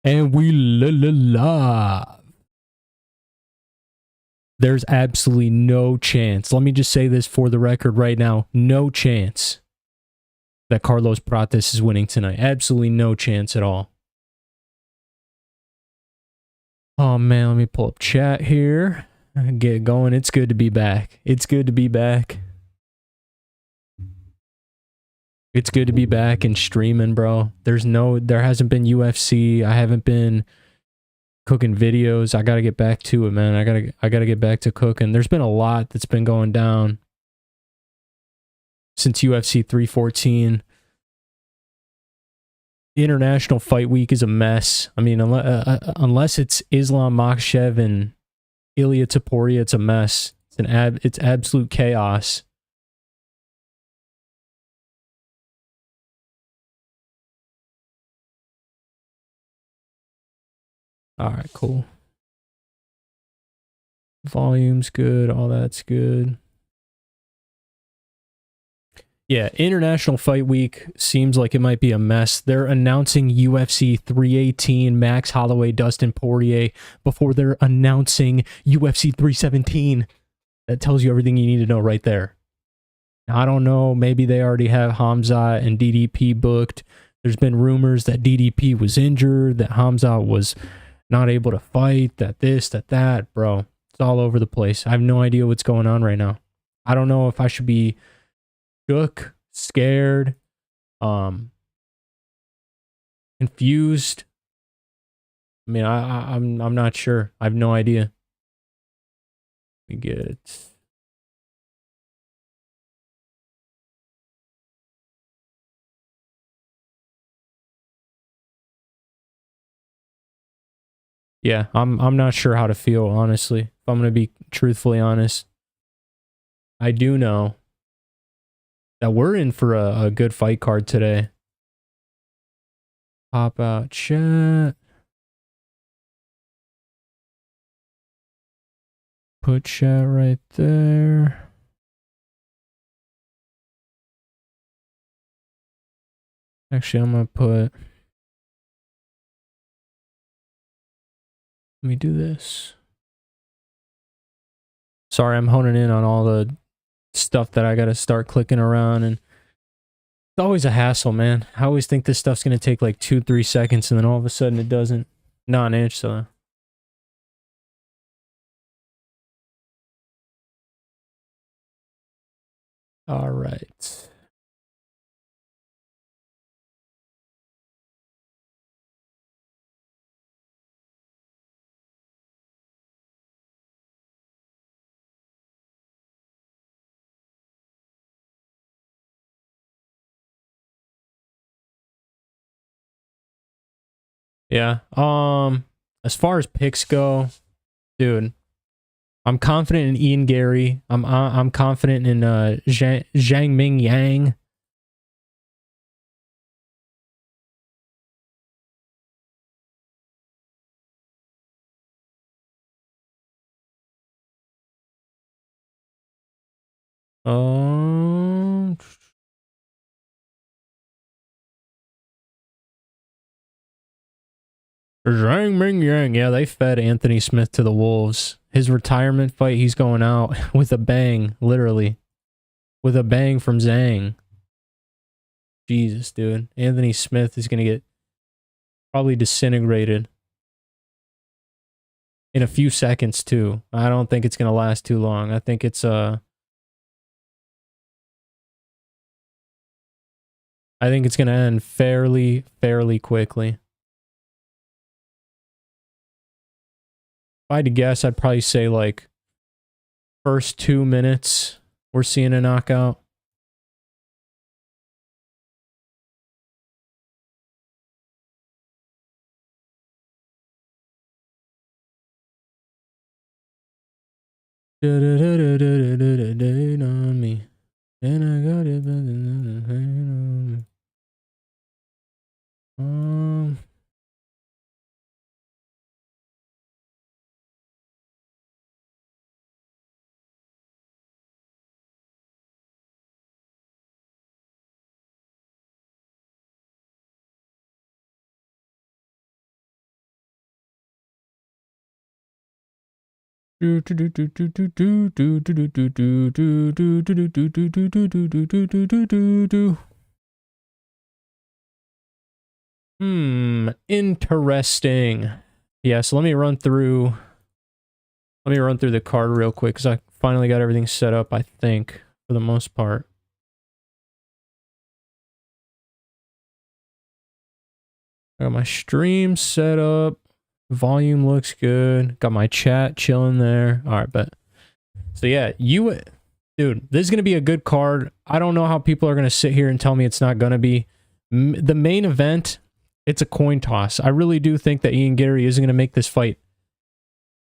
And we live. There's absolutely no chance. Let me just say this for the record right now. No chance that Carlos Prates is winning tonight. Absolutely no chance at all. Oh, man, let me pull up chat here. Get it going. It's good to be back. It's good to be back. It's good to be back and streaming, bro. There hasn't been UFC. I haven't been cooking videos. I gotta get back to it, man. I gotta get back to cooking. There's been a lot that's been going down since UFC 314. The International Fight Week is a mess. I mean, unless it's Islam Makhachev and Ilia Topuria, it's a mess. It's absolute chaos. All right, cool. Volume's good. All that's good. Yeah, International Fight Week seems like it might be a mess. They're announcing UFC 318, Max Holloway, Dustin Poirier, before they're announcing UFC 317. That tells you everything you need to know right there. Now, I don't know, maybe they already have Hamza and DDP booked. There's been rumors that DDP was injured, that Hamza was not able to fight, that this, that, bro. It's all over the place. I have no idea what's going on right now. I don't know if I should be shook, scared, confused. I mean, I'm not sure. I have no idea. We get it. Yeah, I'm not sure how to feel, honestly. If I'm gonna be truthfully honest. I do know that we're in for a good fight card today. Pop out chat. Put chat right there. Actually, I'm gonna put... Let me do this. Sorry, I'm honing in on all the stuff that I gotta start clicking around, and it's always a hassle, man. I always think this stuff's gonna take like 2-3 seconds, and then all of a sudden it doesn't. Not an inch, so... All right. Yeah. As far as picks go, dude, I'm confident in Ian Gary. I'm confident in Zhang Mingyang. Zhang Mingyang. Yeah, they fed Anthony Smith to the Wolves. His retirement fight, he's going out with a bang, literally. With a bang from Zhang. Jesus, dude. Anthony Smith is going to get probably disintegrated in a few seconds, too. I don't think it's going to last too long. I think it's I think it's going to end fairly quickly. If I had to guess, I'd probably say like first 2 minutes, we're seeing a knockout. On me, and I got it. Interesting. Yeah, so let me run through the card real quick because I finally got everything set up, I think, for the most part. I got my stream set up. Volume looks good. Got my chat chilling there. All right, bet. So yeah, dude, this is going to be a good card. I don't know how people are going to sit here and tell me it's not going to be. The main event, it's a coin toss. I really do think that Ian Garry isn't going to make this fight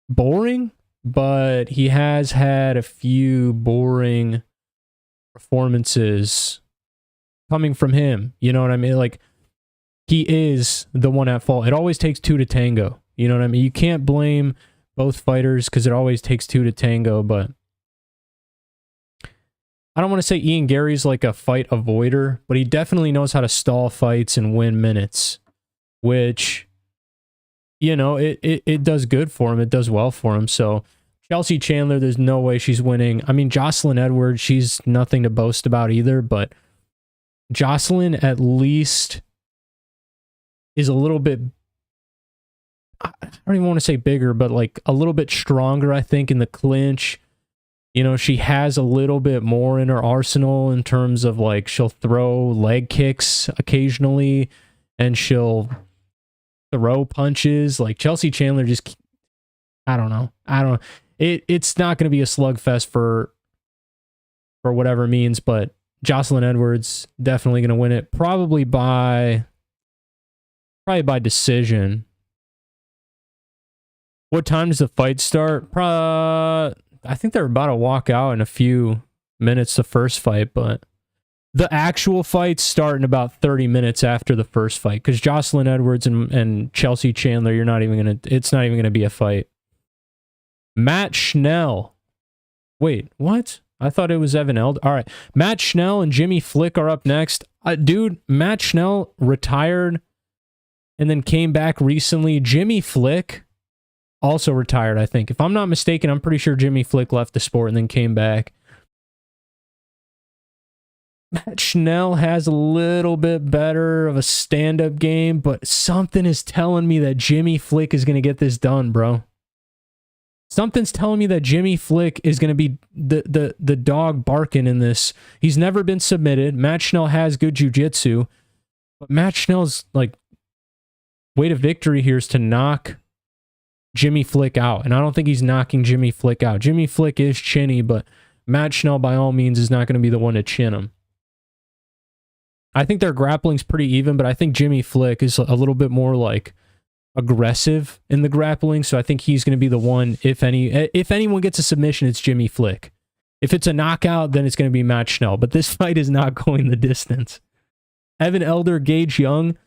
boring, but he has had a few boring performances coming from him. You know what I mean? Like, he is the one at fault. It always takes two to tango. You know what I mean? You can't blame both fighters because it always takes two to tango, but I don't want to say Ian Garry's like a fight avoider, but he definitely knows how to stall fights and win minutes, which, you know, it does good for him. It does well for him. So Chelsea Chandler, there's no way she's winning. I mean, Jocelyn Edwards, she's nothing to boast about either, but Jocelyn at least is a little bit, I don't even want to say bigger, but like a little bit stronger, I think, in the clinch. You know, she has a little bit more in her arsenal in terms of like she'll throw leg kicks occasionally and she'll throw punches. Like Chelsea Chandler just, I don't know. It's not going to be a slugfest for whatever it means, but Jocelyn Edwards definitely going to win it. Probably by decision. What time does the fight start? I think they're about to walk out in a few minutes, the first fight, but the actual fights start in about 30 minutes after the first fight, because Jocelyn Edwards and Chelsea Chandler, it's not even going to be a fight. Matt Schnell. Wait, what? I thought it was Evan Elder. All right. Matt Schnell and Jimmy Flick are up next. Dude, Matt Schnell retired and then came back recently. Jimmy Flick also retired, I think. If I'm not mistaken, I'm pretty sure Jimmy Flick left the sport and then came back. Matt Schnell has a little bit better of a stand-up game, but something is telling me that Jimmy Flick is going to get this done, bro. Something's telling me that Jimmy Flick is going to be the dog barking in this. He's never been submitted. Matt Schnell has good jiu-jitsu, but Matt Schnell's like way to victory here is to knock Jimmy Flick out, and I don't think he's knocking Jimmy Flick out. Jimmy Flick is chinny, but Matt Schnell by all means is not going to be the one to chin him. I think their grappling's pretty even, but I think Jimmy Flick is a little bit more like aggressive in the grappling, so I think he's going to be the one. If anyone gets a submission, it's Jimmy Flick. If it's a knockout, then it's going to be Matt Schnell, but this fight is not going the distance. Evan Elder, Gage Young.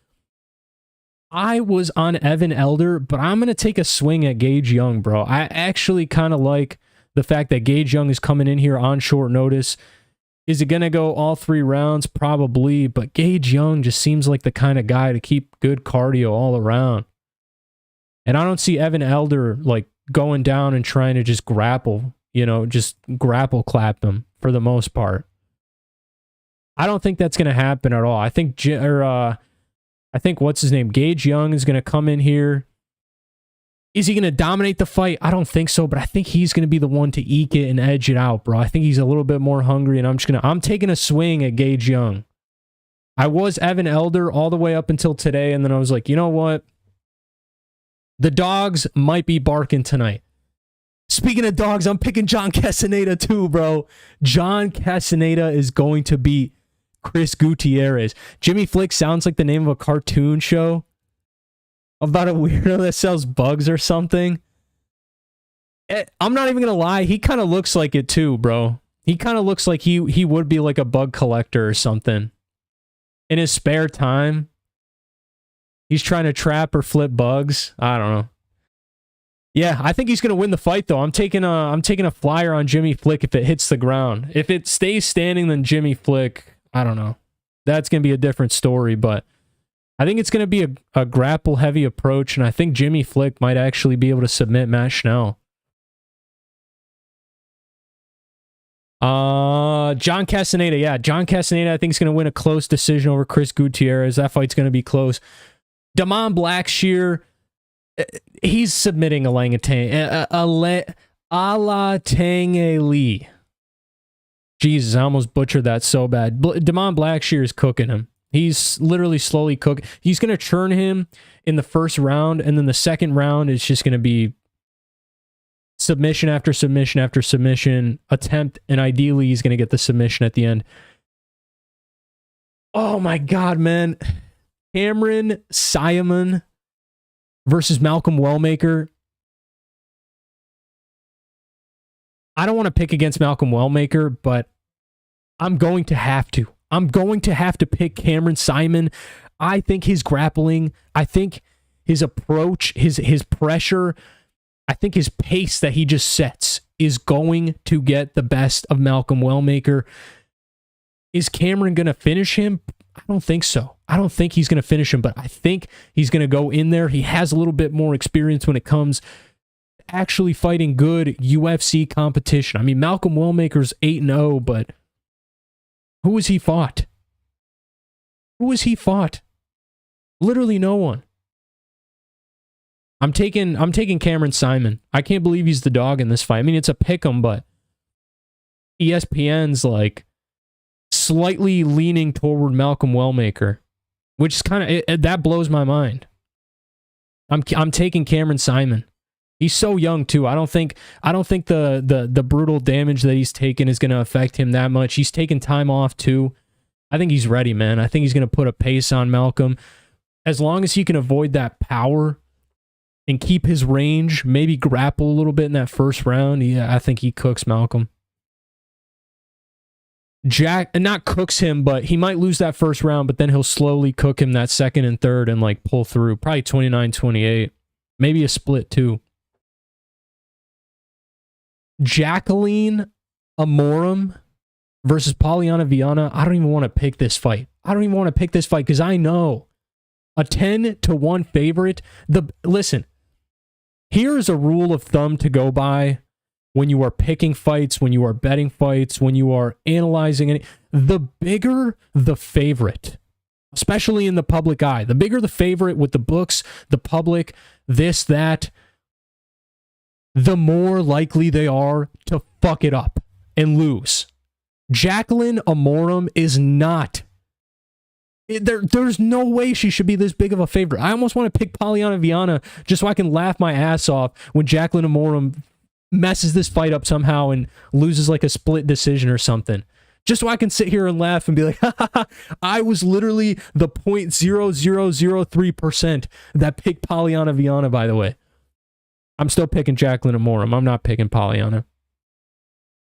I was on Evan Elder, but I'm going to take a swing at Gage Young, bro. I actually kind of like the fact that Gage Young is coming in here on short notice. Is it going to go all 3 rounds? Probably, but Gage Young just seems like the kind of guy to keep good cardio all around. And I don't see Evan Elder like going down and trying to just grapple, just grapple clap him for the most part. I don't think that's going to happen at all. I think what's his name? Gage Young is going to come in here. Is he going to dominate the fight? I don't think so, but I think he's going to be the one to eke it and edge it out, bro. I think he's a little bit more hungry, and I'm taking a swing at Gage Young. I was Evan Elder all the way up until today, and then I was like, you know what? The dogs might be barking tonight. Speaking of dogs, I'm picking John Castañeda too, bro. John Castañeda is going to beat Chris Gutierrez. Jimmy Flick sounds like the name of a cartoon show about a weirdo that sells bugs or something. I'm not even going to lie. He kind of looks like it too, bro. He kind of looks like he would be like a bug collector or something. In his spare time, he's trying to trap or flip bugs. I don't know. Yeah, I think he's going to win the fight, though. I'm taking a flyer on Jimmy Flick if it hits the ground. If it stays standing, then Jimmy Flick, I don't know. That's going to be a different story, but I think it's going to be a grapple-heavy approach, and I think Jimmy Flick might actually be able to submit Matt Schnell. John Castañeda. Yeah, John Castañeda I think is going to win a close decision over Chris Gutierrez. That fight's going to be close. Damon Blackshear, he's submitting Alatengheili. Jesus, I almost butchered that so bad. Damon Blackshear is cooking him. He's literally slowly cooking. He's going to churn him in the first round, and then the second round is just going to be submission after submission after submission attempt, and ideally he's going to get the submission at the end. Oh my God, man. Cameron Saaiman versus Malcolm Wellmaker. I don't want to pick against Malcolm Wellmaker, but I'm going to have to. I'm going to have to pick Cameron Saaiman. I think his grappling, I think his approach, his pressure, I think his pace that he just sets is going to get the best of Malcolm Wellmaker. Is Cameron going to finish him? I don't think so. I don't think he's going to finish him, but I think he's going to go in there. He has a little bit more experience when it comes to actually fighting good UFC competition. I mean, Malcolm Wellmaker's 8-0, but who has he fought? Who has he fought? Literally no one. I'm taking Cameron Saaiman. I can't believe he's the dog in this fight. I mean, it's a pick'em, but ESPN's like slightly leaning toward Malcolm Wellmaker, which is kind of that blows my mind. I'm taking Cameron Saaiman. He's so young too. I don't think the brutal damage that he's taken is going to affect him that much. He's taken time off too. I think he's ready, man. I think he's going to put a pace on Malcolm. As long as he can avoid that power and keep his range, maybe grapple a little bit in that first round, yeah, I think he cooks Malcolm. Not cooks him, but he might lose that first round, but then he'll slowly cook him that second and third and like pull through. Probably 29-28. Maybe a split too. Jaqueline Amorim versus Polyana Viana. I don't even want to pick this fight. Because I know a 10-1 favorite. Listen, here is a rule of thumb to go by when you are picking fights, when you are betting fights, when you are analyzing it. The bigger the favorite, especially in the public eye, the bigger the favorite with the books, the public, this, that, the more likely they are to fuck it up and lose. Jaqueline Amorim is not. There's no way she should be this big of a favorite. I almost want to pick Polyana Viana just so I can laugh my ass off when Jaqueline Amorim messes this fight up somehow and loses like a split decision or something. Just so I can sit here and laugh and be like, ha, ha, ha, I was literally the 0.0003% that picked Polyana Viana, by the way. I'm still picking Jaqueline Amorim. I'm not picking Polyana.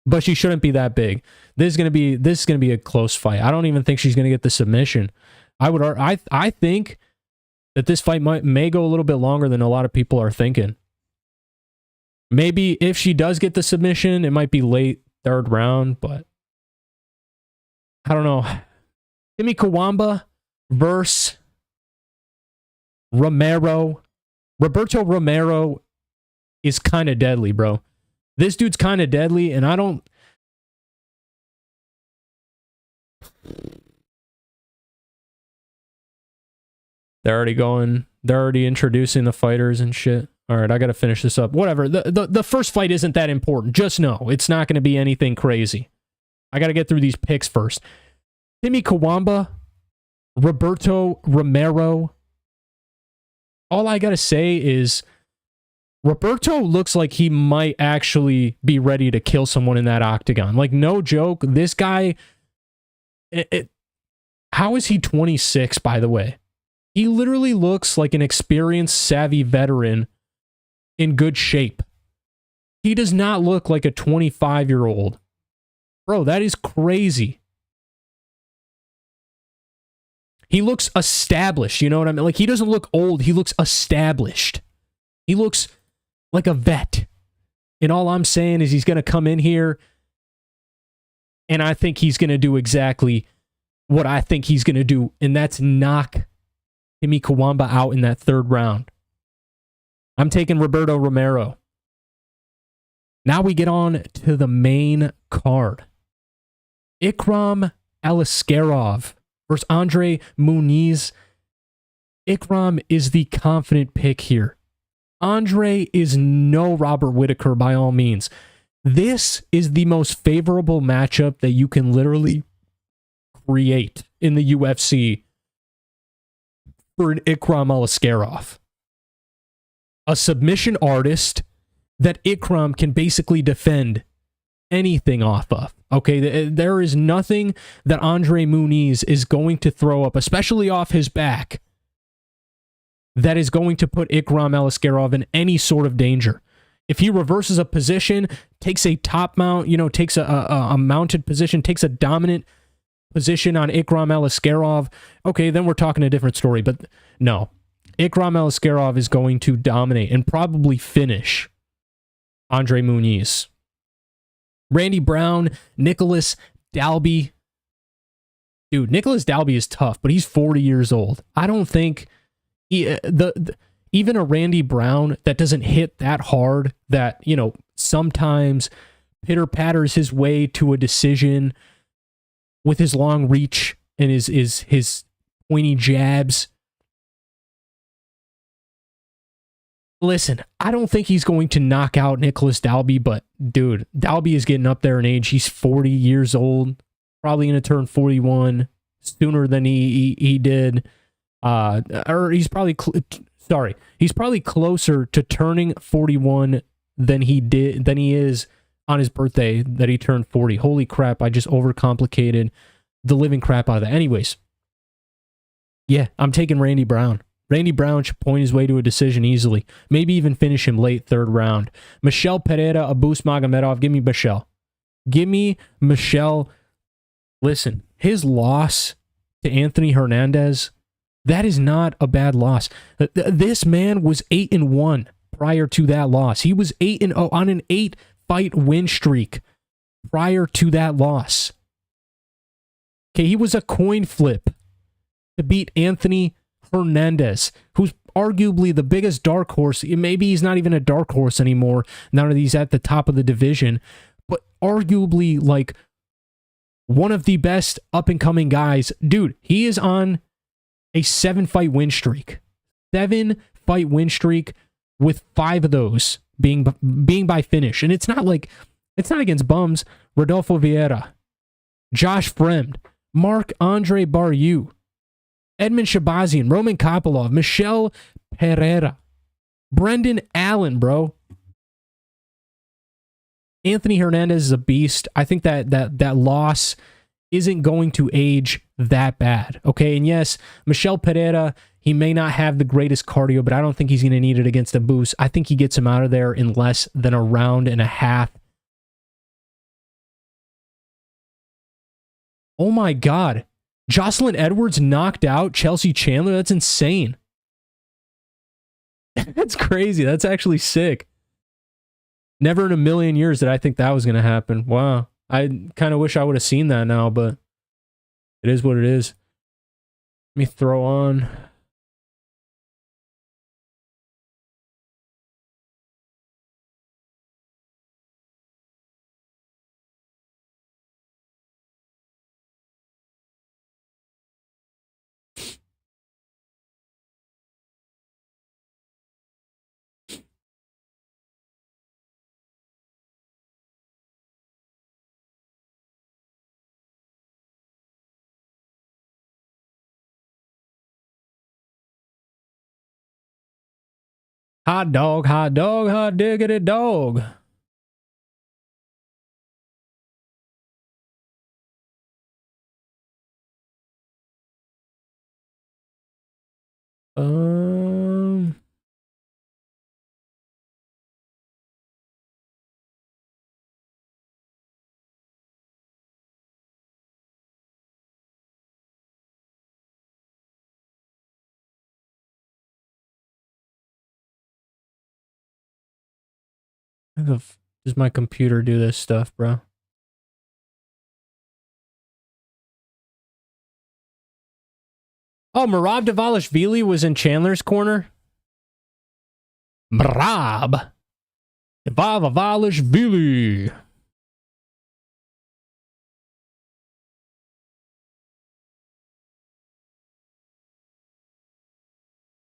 But she shouldn't be that big. This is gonna be a close fight. I don't even think she's gonna get the submission. I think that this fight may go a little bit longer than a lot of people are thinking. Maybe if she does get the submission, it might be late third round, but I don't know. Timmy Kawamba versus Romero. Roberto Romero is kind of deadly, bro. This dude's kind of deadly, and I don't... They're already introducing the fighters and shit. All right, I got to finish this up. Whatever. The first fight isn't that important. Just know it's not going to be anything crazy. I got to get through these picks first. Timmy Kawamba, Roberto Romero. All I got to say is Roberto looks like he might actually be ready to kill someone in that octagon. Like, no joke. This guy... How is he 26, by the way? He literally looks like an experienced, savvy veteran in good shape. He does not look like a 25-year-old. Bro, that is crazy. He looks established, you know what I mean? Like, he doesn't look old, he looks established. He looks like a vet. And all I'm saying is he's going to come in here, and I think he's going to do exactly what I think he's going to do, and that's knock Timmy Kawamba out in that third round. I'm taking Roberto Romero. Now we get on to the main card. Ikram Aliskerov versus André Muniz. Ikram is the confident pick here. André is no Robert Whittaker by all means. This is the most favorable matchup that you can literally create in the UFC for an Ikram Aliskerov. A submission artist that Ikram can basically defend anything off of. Okay, there is nothing that André Muniz is going to throw up, especially off his back, that is going to put Ikram Aliskerov in any sort of danger. If he reverses a position, takes a top mount, takes a mounted position, takes a dominant position on Ikram Aliskerov, okay, then we're talking a different story. But no, Ikram Aliskerov is going to dominate and probably finish André Muniz. Randy Brown, Nicolas, Dalby. Dude, Nicolas Dalby is tough, but he's 40 years old. I don't think even a Randy Brown that doesn't hit that hard, that, sometimes pitter-patters his way to a decision with his long reach and his pointy jabs. Listen, I don't think he's going to knock out Nicolas Dalby, but dude, Dalby is getting up there in age. He's 40 years old, probably going to turn 41 sooner than he did. Or he's probably he's probably closer to turning 41 than he is on his birthday that he turned 40. Holy crap, I just overcomplicated the living crap out of that. Anyways, yeah, I'm taking Randy Brown. Randy Brown should point his way to a decision easily. Maybe even finish him late third round. Michel Pereira, Abus Magomedov. Give me Michel. Give me Michel. Listen, his loss to Anthony Hernandez, that is not a bad loss. This man was 8-1 prior to that loss. He was 8-0 on an 8-fight win streak prior to that loss. Okay, he was a coin flip to beat Anthony Hernandez, who's arguably the biggest dark horse. Maybe he's not even a dark horse anymore now that he's at the top of the division, but arguably like one of the best up-and-coming guys. Dude, he is on a 7-fight win streak. 7-fight win streak with 5 of those being by finish. And it's not against bums. Rodolfo Vieira, Josh Fremd, Marc-Andre Barrieu, Edmund Shabazian, Roman Kopylov, Michel Pereira, Brendan Allen, bro. Anthony Hernandez is a beast. I think that loss isn't going to age that bad, okay? And yes, Michel Pereira, he may not have the greatest cardio, but I don't think he's going to need it against a boost. I think he gets him out of there in less than a round and a half. Oh my God. Jocelyn Edwards knocked out Chelsea Chandler? That's insane. That's crazy. That's actually sick. Never in a million years did I think that was going to happen. Wow. I kind of wish I would have seen that now, but it is what it is. Let me throw on. Hot dog, hot diggity dog. How does my computer do this stuff, bro? Oh, Merab Dvalishvili was in Chandler's corner? Merab Dvalishvili.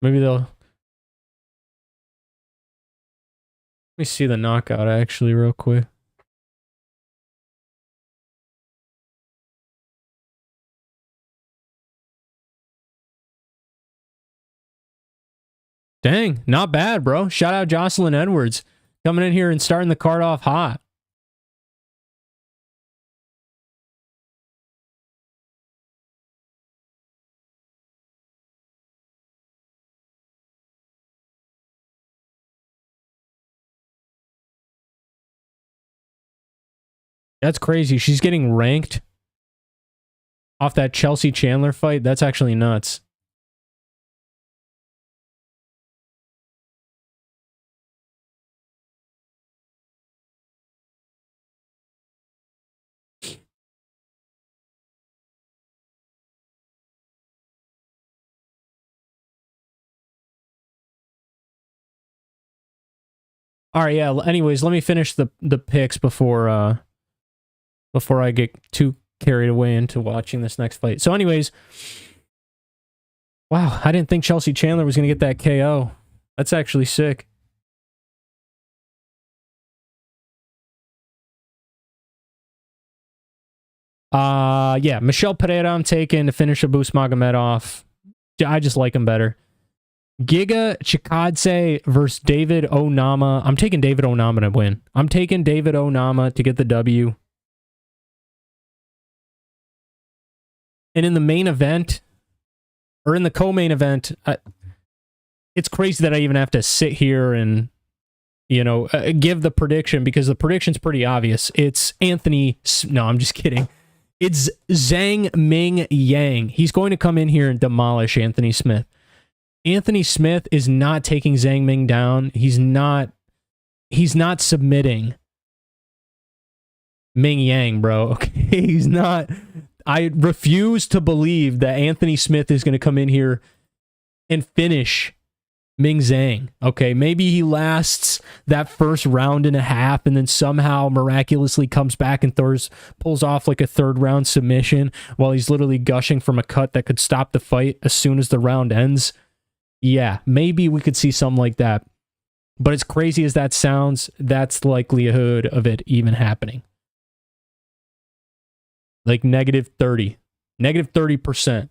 Maybe they'll... Let me see the knockout, actually, real quick. Dang, not bad, bro. Shout out Jocelyn Edwards. Coming in here and starting the card off hot. That's crazy. She's getting ranked off that Chelsea Chandler fight. That's actually nuts. All right, yeah. Anyways, let me finish the picks before I get too carried away into watching this next fight. So anyways, wow, I didn't think Chelsea Chandler was going to get that KO. That's actually sick. Yeah, Michel Pereira I'm taking to finish Abus Magomedov. I just like him better. Giga Chikadze versus David Onama. I'm taking David Onama to win. I'm taking David Onama to get the W. And in the main event, or in the co-main event, it's crazy that I even have to sit here and, you know, give the prediction, because the prediction's pretty obvious. It's Anthony... No, I'm just kidding. It's Zhang Mingyang. He's going to come in here and demolish Anthony Smith. Anthony Smith is not taking Zhang Ming down. He's not submitting Mingyang, bro. Okay, he's not. I refuse to believe that Anthony Smith is going to come in here and finish Ming Zhang. Okay, maybe he lasts that first round and a half and then somehow miraculously comes back and pulls off like a third round submission while he's literally gushing from a cut that could stop the fight as soon as the round ends. Yeah, maybe we could see something like that. But as crazy as that sounds, that's the likelihood of it even happening. Like negative 30. Negative 30%.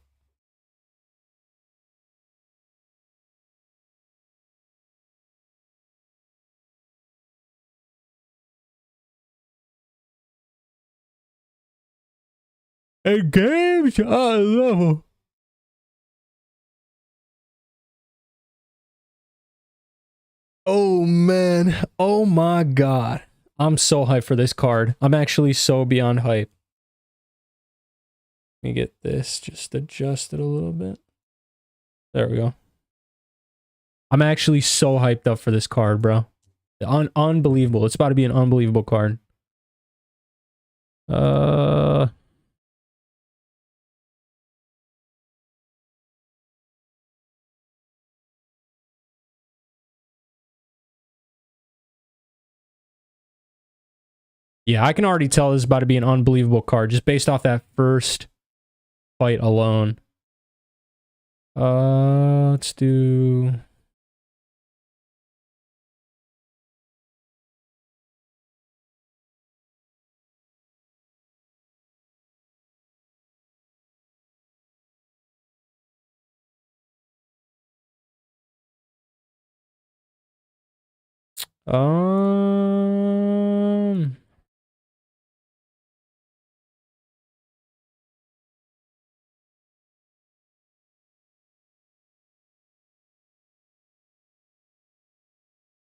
A game's high level. Oh, man. Oh, my God. I'm so hyped for this card. I'm actually so beyond hype. Let me get this just adjusted a little bit. There we go. I'm actually so hyped up for this card, bro. Unbelievable. It's about to be an unbelievable card. Yeah, I can already tell this is about to be an unbelievable card just based off that first fight alone. Let's do...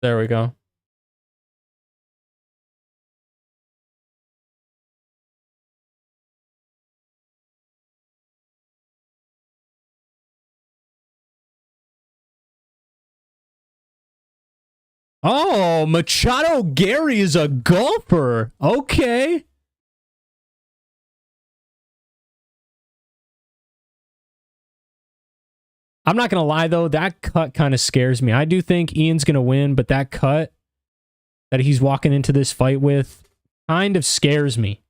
There we go. Oh, Machado Garry is a golfer. Okay. I'm not going to lie, though. That cut kind of scares me. I do think Ian's going to win, but that cut that he's walking into this fight with kind of scares me.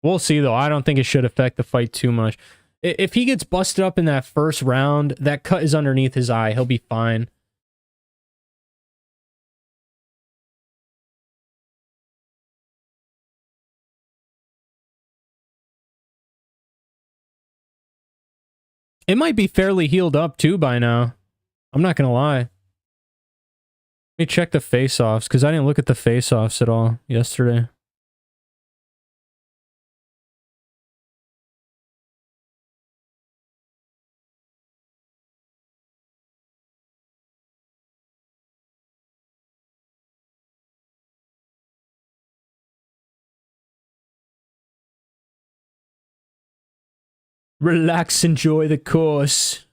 We'll see, though. I don't think it should affect the fight too much. If he gets busted up in that first round, that cut is underneath his eye. He'll be fine. It might be fairly healed up too by now. I'm not gonna lie. Let me check the face-offs, because I didn't look at the face-offs at all yesterday. Relax, enjoy the course.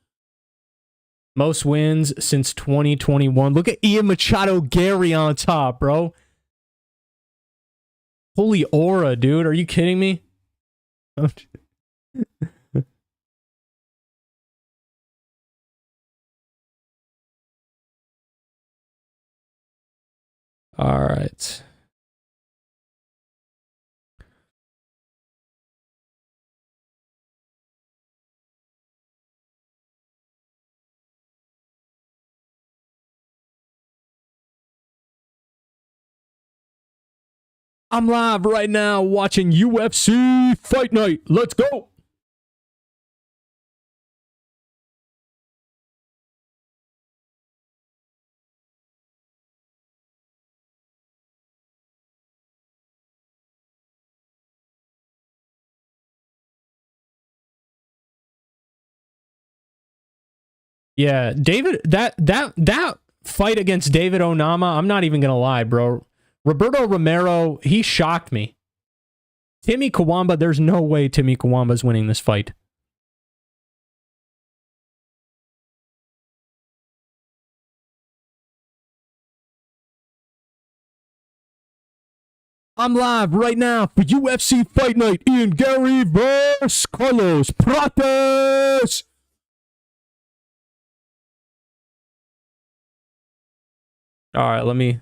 Most wins since 2021. Look at Ian Machado Garry on top, bro. Holy aura, dude. Are you kidding me? All right. I'm live right now watching UFC Fight Night. Let's go. Yeah, David, that fight against David Onama, I'm not even going to lie, bro. Roberto Romero, he shocked me. Timmy Kawamba, there's no way Timmy Kawamba's winning this fight. I'm live right now for UFC Fight Night. Ian Garry vs. Carlos Prates. All right, let me...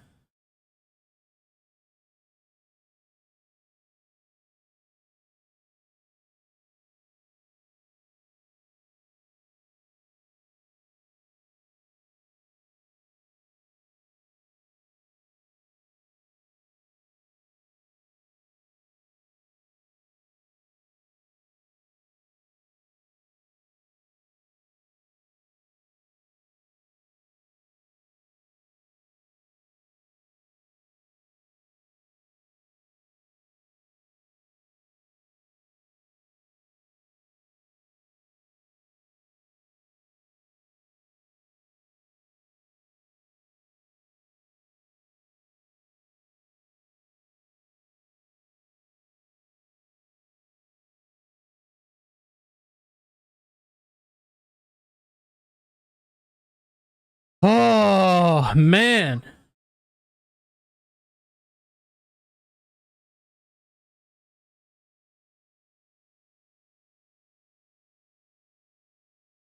Oh, man.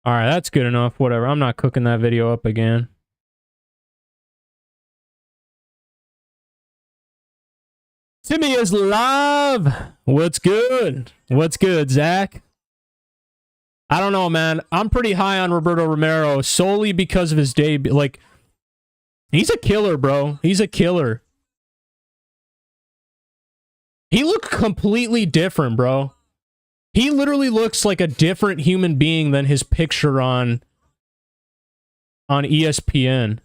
All right, that's good enough. Whatever. I'm not cooking that video up again. Timmy is live. What's good? What's good, Zach? I don't know, man. I'm pretty high on Roberto Romero solely because of his debut. Like, he's a killer, bro. He's a killer. He looked completely different, bro. He literally looks like a different human being than his picture on ESPN.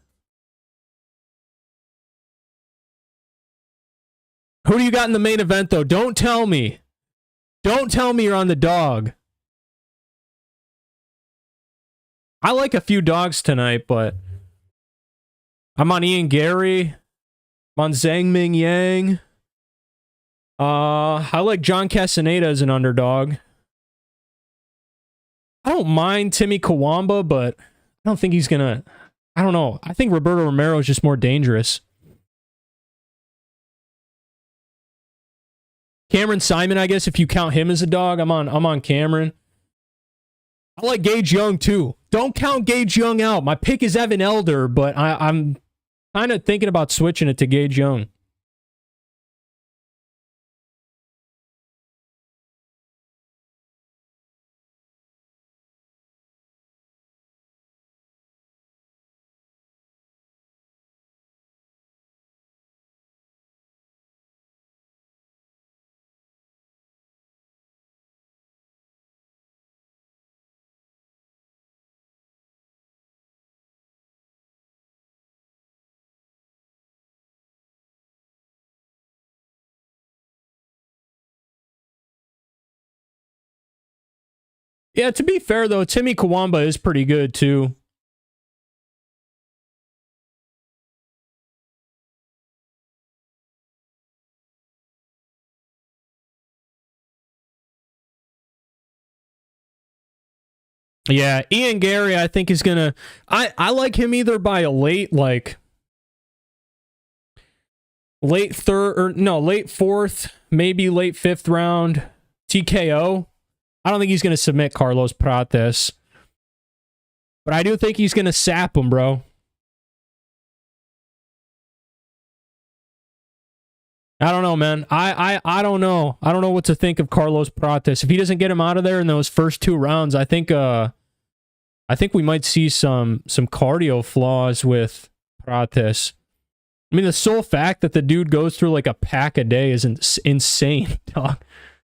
Who do you got in the main event, though? Don't tell me. Don't tell me you're on the dog. I like a few dogs tonight, but I'm on Ian Garry. I'm on Zhang Mingyang. I like John Castañeda as an underdog. I don't mind Timmy Kawamba, but I don't think he's gonna... I don't know. I think Roberto Romero is just more dangerous. Cameron Saaiman, I guess, if you count him as a dog. I'm on Cameron. I like Gage Young, too. Don't count Gage Young out. My pick is Evan Elder, but I'm kind of thinking about switching it to Gage Young. Yeah, to be fair, though, Timmy Kawamba is pretty good, too. Yeah, Ian Gary, I think, is going to... I like him either by a late, like... late third, or no, late fourth, maybe late fifth round TKO. I don't think he's going to submit Carlos Prates. But I do think he's going to sap him, bro. I don't know, man. I don't know. I don't know what to think of Carlos Prates. If he doesn't get him out of there in those first 2 rounds, I think we might see some cardio flaws with Prates. I mean, the sole fact that the dude goes through like a pack a day is insane, dog.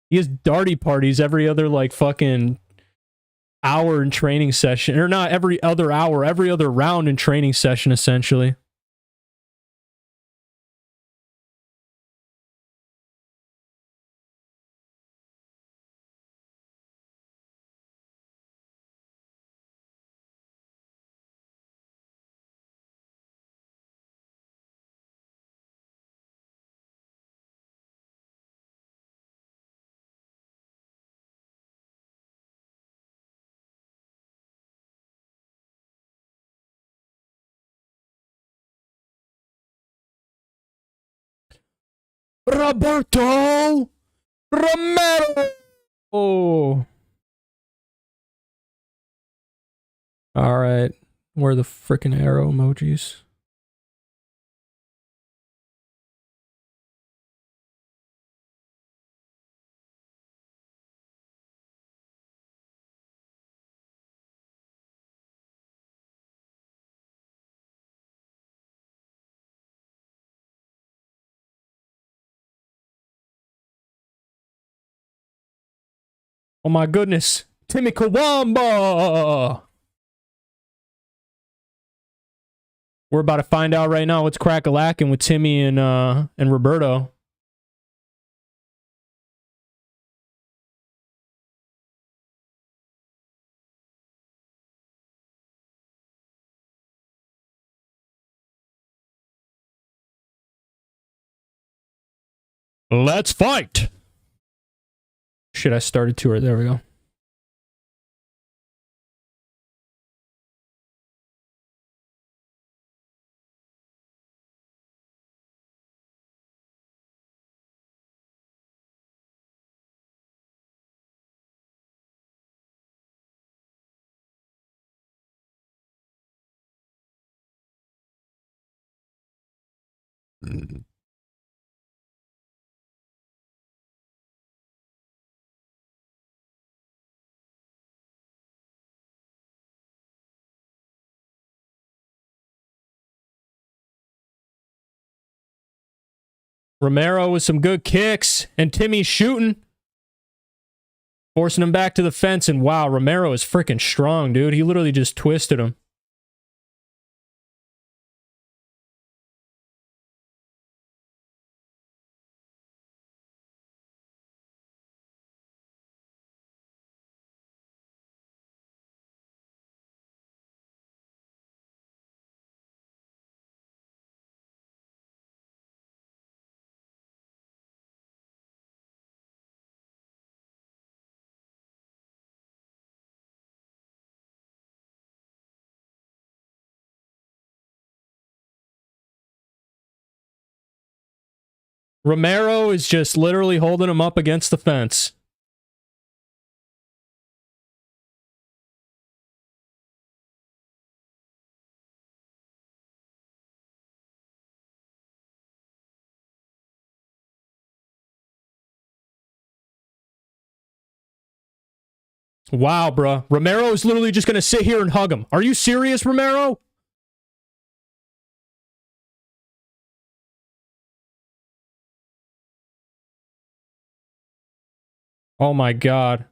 He has darty parties every other like fucking hour in training session, or not every other hour, every other round in training session, essentially. Roberto Romero. Oh. All right. Where are the freaking arrow emojis? Oh my goodness. Timmy Kawamba. We're about to find out right now what's crack-a-lacking with Timmy and Roberto. Let's fight. Shit, I started to her. There we go. Romero with some good kicks, and Timmy's shooting. Forcing him back to the fence, and wow, Romero is freaking strong, dude. He literally just twisted him. Romero is just literally holding him up against the fence. Wow, bro. Romero is literally just going to sit here and hug him. Are you serious, Romero? Oh my God.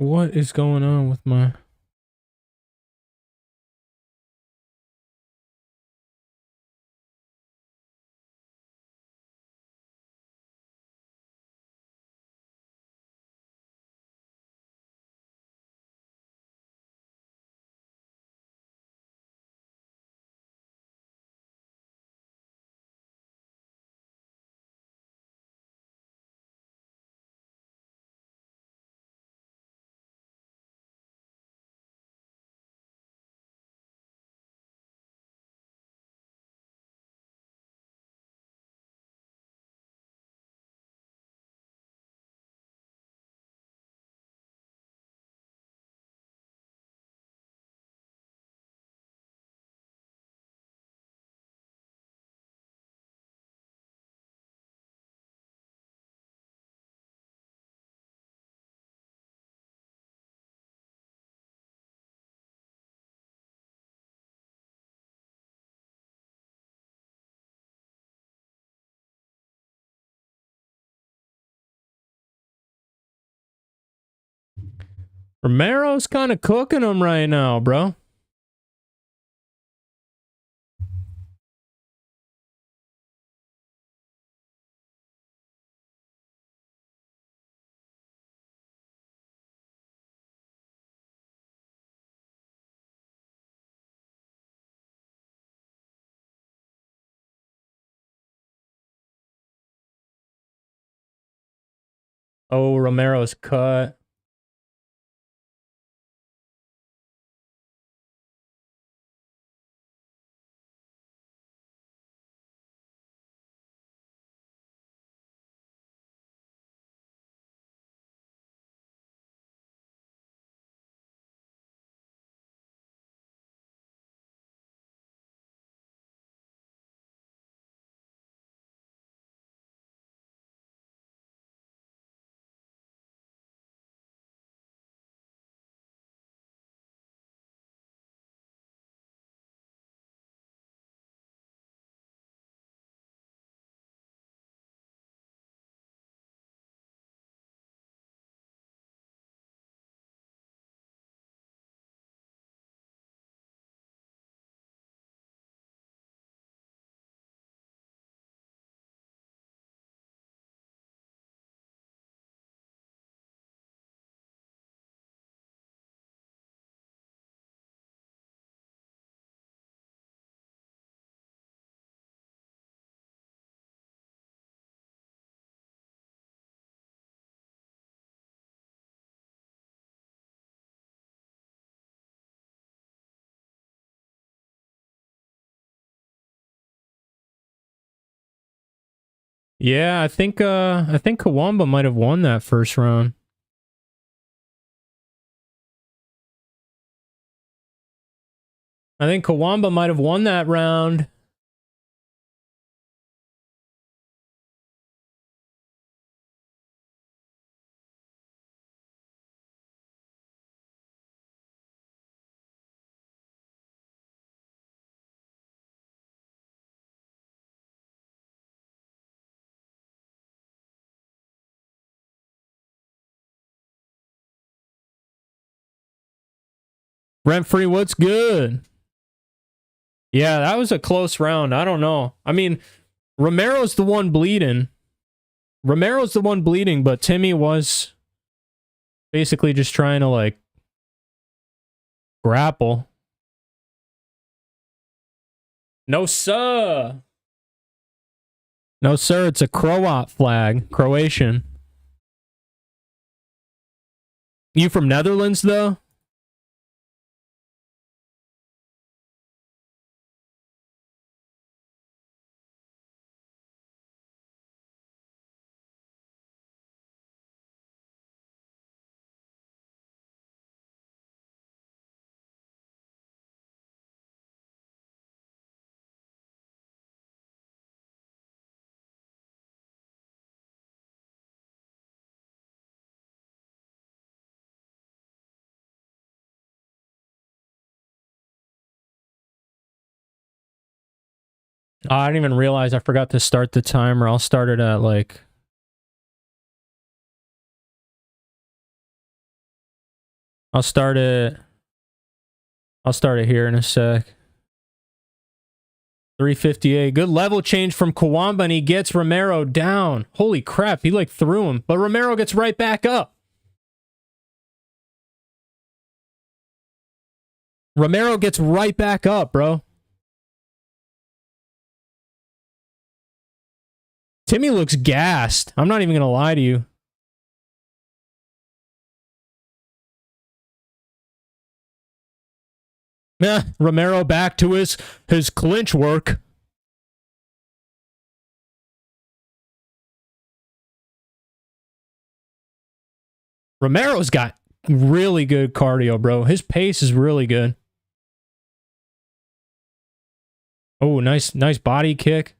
What is going on with my... Romero's kind of cooking them right now, bro. Oh, Romero's cut. Yeah, I think Kawamba might have won that first round. I think Kawamba might have won that round. Rent free, what's good? Yeah, that was a close round. I don't know. I mean, Romero's the one bleeding. But Timmy was basically just trying to, like, grapple. No, sir. No, sir. It's a Croat flag. Croatian. You from Netherlands, though? Oh, I didn't even realize I forgot to start the timer. I'll start it at, like... I'll start it here in a sec. 358. Good level change from Kawamba, and he gets Romero down. Holy crap, he like threw him. But Romero gets right back up. Romero gets right back up, bro. Timmy looks gassed. I'm not even going to lie to you. Romero back to his clinch work. Romero's got really good cardio, bro. His pace is really good. Oh, nice body kick.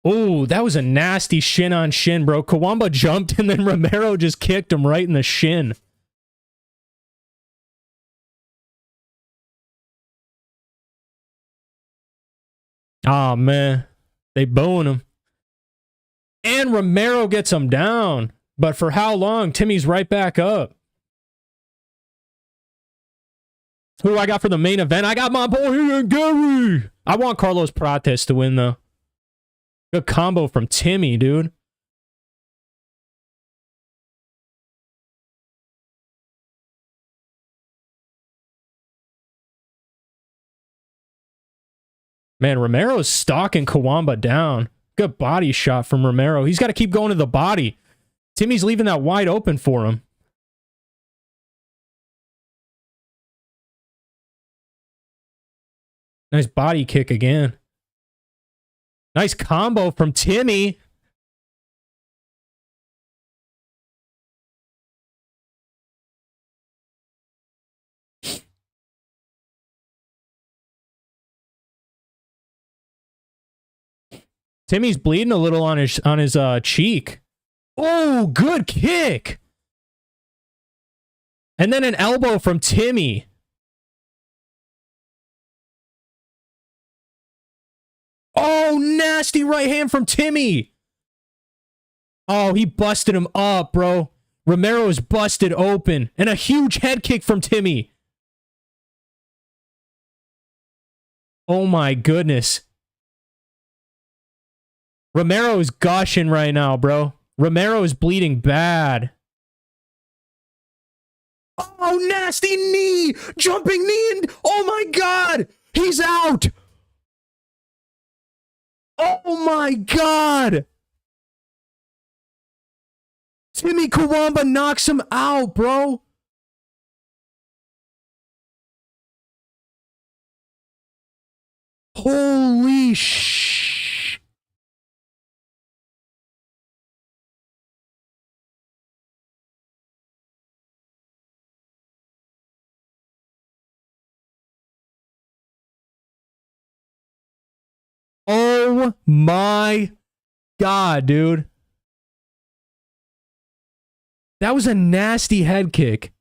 Oh, that was a nasty shin on shin, bro. Kawamba jumped and then Romero just kicked him right in the shin. Oh, man. They bone him. And Romero gets him down. But for how long? Timmy's right back up. Who I got for the main event? I got my boy Garry. I want Carlos Prates to win, though. Good combo from Timmy, dude. Man, Romero's stalking Kawamba down. Good body shot from Romero. He's got to keep going to the body. Timmy's leaving that wide open for him. Nice body kick again. Nice combo from Timmy. Timmy's bleeding a little on his cheek. Oh, good kick. And then an elbow from Timmy. Oh, nasty right hand from Timmy. Oh, he busted him up, bro. Romero's busted open. And a huge head kick from Timmy. Oh my goodness. Romero is gushing right now, bro. Romero is bleeding bad. Oh, nasty knee. Jumping knee. And oh my God. He's out. Oh my God. Timmy Kawamba knocks him out, bro. Holy sh... Oh my God, dude. That was a nasty head kick.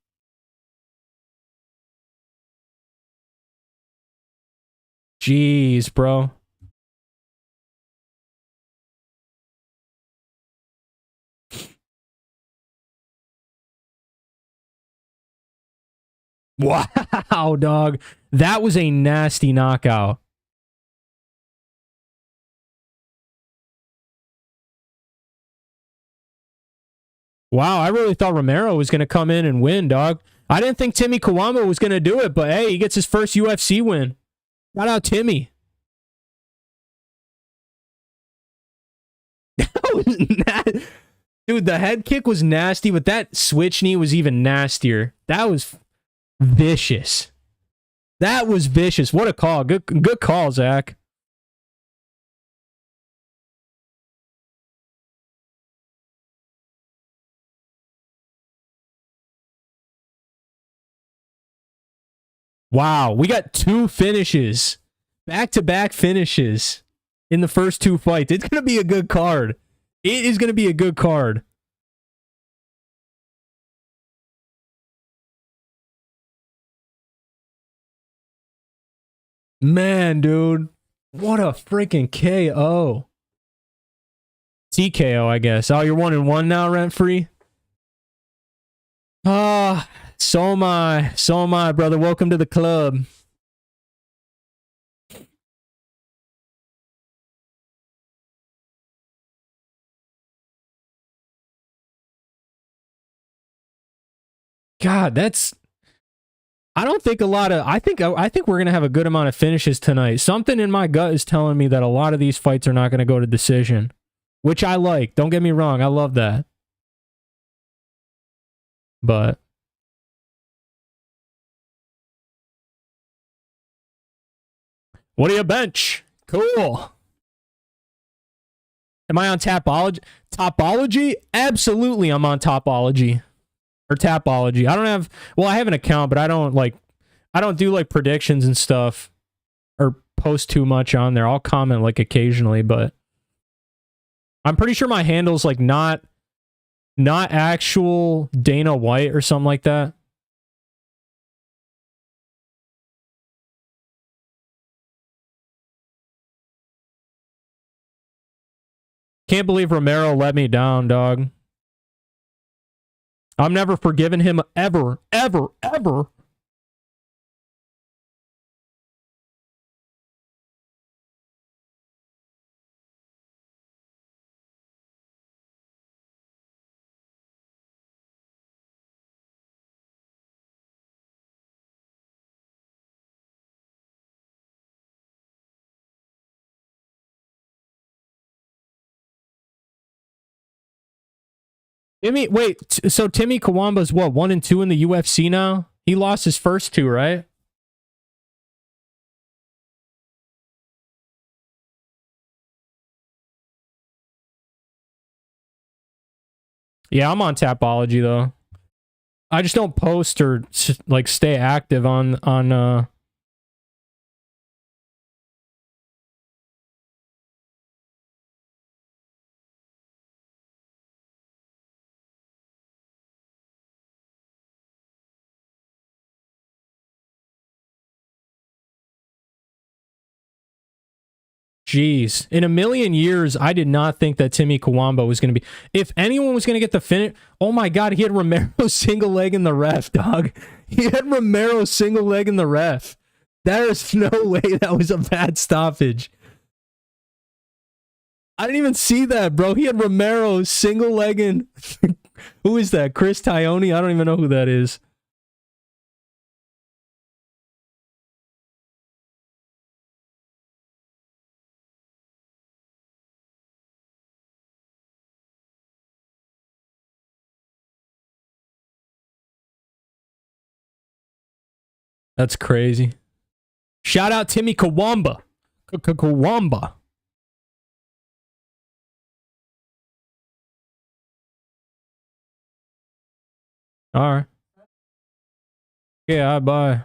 Jeez, bro. Wow, dog. That was a nasty knockout. Wow, I really thought Romero was going to come in and win, dog. I didn't think Timmy Kawamba was going to do it, but hey, he gets his first UFC win. Shout out Timmy. Dude, the head kick was nasty, but that switch knee was even nastier. That was vicious. That was vicious. What a call. Good call, Zach. Wow, we got two finishes. Back-to-back finishes in the first two fights. It's going to be a good card. It is going to be a good card. Man, dude. What a freaking KO. TKO, I guess. Oh, you're 1-1 now, rent free? Ah, so am I. So am I, brother. Welcome to the club. God, that's... I don't think a lot of... I think we're going to have a good amount of finishes tonight. Something in my gut is telling me that a lot of these fights are not going to go to decision, which I like. Don't get me wrong. I love that. But... what do you bench? Cool. Am I on Tapology? Topology? Absolutely, I'm on Topology. Or Tapology. I don't have... well, I have an account, but I don't, like... I don't do, like, predictions and stuff. Or post too much on there. I'll comment, like, occasionally, but... I'm pretty sure my handle's, like, not actual Dana White or something like that. Can't believe Romero let me down, dog. I'm never forgiving him ever, ever, ever. So Timmy Kawamba's what, 1-2 in the UFC now? He lost his first two, right? Yeah, I'm on Tapology though. I just don't post or like stay active on Jeez. In a million years, I did not think that Timmy Kawamba was going to be... if anyone was going to get the finish... oh my god, he had Romero single leg in the ref, dog. He had Romero single leg in the ref. There is no way that was a bad stoppage. I didn't even see that, bro. He had Romero single leg in... who is that? Chris Tione? I don't even know who that is. That's crazy. Shout out Timmy Kawamba. Kawamba. All right. Yeah, bye.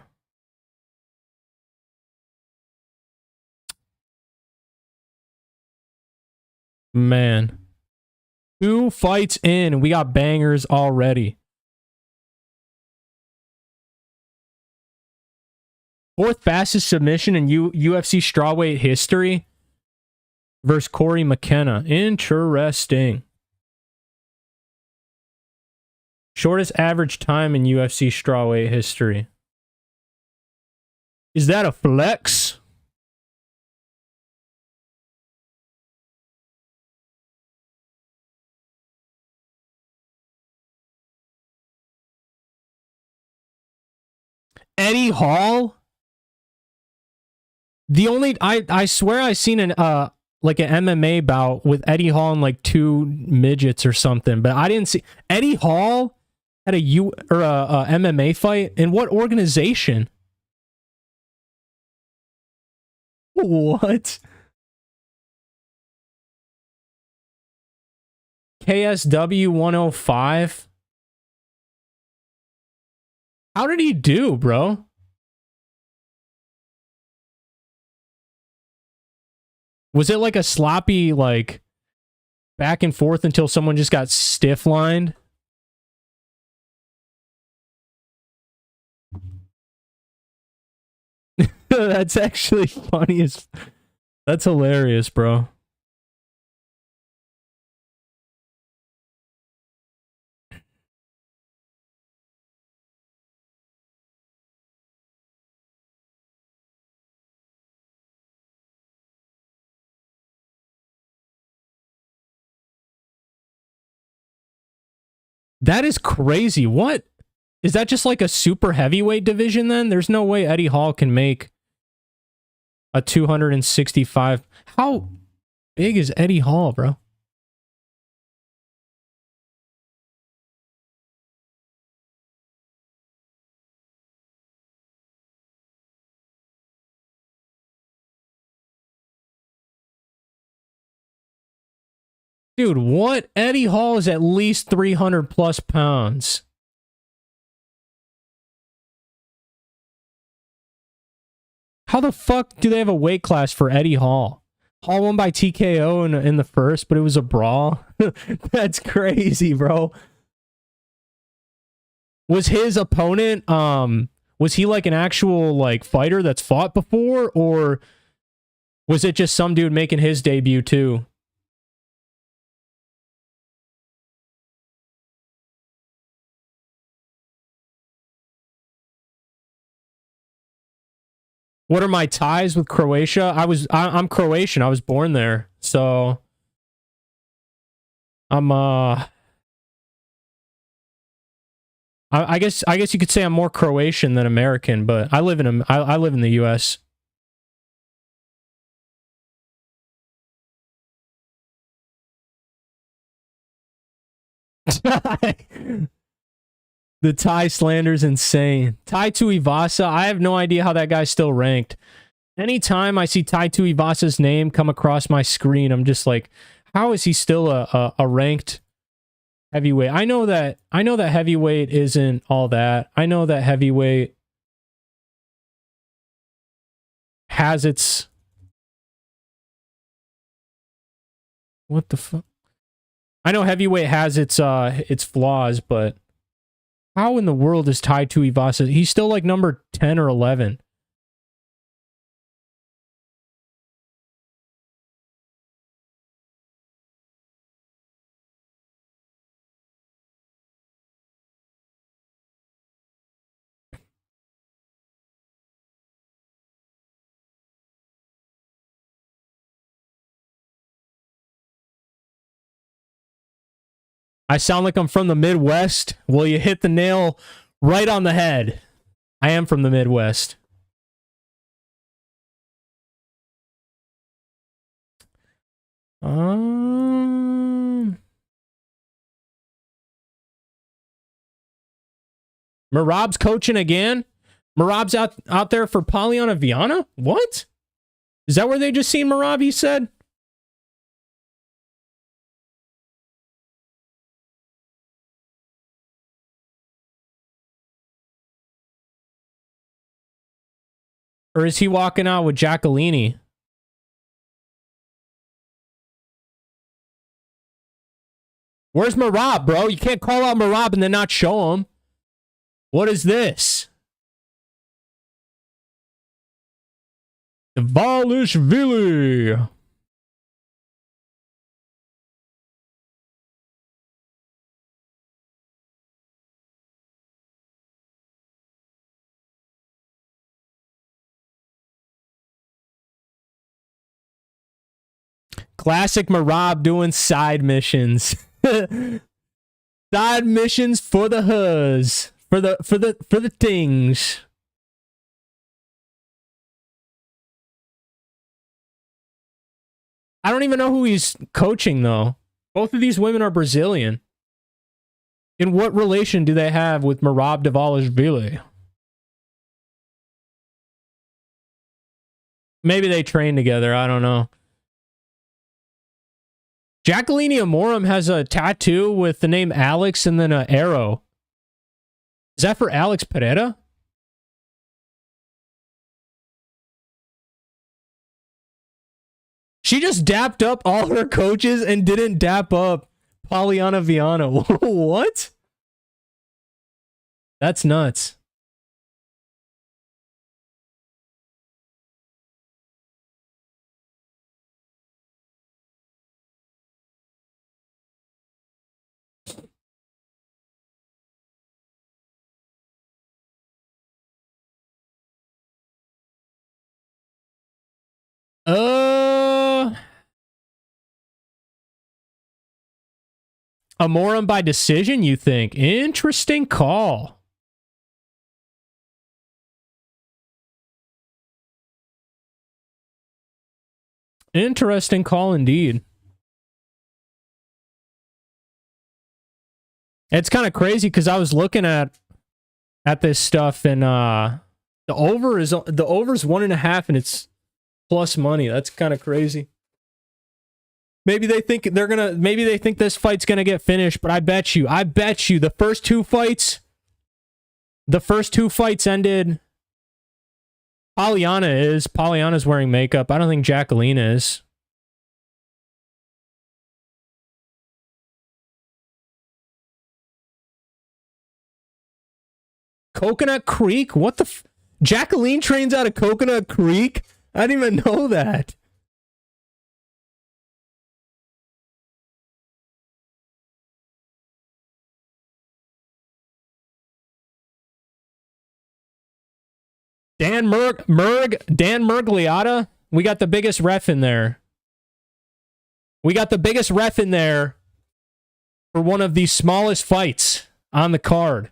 Man. 2 fights in, and we got bangers already. 4th fastest submission in UFC strawweight history versus Corey McKenna. Interesting. Shortest average time in UFC strawweight history. Is that a flex? Eddie Hall? The only... I swear I seen an like an MMA bout with Eddie Hall and like 2 midgets or something, but I didn't see... Eddie Hall had a MMA fight? In what organization? What? KSW 105? How did he do, bro? Was it like a sloppy, like, back and forth until someone just got stiff-lined? That's actually funny as... That's hilarious, bro. That is crazy. What? Is that just like a super heavyweight division then? There's no way Eddie Hall can make a 265. How big is Eddie Hall, bro? Dude, what? Eddie Hall is at least 300 plus pounds. How the fuck do they have a weight class for Eddie Hall? Hall won by TKO in the first, but it was a brawl. That's crazy, bro. Was his opponent, was he like an actual like fighter that's fought before, or was it just some dude making his debut too? What are my ties with Croatia? I'm Croatian. I was born there. So I'm I guess you could say I'm more Croatian than American, but I live in I live in the US. The Thai slander's insane. Tai Tuivasa, I have no idea how that guy's still ranked. Anytime I see Tai Tuivasa's name come across my screen, I'm just like, how is he still a ranked heavyweight? I know that heavyweight isn't all that. I know that heavyweight has its... What the fuck? I know heavyweight has its flaws, but how in the world is Tai Tuivasa? He's still like number 10 or 11. I sound like I'm from the Midwest. Well, you hit the nail right on the head. I am from the Midwest. Merab's coaching again? Merab's out there for Polyana Viana? What? Is that where they just seen Merab, he said? Or is he walking out with Jaqueline? Where's Merab, bro? You can't call out Merab and then not show him. What is this? Valishvili. Classic Merab doing side missions. Side missions for the huzz. For the things. I don't even know who he's coaching though. Both of these women are Brazilian. In what relation do they have with Merab Dvalishvili? Maybe they train together. I don't know. Jaqueline Amorim has a tattoo with the name Alex and then an arrow. Is that for Alex Pereira? She just dapped up all her coaches and didn't dap up Polyana Viana. What? That's nuts. Amorim by decision, you think? Interesting call. Interesting call indeed. It's kind of crazy because I was looking at this stuff, and the over's 1.5 and it's plus money. That's kind of crazy. Maybe they think this fight's gonna get finished, but I bet you the first two fights ended. Polyana's wearing makeup. I don't think Jaqueline is. Coconut Creek? What the Jaqueline trains out of Coconut Creek? I didn't even know that. Dan Mergliata. We got the biggest ref in there. We got the biggest ref in there for one of the smallest fights on the card.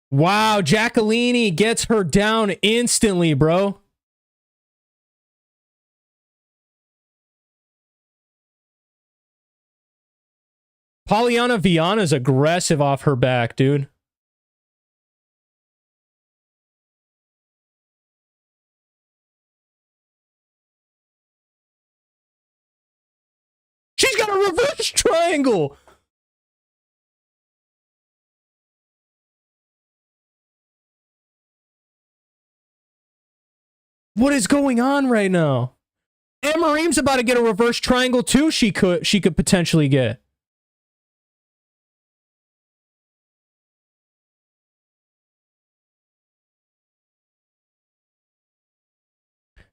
Wow, Jaqueline gets her down instantly, bro. Polyana Viana's aggressive off her back, dude. She's got a reverse triangle. What is going on right now? Amorim's about to get a reverse triangle too. She could potentially get.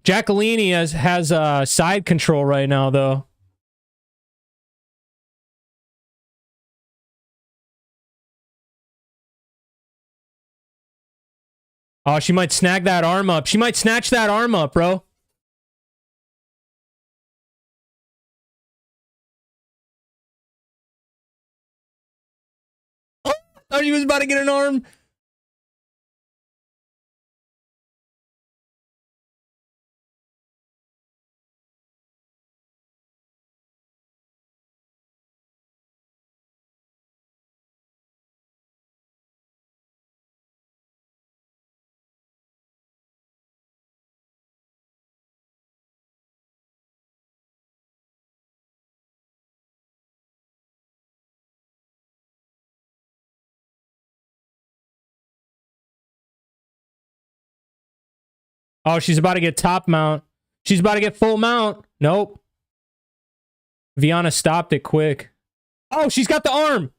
Jaqueline has side control right now, though. Oh, she might snag that arm up. She might snatch that arm up, bro. Oh, I thought he was about to get an arm. Oh, she's about to get top mount. She's about to get full mount. Nope. Viana stopped it quick. Oh, she's got the arm.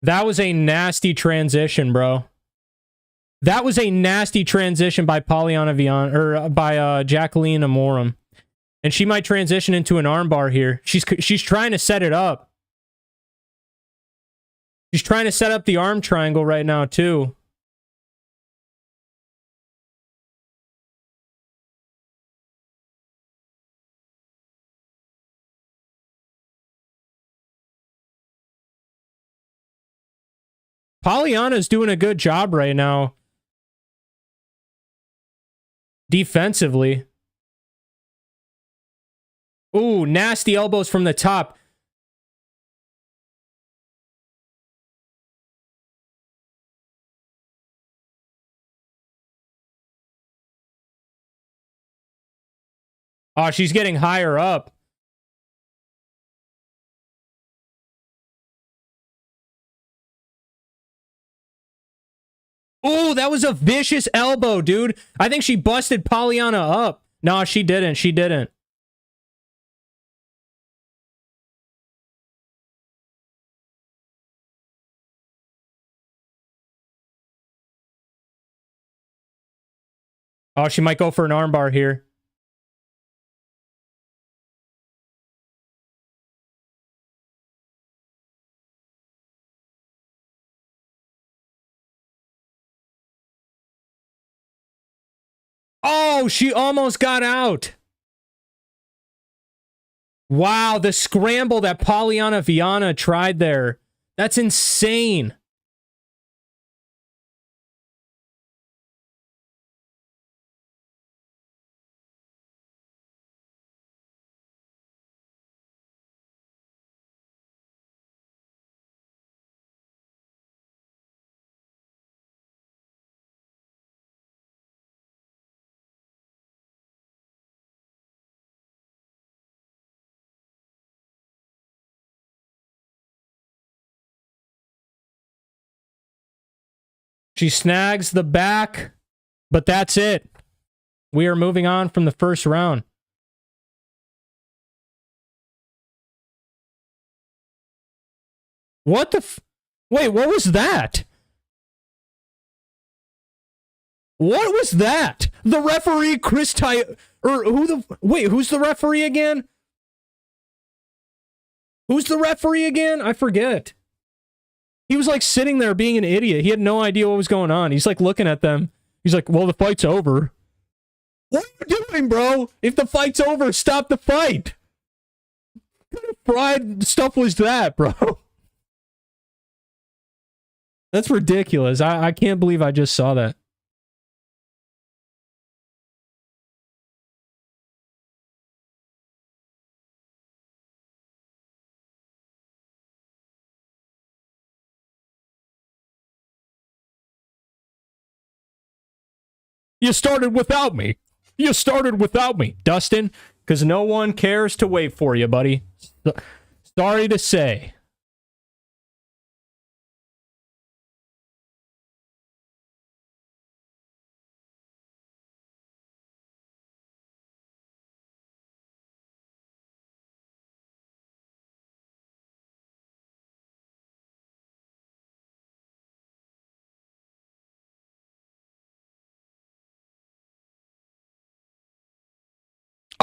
That was a nasty transition, bro. That was a nasty transition by Polyana Viana, or by Jaqueline Amorim. And she might transition into an armbar here. She's trying to set it up. She's trying to set up the arm triangle right now, too. Polyana's doing a good job right now. Defensively. Ooh, nasty elbows from the top. Oh, she's getting higher up. Ooh, that was a vicious elbow, dude. I think she busted Polyana up. No, she didn't. She didn't. Oh, she might go for an armbar here. Oh, she almost got out. Wow, the scramble that Polyana Viana tried there. That's insane. She snags the back, but that's it. We are moving on from the first round. What the Wait, what was that? What was that? The referee, Chris or who the... Wait, who's the referee again? Who's the referee again? I forget. He was like sitting there being an idiot. He had no idea what was going on. He's like looking at them. He's like, well, the fight's over. What are you doing, bro? If the fight's over, stop the fight. What kind of fried stuff was that, bro? That's ridiculous. I can't believe I just saw that. You started without me. You started without me, Dustin, because no one cares to wait for you, buddy. Sorry to say.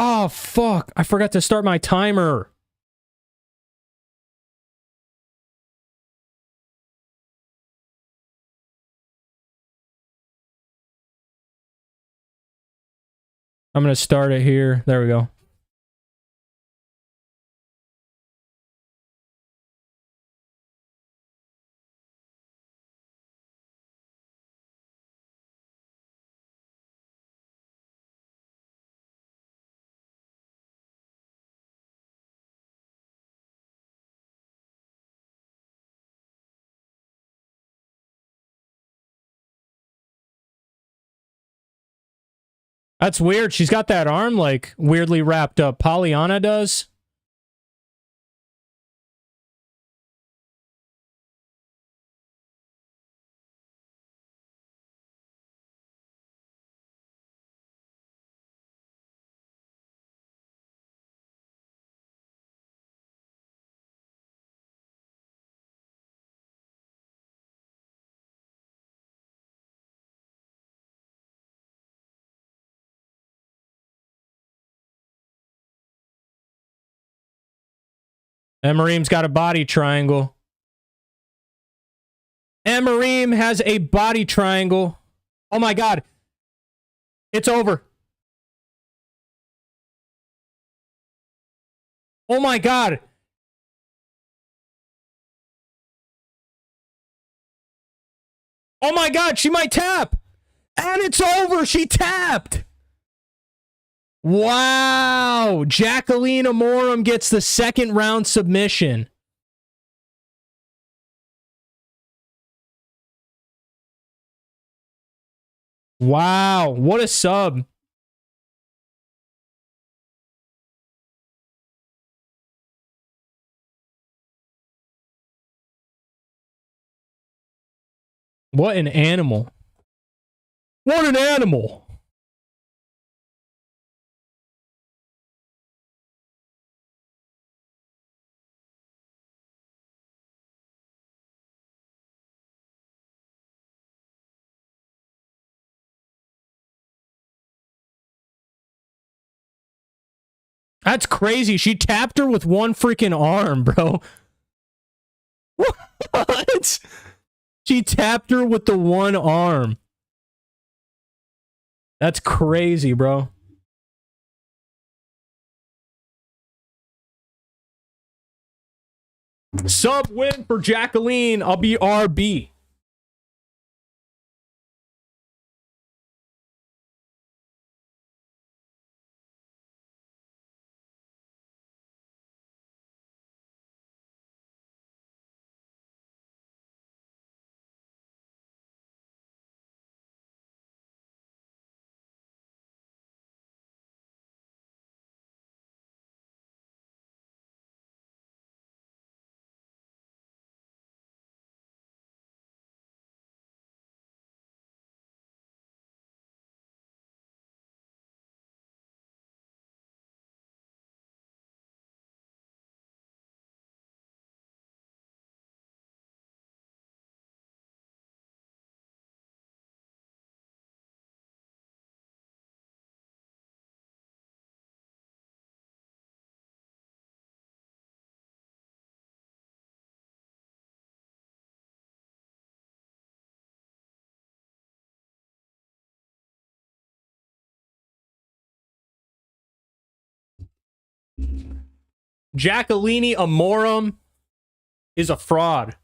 Oh, fuck. I forgot to start my timer. I'm going to start it here. There we go. That's weird. She's got that arm, like, weirdly wrapped up. Polyana does. Amorim's got a body triangle. Amorim has a body triangle. Oh my god. It's over. Oh my god. Oh my god, she might tap. And it's over. She tapped. Wow. Jaqueline Amorim gets the second round submission. Wow. What a sub. What an animal. What an animal. That's crazy. She tapped her with one freaking arm, bro. What? She tapped her with the one arm. That's crazy, bro. Sub win for Jaqueline. I'll be RB. Jaqueline Amorim is a fraud.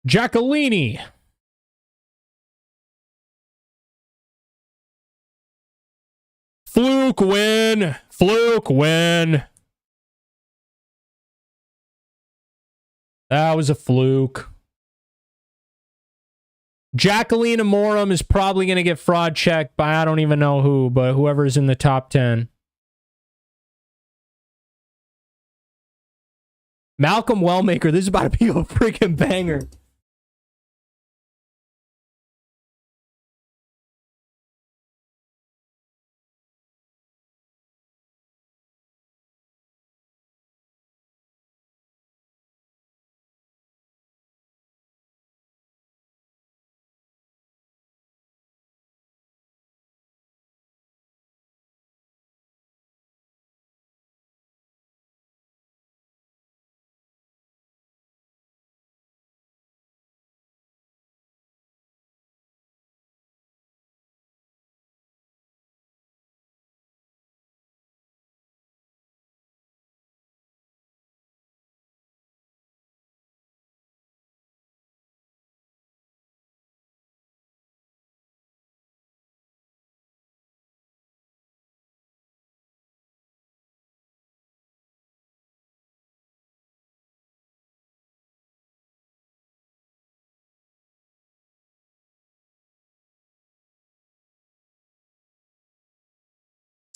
Jaqueline. Fluke win. Fluke win. That was a fluke. Jaqueline Amorim is probably going to get fraud checked by I don't even know who, but whoever's in the top 10. Malcolm Wellmaker, this is about to be a freaking banger.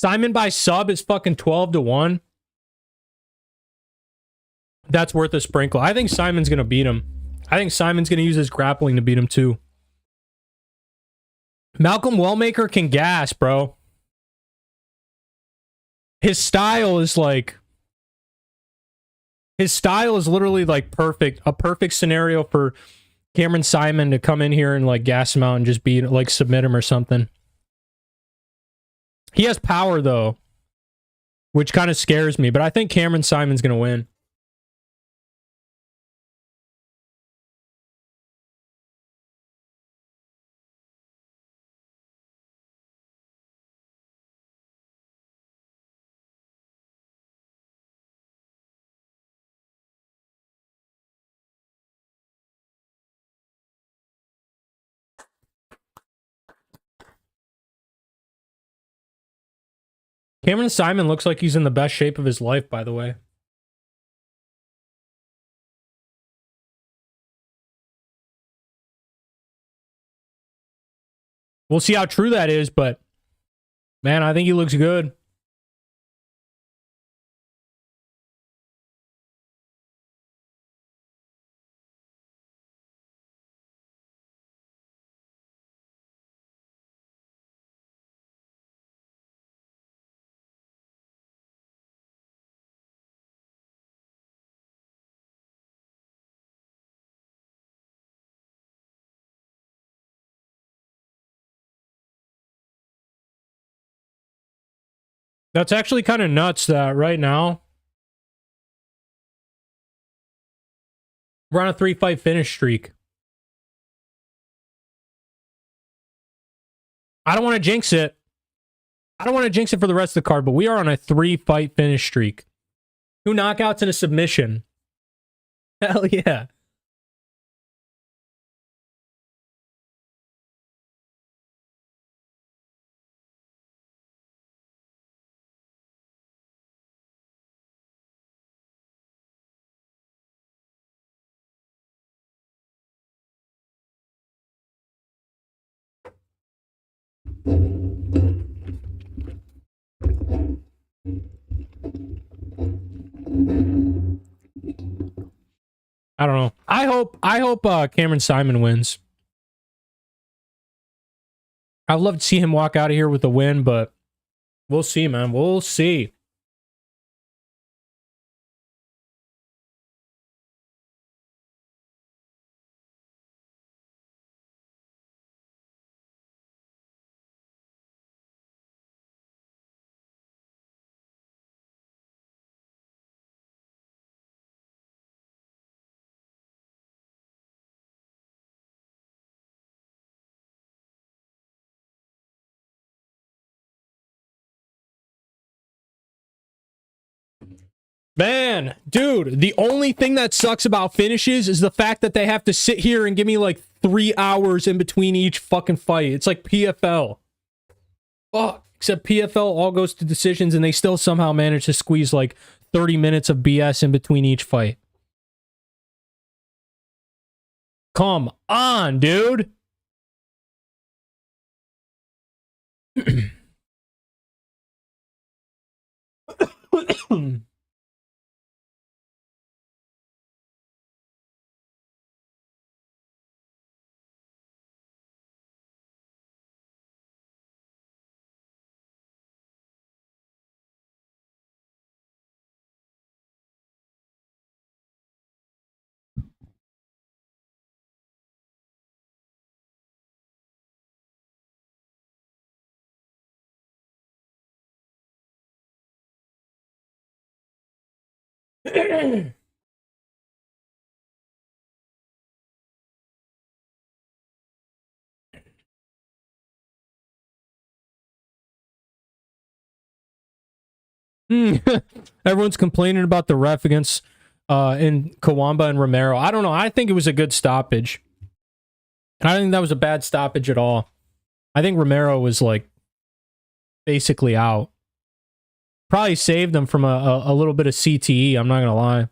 Saaiman by sub is fucking 12-1. That's worth a sprinkle. I think Saaiman's going to beat him. I think Saaiman's going to use his grappling to beat him too. Malcolm Wellmaker can gas, bro. His style is like... His style is literally like perfect. A perfect scenario for Cameron Saaiman to come in here and like gas him out and just beat, like submit him or something. He has power though, which kind of scares me, but I think Cameron Saaiman's going to win. Cameron Saaiman looks like he's in the best shape of his life, by the way. We'll see how true that is, but man, I think he looks good. That's actually kind of nuts that right now we're on a 3-fight finish streak. I don't want to jinx it. I don't want to jinx it for the rest of the card, but we are on a 3-fight finish streak. 2 knockouts and a submission. Hell yeah. I don't know. I hope Cameron Saaiman wins. I'd love to see him walk out of here with a win, but we'll see, man. We'll see. Man, dude, the only thing that sucks about finishes is the fact that they have to sit here and give me like 3 hours in between each fucking fight. It's like PFL. Fuck. Except PFL all goes to decisions and they still somehow manage to squeeze like 30 minutes of BS in between each fight. Come on, dude. Everyone's complaining about the ref against in Kawamba and Romero. I don't know. I think it was a good stoppage. I don't think that was a bad stoppage at all. I think Romero was like basically out. Probably saved them from a little bit of CTE. I'm not gonna lie.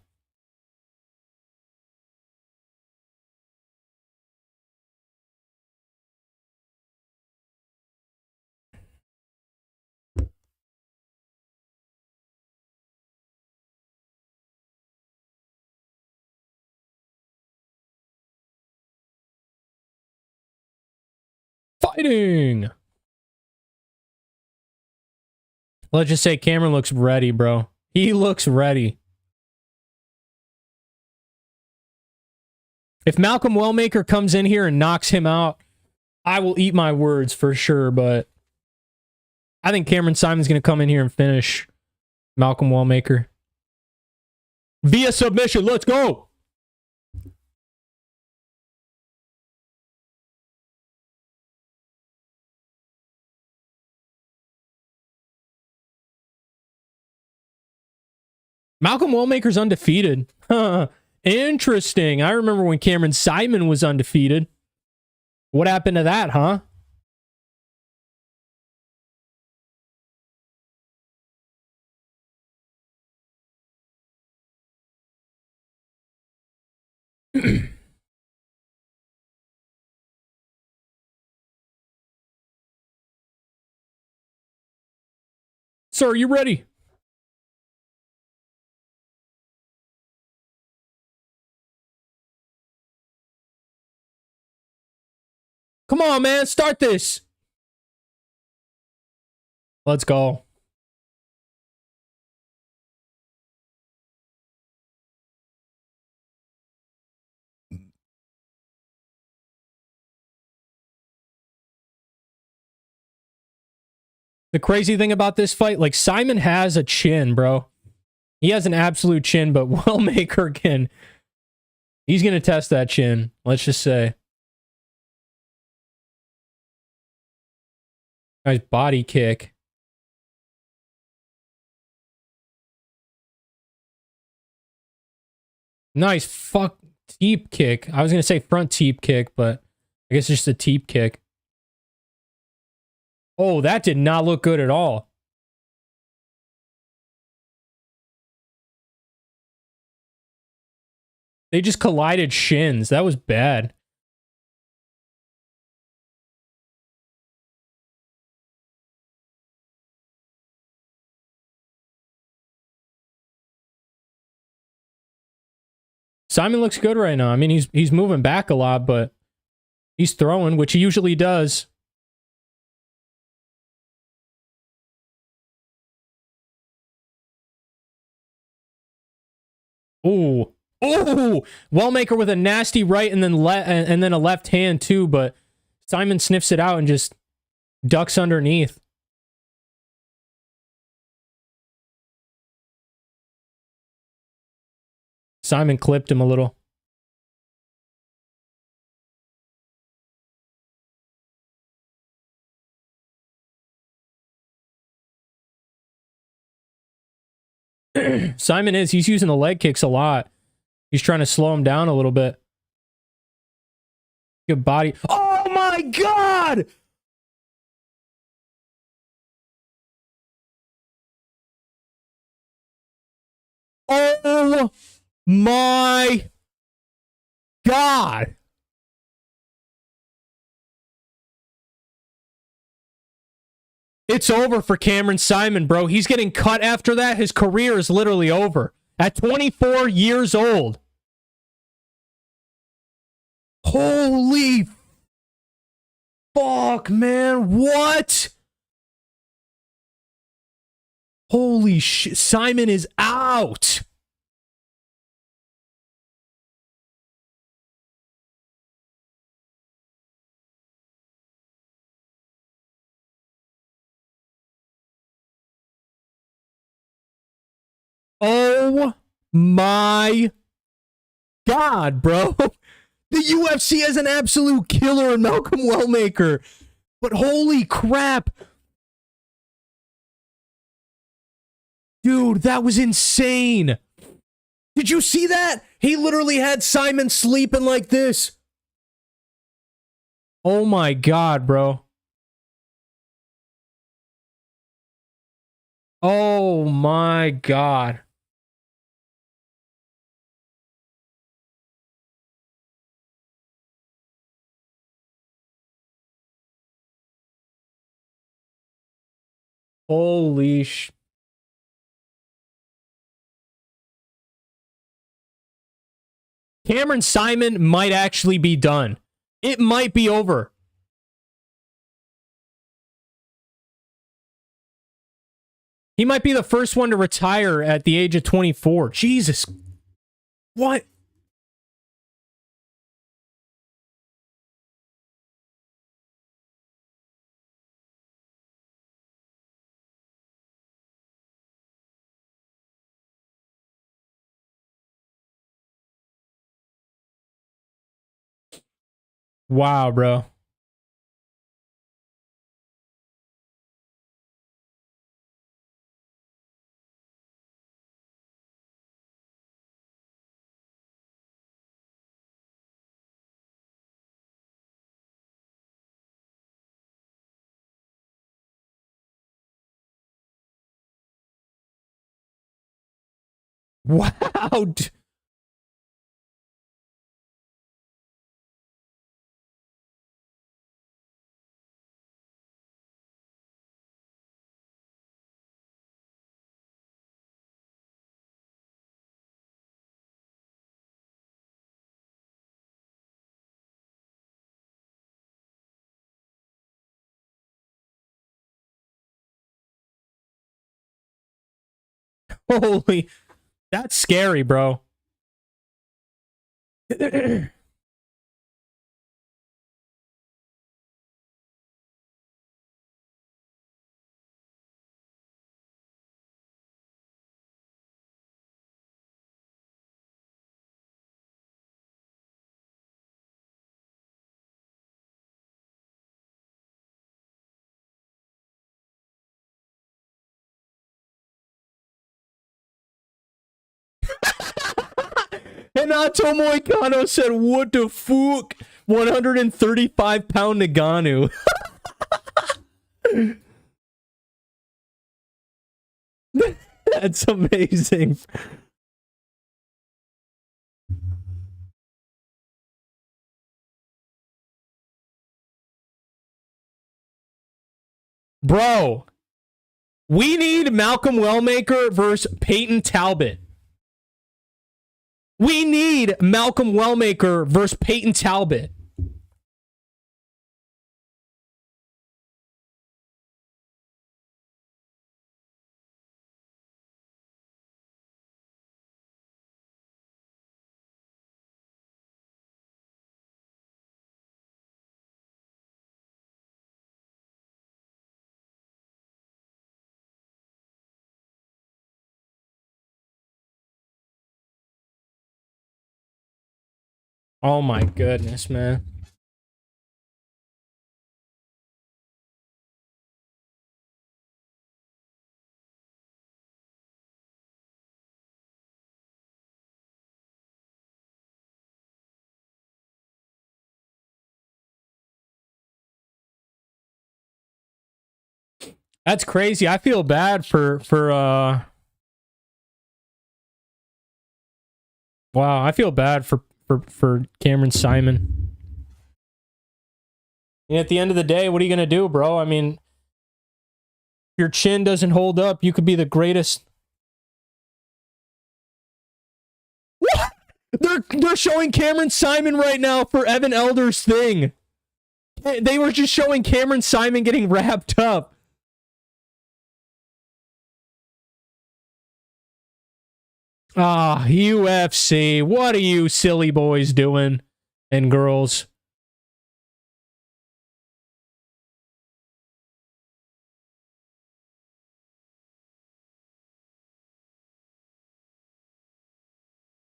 Fighting. Let's just say Cameron looks ready, bro. He looks ready. If Malcolm Wellmaker comes in here and knocks him out, I will eat my words for sure, but I think Cameron Saaiman's going to come in here and finish Malcolm Wellmaker. Via submission. Let's go. Malcolm Wellmaker's undefeated. Interesting. I remember when Cameron Saaiman was undefeated. What happened to that, huh? Sir, are you ready? Come on, man. Start this. Let's go. The crazy thing about this fight, like, Saaiman has a chin, bro. He has an absolute chin, but Wellmaker can... He's going to test that chin, let's just say. Nice body kick. Nice teep kick. I was going to say front teep kick, but I guess it's just a teep kick. Oh, that did not look good at all. They just collided shins. That was bad. Saaiman looks good right now. I mean, he's moving back a lot, but he's throwing, which he usually does. Ooh. Ooh! Wellmaker with a nasty right and then a left hand too, but Saaiman sniffs it out and just ducks underneath. Saaiman clipped him a little. He's using the leg kicks a lot. He's trying to slow him down a little bit. Good body. Oh my God! Oh my God! It's over for Cameron Saaiman, bro. He's getting cut after that. His career is literally over. At 24 years old. Holy fuck, man. What? Holy shit. Saaiman is out. Oh my God, bro. The UFC has an absolute killer in Malcolm Wellmaker. But holy crap. Dude, that was insane. Did you see that? He literally had Saaiman sleeping like this. Oh my God, bro. Oh my God. Holy sh... Cameron Saaiman might actually be done. It might be over. He might be the first one to retire at the age of 24. Jesus. What? Wow, bro. Wow. Holy. That's scary, bro. Renato Moicano said, what the fuck? 135-pound Nagano. That's amazing. Bro, we need Malcolm Wellmaker versus Peyton Talbot. We need Malcolm Wellmaker versus Peyton Talbot. Oh my goodness, man. That's crazy. I feel bad for wow, I feel bad for Cameron Saaiman. And at the end of the day, what are you gonna do, bro? I mean, if your chin doesn't hold up, you could be the greatest. What? They're showing Cameron Saaiman right now for Evan Elder's thing. They were just showing Cameron Saaiman getting wrapped up. Ah, UFC. What are you silly boys doing? And girls.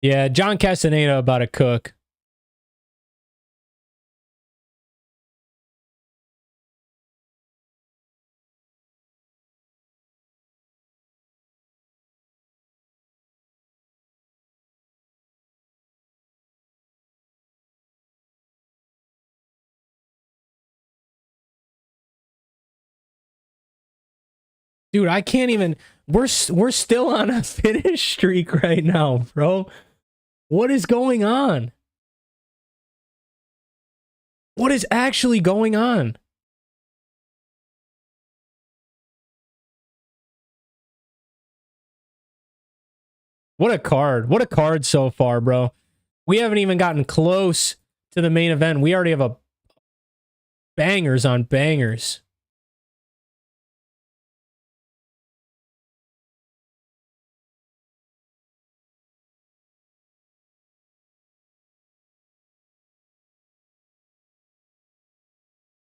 Yeah, John Castañeda about to cook. Dude, I can't even. We're still on a finish streak right now, bro. What is going on? What is actually going on? What a card. What a card so far, bro. We haven't even gotten close to the main event. We already have a bangers on bangers.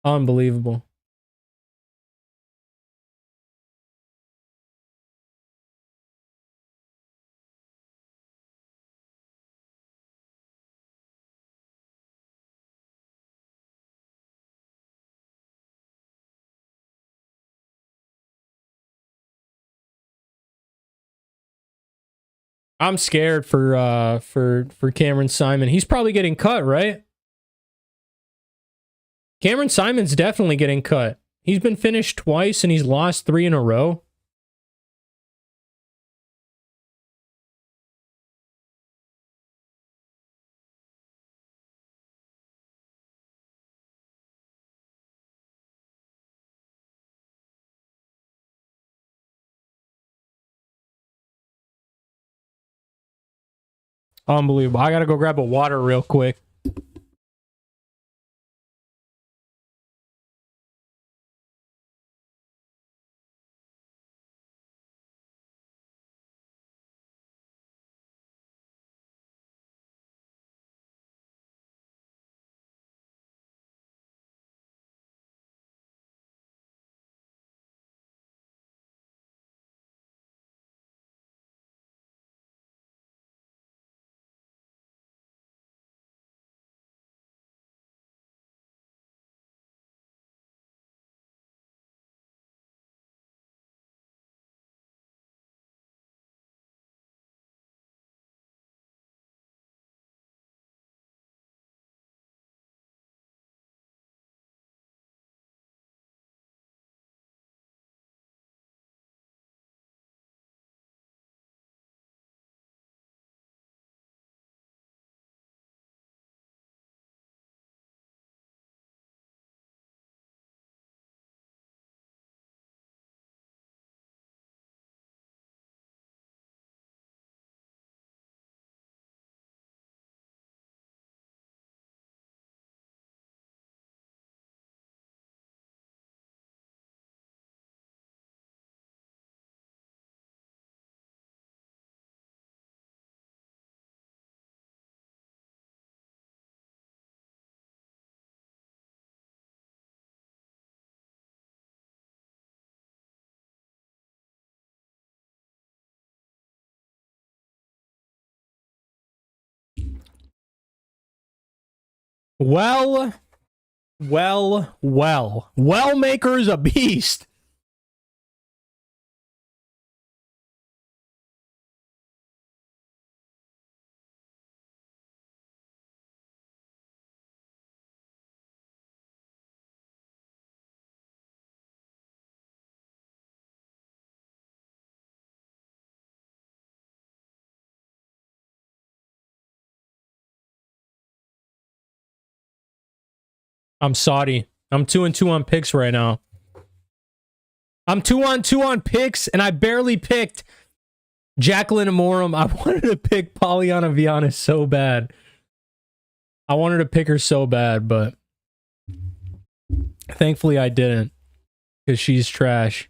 Unbelievable. I'm scared for Cameron Saaiman. He's probably getting cut, right? Cameron Saaiman's definitely getting cut. He's been finished twice and he's lost 3 in a row. Unbelievable. I gotta go grab a water real quick. Well. Wellmaker is a beast. I'm Saudi. I'm 2-2 on picks right now. I'm 2-2 on picks, and I barely picked Jaqueline Amorim. I wanted to pick Polyana Viana so bad. I wanted to pick her so bad, but thankfully I didn't, because she's trash.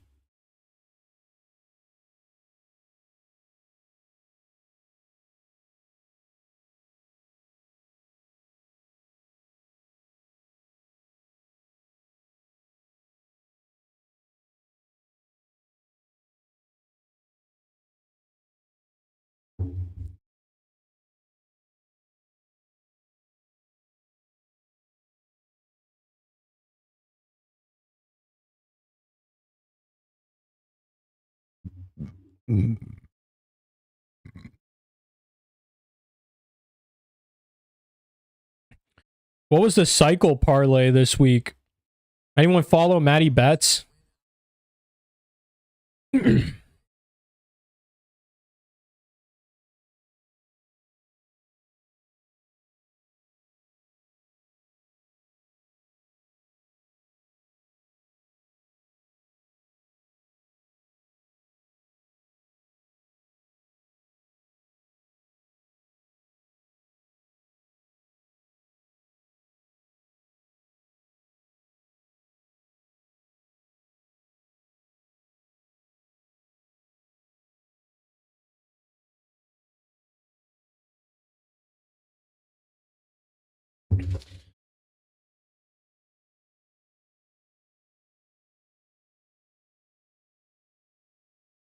What was the cycle parlay this week? Anyone follow Matty Betts?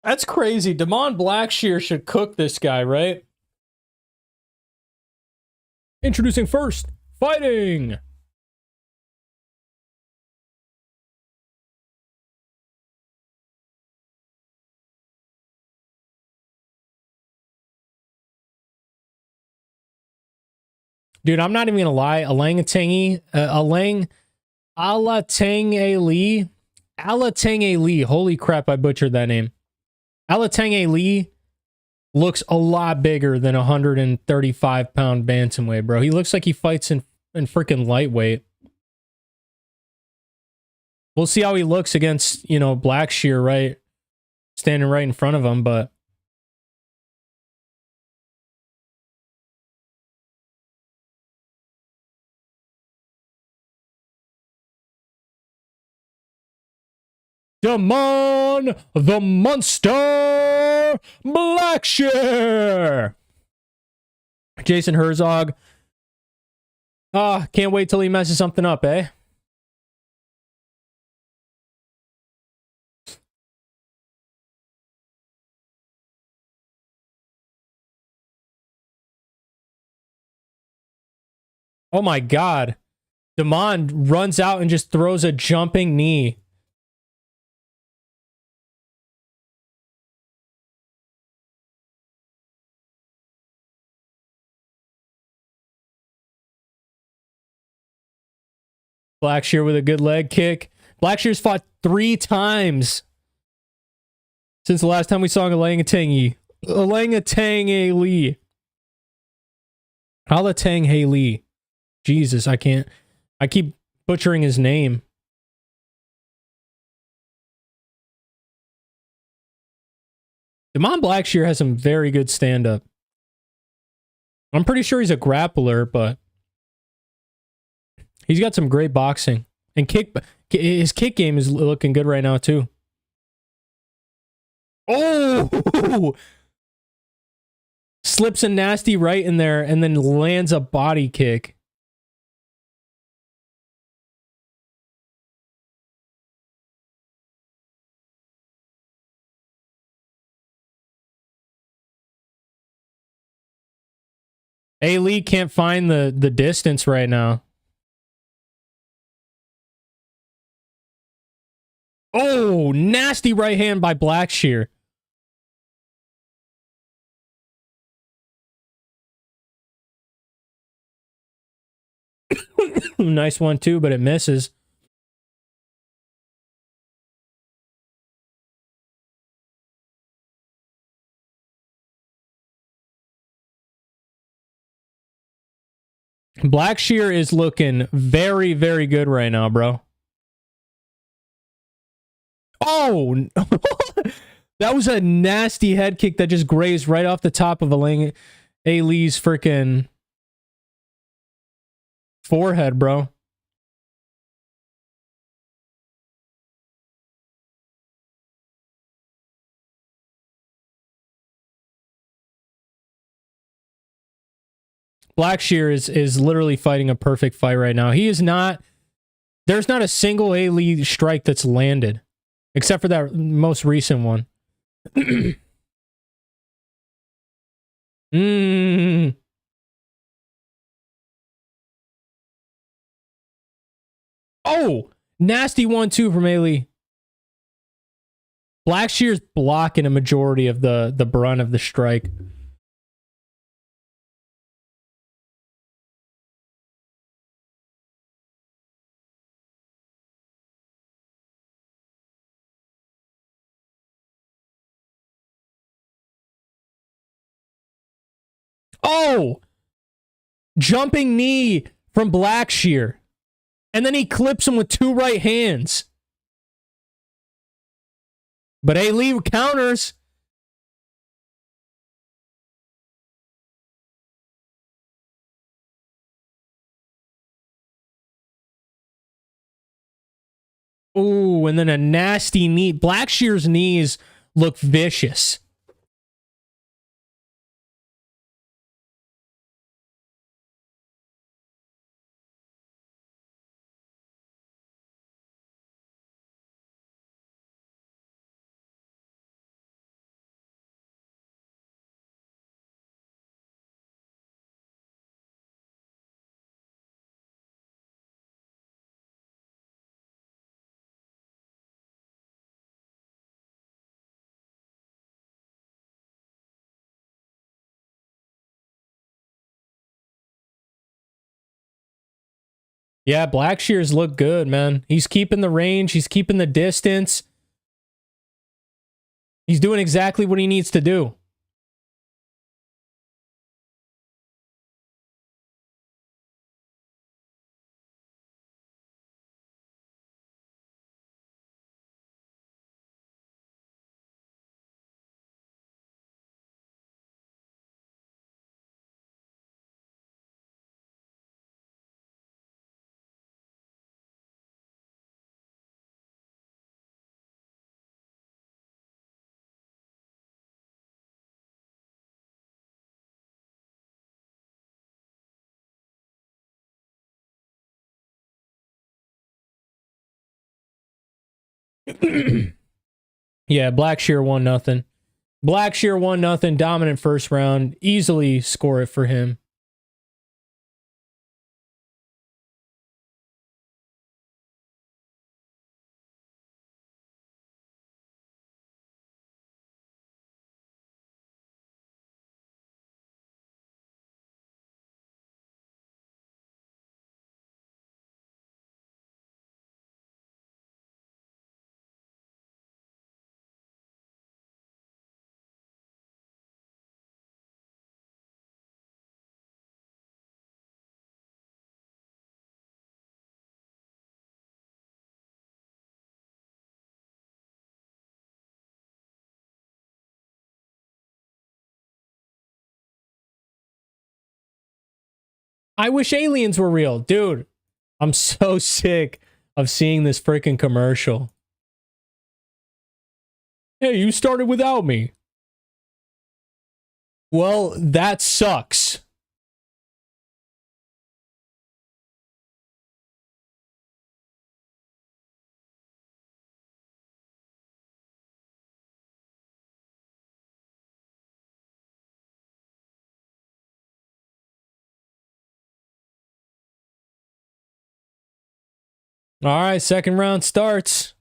That's crazy. Damon Blackshear should cook this guy, right? Introducing first, fighting. Dude, I'm not even gonna lie. Alatengheili. Holy crap, I butchered that name. Alatengheili looks a lot bigger than 135-pound bantamweight, bro. He looks like he fights in freaking lightweight. We'll see how he looks against, Blackshear, right? Standing right in front of him, but Damon the Monster Blackshear. Jason Herzog. Can't wait till he messes something up, eh? Oh my god. Damon runs out and just throws a jumping knee. Blackshear with a good leg kick. Blackshear's fought 3 times since the last time we saw Alatengheili. Alatengheili. Jesus, I keep butchering his name. Damon Blackshear has some very good stand-up. I'm pretty sure he's a grappler, but he's got some great boxing. And his kick game is looking good right now, too. Oh! Slips a nasty right in there and then lands a body kick. A. Lee can't find the distance right now. Oh, nasty right hand by Blackshear. Nice one too, but it misses. Blackshear is looking very, very good right now, bro. Oh, that was a nasty head kick that just grazed right off the top of Lee's freaking forehead, bro. Blackshear is literally fighting a perfect fight right now. He is not. There's not a single A-Lee strike that's landed, except for that most recent one. Oh, nasty 1-2 from A-Lee. Blackshear's blocking a majority of the brunt of the strike. Oh! Jumping knee from Blackshear. And then he clips him with 2 right hands. But A-Lee counters. Ooh, and then a nasty knee. Blackshear's knees look vicious. Yeah, Blackshear's look good, man. He's keeping the range. He's keeping the distance. He's doing exactly what he needs to do. Yeah, Blackshear 1-0. Blackshear 1-0, dominant first round. Easily score it for him. I wish aliens were real. Dude, I'm so sick of seeing this freaking commercial. Hey, you started without me. Well, that sucks. All right, second round starts.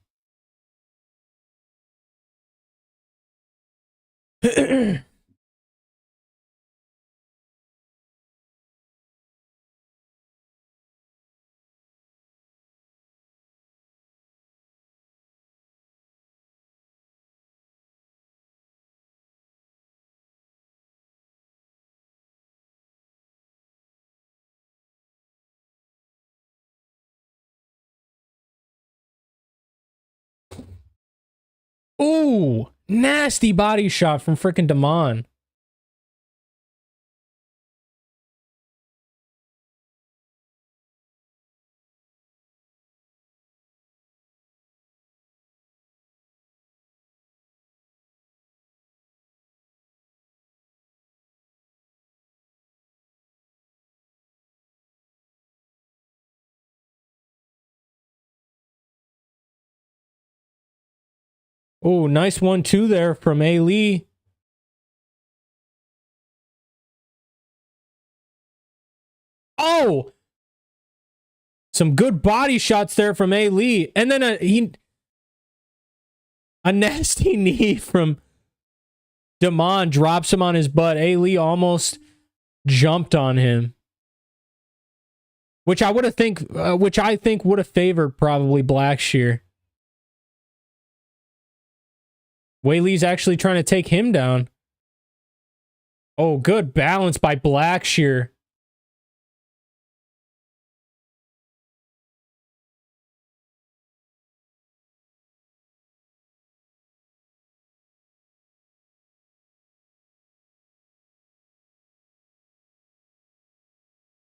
Ooh, nasty body shot from freaking Damon. Ooh, nice 1-2 there from A. Lee. Oh! Some good body shots there from A. Lee. And then a nasty knee from Damon drops him on his butt. A. Lee almost jumped on him. Which I think would have favored probably Blackshear. Whaley's actually trying to take him down. Oh, good balance by Blackshear.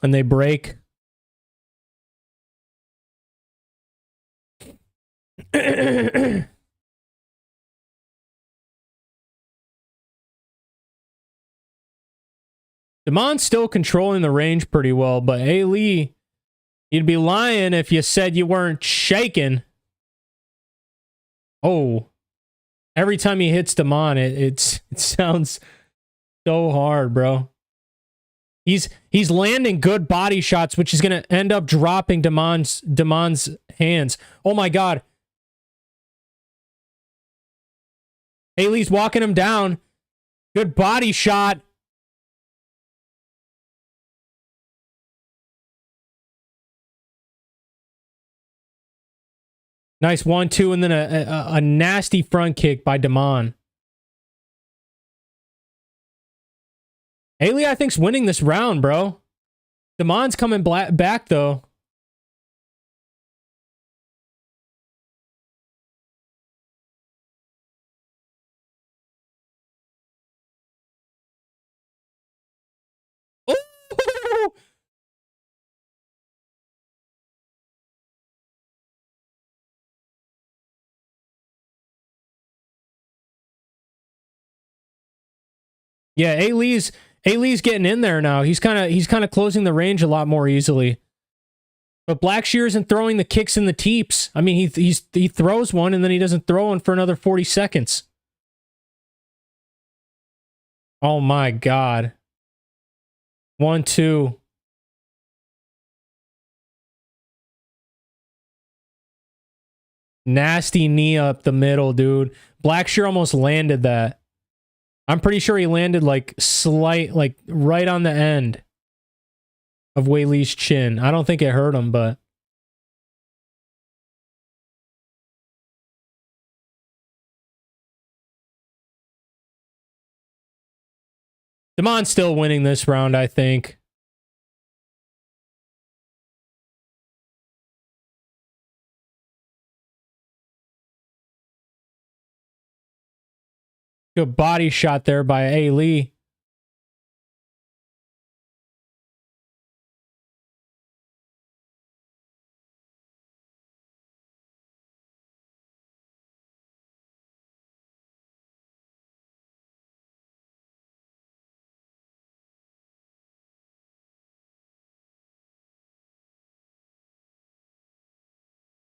And they break. Damon's still controlling the range pretty well, but A. Lee, you'd be lying if you said you weren't shaking. Oh. Every time he hits Damon, it sounds so hard, bro. He's landing good body shots, which is going to end up dropping Damon's hands. Oh my god. Haley's walking him down. Good body shot. Nice 1-2, and then a nasty front kick by Damon. Haley, I think's winning this round, bro. Damon's coming back, though. Oh! Yeah, A-Lee's getting in there now. He's kind of closing the range a lot more easily. But Blackshear isn't throwing the kicks and the teeps. I mean, he throws one and then he doesn't throw one for another 40 seconds. Oh my god. 1-2. Nasty knee up the middle, dude. Blackshear almost landed that. I'm pretty sure he landed like right on the end of Whaley's chin. I don't think it hurt him, but Damon's still winning this round, I think. Good body shot there by A. Lee.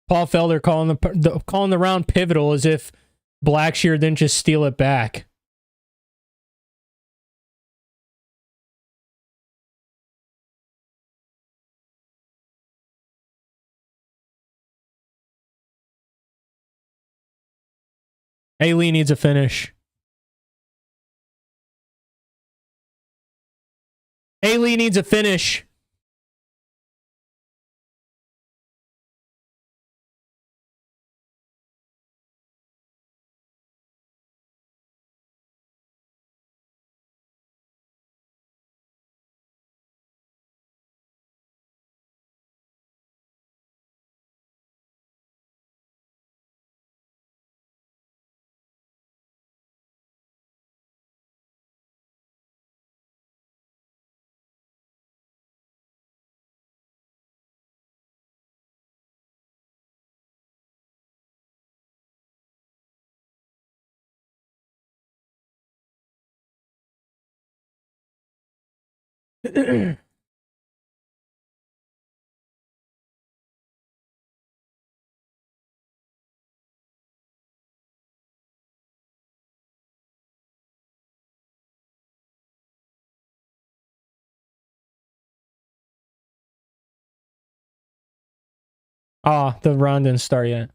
Paul Felder calling the round pivotal as if Blackshear didn't just steal it back. A. Lee needs a finish. A-Lee needs a finish. Ah, the round didn't start yet.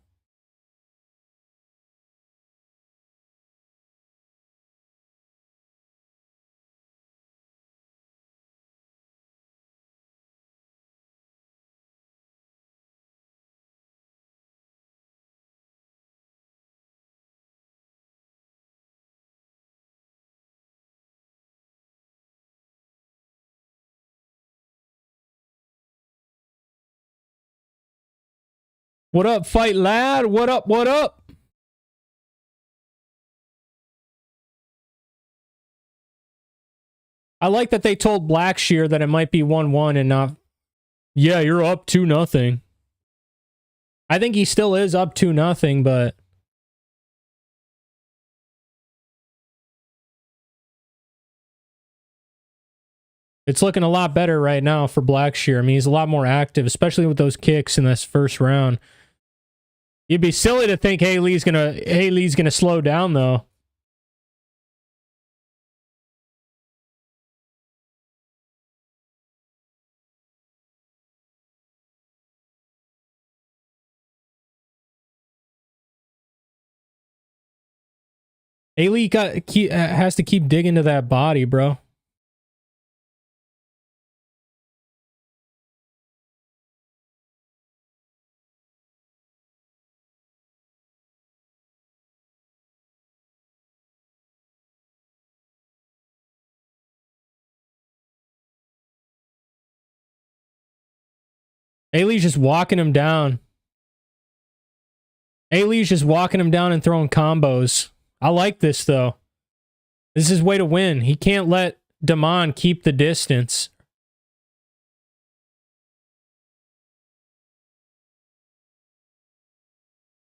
What up, fight lad? What up, what up? I like that they told Blackshear that it might be 1-1 and not... Yeah, you're up 2-0. I think he still is up 2-0, but... It's looking a lot better right now for Blackshear. I mean, he's a lot more active, especially with those kicks in this first round. You'd be silly to think Haley's gonna slow down though. Haley has to keep digging to that body, bro. Haley's just walking him down. Haley's just walking him down and throwing combos. I like this, though. This is his way to win. He can't let Damon keep the distance.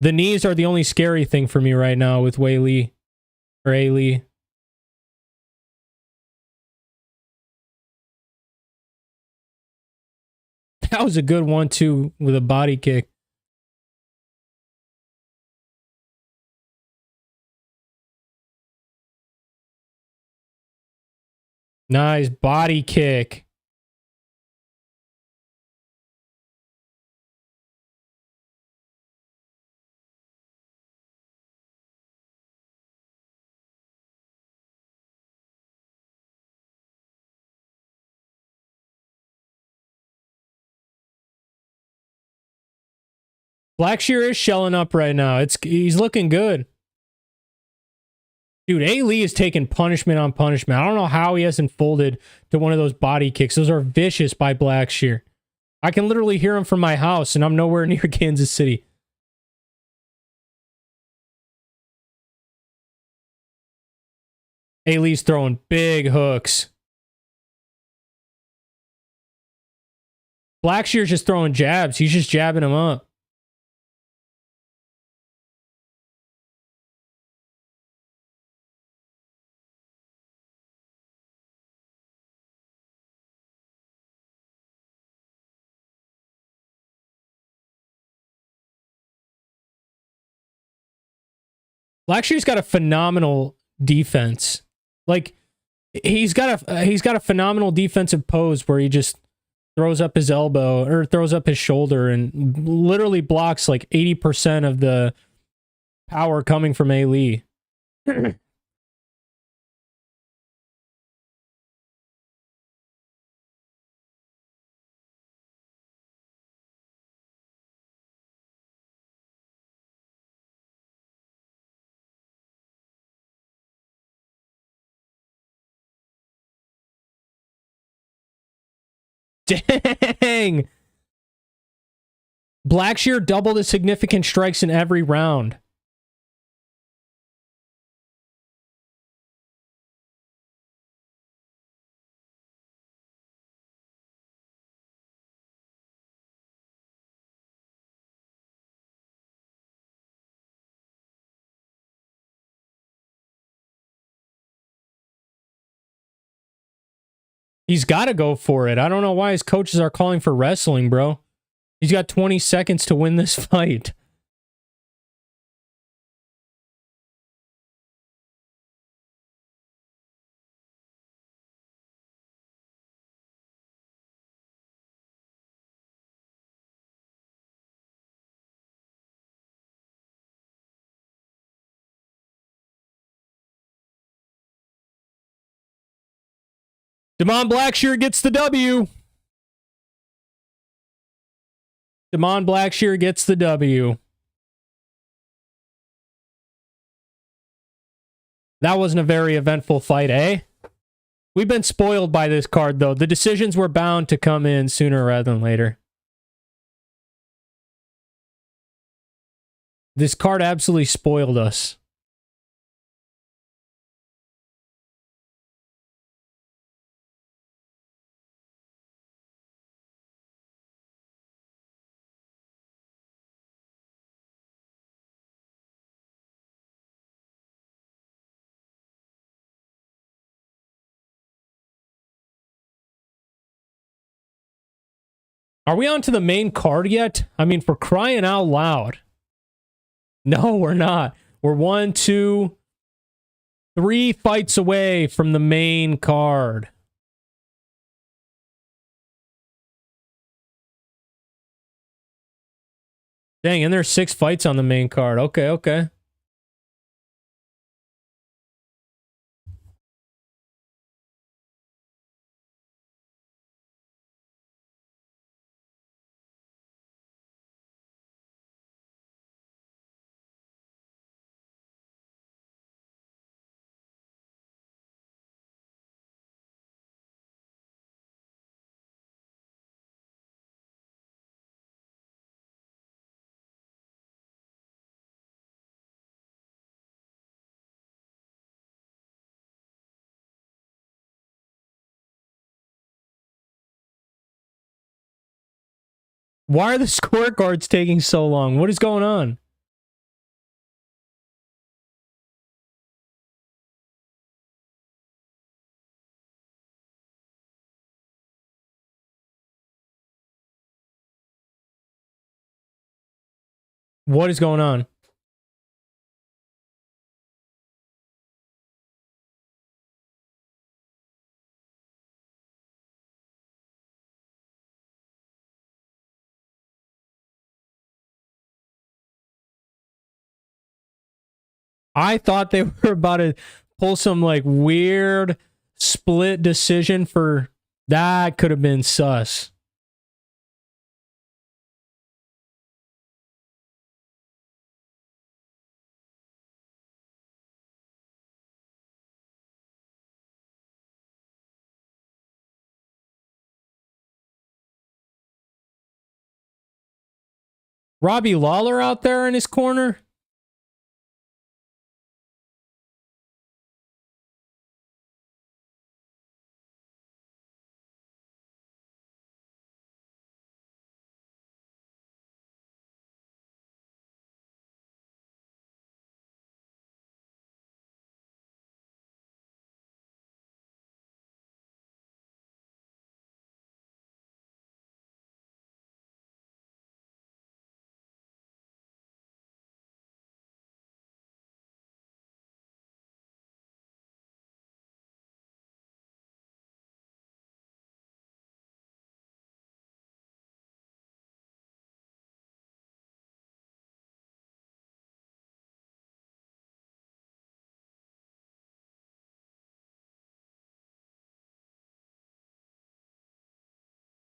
The knees are the only scary thing for me right now with Wei-Li. Or A-Lee. That was a good one, too, with a body kick. Nice body kick. Blackshear is shelling up right now. He's looking good. Dude, A-Lee is taking punishment on punishment. I don't know how he hasn't folded to one of those body kicks. Those are vicious by Blackshear. I can literally hear him from my house, and I'm nowhere near Kansas City. A-Lee's throwing big hooks. Blackshear's just throwing jabs. He's just jabbing him up. Blackshear's got a phenomenal defense. Like, he's got a phenomenal defensive pose where he just throws up his elbow or throws up his shoulder and literally blocks like 80% of the power coming from A-Lee. Dang! Blackshear doubled his significant strikes in every round. He's got to go for it. I don't know why his coaches are calling for wrestling, bro. He's got 20 seconds to win this fight. Damon Blackshear gets the W. Damon Blackshear gets the W. That wasn't a very eventful fight, eh? We've been spoiled by this card, though. The decisions were bound to come in sooner rather than later. This card absolutely spoiled us. Are we on to the main card yet? I mean, for crying out loud. No, we're not. We're 1, 2, 3 fights away from the main card. Dang, and there's 6 fights on the main card. Okay, okay. Why are the scorecards taking so long? What is going on? What is going on? I thought they were about to pull some like weird split decision for that. Could have been sus. Robbie Lawler out there in his corner.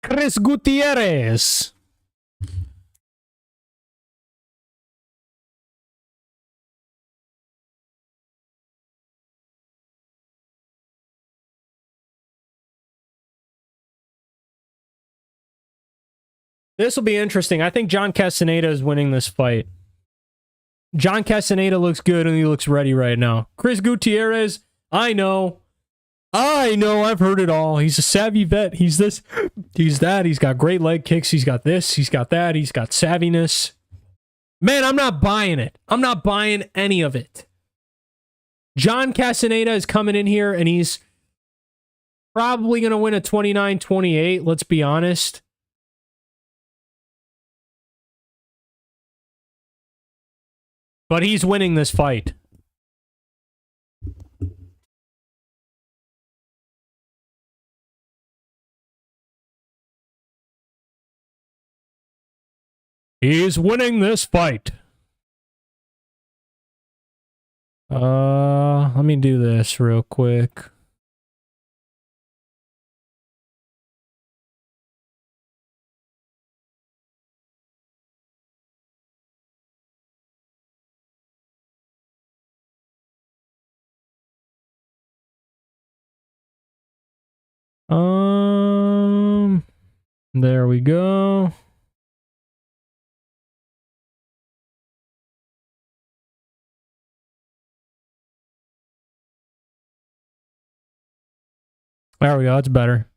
Chris Gutierrez. This will be interesting. I think John Castañeda is winning this fight. John Castañeda looks good and he looks ready right now. Chris Gutierrez, I know. I've heard it all. He's a savvy vet. He's this, he's that. He's got great leg kicks. He's got this. He's got that. He's got savviness. Man, I'm not buying it. I'm not buying any of it. John Castañeda is coming in here and he's probably going to win a 29-28. Let's be honest. But he's winning this fight. He's winning this fight. Let me do this real quick. There we go. There we go. That's better.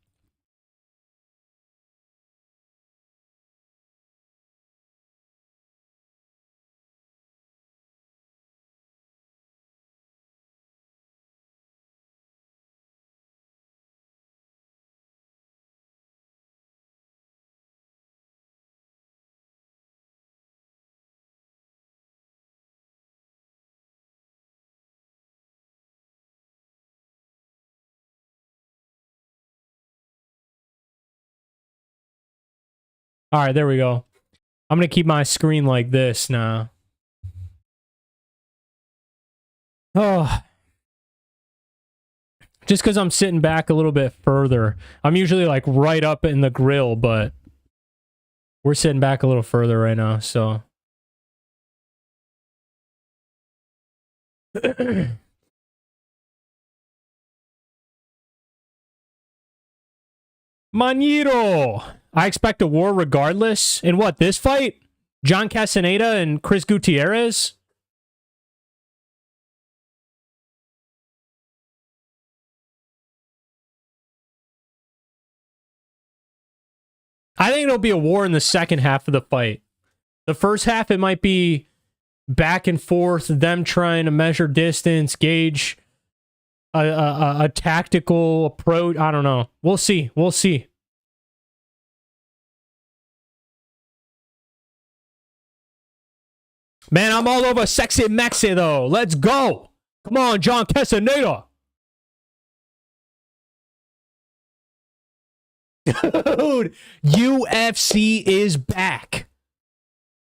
All right, there we go. I'm going to keep my screen like this now. Oh. Just because I'm sitting back a little bit further. I'm usually like right up in the grill, but we're sitting back a little further right now, so. Manito! I expect a war regardless. In what, this fight? John Castañeda and Chris Gutierrez? I think it'll be a war in the second half of the fight. The first half, it might be back and forth, them trying to measure distance, gauge a tactical approach. I don't know. We'll see. We'll see. Man, I'm all over Sexy Mexi, though. Let's go. Come on, John Castañeda. Dude, UFC is back.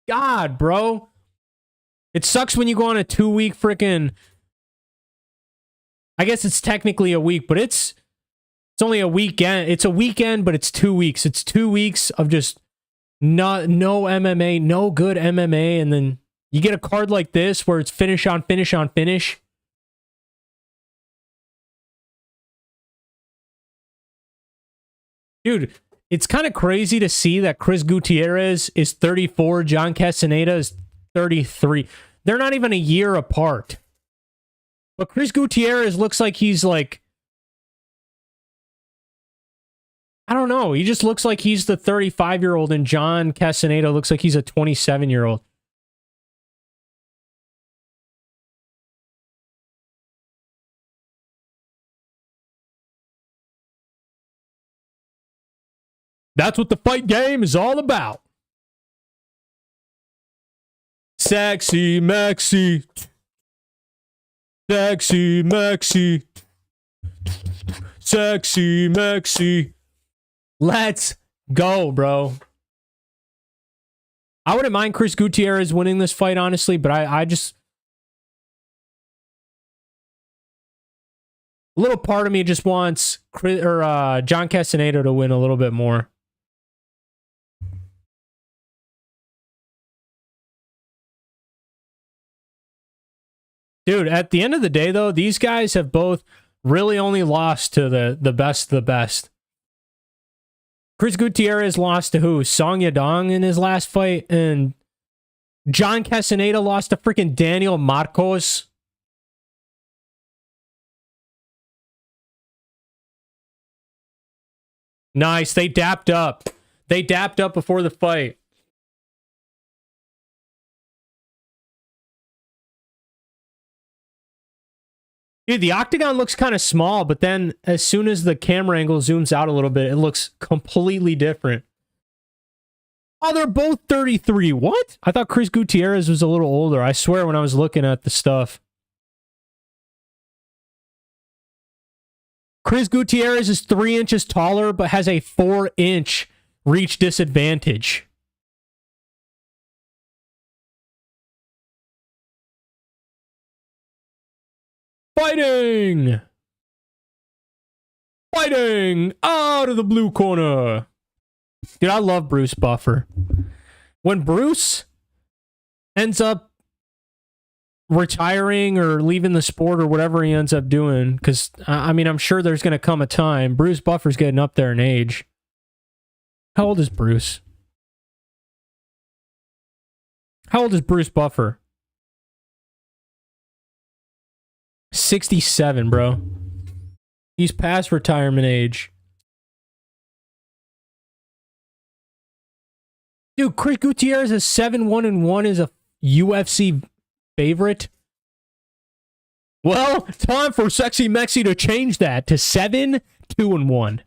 God, bro. It sucks when you go on a 2-week freaking... I guess it's technically a week, but it's only a weekend. It's a weekend, but it's 2 weeks. It's 2 weeks of just no MMA, no good MMA, and then you get a card like this where it's finish on finish on finish. Dude, it's kind of crazy to see that Chris Gutierrez is 34, John Castañeda is 33. They're not even a year apart. But Chris Gutierrez looks like he's like... I don't know. He just looks like he's the 35-year-old and John Castañeda looks like he's a 27-year-old. That's what the fight game is all about. Sexy Mexi. Sexy Mexi. Sexy Mexi. Let's go, bro. I wouldn't mind Chris Gutierrez winning this fight, honestly, but I just... A little part of me just wants John Castañeda to win a little bit more. Dude, at the end of the day, though, these guys have both really only lost to the best of the best. Chris Gutierrez lost to who? Song Yadong in his last fight, and John Castañeda lost to freaking Daniel Marcos. Nice. They dapped up. They dapped up before the fight. Dude, the octagon looks kind of small, but then as soon as the camera angle zooms out a little bit, it looks completely different. Oh, they're both 33. What? I thought Chris Gutierrez was a little older. I swear when I was looking at the stuff. Chris Gutierrez is 3 inches taller, but has a 4-inch reach disadvantage. Fighting! Fighting! Out of the blue corner! Dude, I love Bruce Buffer. When Bruce ends up retiring or leaving the sport or whatever he ends up doing, because, I mean, I'm sure there's going to come a time. Bruce Buffer's getting up there in age. How old is Bruce? How old is Bruce Buffer? 67, bro. He's past retirement age. Dude, Chris Gutierrez is 7-1-1 is a UFC favorite. Well, time for Sexy Mexi to change that to 7-2-1.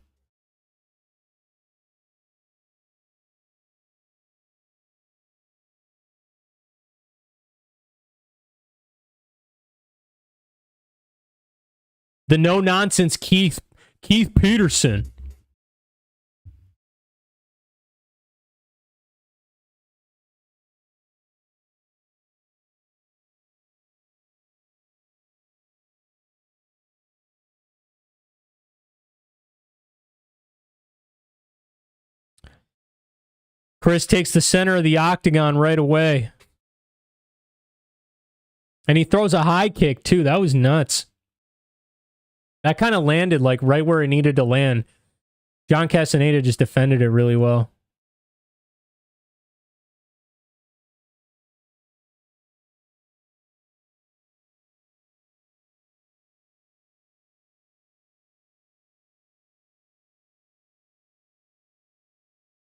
The no-nonsense Keith Peterson. Chris takes the center of the octagon right away. And he throws a high kick, too. That was nuts. That kind of landed like right where it needed to land. John Castañeda just defended it really well.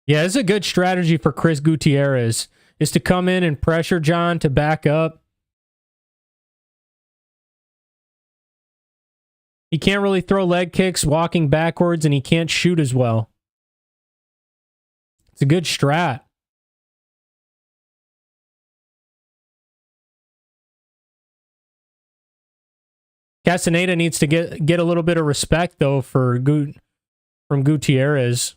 Yeah, this is a good strategy for Chris Gutierrez, is to come in and pressure John to back up. He can't really throw leg kicks walking backwards, and he can't shoot as well. It's a good strat. Castañeda needs to get a little bit of respect, though, from Gutierrez.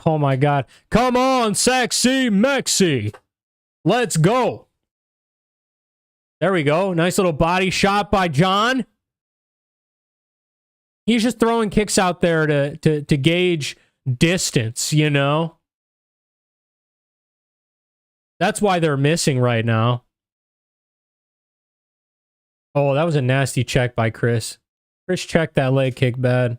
Oh, my God. Come on, Sexy Mexi. Let's go. There we go. Nice little body shot by John. He's just throwing kicks out there to gauge distance, you know? That's why they're missing right now. Oh, that was a nasty check by Chris. Chris checked that leg kick bad.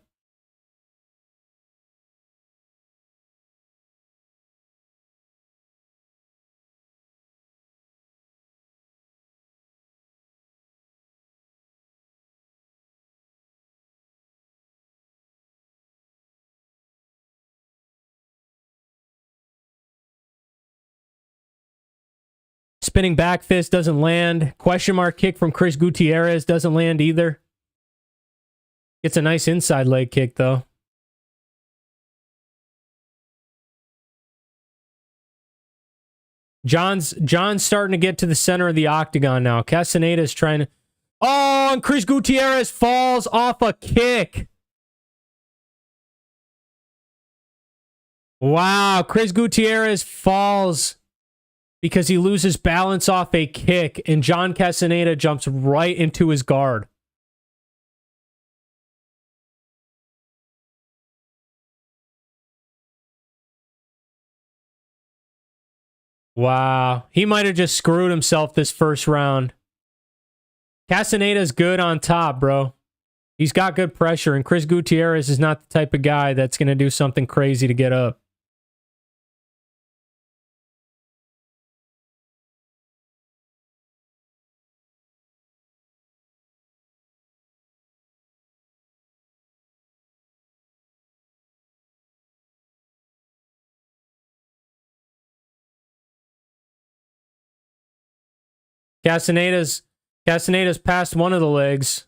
Spinning back fist doesn't land. Question mark kick from Chris Gutierrez doesn't land either. It's a nice inside leg kick, though. John's starting to get to the center of the octagon now. Castañeda is trying to... Oh, and Chris Gutierrez falls off a kick. Wow, Chris Gutierrez falls because he loses balance off a kick, and John Castañeda jumps right into his guard. Wow. He might have just screwed himself this first round. Castañeda's good on top, bro. He's got good pressure, and Chris Gutierrez is not the type of guy that's going to do something crazy to get up. Castañeda's past one of the legs.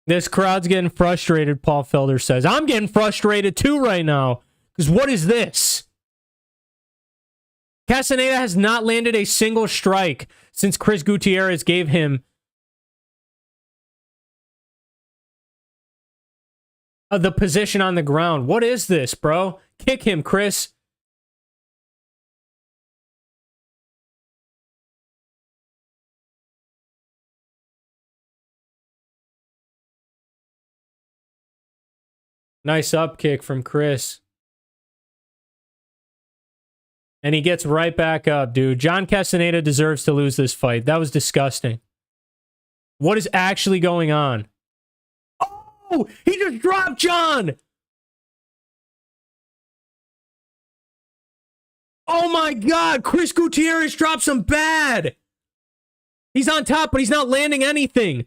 This crowd's getting frustrated, Paul Felder says. I'm getting frustrated too right now. Because what is this? Castañeda has not landed a single strike since Chris Gutierrez gave him the position on the ground. What is this, bro? Kick him, Chris. Nice up kick from Chris. And he gets right back up, dude. John Castañeda deserves to lose this fight. That was disgusting. What is actually going on? Oh, he just dropped John. Oh my God, Chris Gutierrez drops him bad. He's on top, but he's not landing anything.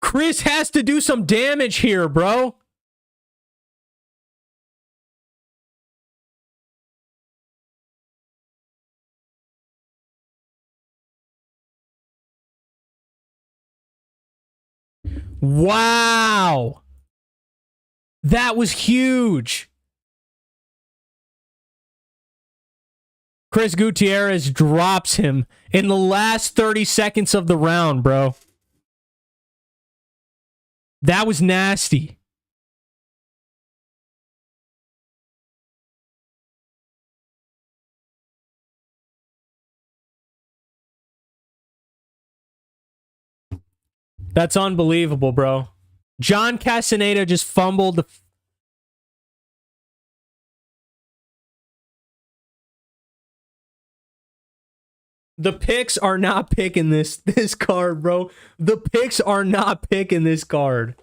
Chris has to do some damage here, bro. Wow. That was huge. Chris Gutierrez drops him in the last 30 seconds of the round, bro. That was nasty. That's unbelievable, bro. John Castañeda just fumbled. The picks are not picking this card, bro. The picks are not picking this card.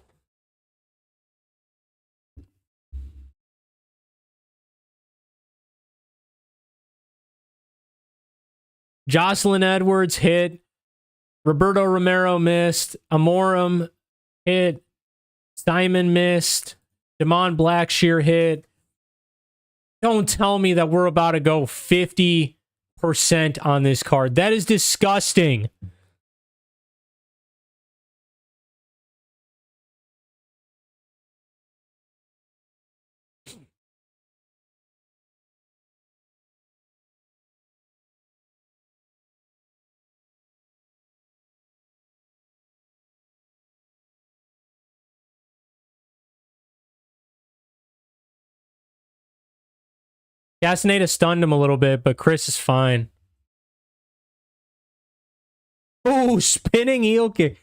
Jocelyn Edwards hit. Roberto Romero missed. Amorim hit. Saaiman missed. Damon Blackshear hit. Don't tell me that we're about to go 50% on this card. That is disgusting. Castañeda stunned him a little bit, but Chris is fine. Oh, spinning heel kick.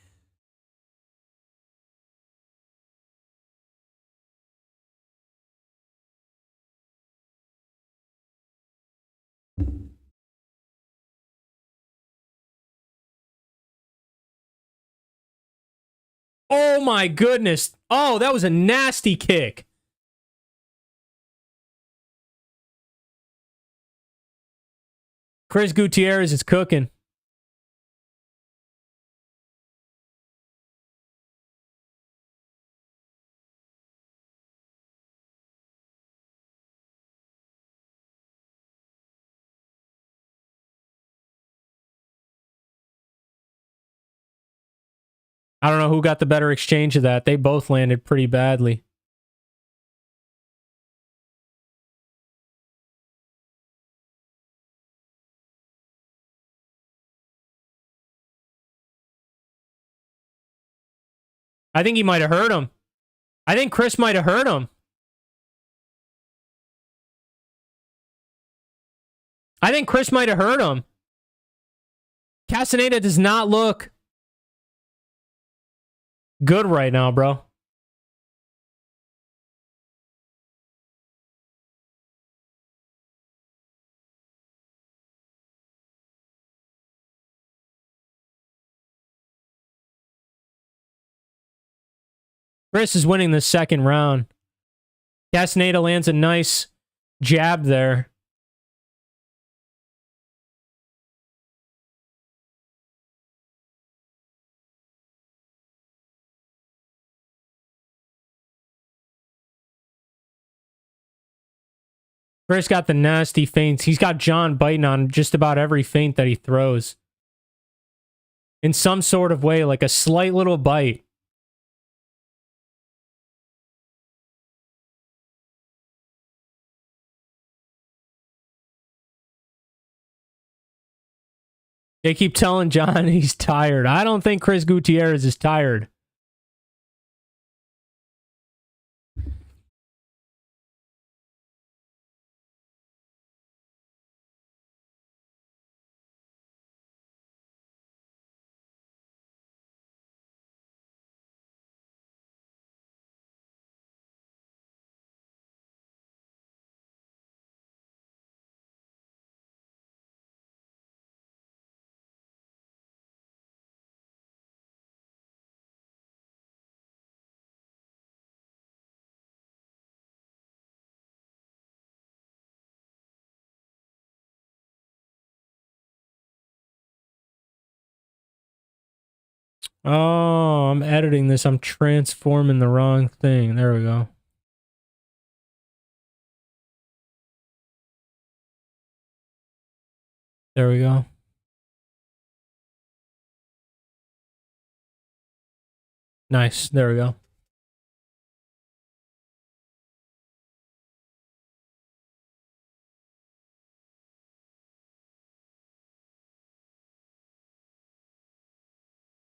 Oh my goodness. Oh, that was a nasty kick. Chris Gutierrez is cooking. I don't know who got the better exchange of that. They both landed pretty badly. I think he might have hurt him. I think Chris might have hurt him. I think Chris might have hurt him. Castañeda does not look good right now, bro. Chris is winning the second round. Castañeda lands a nice jab there. Chris got the nasty feints. He's got John biting on just about every feint that he throws. In some sort of way, like a slight little bite. They keep telling John he's tired. I don't think Chris Gutierrez is tired. Oh, I'm editing this. I'm transforming the wrong thing. There we go. There we go. Nice. There we go.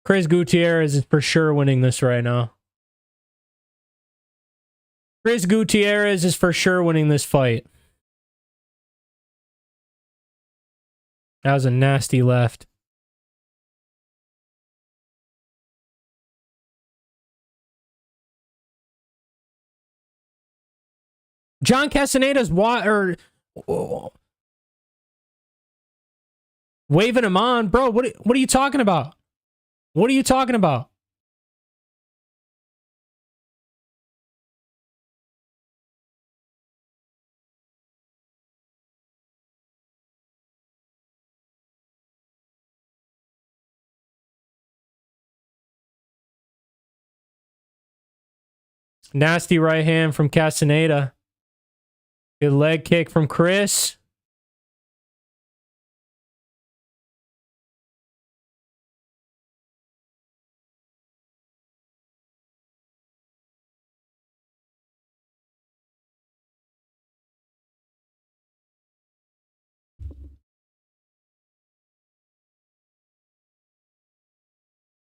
Chris Gutierrez is for sure winning this right now. Chris Gutierrez is for sure winning this fight. That was a nasty left. John Castañeda's waving him on. Bro, what are you talking about? What are you talking about? Nasty right hand from Castañeda. Good leg kick from Chris.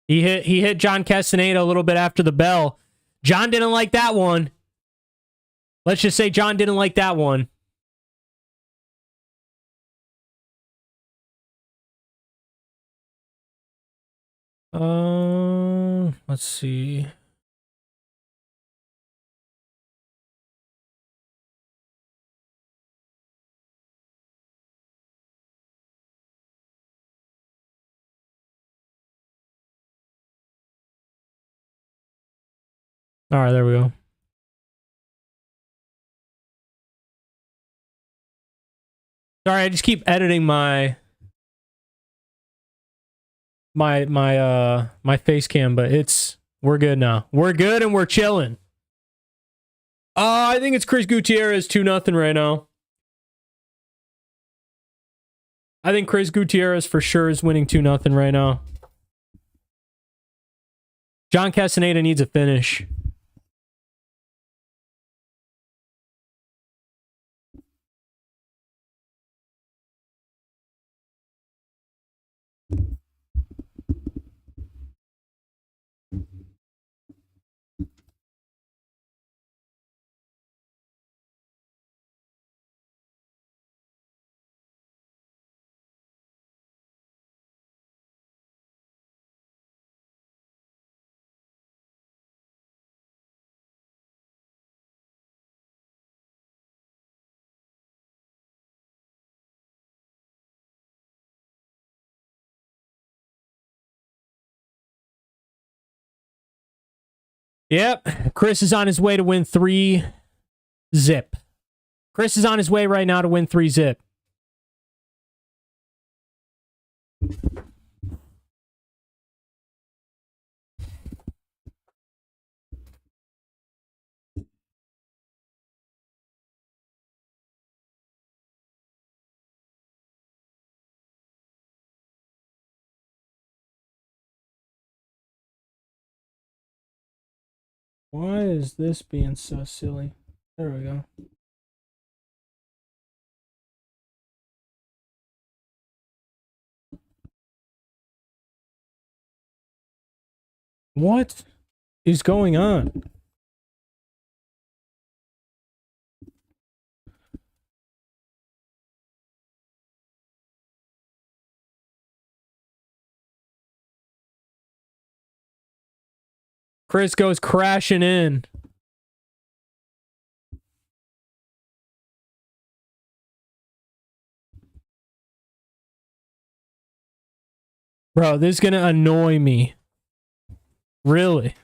He hit John Castañeda a little bit after the bell. John didn't like that one. Let's just say John didn't like that one. Let's see. All right, there we go. Sorry, I just keep editing my face cam, but we're good now. We're good and we're chilling. I think it's Chris Gutierrez 2-0 right now. I think Chris Gutierrez for sure is winning 2-0 right now. John Castañeda needs a finish. Yep. Chris is on his way to win 3-zip. Chris is on his way right now to win 3-zip. Why is this being so silly? There we go. What is going on? Chris goes crashing in. Bro, this is gonna annoy me. Really?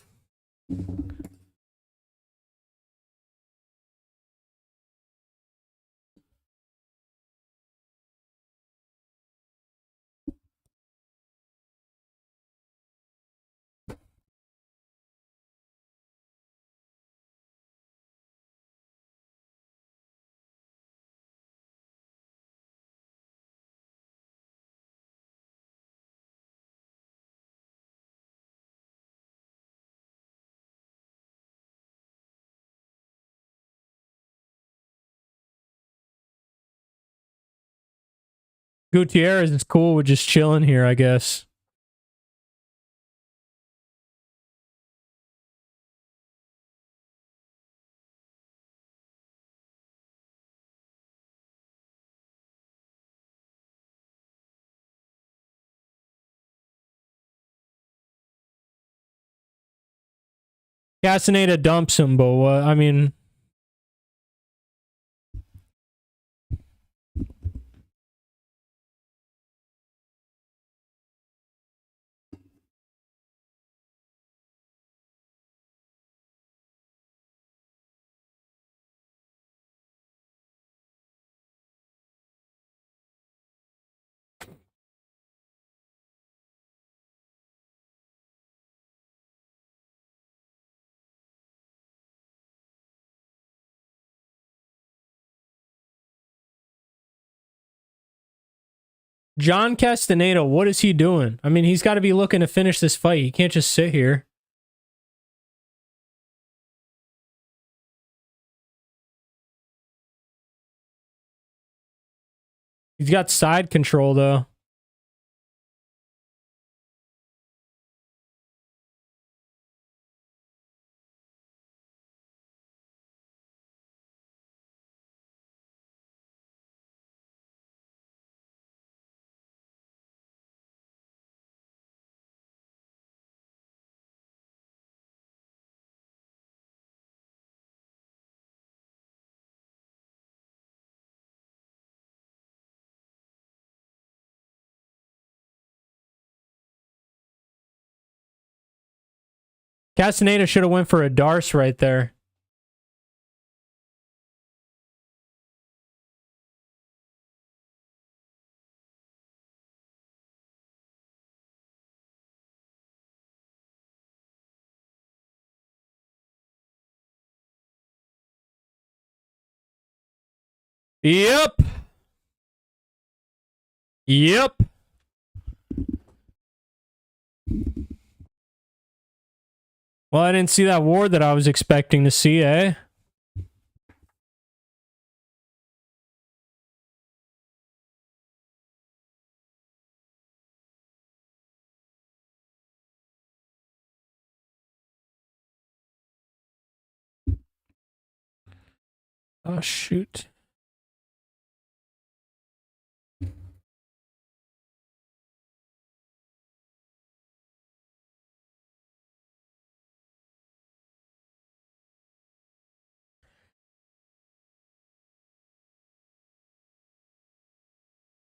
Gutierrez is cool with just chilling here, I guess. Castañeda dumps him, but what? I mean... John Castañeda, what is he doing? I mean, he's got to be looking to finish this fight. He can't just sit here. He's got side control, though. Castañeda should have went for a Darce right there. Yep. Yep. Well, I didn't see that war that I was expecting to see, eh? Oh, shoot.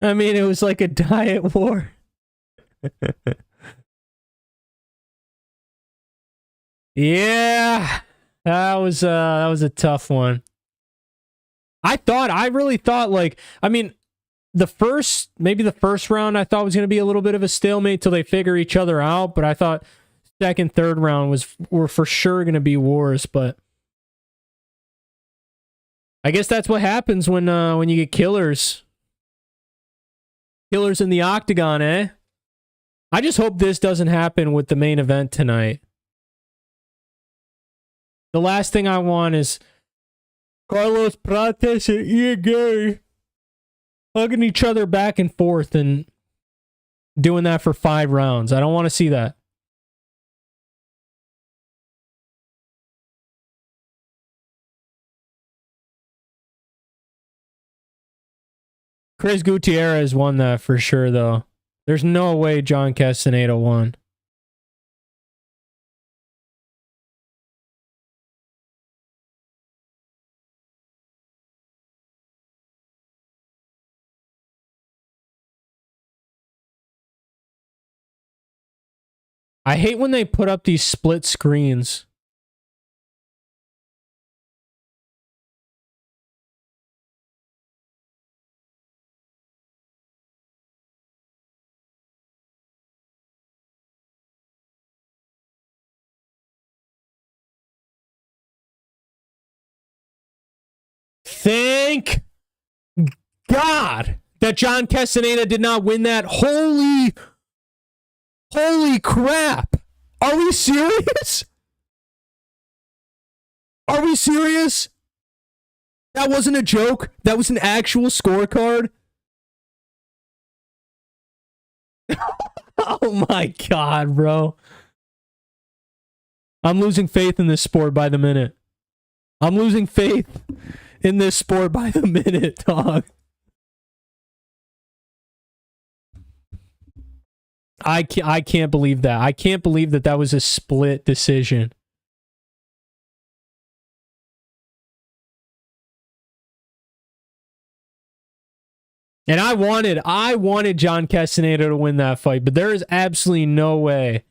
I mean, it was like a diet war. Yeah, that was a tough one. I really thought, like, I mean, maybe the first round I thought was going to be a little bit of a stalemate till they figure each other out, but I thought second, third round were for sure going to be wars, but I guess that's what happens when you get killers. Killers in the octagon, eh? I just hope this doesn't happen with the main event tonight. The last thing I want is Carlos Prates and Ian Garry hugging each other back and forth and doing that for 5 rounds. I don't want to see that. Chris Gutierrez won that for sure, though. There's no way John Castañeda won. I hate when they put up these split screens. Thank God that John Castañeda did not win that. Holy crap. Are we serious? Are we serious? That wasn't a joke. That was an actual scorecard. Oh my God, bro. I'm losing faith in this sport by the minute. I'm losing faith in this sport by the minute, dog. I can't believe that. I can't believe that that was a split decision. And I wanted John Castañeda to win that fight, but there is absolutely no way.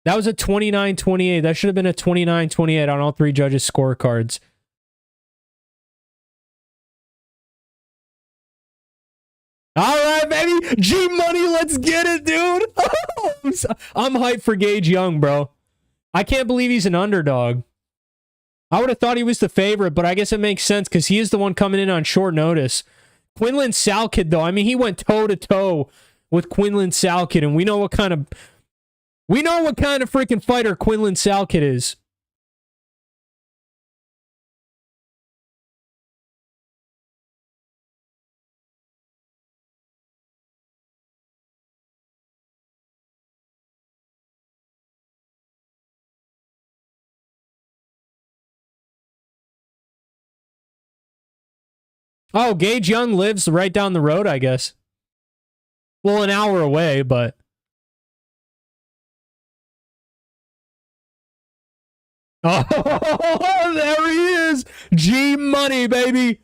That was a 29-28. That should have been a 29-28 on all 3 judges' scorecards. All right, baby. G Money, let's get it, dude. I'm hyped for Gage Young, bro. I can't believe he's an underdog. I would have thought he was the favorite, but I guess it makes sense because he is the one coming in on short notice. Quinlan Salkid, though, I mean, he went toe-to-toe with Quinlan Salkid, and we know what kind of freaking fighter Quinlan Salkid is. Oh, Gage Young lives right down the road, I guess. Well, an hour away, but... Oh, there he is! G Money, baby!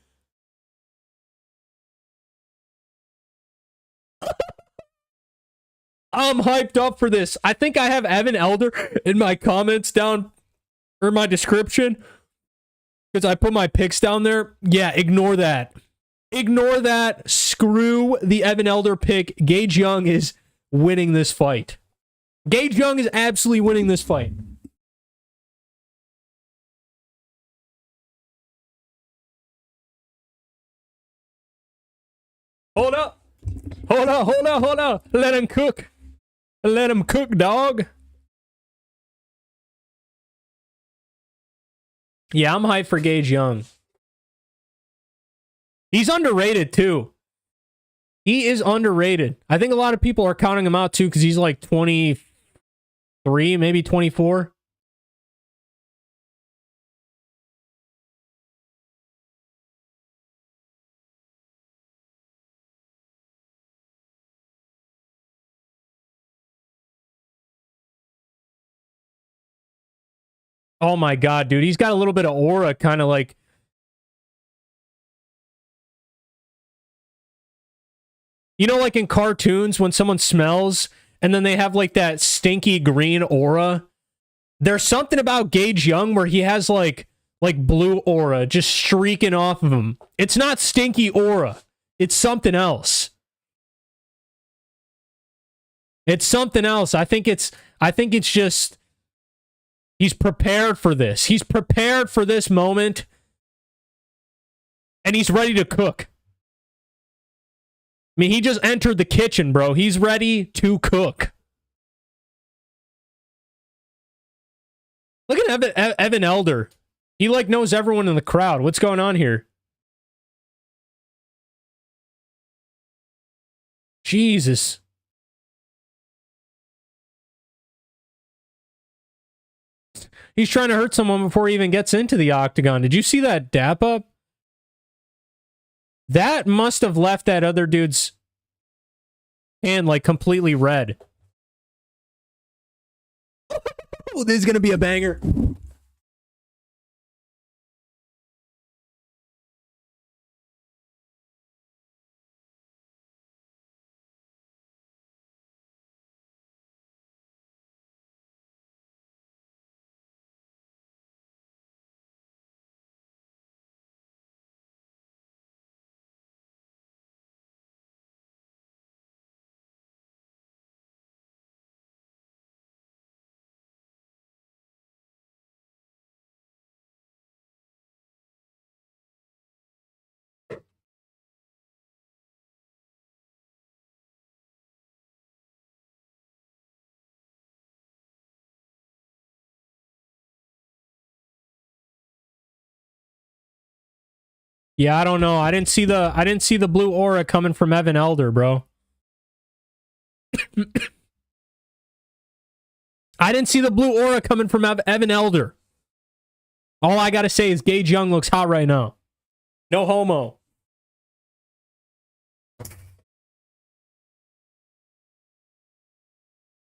I'm hyped up for this. I think I have Evan Elder in my comments down, or my description, because I put my picks down there. Yeah, ignore that. Ignore that. Screw the Evan Elder pick. Gage Young is winning this fight. Gage Young is absolutely winning this fight. Hold up. Hold up, hold up, hold up. Let him cook. Let him cook, dog. Yeah, I'm hyped for Gage Young. He's underrated, too. He is underrated. I think a lot of people are counting him out, too, because he's like 23, maybe 24. Oh my God, dude. He's got a little bit of aura, kind of like... You know, like in cartoons, when someone smells and then they have like that stinky green aura. There's something about Gage Young where he has like blue aura just streaking off of him. It's not stinky aura. It's something else. It's something else. I think it's just he's prepared for this. He's prepared for this moment. And he's ready to cook. I mean, he just entered the kitchen, bro. He's ready to cook. Look at Evan Elder. He like knows everyone in the crowd. What's going on here? Jesus. He's trying to hurt someone before he even gets into the octagon. Did you see that dap up? That must have left that other dude's hand like completely red. Oh, this is going to be a banger. Yeah, I don't know. I didn't see the blue aura coming from Evan Elder, bro. I didn't see the blue aura coming from Evan Elder. All I gotta say is Gage Young looks hot right now. No homo.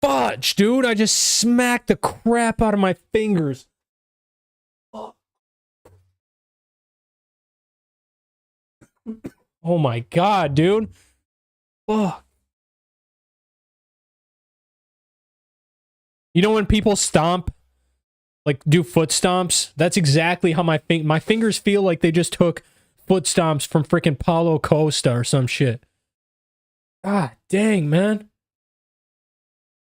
Fudge, dude. I just smacked the crap out of my fingers. Oh my god, dude. Fuck. You know when people stomp, like do foot stomps? That's exactly how my fingers feel like they just took foot stomps from freaking Paulo Costa or some shit. God dang, man.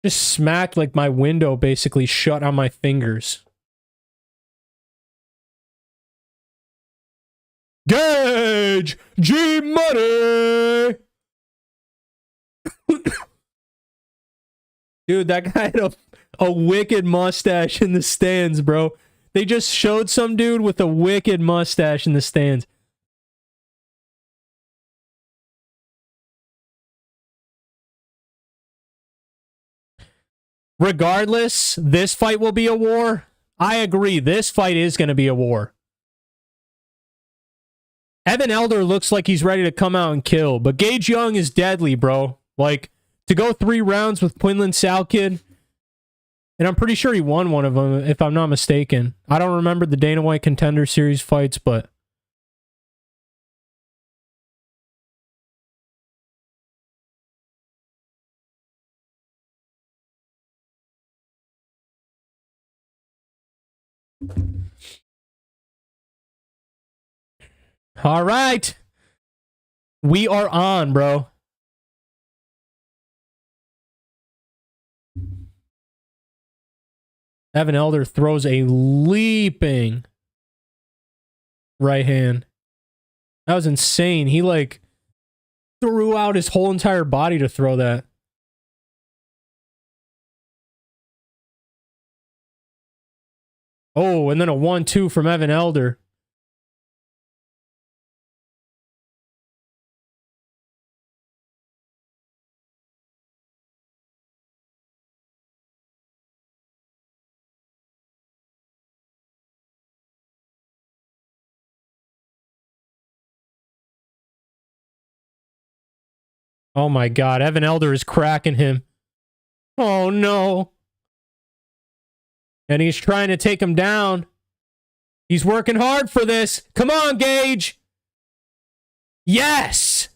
Just smacked like my window basically shut on my fingers. Gage G Money. Dude, that guy had a wicked mustache in the stands, bro. They just showed some dude with a wicked mustache in the stands. Regardless, this fight will be a war. I agree. This fight is going to be a war. Evan Elder looks like he's ready to come out and kill, but Gage Young is deadly, bro. Like, to go 3 rounds with Quinlan Salkid, and I'm pretty sure he won one of them, if I'm not mistaken. I don't remember the Dana White Contender Series fights, but... All right. We are on, bro. Evan Elder throws a leaping right hand. That was insane. He, like, threw out his whole entire body to throw that. Oh, and then a 1-2 from Evan Elder. Oh my god, Evan Elder is cracking him. Oh no. And he's trying to take him down. He's working hard for this. Come on, Gage. Yes.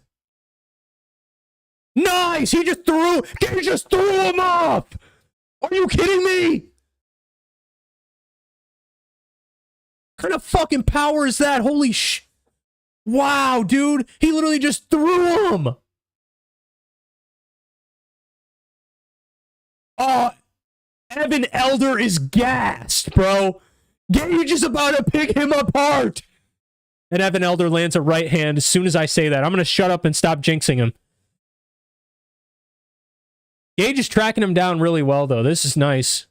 Nice! He just threw him off! Are you kidding me? What kind of fucking power is that? Holy sh... Wow, dude. He literally just threw him. Oh, Evan Elder is gassed, bro. Gage is about to pick him apart. And Evan Elder lands a right hand as soon as I say that. I'm going to shut up and stop jinxing him. Gage is tracking him down really well, though. This is nice.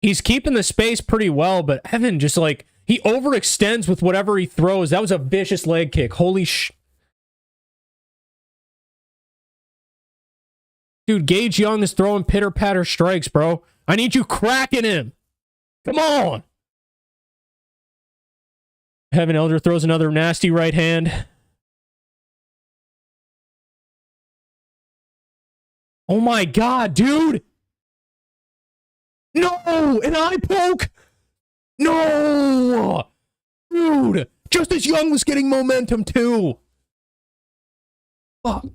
He's keeping the space pretty well, but Evan just like, he overextends with whatever he throws. That was a vicious leg kick. Holy sh... Dude, Gage Young is throwing pitter-patter strikes, bro. I need you cracking him. Come on. Evan Elder throws another nasty right hand. Oh my god, dude. No, an eye poke. No. Dude, Justice Young was getting momentum too. Fuck.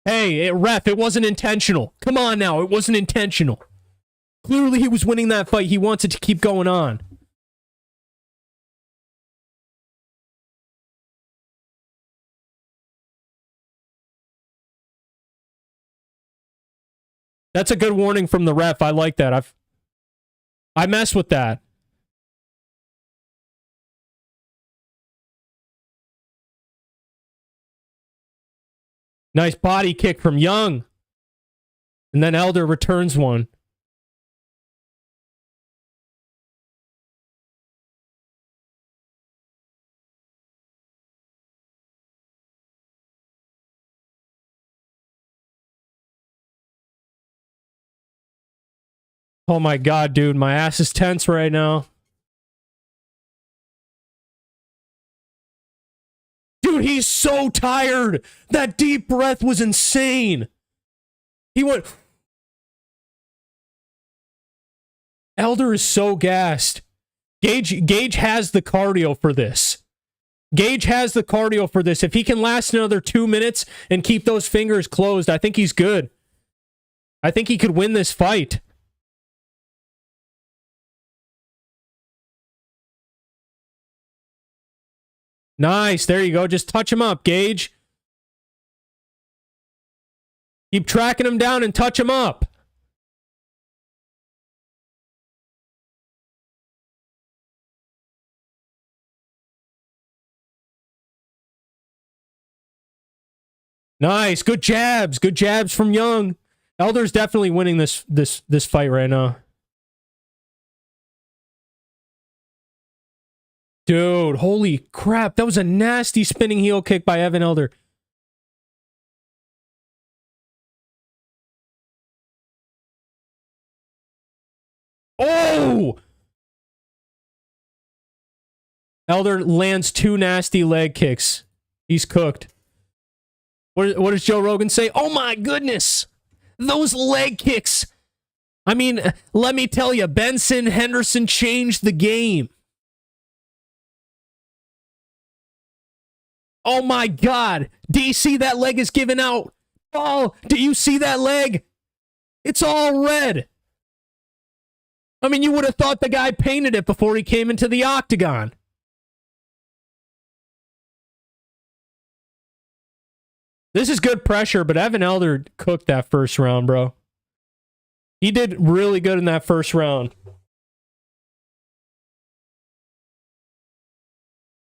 Hey, ref, it wasn't intentional. Come on now, it wasn't intentional. Clearly he was winning that fight. He wants it to keep going on. That's a good warning from the ref. I like that. I mess with that. Nice body kick from Young. And then Elder returns one. Oh my god, dude. My ass is tense right now. Dude, he's so tired. That deep breath was insane. He went... Elder is so gassed. Gage has the cardio for this. Gage has the cardio for this. If he can last another 2 minutes and keep those fingers closed, I think he's good. I think he could win this fight. Nice. There you go. Just touch him up, Gage. Keep tracking him down and touch him up. Nice. Good jabs. Good jabs from Young. Elder's definitely winning this fight right now. Dude, holy crap. That was a nasty spinning heel kick by Evan Elder. Oh! Elder lands 2 nasty leg kicks. He's cooked. What does Joe Rogan say? Oh my goodness! Those leg kicks! I mean, let me tell you, Benson Henderson changed the game. Oh my god! Do you see that leg is given out? Oh, do you see that leg? It's all red. I mean, you would have thought the guy painted it before he came into the octagon. This is good pressure, but Evan Elder cooked that first round, bro. He did really good in that first round.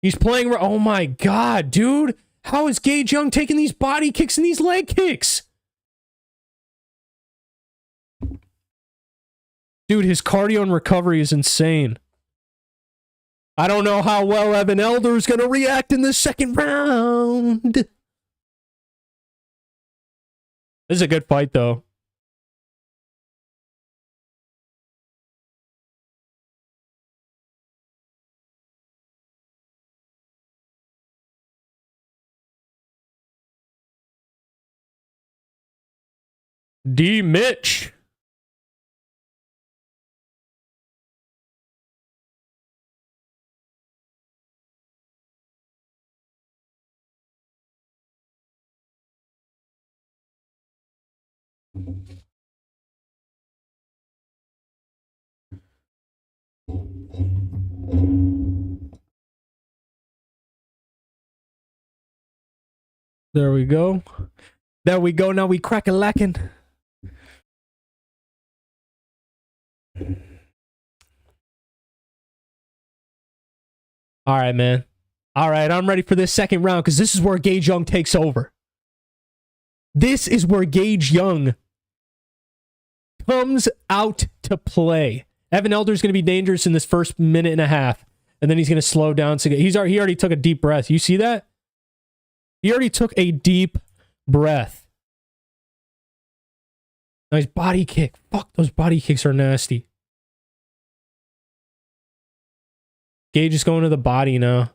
He's playing... Oh my god, dude. How is Gage Young taking these body kicks and these leg kicks? Dude, his cardio and recovery is insane. I don't know how well Evan Elder is going to react in the second round. This is a good fight, though. D. Mitch. There we go. There we go. Now we crack a lacking. All right, man. All right, I'm ready for this second round because this is where Gage Young takes over. This is where Gage Young comes out to play. Evan Elder's going to be dangerous in this first minute and a half, and then he's going to slow down. He already took a deep breath. You see that? He already took a deep breath. Nice body kick. Fuck, those body kicks are nasty. Gage is going to the body now.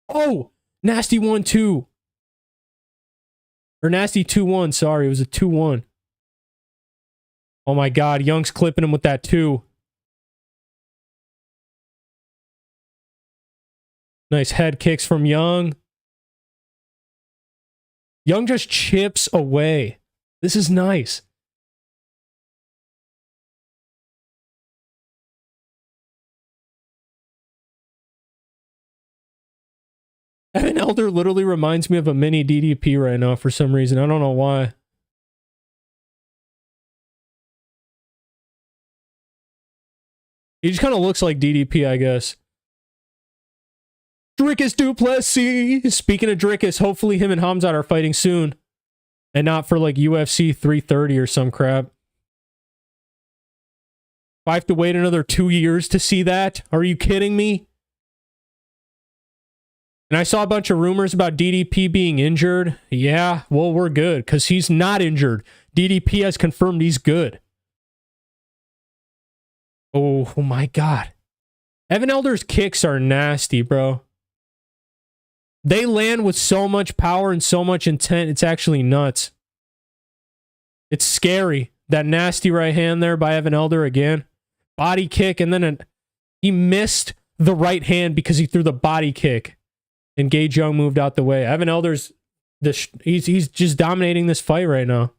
Oh, nasty 1-2. Or nasty 2-1, sorry. It was a 2-1. Oh my God, Young's clipping him with that 2. Nice head kicks from Young. Young just chips away. This is nice. Evan Elder literally reminds me of a mini DDP right now for some reason. I don't know why. He just kind of looks like DDP, I guess. Drickus Duplessis. Speaking of Drickus, hopefully him and Hamzat are fighting soon. And not for like UFC 330 or some crap. If I have to wait another 2 years to see that? Are you kidding me? And I saw a bunch of rumors about DDP being injured. Yeah, well, we're good because he's not injured. DDP has confirmed he's good. Oh my God. Evan Elder's kicks are nasty, bro. They land with so much power and so much intent. It's actually nuts. It's scary. That nasty right hand there by Evan Elder again. Body kick, and then he missed the right hand because he threw the body kick. And Gage Young moved out the way. Evan Elder's he's just dominating this fight right now.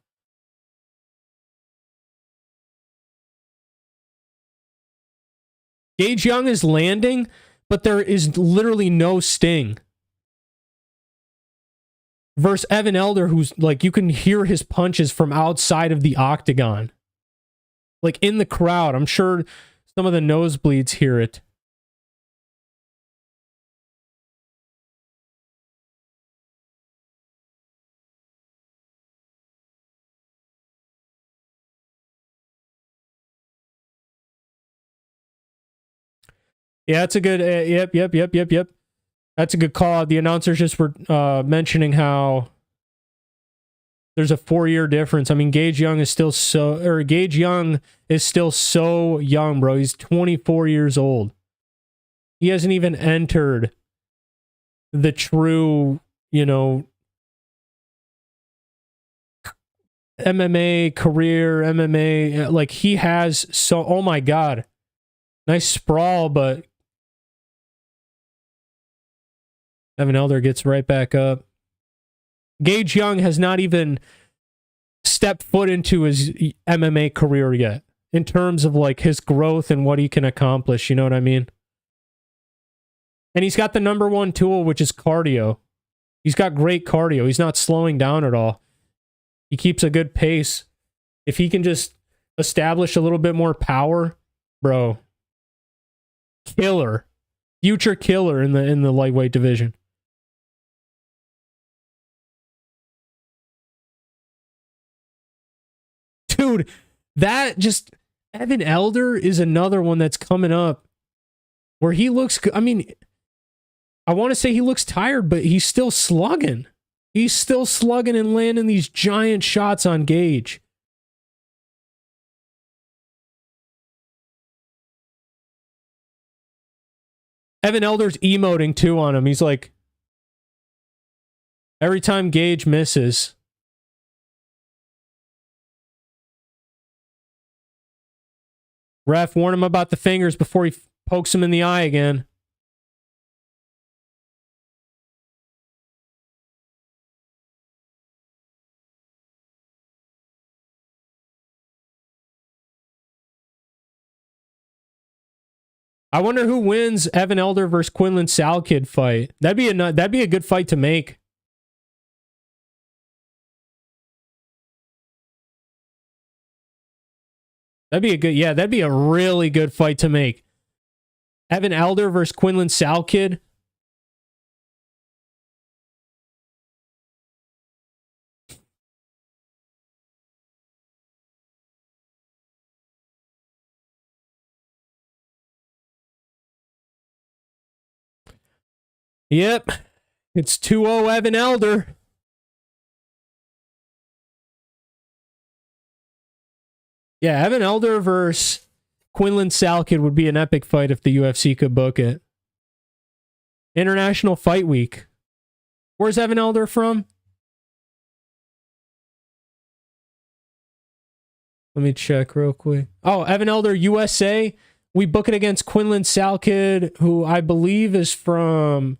Gage Young is landing, but there is literally no sting. Versus Evan Elder, who's like, you can hear his punches from outside of the octagon. Like in the crowd. I'm sure some of the nosebleeds hear it. Yeah, that's a good... Yep. That's a good call. The announcers just were mentioning how there's a 4-year difference. I mean, Gage Young is still so young, bro. He's 24 years old. He hasn't even entered the true, MMA career, MMA. Like, he has so... Oh, my God. Nice sprawl, but Evan Elder gets right back up. Gage Young has not even stepped foot into his MMA career yet in terms of like his growth and what he can accomplish. You know what I mean? And he's got the #1 tool, which is cardio. He's got great cardio. He's not slowing down at all. He keeps a good pace. If he can just establish a little bit more power, bro, killer. Future killer in the lightweight division. Dude, that just... Evan Elder is another one that's coming up where he looks... I mean, I want to say he looks tired, but he's still slugging. He's still slugging and landing these giant shots on Gage. Evan Elder's emoting too on him. He's like... Every time Gage misses... Ref, warn him about the fingers before he pokes him in the eye again. I wonder who wins Evan Elder versus Quinlan Salkid fight. That'd be a good fight to make. That'd be a really good fight to make. Evan Elder versus Quinlan Salkid. Yep. It's 2-0 Evan Elder. Yeah, Evan Elder versus Quinlan Salkid would be an epic fight if the UFC could book it. International Fight Week. Where's Evan Elder from? Let me check real quick. Oh, Evan Elder, USA. We book it against Quinlan Salkid, who I believe is from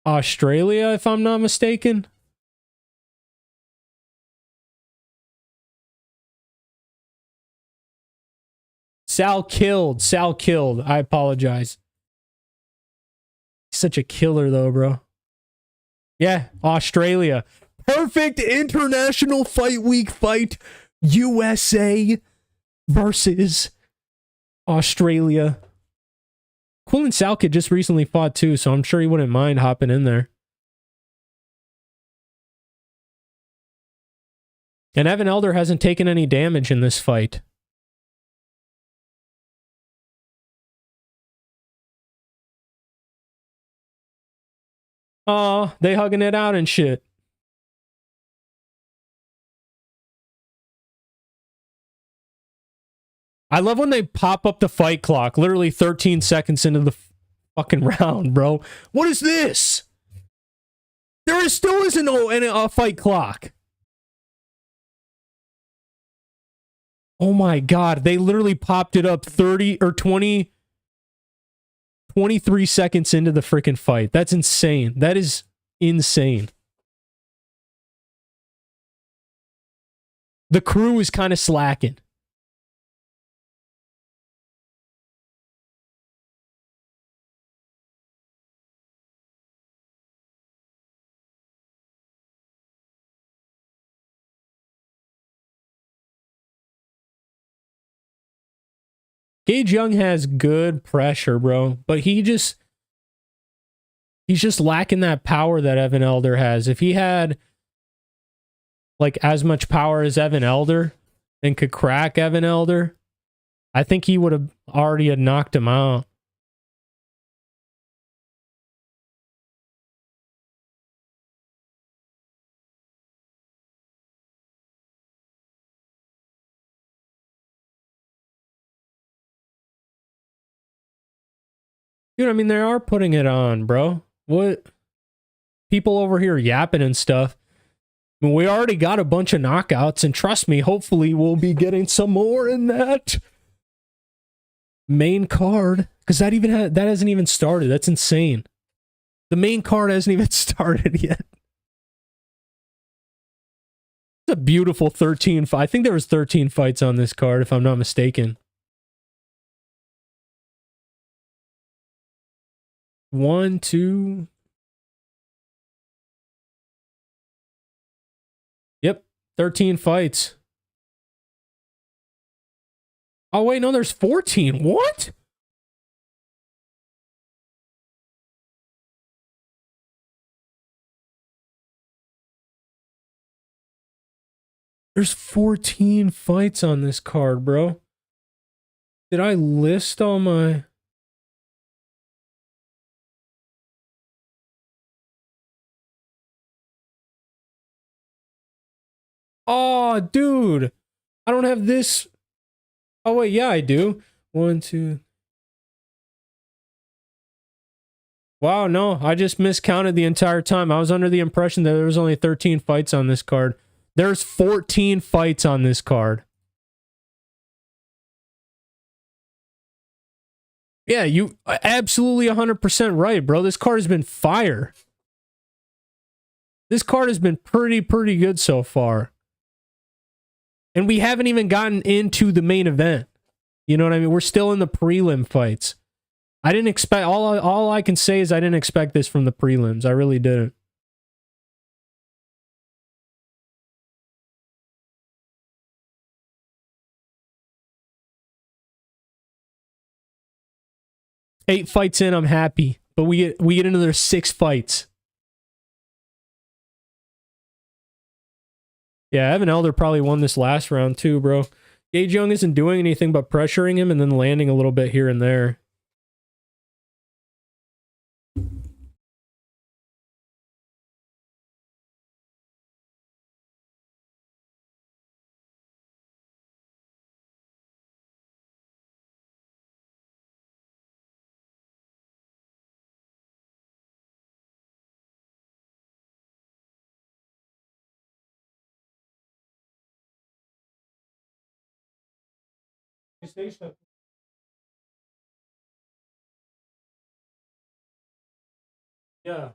Australia, if I'm not mistaken. Sal killed. I apologize. He's such a killer, though, bro. Yeah, Australia. Perfect International Fight Week fight. USA versus Australia. Quinlan Salkid just recently fought, too, so I'm sure he wouldn't mind hopping in there. And Evan Elder hasn't taken any damage in this fight. Oh, they hugging it out and shit. I love when they pop up the fight clock, literally 13 seconds into the fucking round, bro. What is this? Still isn't a fight clock. Oh my God, they literally popped it up 30 or 20... 23 seconds into the freaking fight. That's insane. That is insane. The crew is kind of slacking. Gage Young has good pressure, bro, but he's just lacking that power that Evan Elder has. If he had like as much power as Evan Elder and could crack Evan Elder, I think he would have already had knocked him out. Dude, I mean, they are putting it on, bro. What? People over here yapping and stuff. I mean, we already got a bunch of knockouts, and trust me, hopefully we'll be getting some more in that main card. Because that hasn't even started. That's insane. The main card hasn't even started yet. It's a beautiful 13 fight. I think there was 13 fights on this card, if I'm not mistaken. 1, 2. Yep, 13 fights. Oh, wait, no, there's 14. What? There's 14 fights on this card, bro. Did I list all my... Oh, dude. I don't have this. Oh, wait. Yeah, I do. 1, 2. Wow, no. I just miscounted the entire time. I was under the impression that there was only 13 fights on this card. There's 14 fights on this card. Yeah, you absolutely 100% right, bro. This card has been fire. This card has been pretty good so far. And we haven't even gotten into the main event. You know what I mean? We're still in the prelim fights. I didn't expect, all I can say is I didn't expect this from the prelims. I really didn't. Eight fights in, I'm happy. But we get another 6 fights. Yeah, Evan Elder probably won this last round too, bro. Gage Young isn't doing anything but pressuring him and then landing a little bit here and there. Yeah.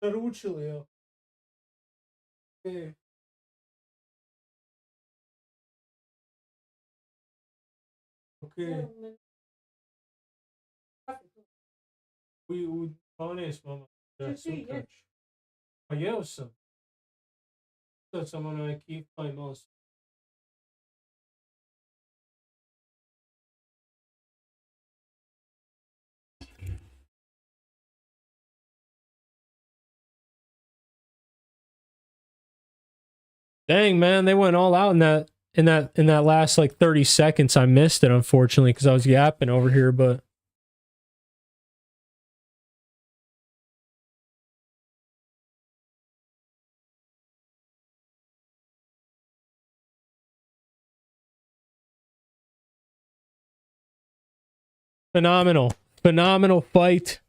Заручили. Okay. Okay. У Паланес, мама. Да, супер. А я усам. Да, сама на Киев поймался. Dang, man, they went all out in that last like 30 seconds. I missed it, unfortunately, because I was yapping over here, but phenomenal. Phenomenal fight.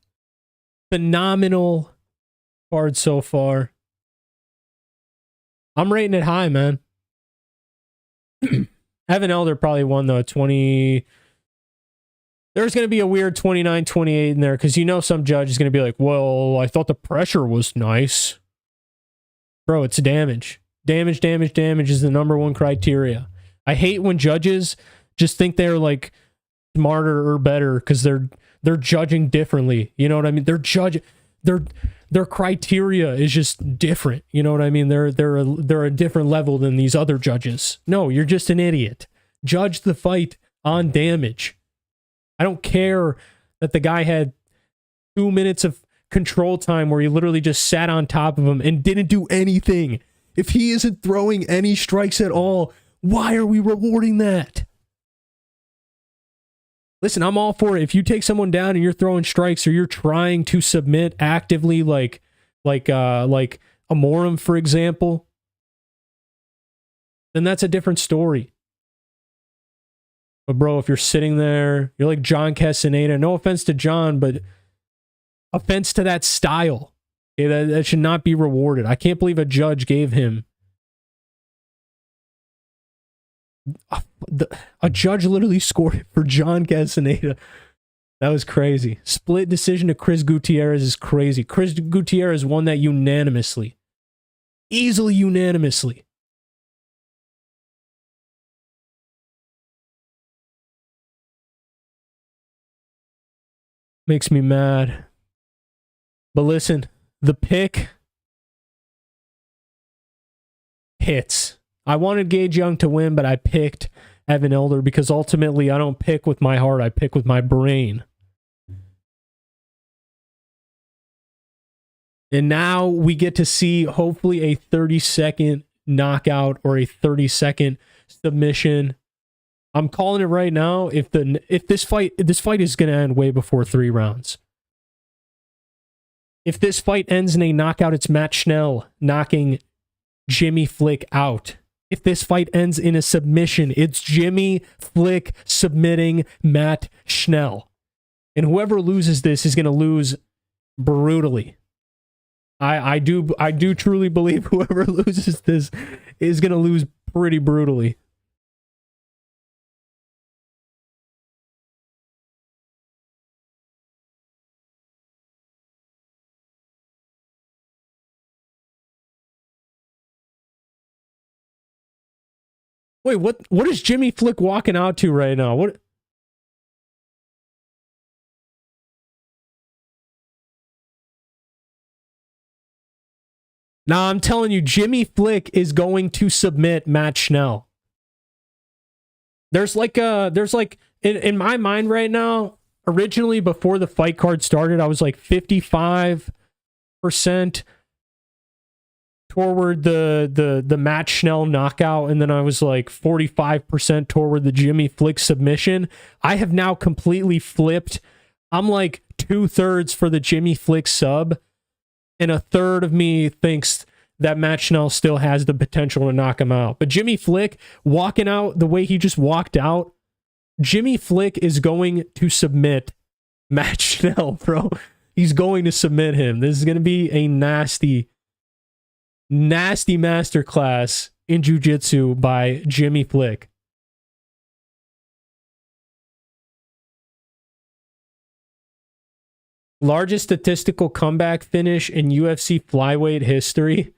Phenomenal card so far. I'm rating it high, man. Evan Elder probably won though, 20. There's going to be a weird 29-28 in there because you know some judge is going to be like, well, I thought the pressure was nice. Bro, it's damage. Damage is the number one criteria. I hate when judges just think they're like smarter or better because they're judging differently. You know what I mean? Their criteria is just different. You know what I mean? They're a different level than these other judges. No, you're just an idiot. Judge the fight on damage. I don't care that the guy had 2 minutes of control time where he literally just sat on top of him and didn't do anything. If he isn't throwing any strikes at all, why are we rewarding that? Listen, I'm all for it. If you take someone down and you're throwing strikes or you're trying to submit actively like Amorim, for example, then that's a different story. But bro, if you're sitting there, you're like John Castañeda. No offense to John, but offense to that style. Okay, that should not be rewarded. I can't believe a judge gave him. A judge literally scored it for John Castañeda. That was crazy. Split decision to Chris Gutierrez is crazy. Chris Gutierrez won that unanimously. Easily unanimously. Makes me mad. But listen, the pick hits. I wanted Gage Young to win, but I picked Evan Elder because ultimately I don't pick with my heart, I pick with my brain. And now we get to see hopefully a 30-second knockout or a 30-second submission. I'm calling it right now. If this fight is going to end way before 3 rounds. If this fight ends in a knockout, it's Matt Schnell knocking Jimmy Flick out. If this fight ends in a submission, it's Jimmy Flick submitting Matt Schnell. And whoever loses this is going to lose brutally. I do truly believe whoever loses this is going to lose pretty brutally. Wait, what is Jimmy Flick walking out to right now? What? Nah, I'm telling you, Jimmy Flick is going to submit Matt Schnell. There's like in my mind right now, originally before the fight card started, I was like 55% toward the Matt Schnell knockout, and then I was like 45% toward the Jimmy Flick submission. I have now completely flipped. I'm like 2/3 for the Jimmy Flick sub, and a third of me thinks that Matt Schnell still has the potential to knock him out. But Jimmy Flick walking out the way he just walked out, Jimmy Flick is going to submit Matt Schnell, bro. He's going to submit him. This is going to be a nasty masterclass in jiu-jitsu by Jimmy Flick. Largest statistical comeback finish in UFC flyweight history.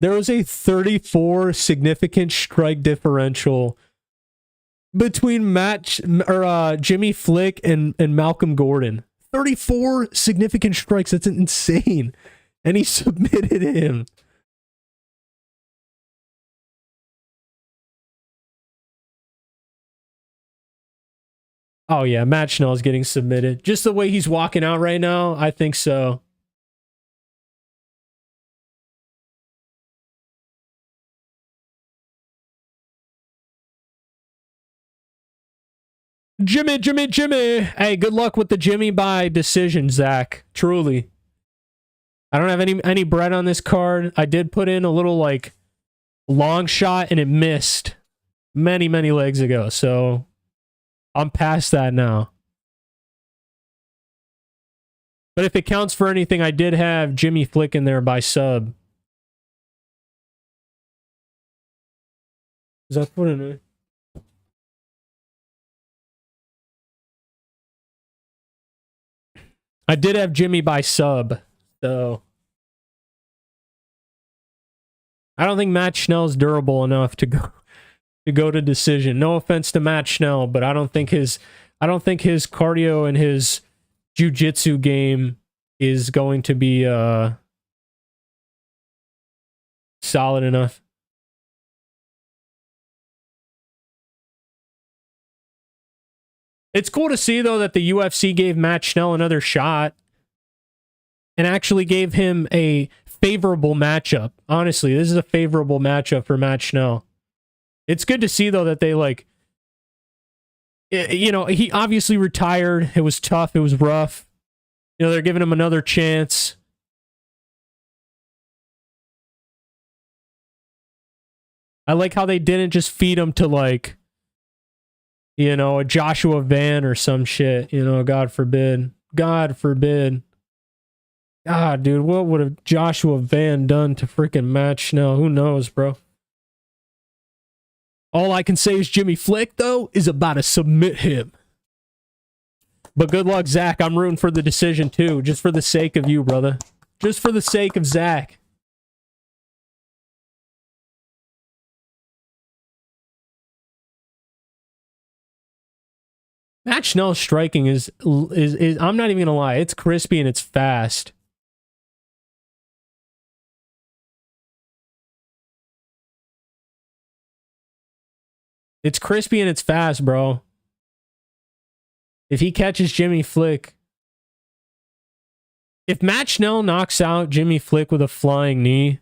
There was a 34 significant strike differential between Jimmy Flick and Malcolm Gordon. 34 significant strikes. That's insane. And he submitted him. Oh, yeah, Matt Schnell is getting submitted. Just the way he's walking out right now, I think so. Jimmy. Hey, good luck with the Jimmy by decision, Zach. Truly. I don't have any bread on this card. I did put in a little, like, long shot, and it missed many legs ago, so I'm past that now. But if it counts for anything, I did have Jimmy Flick in there by sub. Is that put in it? I did have Jimmy by sub, so I don't think Matt Schnell's durable enough to go to decision. No offense to Matt Schnell, but I don't think his cardio and his jiu-jitsu game is going to be solid enough. It's cool to see, though, that the UFC gave Matt Schnell another shot and actually gave him a favorable matchup. Honestly, this is a favorable matchup for Matt Schnell. It's good to see, though, that they, like, you know, he obviously retired. It was tough. It was rough. You know, they're giving him another chance. I like how they didn't just feed him to, like, you know, a Joshua Van or some shit. You know, God forbid. God forbid. God, dude, what would have Joshua Van done to freaking Matt Schnell? Who knows, bro? All I can say is Jimmy Flick, though, is about to submit him. But good luck, Zach. I'm rooting for the decision, too. Just for the sake of you, brother. Just for the sake of Zach. Matt Schnell's striking is I'm not even gonna lie, it's crispy and it's fast. It's crispy and it's fast, bro. If he catches Jimmy Flick, if Matt Schnell knocks out Jimmy Flick with a flying knee,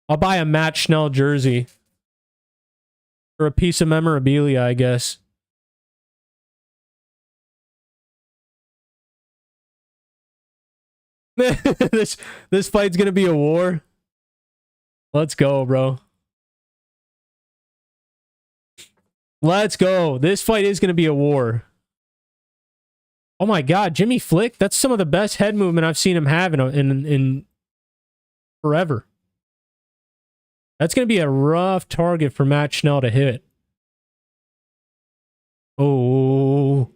I'll buy a Matt Schnell jersey. Or a piece of memorabilia, I guess. This fight's gonna be a war. Let's go, bro. Let's go. This fight is gonna be a war. Oh my god, Jimmy Flick, that's some of the best head movement I've seen him have in forever. That's gonna be a rough target for Matt Schnell to hit. Oh,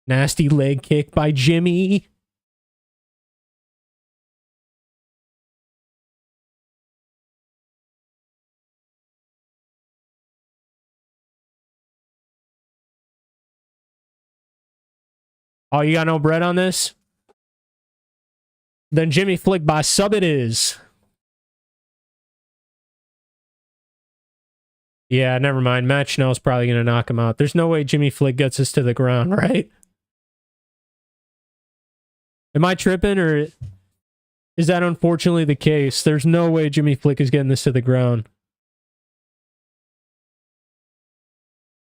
nasty leg kick by Jimmy. Oh, you got no bread on this? Then Jimmy Flick by sub it is. Yeah, never mind. Matt Schnell's probably going to knock him out. There's no way Jimmy Flick gets us to the ground, right? Am I tripping, or is that unfortunately the case? There's no way Jimmy Flick is getting this to the ground.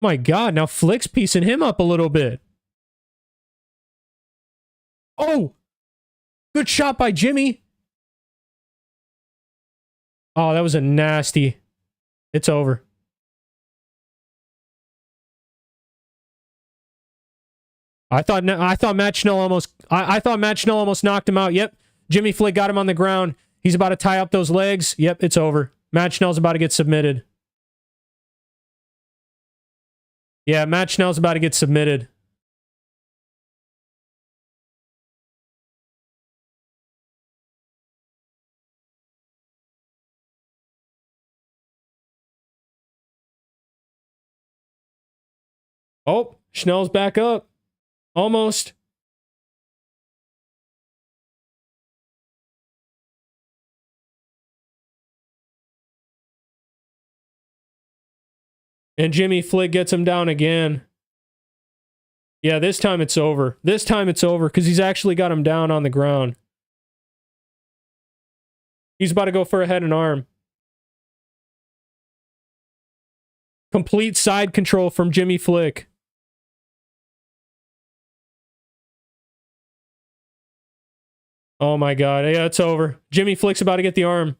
My God, now Flick's piecing him up a little bit. Oh! Good shot by Jimmy. Oh, that was a nasty. It's over. I thought Matt Schnell almost knocked him out. Yep. Jimmy Flick got him on the ground. He's about to tie up those legs. Yep, it's over. Matt Schnell's about to get submitted. Yeah, Matt Schnell's about to get submitted. Oh, Schnell's back up. Almost. And Jimmy Flick gets him down again. Yeah, this time it's over. This time it's over because he's actually got him down on the ground. He's about to go for a head and arm. Complete side control from Jimmy Flick. Oh my God. Yeah, it's over. Jimmy Flick's about to get the arm.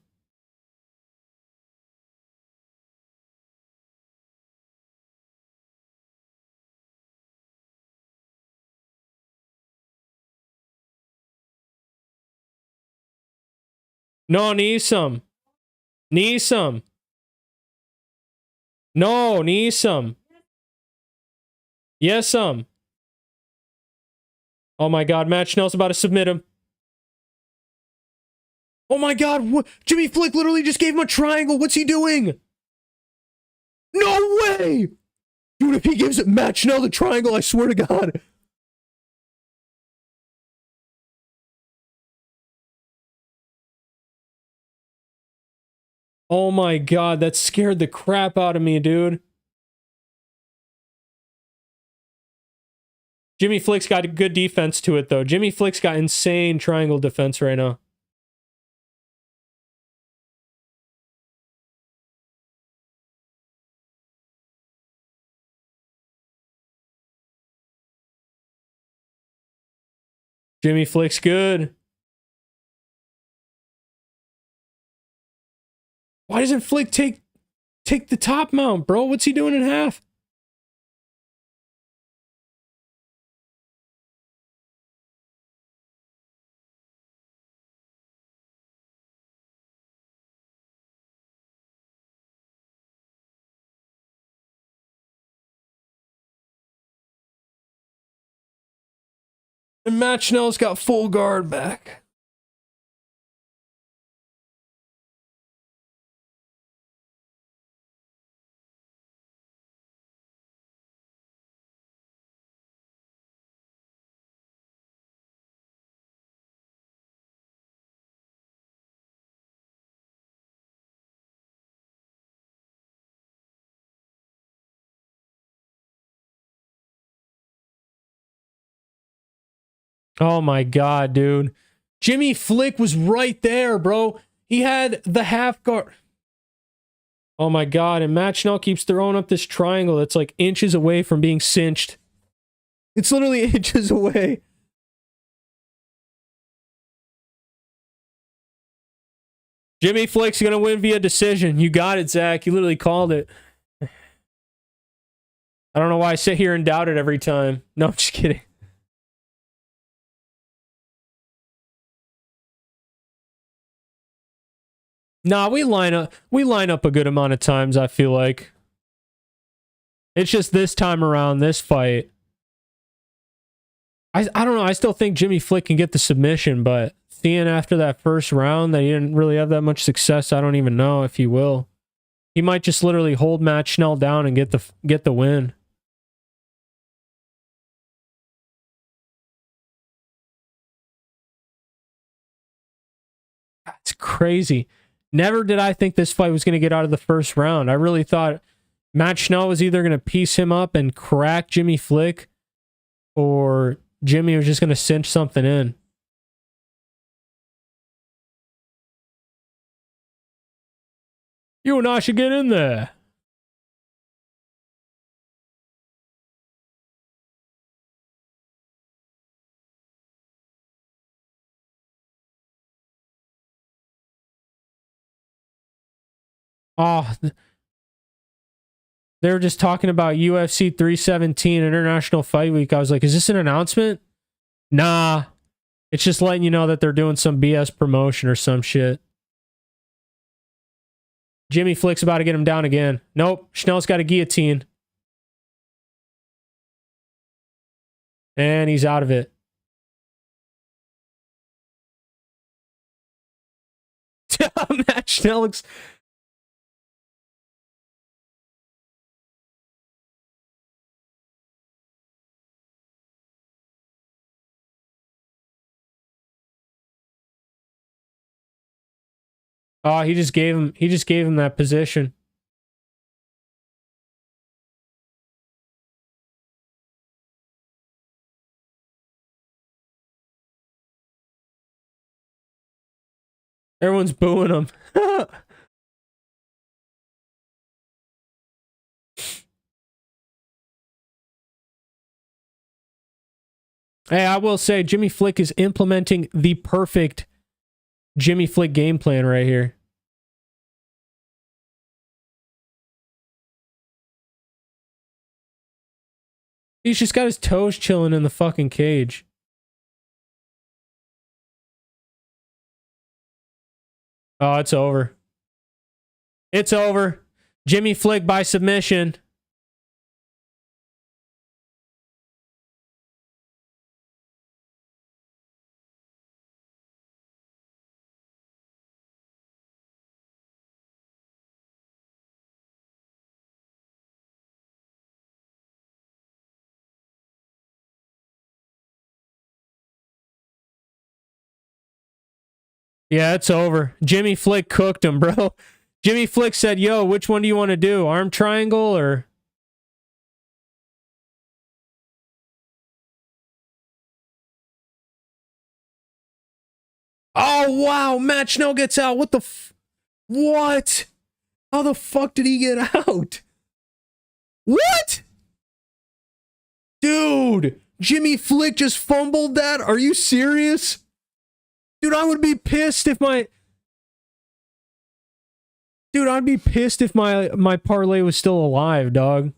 No, need some. Need some. No, need some. Yes, some. Oh my God, Matt Schnell's about to submit him. Oh my God, what? Jimmy Flick literally just gave him a triangle. What's he doing? No way! Dude, if he gives Matt Schnell the triangle, I swear to God. Oh my God, that scared the crap out of me, dude. Jimmy Flick's got a good defense to it, though. Jimmy Flick's got insane triangle defense right now. Jimmy Flick's good. Why doesn't Flick take the top mount, bro? What's he doing in half? And Matt Schnell's got full guard back. Oh my God, dude. Jimmy Flick was right there, bro. He had the half guard. Oh my God, and Matt Schnell keeps throwing up this triangle that's like inches away from being cinched. It's literally inches away. Jimmy Flick's going to win via decision. You got it, Zach. You literally called it. I don't know why I sit here and doubt it every time. No, I'm just kidding. Nah, we line up a good amount of times, I feel like. It's just this time around, this fight. I don't know, I still think Jimmy Flick can get the submission, but seeing after that first round that he didn't really have that much success, I don't even know if he will. He might just literally hold Matt Schnell down and get the win. It's crazy. Never did I think this fight was going to get out of the first round. I really thought Matt Schnell was either going to piece him up and crack Jimmy Flick, or Jimmy was just going to cinch something in. You and I should get in there. Oh, they were just talking about UFC 317 International Fight Week. I was like, is this an announcement? Nah. It's just letting you know that they're doing some BS promotion or some shit. Jimmy Flick's about to get him down again. Nope. Schnell's got a guillotine. And he's out of it. Matt Schnell looks... Oh, he just gave him that position. Everyone's booing him. Hey, I will say Jimmy Flick is implementing the perfect Jimmy Flick game plan right here. He's just got his toes chilling in the fucking cage. Oh, it's over. It's over. Jimmy Flick by submission. Yeah, it's over. Jimmy Flick cooked him, bro. Jimmy Flick said, yo, which one do you want to do? Arm triangle or... Oh, wow. Matt Schnell gets out. What the What? How the fuck did he get out? What? Dude, Jimmy Flick just fumbled that? Are you serious? Dude, I would be pissed if my... Dude, I'd be pissed if my parlay was still alive, dog.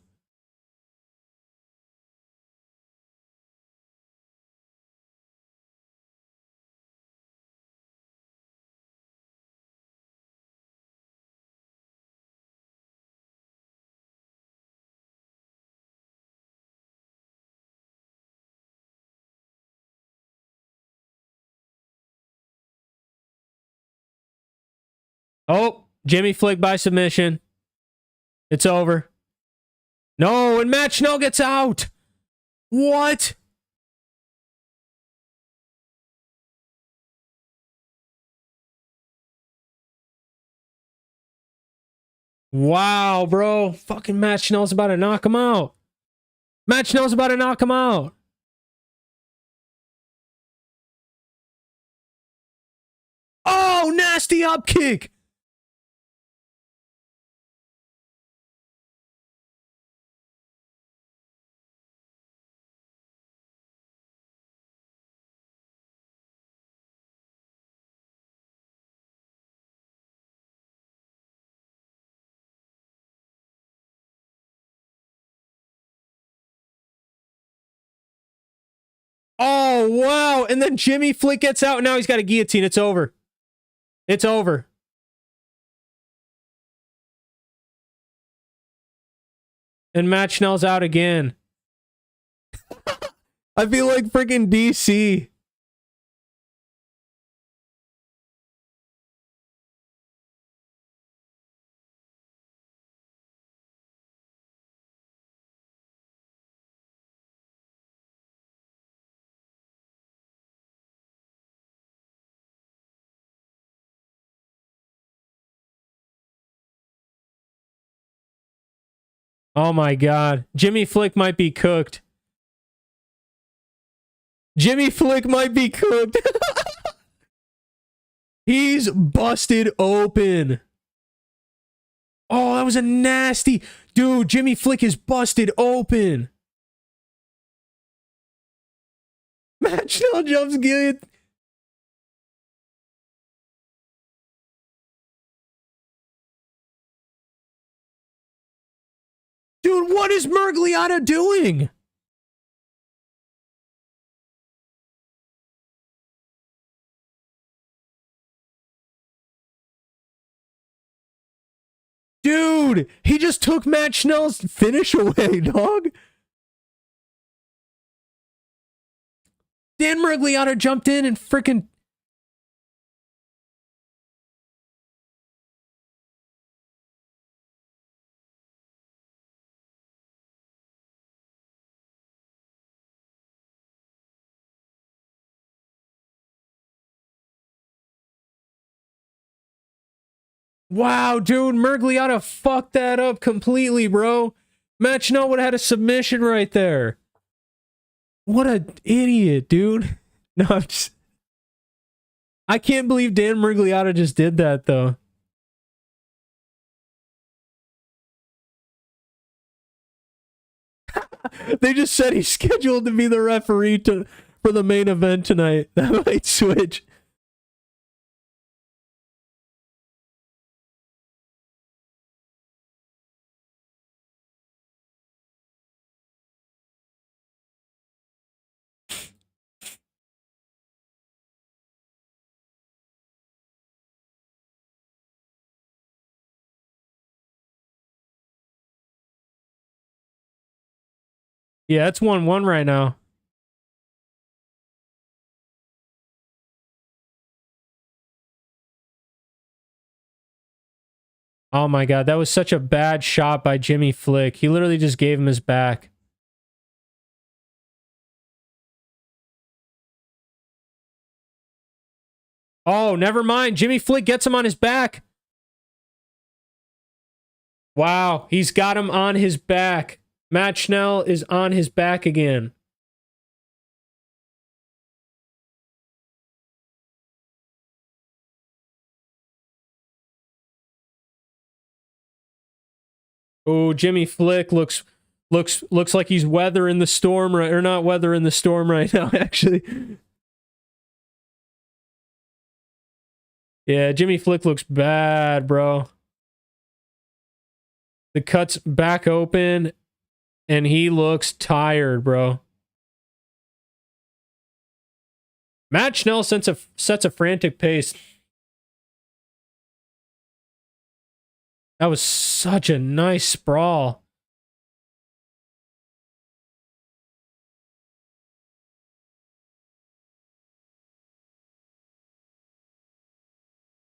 Oh, Jimmy Flick by submission. It's over. No, and Matt Schnell gets out. What? Wow, bro. Fucking Matt Schnell's about to knock him out. Matt Schnell's about to knock him out. Oh, nasty up kick. Oh, wow. And then Jimmy Flick gets out. And now he's got a guillotine. It's over. It's over. And Matt Schnell's out again. I feel like freaking DC. Oh my god. Jimmy Flick might be cooked. Jimmy Flick might be cooked. He's busted open. Oh, that was a nasty... Dude, Jimmy Flick is busted open. Matt Schnell jumps good. Dude, what is Murgliata doing? Dude, he just took Matt Schnell's finish away, dog. Dan Murgliata jumped in and freaking... Wow, dude, Murgliata fucked that up completely, bro. Matt Schnell would have had a submission right there. What an idiot, dude. No, I'm just... I can't believe Dan Murgliata just did that, though. They just said he's scheduled to be the referee for the main event tonight. That might switch. Yeah, it's 1-1 right now. Oh my god, that was such a bad shot by Jimmy Flick. He literally just gave him his back. Oh, never mind. Jimmy Flick gets him on his back. Wow, he's got him on his back. Matt Schnell is on his back again. Oh, Jimmy Flick looks like he's weathering the storm right, or not weathering the storm right now, actually. Yeah, Jimmy Flick looks bad, bro. The cut's back open, and he looks tired, bro. Matt Schnell sets a frantic pace. That was such a nice sprawl.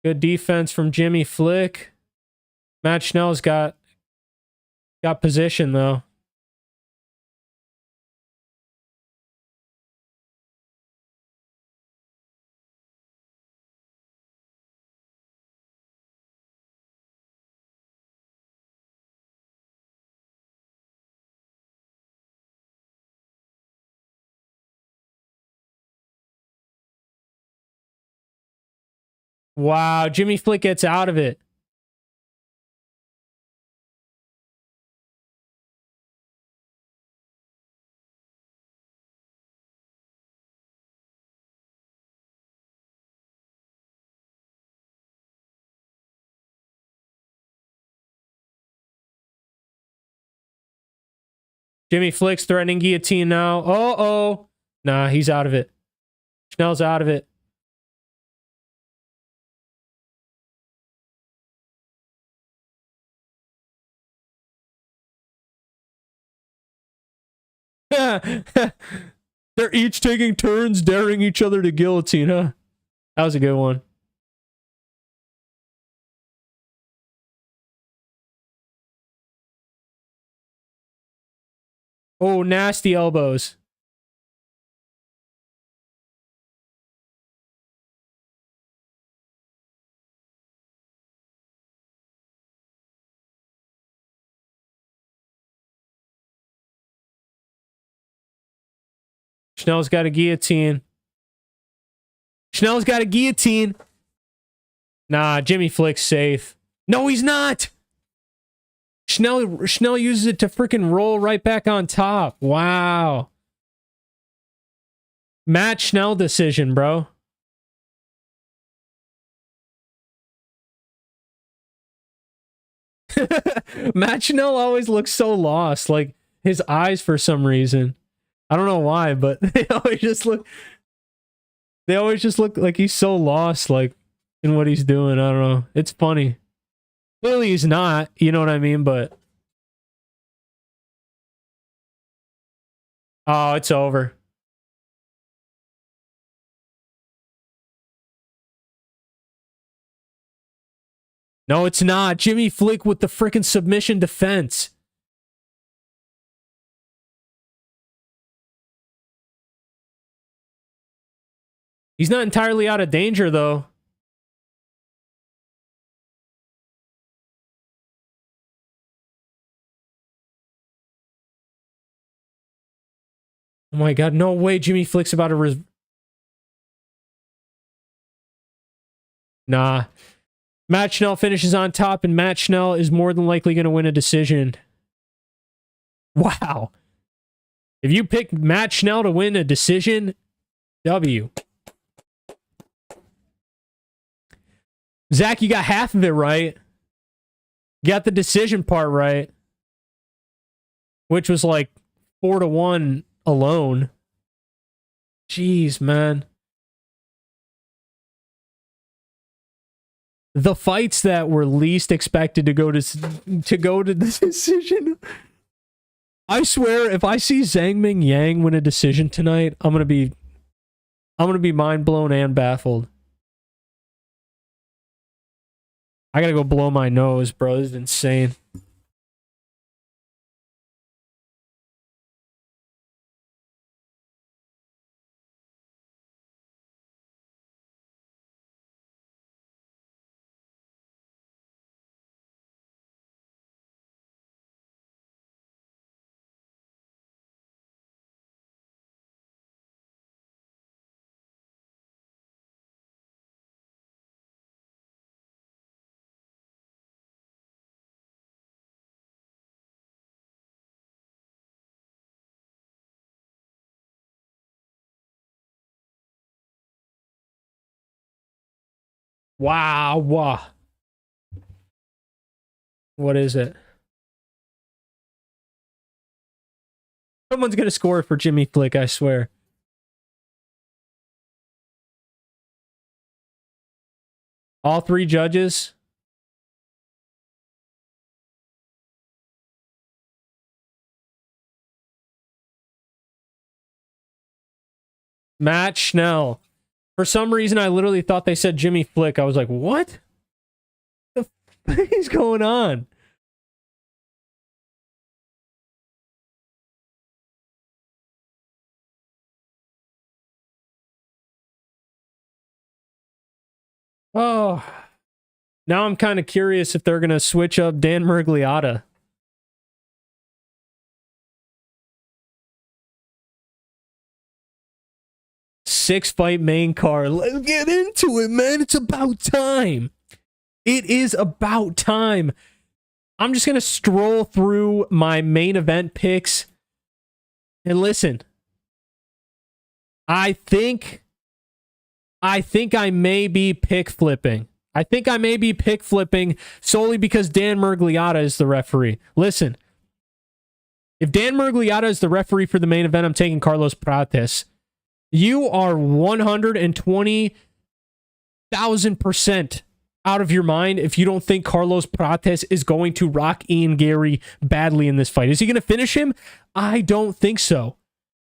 Good defense from Jimmy Flick. Matt Schnell's got position, though. Wow, Jimmy Flick gets out of it. Jimmy Flick's threatening guillotine now. Uh-oh. Nah, he's out of it. Schnell's out of it. They're each taking turns daring each other to guillotine, huh? That was a good one. Oh, nasty elbows. Schnell's got a guillotine. Schnell's got a guillotine. Nah, Jimmy Flick's safe. No, he's not. Schnell uses it to freaking roll right back on top. Wow. Matt Schnell decision, bro. Matt Schnell always looks so lost. Like, his eyes for some reason. I don't know why, but they always just look like he's so lost, like, in what he's doing. I don't know. It's funny. Clearly he's not, you know what I mean? But oh, it's over. No, it's not. Jimmy Flick with the freaking submission defense. He's not entirely out of danger, though. Oh my god, no way Jimmy Flick's about to Nah. Matt Schnell finishes on top, and Matt Schnell is more than likely going to win a decision. Wow. If you pick Matt Schnell to win a decision, W. Zach, you got half of it right. You got the decision part right. Which was like 4-1 alone. Jeez, man. The fights that were least expected to go to the decision. I swear, if I see Zhang Mingyang win a decision tonight, I'm gonna be mind blown and baffled. I gotta go blow my nose, bro. This is insane. Wow. What is it? Someone's going to score for Jimmy Flick, I swear. All three judges. Matt Schnell. For some reason, I literally thought they said Jimmy Flick. I was like, what? The fuck is going on? Oh. Now I'm kind of curious if they're going to switch up Dan Miragliotta. Six-fight main card. Let's get into it, man. It's about time. It is about time. I'm just going to stroll through my main event picks. And listen. I think I may be pick flipping. I think I may be pick flipping solely because Dan Miragliotta is the referee. Listen. If Dan Miragliotta is the referee for the main event, I'm taking Carlos Prates. You are 120,000% out of your mind if you don't think Carlos Prates is going to rock Ian Garry badly in this fight. Is he going to finish him? I don't think so.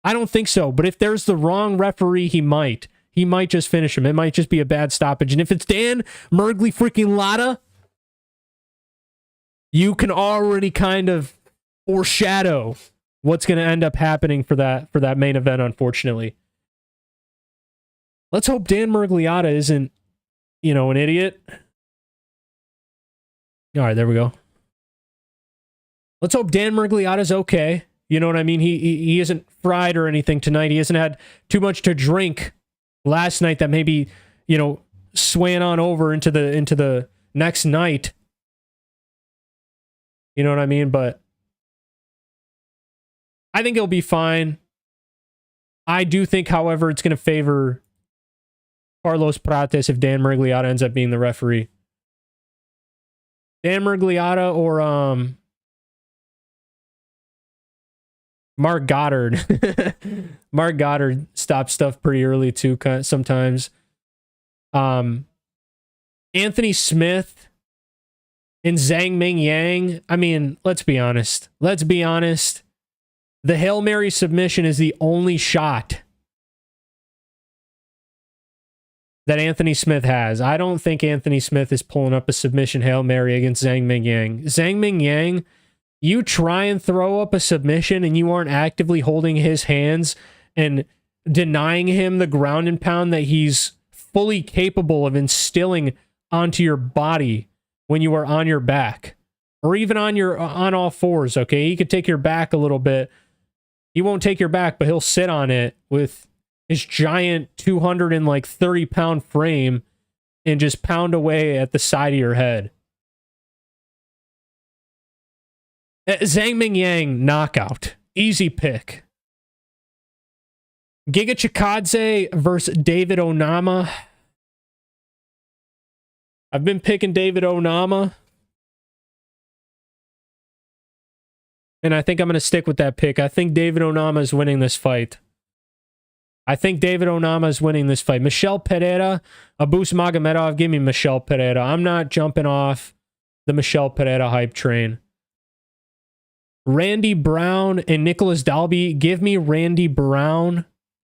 But if there's the wrong referee, he might. He might just finish him. It might just be a bad stoppage. And if it's Dan Miragliotta, you can already kind of foreshadow what's going to end up happening for that main event, unfortunately. Let's hope Dan Miragliotta isn't, an idiot. All right, there we go. Let's hope Dan Miragliotta's okay. You know what I mean? He isn't fried or anything tonight. He hasn't had too much to drink last night that maybe, you know, swaying on over into the next night. You know what I mean? But I think he'll be fine. I do think, however, it's going to favor Carlos Prates if Dan Miragliotta ends up being the referee. Dan Miragliotta or Mark Goddard. Mark Goddard stops stuff pretty early too sometimes. Anthony Smith and Zhang Mingyang. I mean, let's be honest. Let's be honest. The Hail Mary submission is the only shot that Anthony Smith has. I don't think Anthony Smith is pulling up a submission Hail Mary against Zhang Mingyang. Zhang Mingyang, you try and throw up a submission and you aren't actively holding his hands and denying him the ground and pound that he's fully capable of instilling onto your body when you are on your back or even on all fours. Okay, he could take your back a little bit. He won't take your back, but he'll sit on it with his giant 230-pound frame and just pound away at the side of your head. Zhang Mingyang knockout. Easy pick. Giga Chikadze versus David Onama. I've been picking David Onama. And I think I'm going to stick with that pick. I think David Onama is winning this fight. Michel Pereira, Abus Magomedov. Give me Michel Pereira. I'm not jumping off the Michel Pereira hype train. Randy Brown and Nicolas Dalby. Give me Randy Brown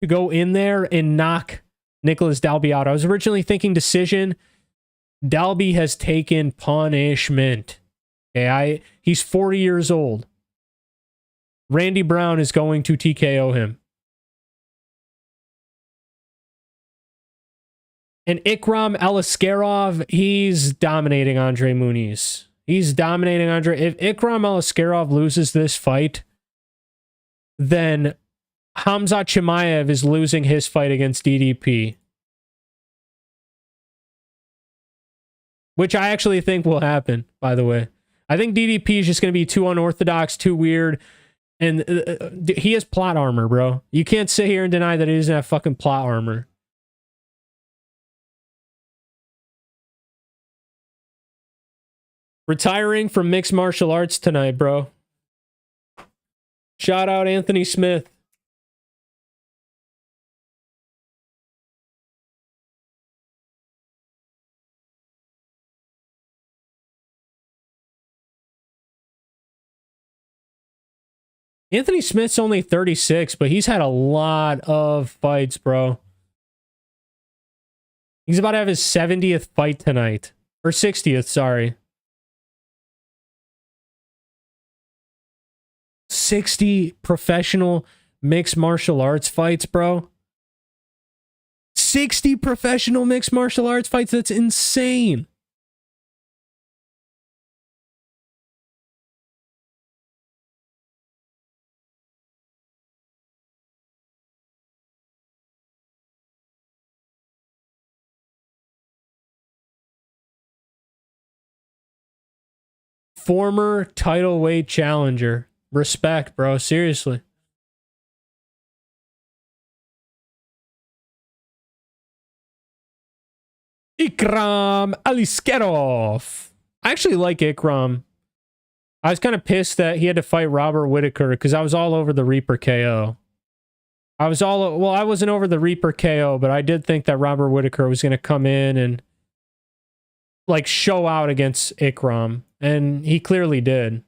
to go in there and knock Nicolas Dalby out. I was originally thinking decision. Dalby has taken punishment. Okay, he's 40 years old. Randy Brown is going to TKO him. And Ikram Aliskerov, he's dominating André Muniz. He's dominating André. If Ikram Aliskerov loses this fight, then Hamzat Chimaev is losing his fight against DDP. Which I actually think will happen, by the way. I think DDP is just going to be too unorthodox, too weird. And he has plot armor, bro. You can't sit here and deny that he doesn't have fucking plot armor. Retiring from mixed martial arts tonight, bro. Shout out Anthony Smith. Anthony Smith's only 36, but he's had a lot of fights, bro. He's about to have his 70th fight tonight. Or 60th, sorry. 60 professional mixed martial arts fights, bro. 60 professional mixed martial arts fights? That's insane. Former title weight challenger. Respect, bro. Seriously. Ikram Aliskerov. I actually like Ikram. I was kind of pissed that he had to fight Robert Whittaker because I was all over the Reaper KO. I wasn't over the Reaper KO, but I did think that Robert Whittaker was going to come in and like show out against Ikram, and he clearly did.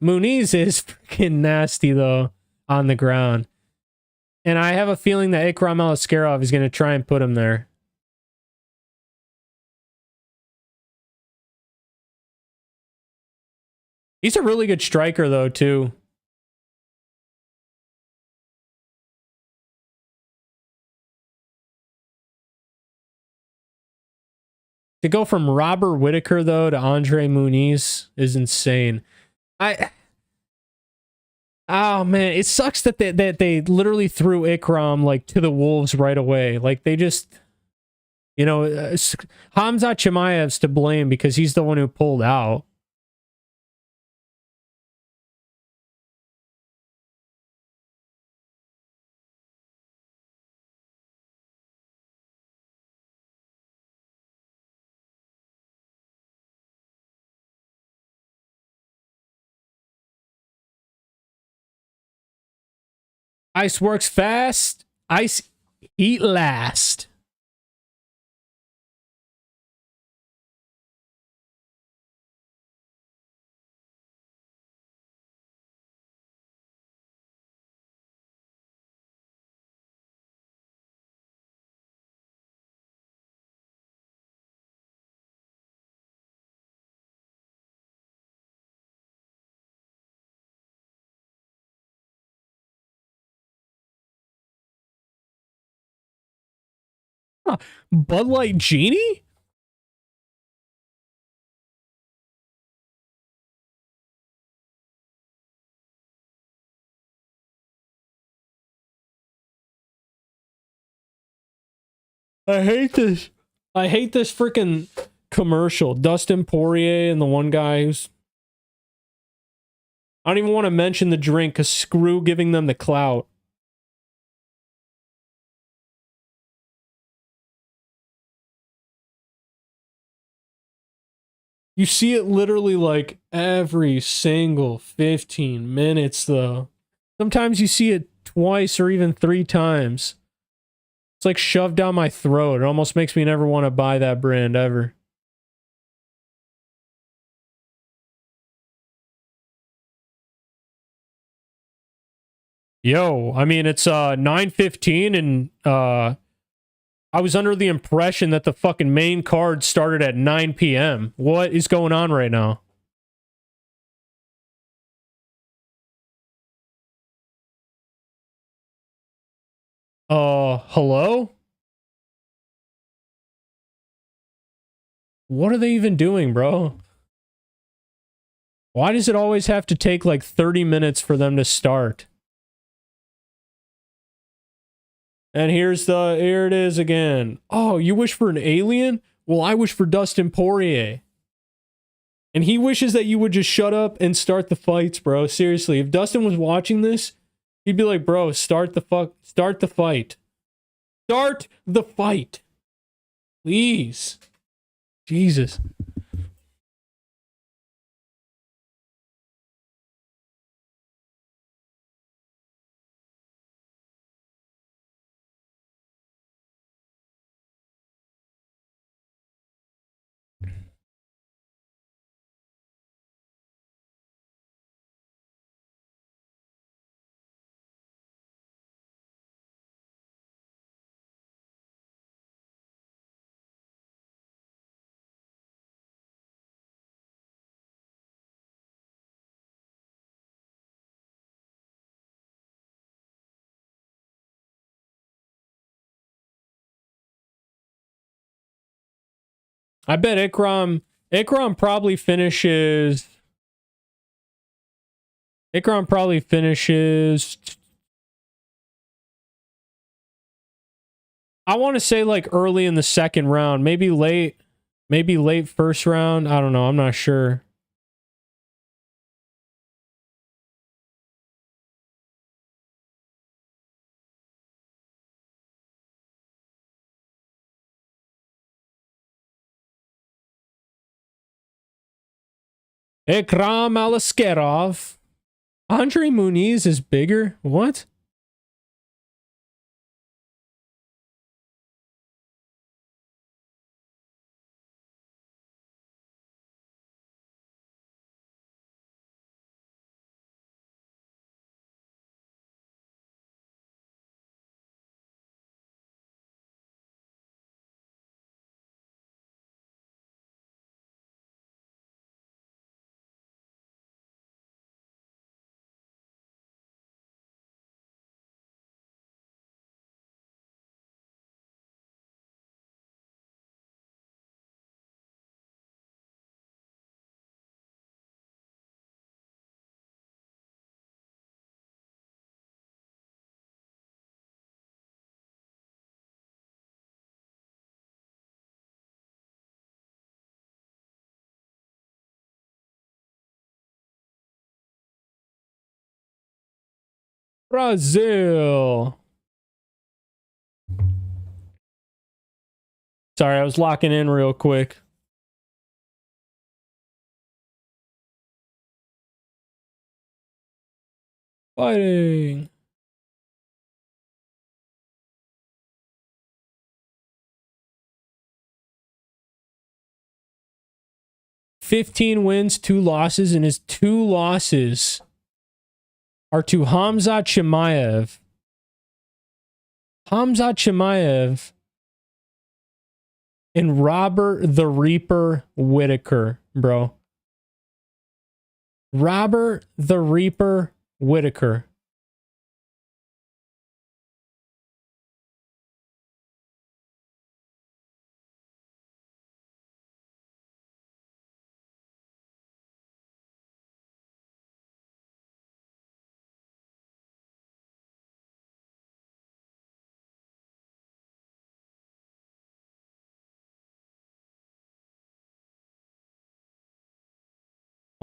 Muniz is freaking nasty, though, on the ground. And I have a feeling that Ikram Aliskerov is going to try and put him there. He's a really good striker, though, too. To go from Robert Whittaker, though, to André Muniz is insane. Oh, man. It sucks that they literally threw Ikram, like, to the wolves right away. Like, they just... You know, Hamza Chimaev's to blame because he's the one who pulled out. Ice works fast. Ice eat last. Huh. Bud Light Genie? I hate this. I hate this freaking commercial. Dustin Poirier and the one guy who's... I don't even want to mention the drink because screw giving them the clout. You see it literally like every single 15 minutes, though. Sometimes you see it twice or even 3 times. It's like shoved down my throat. It almost makes me never want to buy that brand ever. Yo, I mean, it's 9:15 and I was under the impression that the fucking main card started at 9 p.m. What is going on right now? Hello? What are they even doing, bro? Why does it always have to take like 30 minutes for them to start? And here it is again. Oh, you wish for an alien? Well, I wish for Dustin Poirier. And he wishes that you would just shut up and start the fights, bro. Seriously, if Dustin was watching this, he'd be like, bro, start the fight. Start the fight. Please. Jesus. I bet Ikram probably finishes. Ikram probably finishes. I want to say like early in the second round, maybe late first round. I don't know. I'm not sure. Ikram Aliskerov. André Muniz is bigger? What? Brazil. Sorry, I was locking in real quick. Fighting. "15 wins, 2 losses, and his 2 losses are to Hamzat Chimaev. Hamzat Chimaev and Robert the Reaper Whitaker, bro. Robert the Reaper Whitaker.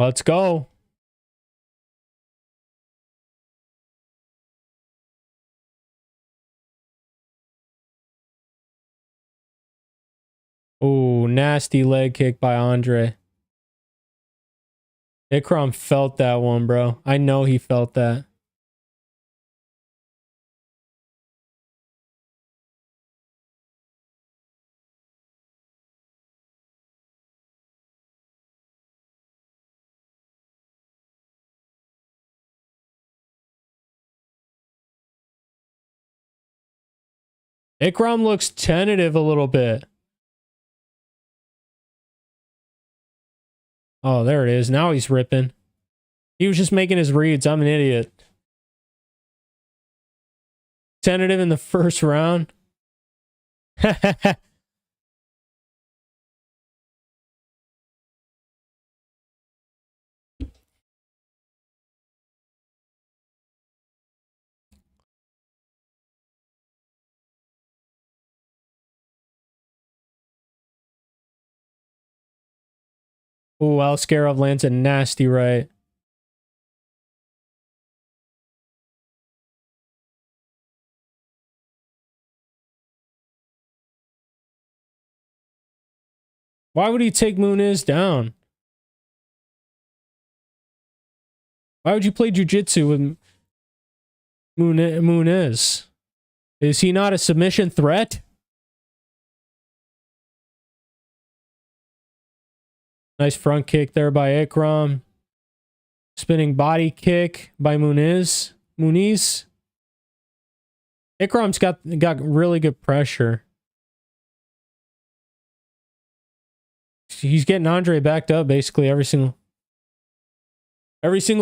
Let's go. Oh, nasty leg kick by André. Ikram felt that one, bro. I know he felt that. Ikram looks tentative a little bit. Oh, there it is. Now he's ripping. He was just making his reads. I'm an idiot. Tentative in the first round. Ooh, Aliskerov lands a nasty right. Why would he take Muniz down? Why would you play jiu-jitsu with Muniz? Is he not a submission threat? Nice front kick there by Ikram. Spinning body kick by Muniz. Ikram's got really good pressure. He's getting André backed up basically every single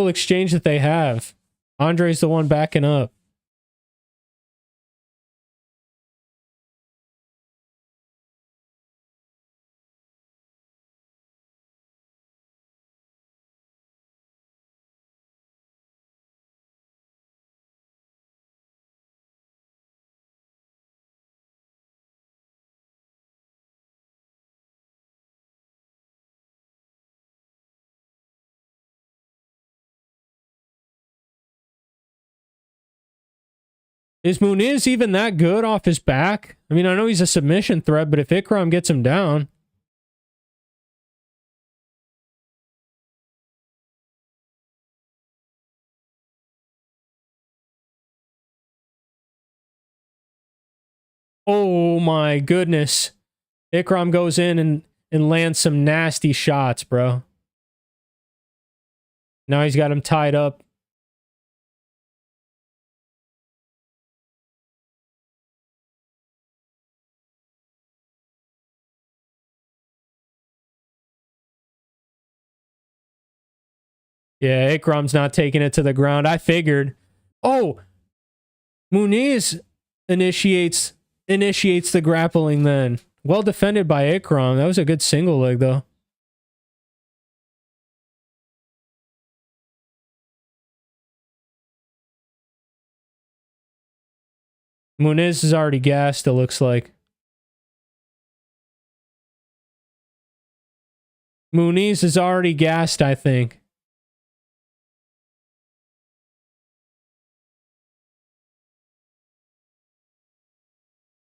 exchange that they have. Andre's the one backing up. Is Muniz even that good off his back? I mean, I know he's a submission threat, but if Ikram gets him down... Oh my goodness. Ikram goes in and lands some nasty shots, bro. Now he's got him tied up. Yeah, Ikram's not taking it to the ground. I figured. Oh! Muniz initiates the grappling then. Well defended by Ikram. That was a good single leg, though. Muniz is already gassed, it looks like. Muniz is already gassed, I think.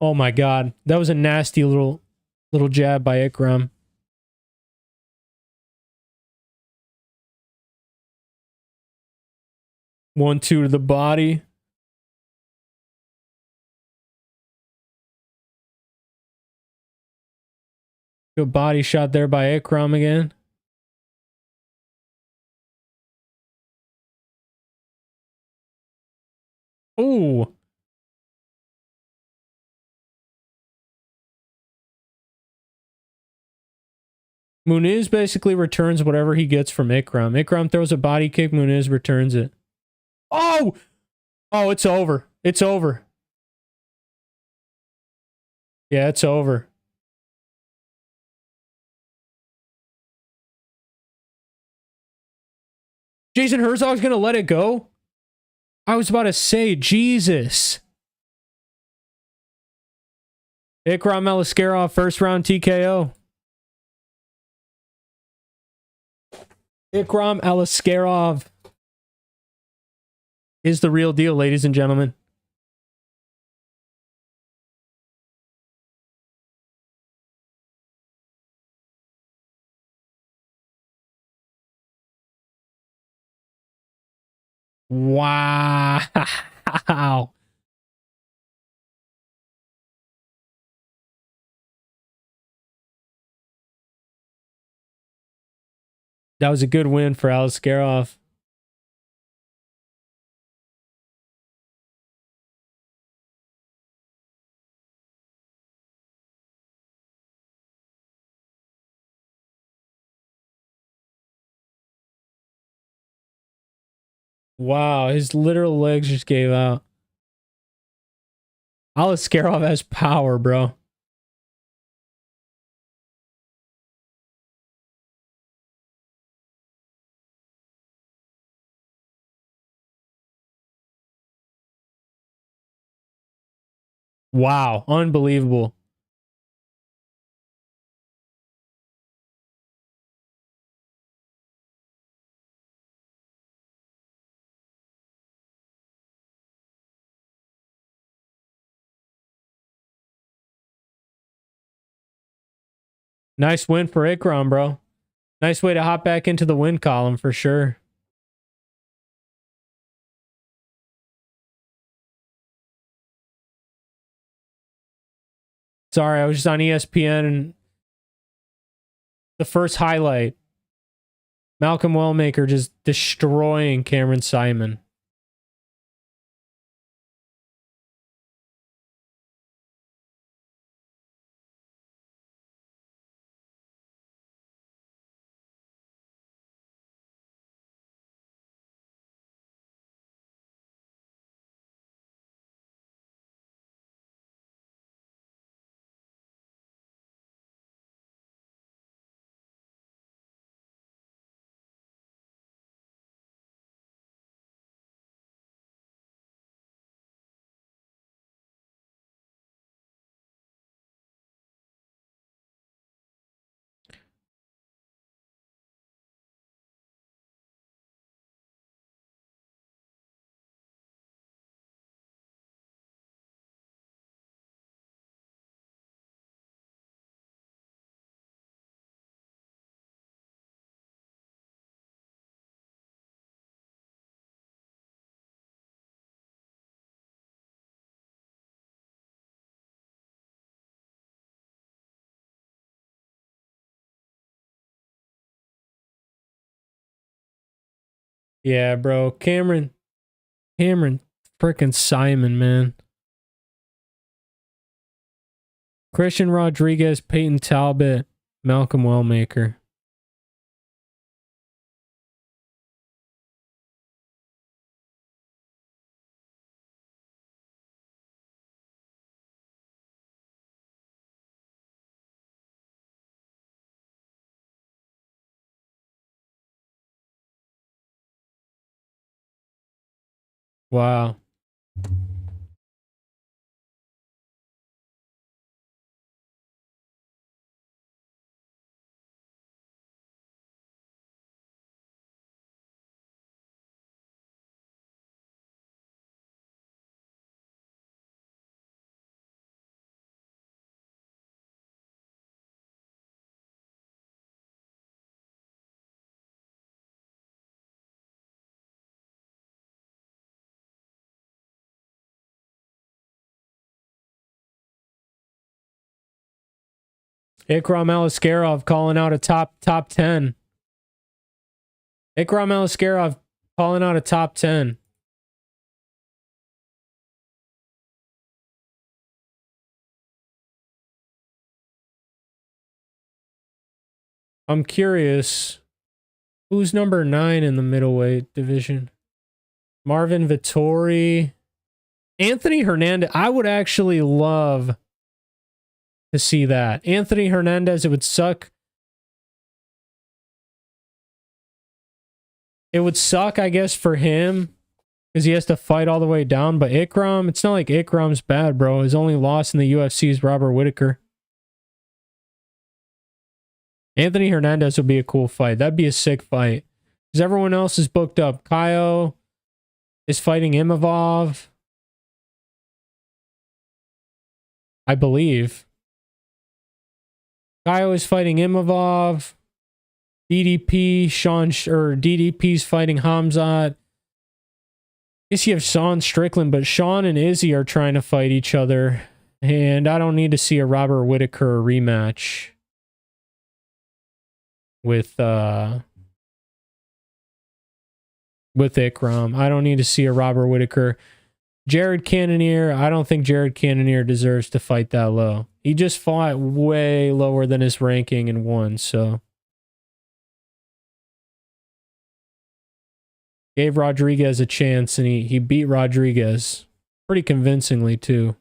Oh my god. That was a nasty little jab by Ikram. One, two to the body. Good body shot there by Ikram again. Ooh. Muniz basically returns whatever he gets from Ikram. Ikram throws a body kick, Muniz returns it. Oh! Oh, it's over. It's over. Yeah, it's over. Jason Herzog's gonna let it go? I was about to say, Jesus. Ikram Aliskerov, first round TKO. Ikram Aliskerov is the real deal, ladies and gentlemen. Wow. That was a good win for Aliskerov. Wow, his literal legs just gave out. Aliskerov has power, bro. Wow, unbelievable. Nice win for Ikram, bro. Nice way to hop back into the win column for sure. Sorry, I was just on ESPN and the first highlight. Malcolm Wellmaker just destroying Cameron Saaiman. Yeah, bro. Cameron freaking Saaiman, man. Christian Rodriguez, Peyton Talbot, Malcolm Wellmaker. Wow. Ikram Aliskerov calling out a top 10. Ikram Aliskerov calling out a top 10. I'm curious, who's number 9 in the middleweight division? Marvin Vittori. Anthony Hernandez. I would actually love to see that. Anthony Hernandez, it would suck. It would suck, I guess, for him because he has to fight all the way down. But Ikram, it's not like Ikram's bad, bro. His only loss in the UFC is Robert Whittaker. Anthony Hernandez would be a cool fight. That'd be a sick fight. Because everyone else is booked up. Kaio is fighting Imavov, I believe. Kaio is fighting Imavov. DDP's fighting Hamzat. I guess you have Sean Strickland, but Sean and Izzy are trying to fight each other. And I don't need to see a Robert Whittaker rematch with Ikram. I don't need to see a Robert Whittaker. Jared Cannonier, I don't think Jared Cannonier deserves to fight that low. He just fought way lower than his ranking and won, so. Gave Rodriguez a chance, and he beat Rodriguez pretty convincingly, too.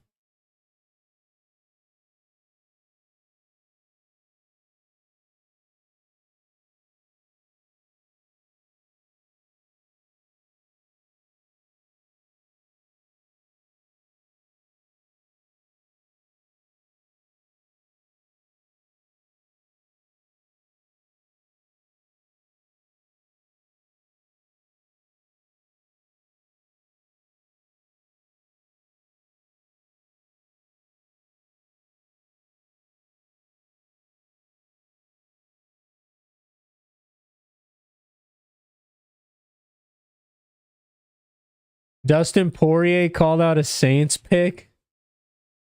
Dustin Poirier called out a Saints pick.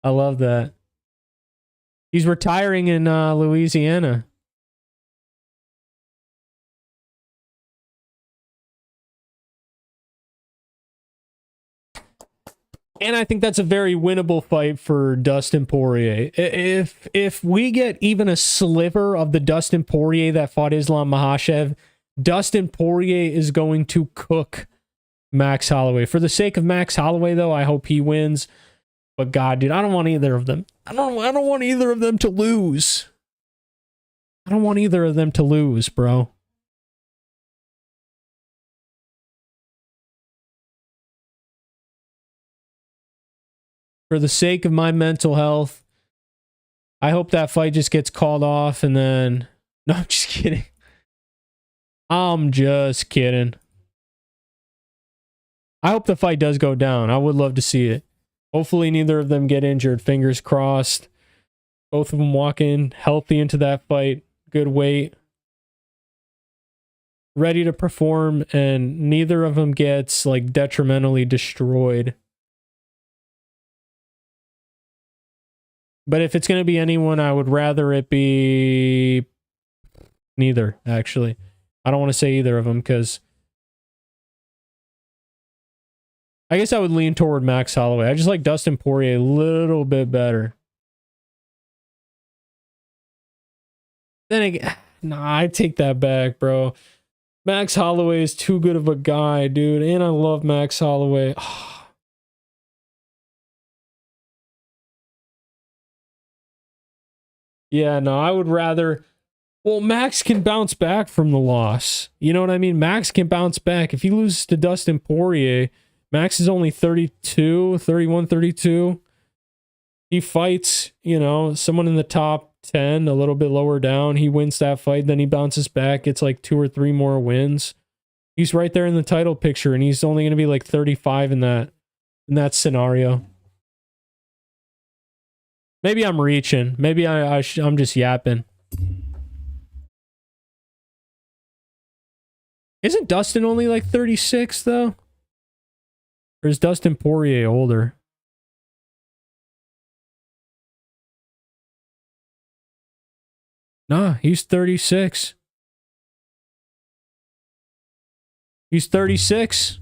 I love that. He's retiring in Louisiana. And I think that's a very winnable fight for Dustin Poirier. If we get even a sliver of the Dustin Poirier that fought Islam Makhachev, Dustin Poirier is going to cook Max Holloway. For the sake of Max Holloway, though, I hope he wins. But God, dude, I don't want either of them. I don't want either of them to lose. I don't want either of them to lose, bro. For the sake of my mental health, I hope that fight just gets called off and then... No, I'm just kidding. I'm just kidding. I hope the fight does go down. I would love to see it. Hopefully neither of them get injured. Fingers crossed. Both of them walk in healthy into that fight. Good weight. Ready to perform, and neither of them gets like detrimentally destroyed. But if it's going to be anyone, I would rather it be neither, actually. I don't want to say either of them because I guess I would lean toward Max Holloway. I just like Dustin Poirier a little bit better. Then again, nah, I take that back, bro. Max Holloway is too good of a guy, dude. And I love Max Holloway. Yeah, no, I would rather... Well, Max can bounce back from the loss. You know what I mean? Max can bounce back. If he loses to Dustin Poirier, Max is only 32, 31, 32. He fights, you know, someone in the top 10, a little bit lower down. He wins that fight, then he bounces back, gets like 2 or 3 more wins. He's right there in the title picture, and he's only going to be like 35 in that scenario. Maybe I'm reaching. Maybe I'm just yapping. Isn't Dustin only like 36 though? Or is Dustin Poirier older? Nah, he's 36. He's 36.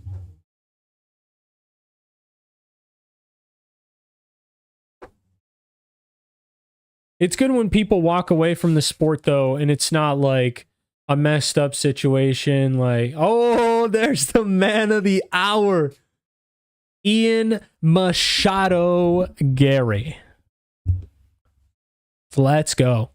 It's good when people walk away from the sport, though, and it's not like a messed up situation. Like, oh, there's the man of the hour, Ian Machado Garry. Let's go.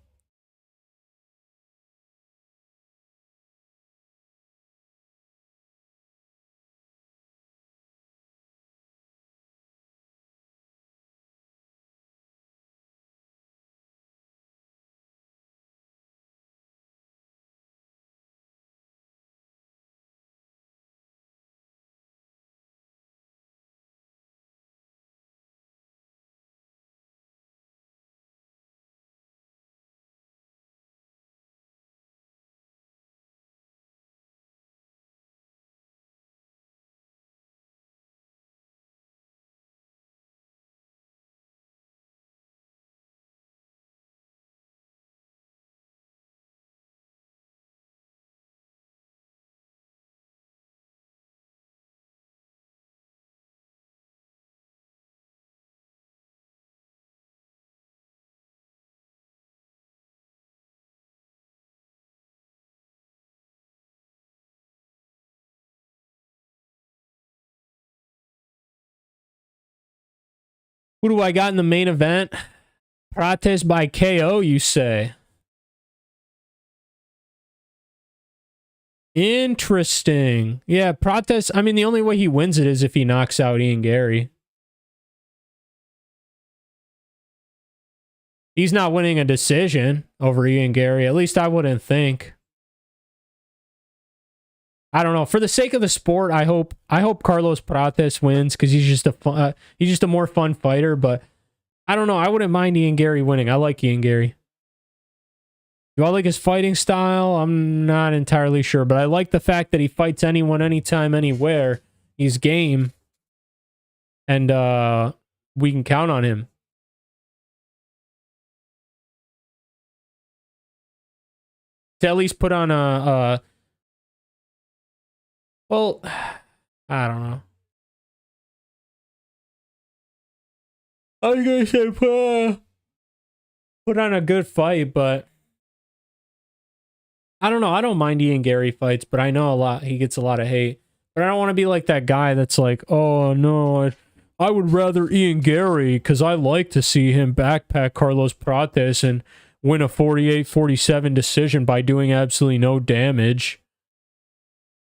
Who do I got in the main event? Prates by KO, you say? Interesting. Yeah, Prates, I mean, the only way he wins it is if he knocks out Ian Garry. He's not winning a decision over Ian Garry. At least I wouldn't think. I don't know. For the sake of the sport, I hope Carlos Prates wins because he's just a more fun fighter. But I don't know. I wouldn't mind Ian Garry winning. I like Ian Garry. Do I like his fighting style? I'm not entirely sure, but I like the fact that he fights anyone, anytime, anywhere. He's game, and we can count on him. To at least put on a well, I don't know. I was gonna say put on a good fight, but I don't know. I don't mind Ian Garry fights, but I know he gets a lot of hate. But I don't want to be like that guy that's like, oh no, I would rather Ian Garry because I like to see him backpack Carlos Prates and win a 48-47 decision by doing absolutely no damage.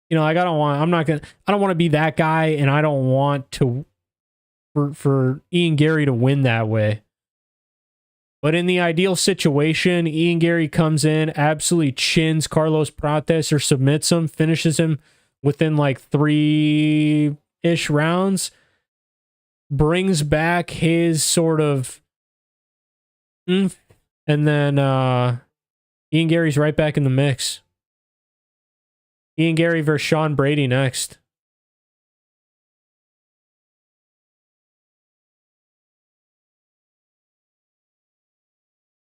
You know, like I don't want to be that guy, and I don't want to for Ian Garry to win that way. But in the ideal situation, Ian Garry comes in, absolutely chins Carlos Prates or submits him, finishes him within like 3-ish rounds, brings back his sort of and then Ian Garry's right back in the mix. Ian Garry versus Sean Brady next.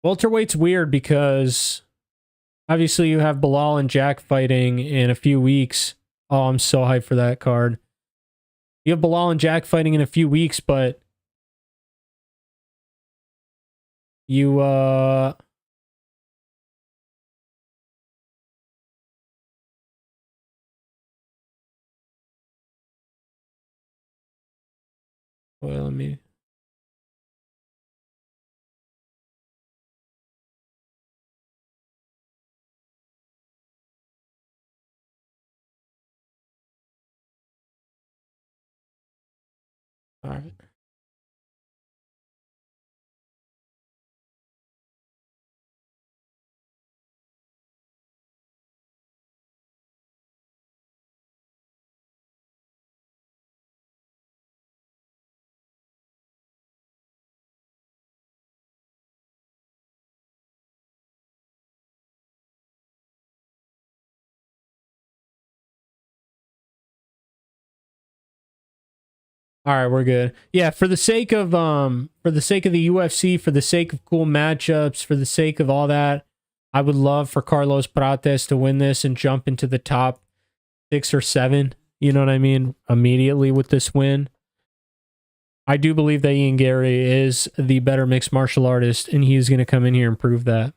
Welterweight's weird because obviously you have Bilal and Jack fighting in a few weeks. Oh, I'm so hyped for that card. You have Bilal and Jack fighting in a few weeks, but you well, let me all right. All right, we're good. Yeah, for the sake of the UFC, for the sake of cool matchups, for the sake of all that, I would love for Carlos Prates to win this and jump into the top 6 or 7. You know what I mean? Immediately with this win. I do believe that Ian Garry is the better mixed martial artist, and he's going to come in here and prove that.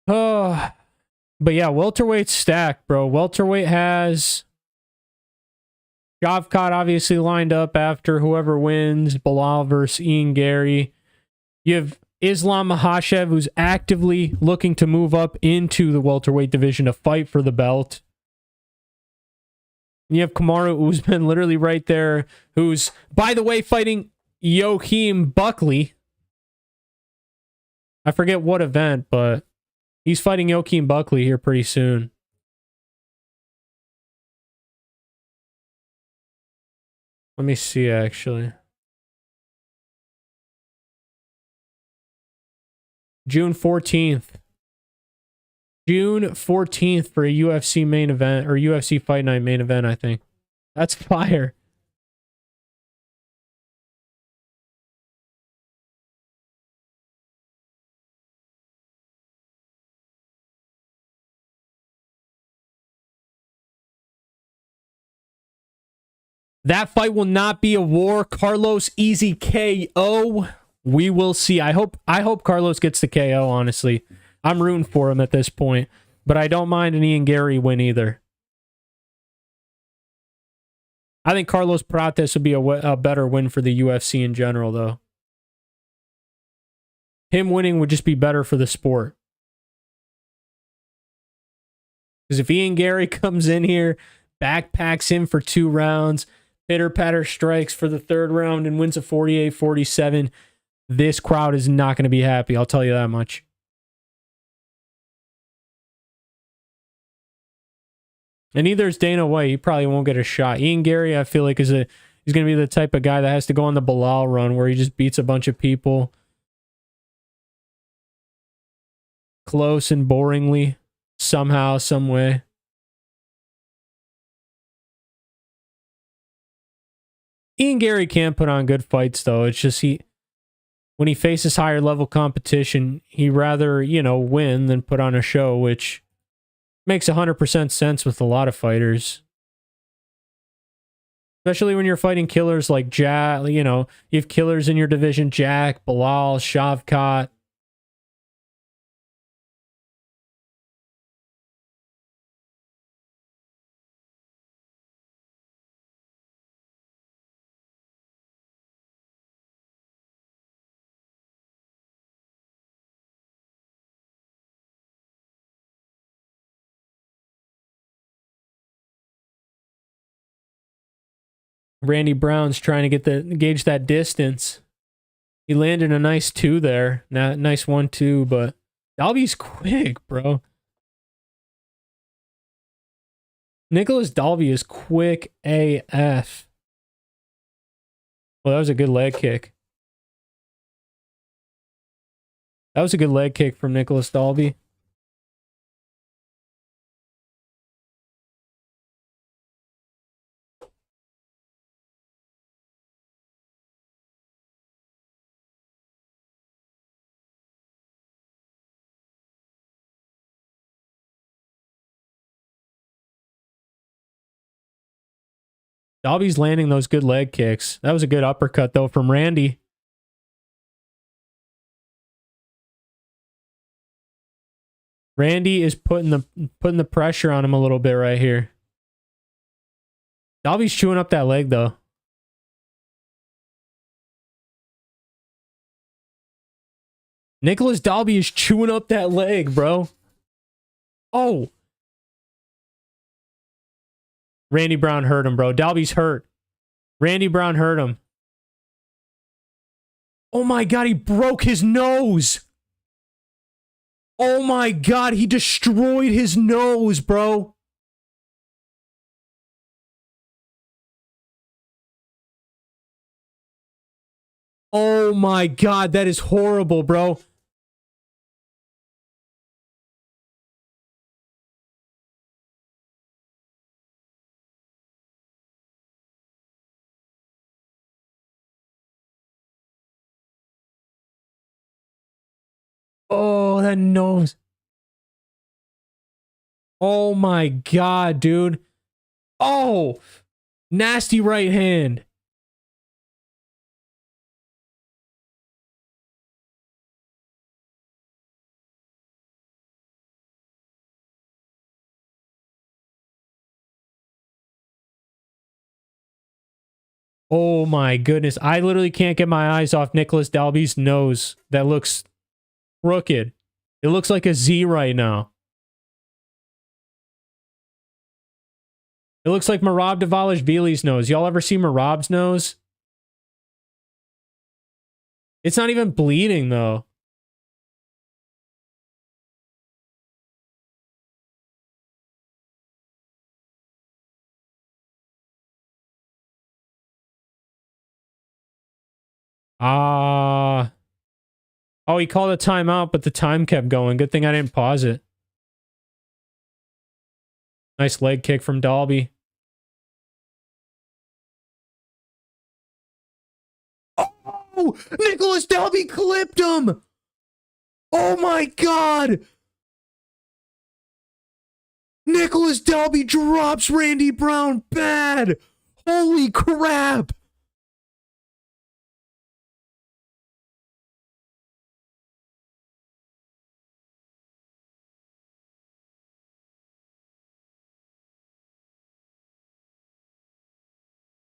Oh, but yeah, welterweight's stacked, bro. Welterweight has Shavkat obviously lined up after whoever wins, Bilal versus Ian Garry. You have Islam Makhachev, who's actively looking to move up into the welterweight division to fight for the belt. You have Kamaru Usman literally right there, who's, by the way, fighting Joachim Buckley. I forget what event, but he's fighting Joachim Buckley here pretty soon. Let me see, actually. June 14th. June 14th for a UFC main event, or UFC Fight Night main event, I think. That's fire. That fight will not be a war. Carlos easy KO. We will see. I hope Carlos gets the KO, honestly. I'm rooting for him at this point. But I don't mind an Ian Garry win either. I think Carlos Prates would be a better win for the UFC in general, though. Him winning would just be better for the sport. Because if Ian Garry comes in here, backpacks him for 2 rounds, pitter-patter strikes for the 3rd round, and wins a 48-47, this crowd is not going to be happy. I'll tell you that much. And neither is Dana White. He probably won't get a shot. Ian Garry, I feel like, he's going to be the type of guy that has to go on the Bilal run where he just beats a bunch of people close and boringly, somehow, some way. Ian Garry can put on good fights, though. It's just when he faces higher level competition, he'd rather, win than put on a show, which makes 100% sense with a lot of fighters. Especially when you're fighting killers like Jack, you have killers in your division, Jack, Bilal, Shavkat. Randy Brown's trying to gauge that distance. He landed a nice 2 there. Nice 1-2, but Dalby's quick, bro. Nicolas Dalby is quick AF. Well, that was a good leg kick. That was a good leg kick from Nicolas Dalby. Dalby's landing those good leg kicks. That was a good uppercut, though, from Randy. Randy is putting the pressure on him a little bit right here. Dalby's chewing up that leg, though. Nicolas Dalby is chewing up that leg, bro. Oh, Randy Brown hurt him, bro. Dalby's hurt. Randy Brown hurt him. Oh my God, he broke his nose. Oh my God, he destroyed his nose, bro. Oh my God, that is horrible, bro. Oh, that nose. Oh my God, dude. Oh, nasty right hand. Oh my goodness. I literally can't get my eyes off Nicolas Dalby's nose. That looks crooked. It looks like a Z right now. It looks like Merab Davalishvili's nose. Y'all ever see Merab's nose? It's not even bleeding, though. Ah. Oh, he called a timeout, but the time kept going. Good thing I didn't pause it. Nice leg kick from Dalby. Oh, Nicolas Dalby clipped him. Oh my God. Nicolas Dalby drops Randy Brown bad. Holy crap.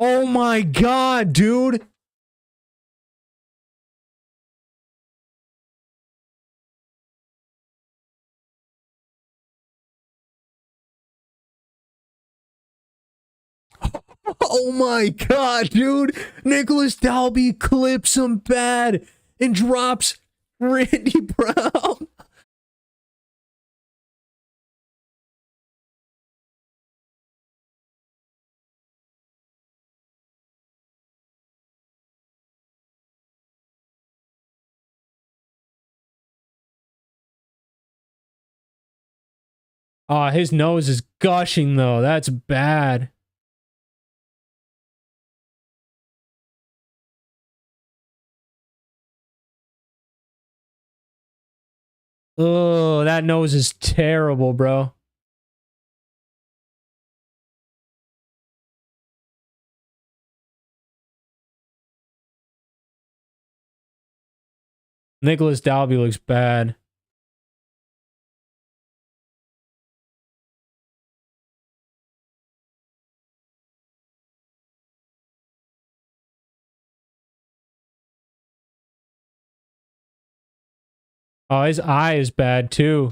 Oh my God, dude. Oh my God, dude. Nicolas Dalby clips him bad and drops Randy Brown. His nose is gushing, though. That's bad. Oh, that nose is terrible, bro. Nicolas Dalby looks bad. Oh, his eye is bad, too.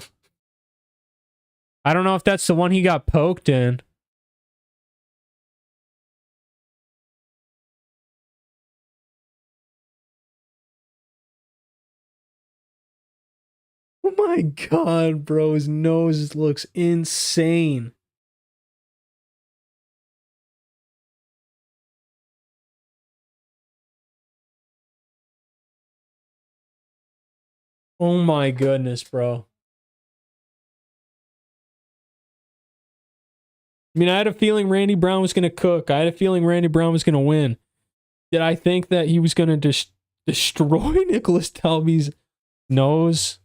I don't know if that's the one he got poked in. Oh my God, bro. His nose looks insane. Oh my goodness, bro. I mean, I had a feeling Randy Brown was going to cook. I had a feeling Randy Brown was going to win. Did I think that he was going to destroy Nicolas Dalby's nose?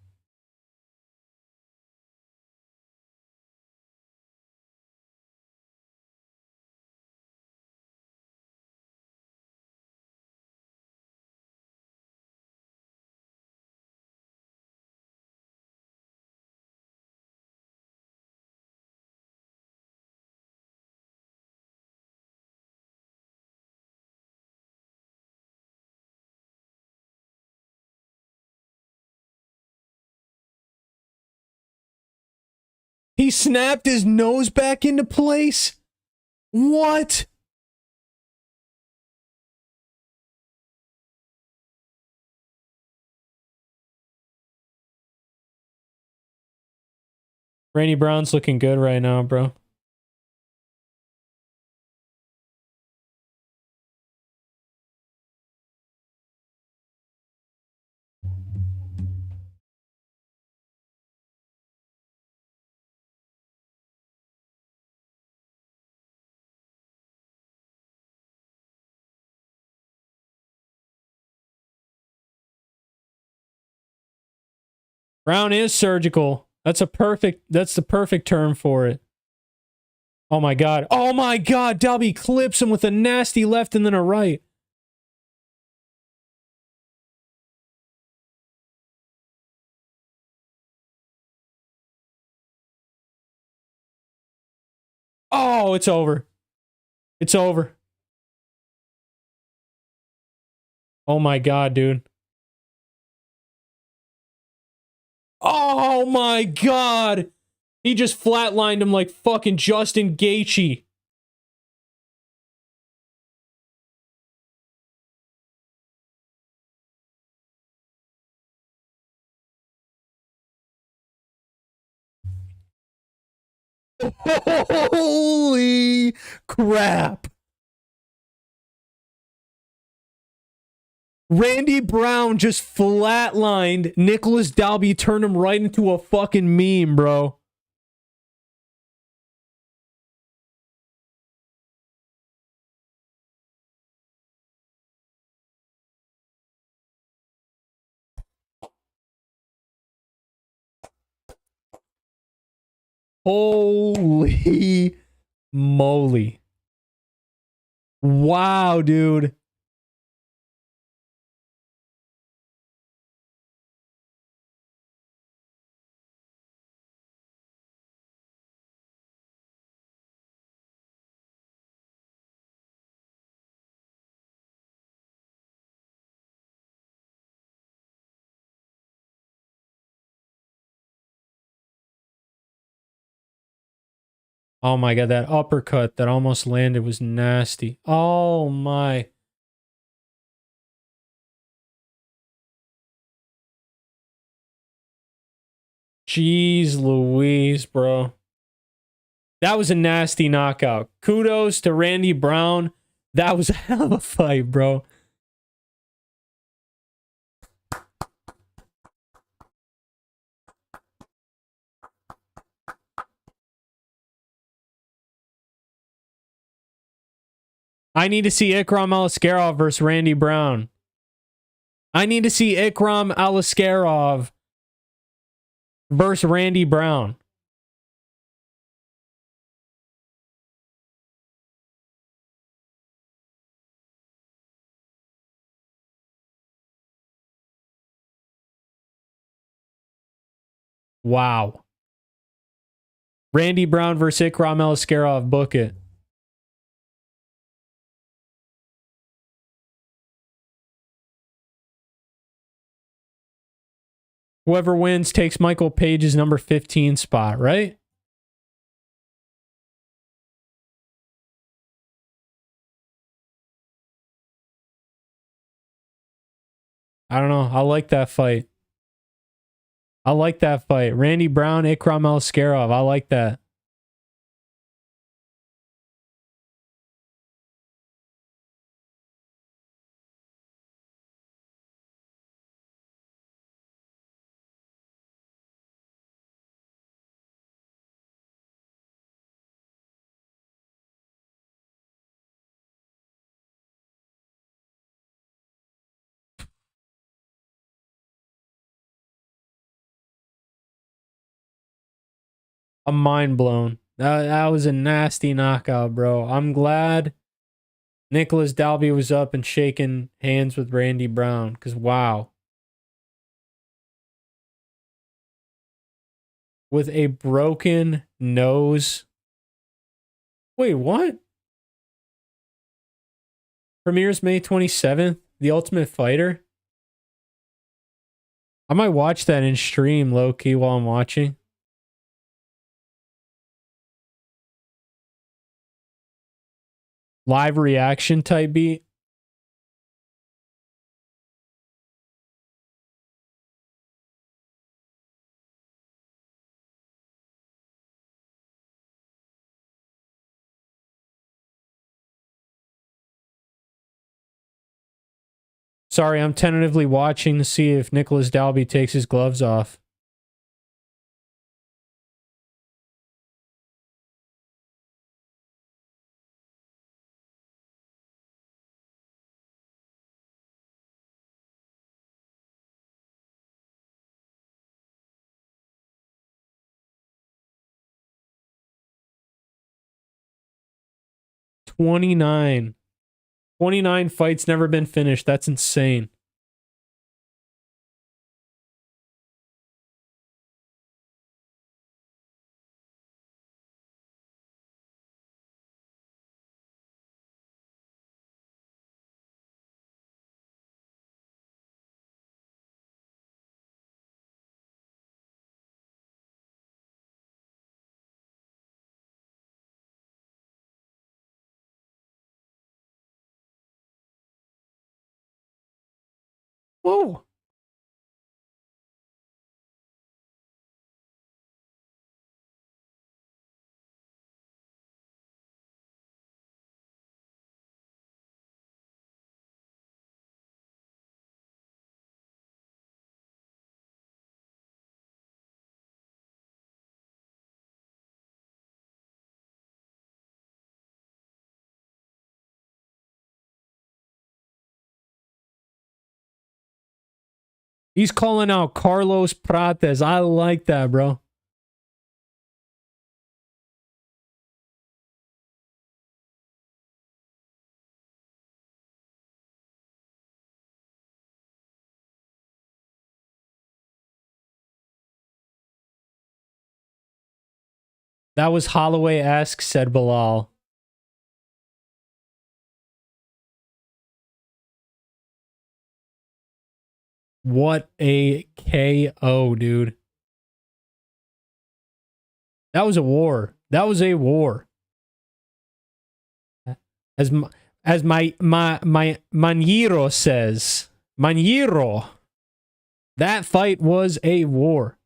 He snapped his nose back into place? What? Randy Brown's looking good right now, bro. Brown is surgical. That's the perfect term for it. Oh my god. Oh my god. Dalby clips him with a nasty left and then a right. Oh, it's over. It's over. Oh my god, dude. Oh my god. He just flatlined him like fucking Justin Gaethje. Holy crap. Randy Brown just flatlined Nicolas Dalby, turned him right into a fucking meme, bro. Holy moly. Wow, dude. Oh my god, that uppercut that almost landed was nasty. Oh my. Jeez Louise, bro. That was a nasty knockout. Kudos to Randy Brown. That was a hell of a fight, bro. I need to see Ikram Aliskerov versus Randy Brown. I need to see Ikram Aliskerov versus Randy Brown. Wow. Randy Brown versus Ikram Aliskerov. Book it. Whoever wins takes Michael Page's number 15 spot, right? I don't know. I like that fight. I like that fight. Randy Brown, Ikram Aliskerov. I like that. I'm mind blown. That was a nasty knockout, bro. I'm glad Nicolas Dalby was up and shaking hands with Randy Brown, because wow. With a broken nose. Wait, what? Premieres May 27th? The Ultimate Fighter? I might watch that in stream low-key while I'm watching. Live reaction type beat. Sorry, I'm tentatively watching to see if Nicolas Dalby takes his gloves off. $29. 29 fights never been finished. That's insane. Whoa. He's calling out Carlos Prates. I like that, bro. That was Holloway-esque, said Bilal. What a KO, dude. That was a war. That was a war. As my Manjiro says, Manjiro, that fight was a war.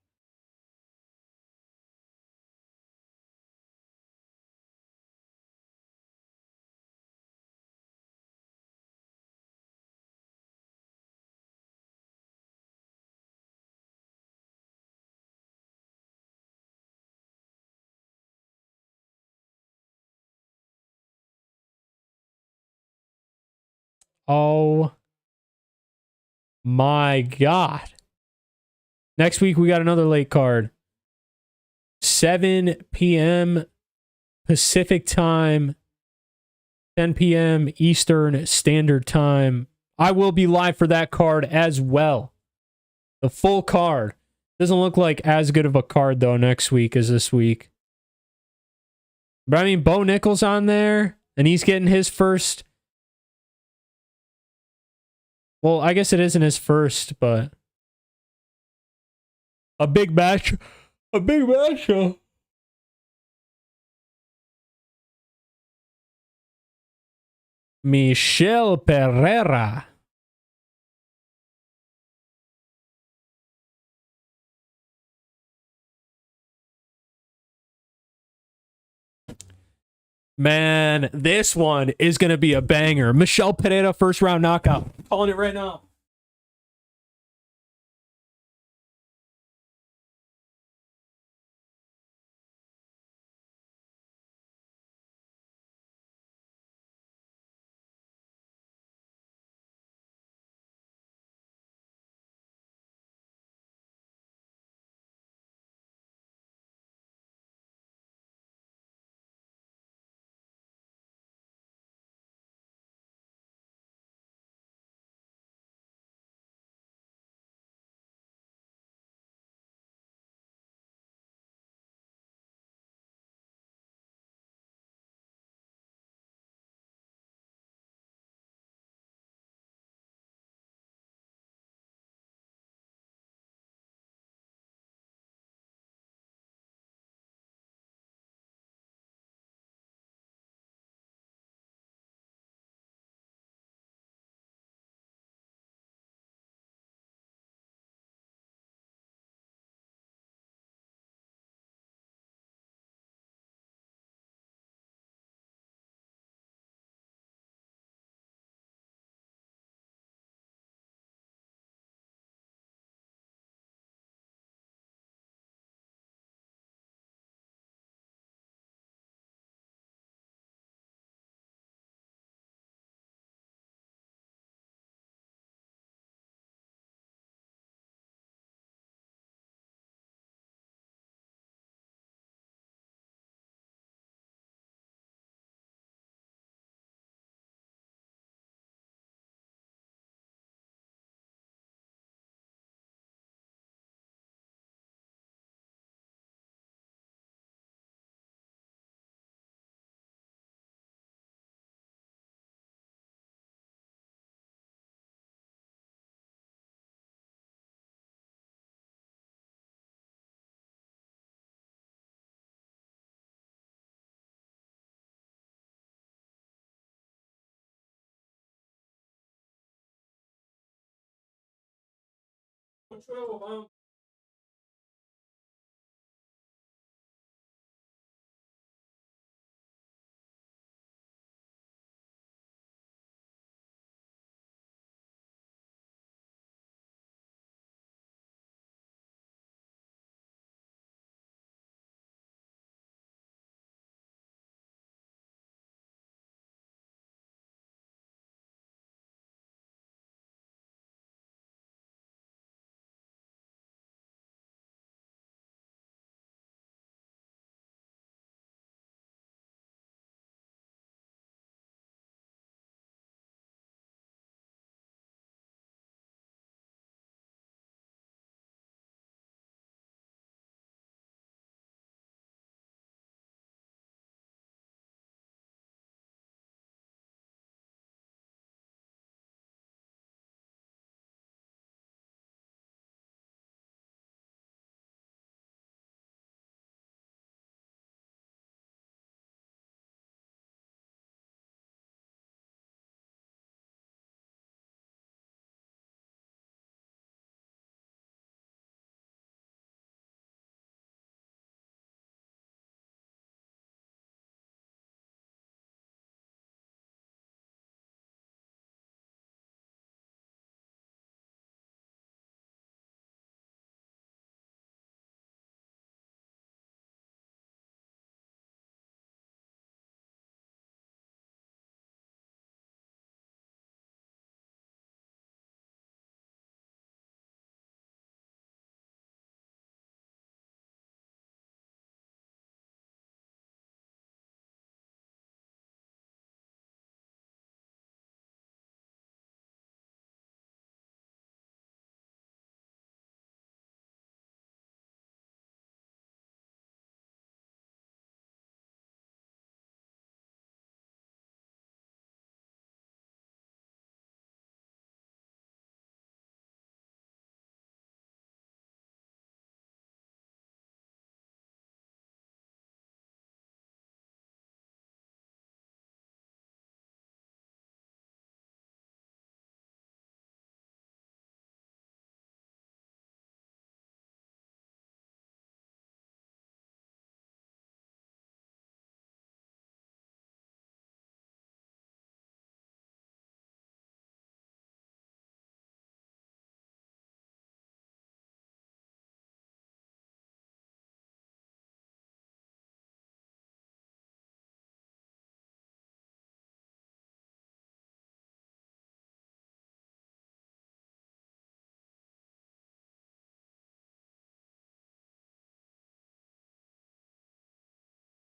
Oh my God. Next week, we got another late card. 7 p.m. Pacific time, 10 p.m. Eastern Standard Time. I will be live for that card as well. The full card. Doesn't look like as good of a card, though, next week as this week. But I mean, Bo Nickal's on there, and he's getting his first. Well, I guess it isn't his first, but a big match. A big match. Michel Pereira. Man, this one is going to be a banger. Michel Pereira, first round knockout. Calling it right now.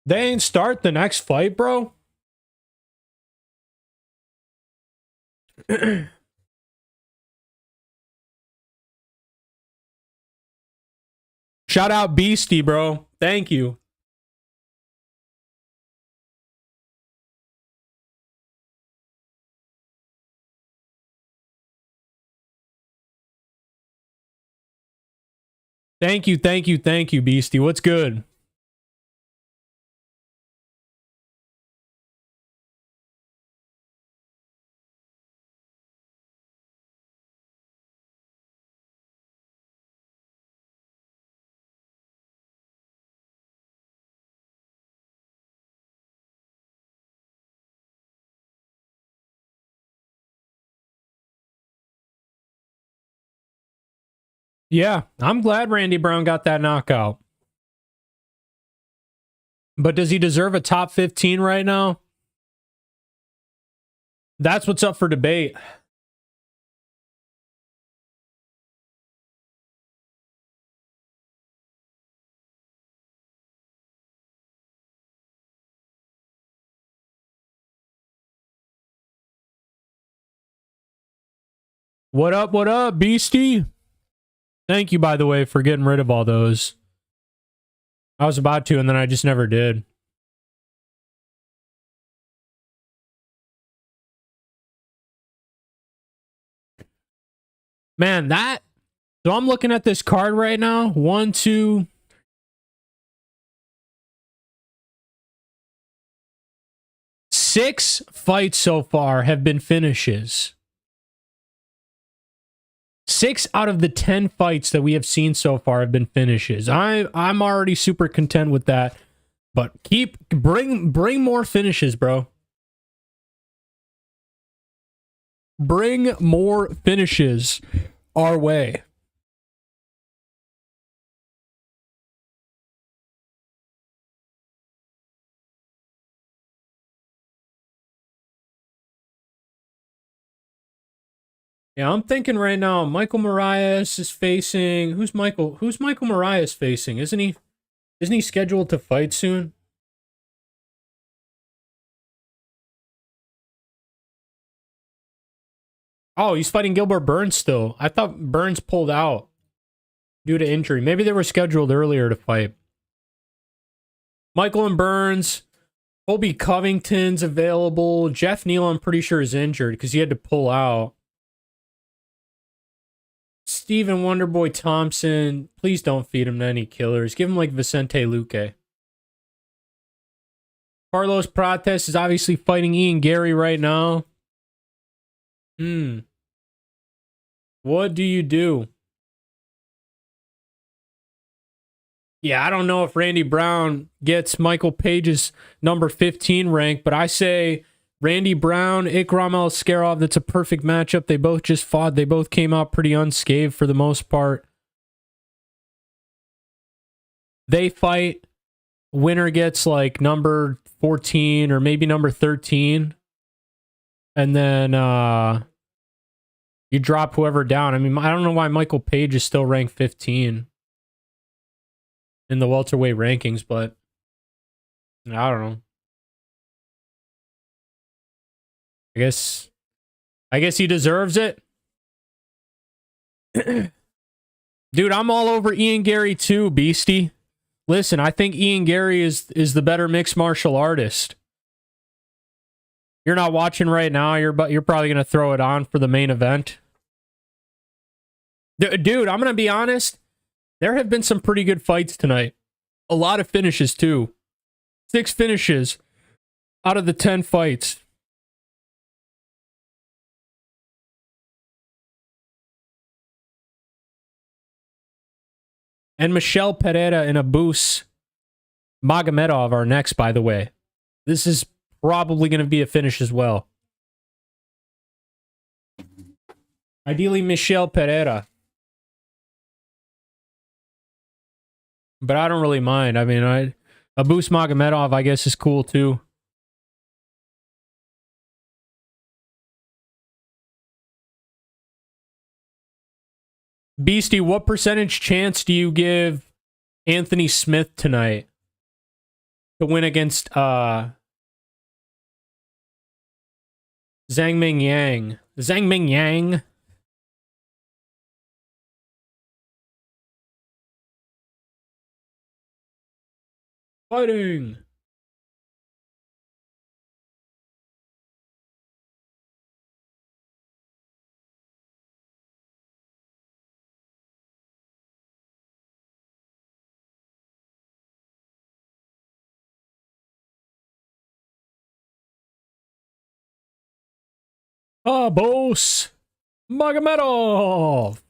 They ain't start the next fight, bro? Shout out Beastie, bro. Thank you. Thank you, thank you, thank you, Beastie. What's good? Yeah, I'm glad Randy Brown got that knockout. But does he deserve a top 15 right now? That's what's up for debate. What up, Beastie? Thank you, by the way, for getting rid of all those. I was about to, and then I just never did. Man, that... So I'm looking at this card right now. 1, 2... 6 fights so far have been finishes. 6 out of the 10 fights that we have seen so far have been finishes. I'm already super content with that. But bring more finishes, bro. Bring more finishes our way. Yeah, I'm thinking right now, Michael Moraes is facing... Who's Michael Moraes facing? Isn't he scheduled to fight soon? Oh, he's fighting Gilbert Burns still. I thought Burns pulled out due to injury. Maybe they were scheduled earlier to fight. Michael and Burns. Colby Covington's available. Jeff Neal, I'm pretty sure, is injured because he had to pull out. Steven Wonderboy Thompson. Please don't feed him to any killers. Give him like Vicente Luque. Carlos Prates is obviously fighting Ian Garry right now. What do you do? Yeah, I don't know if Randy Brown gets Michael Page's number 15 rank, but I say Randy Brown, Ikram Aliskerov, that's a perfect matchup. They both just fought. They both came out pretty unscathed for the most part. They fight. Winner gets like number 14 or maybe number 13. And then you drop whoever down. I mean, I don't know why Michael Page is still ranked 15 in the welterweight rankings, but I don't know. I guess he deserves it. Dude, I'm all over Ian Garry too, Beastie. Listen, I think Ian Garry is the better mixed martial artist. You're not watching right now. You're probably going to throw it on for the main event. Dude, I'm going to be honest. There have been some pretty good fights tonight. A lot of finishes too. 6 finishes out of the 10 fights. And Michel, Pereira, and Abus Magomedov are next, by the way. This is probably going to be a finish as well. Ideally, Michel Pereira. But I don't really mind. I mean, Abus Magomedov, I guess, is cool too. Beastie, what percentage chance do you give Anthony Smith tonight to win against Zhang Mingyang? Zhang Mingyang? Fighting! Boss Magomedov.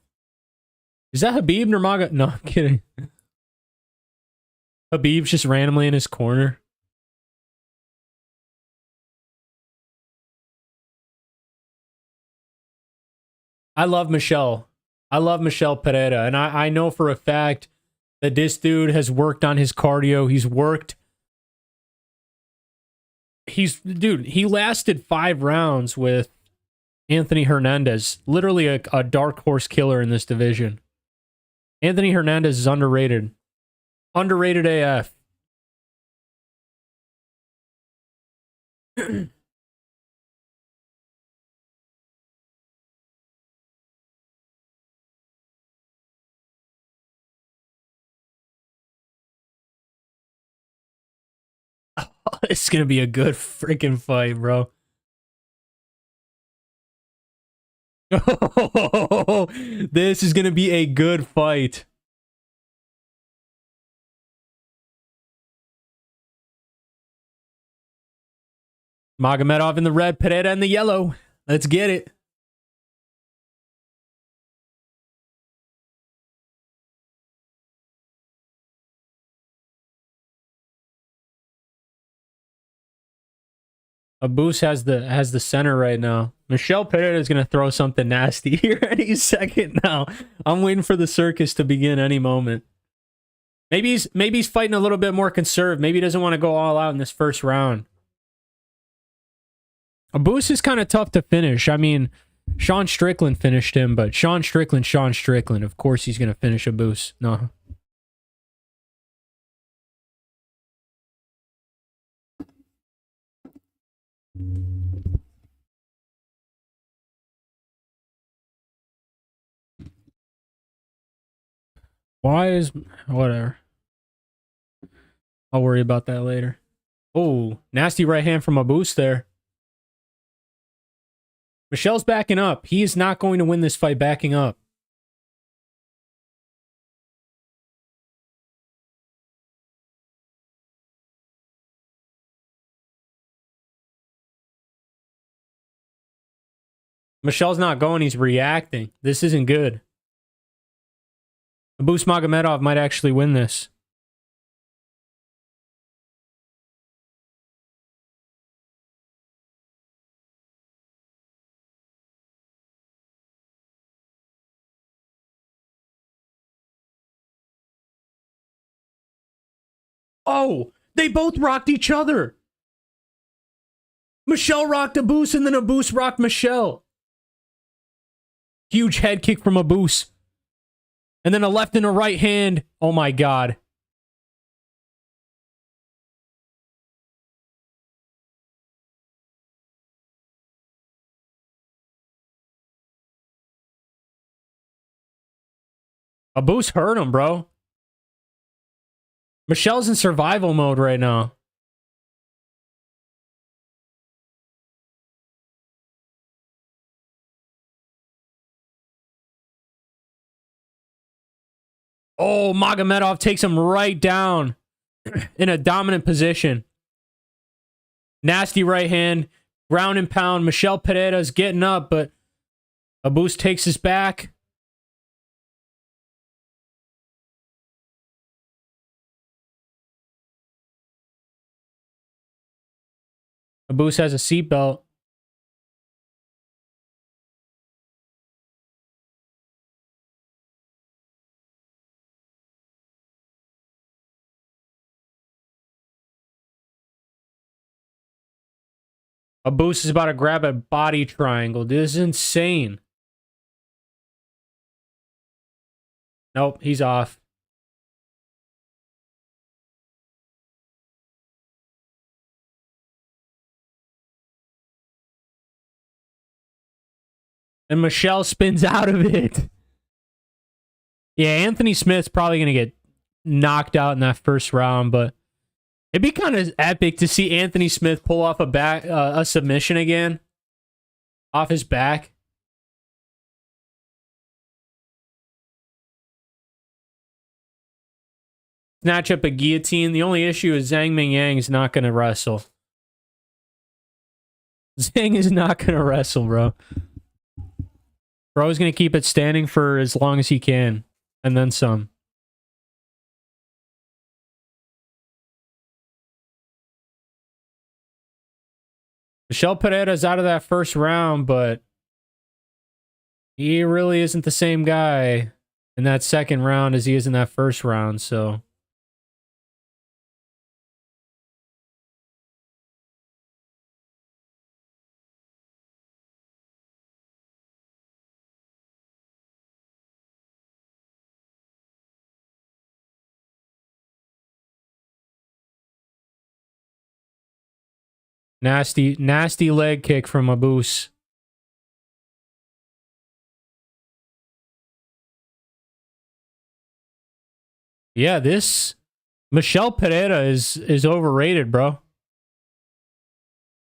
Is that Habib Nurmagomedov? No, I'm kidding. Habib's just randomly in his corner. I love Michel. I love Michel Pereira, and I know for a fact that this dude has worked on his cardio. Dude, he lasted 5 rounds with Anthony Hernandez, literally a dark horse killer in this division. Anthony Hernandez is underrated. Underrated AF. It's going to be a good freaking fight, bro. This is going to be a good fight. Magomedov in the red, Pereira in the yellow. Let's get it. Abus has the center right now. Michel Pereira is gonna throw something nasty here any second now. I'm waiting for the circus to begin any moment. Maybe he's fighting a little bit more conserved. Maybe he doesn't want to go all out in this first round. Abus is kind of tough to finish. I mean, Sean Strickland finished him, but Sean Strickland. Of course he's gonna finish Abus. No. Why is... Whatever. I'll worry about that later. Oh, nasty right hand from Abus there. Michel's backing up. He is not going to win this fight backing up. Michel's not going. He's reacting. This isn't good. Abus Magomedov might actually win this. Oh, they both rocked each other. Michel rocked Abus and then Abus rocked Michel. Huge head kick from Abus. And then a left and a right hand. Oh my God. Abus hurt him, bro. Michel's in survival mode right now. Oh, Magomedov takes him right down in a dominant position. Nasty right hand, ground and pound. Michel Pereira's getting up, but Abus takes his back. Abus has a seatbelt. Abus is about to grab a body triangle. This is insane. Nope, he's off. And Michel spins out of it. Yeah, Anthony Smith's probably going to get knocked out in that first round, but it'd be kind of epic to see Anthony Smith pull off a submission again. Off his back. Snatch up a guillotine. The only issue is Zhang Mingyang is not going to wrestle. Zhang is not going to wrestle, bro. Bro's going to keep it standing for as long as he can. And then some. Michel Pereira's out of that first round, but he really isn't the same guy in that second round as he is in that first round, so... Nasty leg kick from Abus. Yeah, this Michel Pereira is overrated, bro.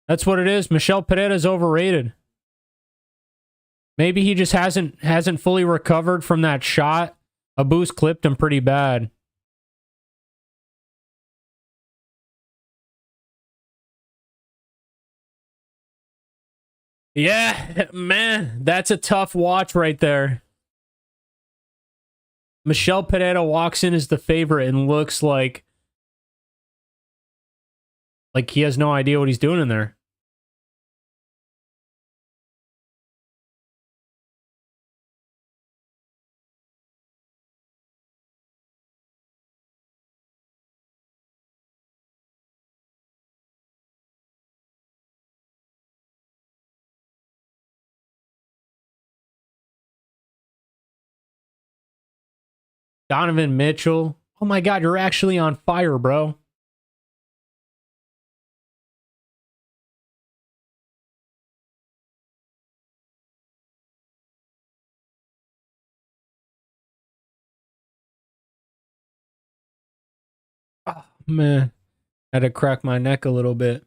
That's what it is. Michel Pereira is overrated. Maybe he just hasn't fully recovered from that shot. Abus clipped him pretty bad. Yeah, man, that's a tough watch right there. Michel Pereira walks in as the favorite and looks like he has no idea what he's doing in there. Donovan Mitchell. Oh my God, you're actually on fire, bro. Oh, man. Had to crack my neck a little bit.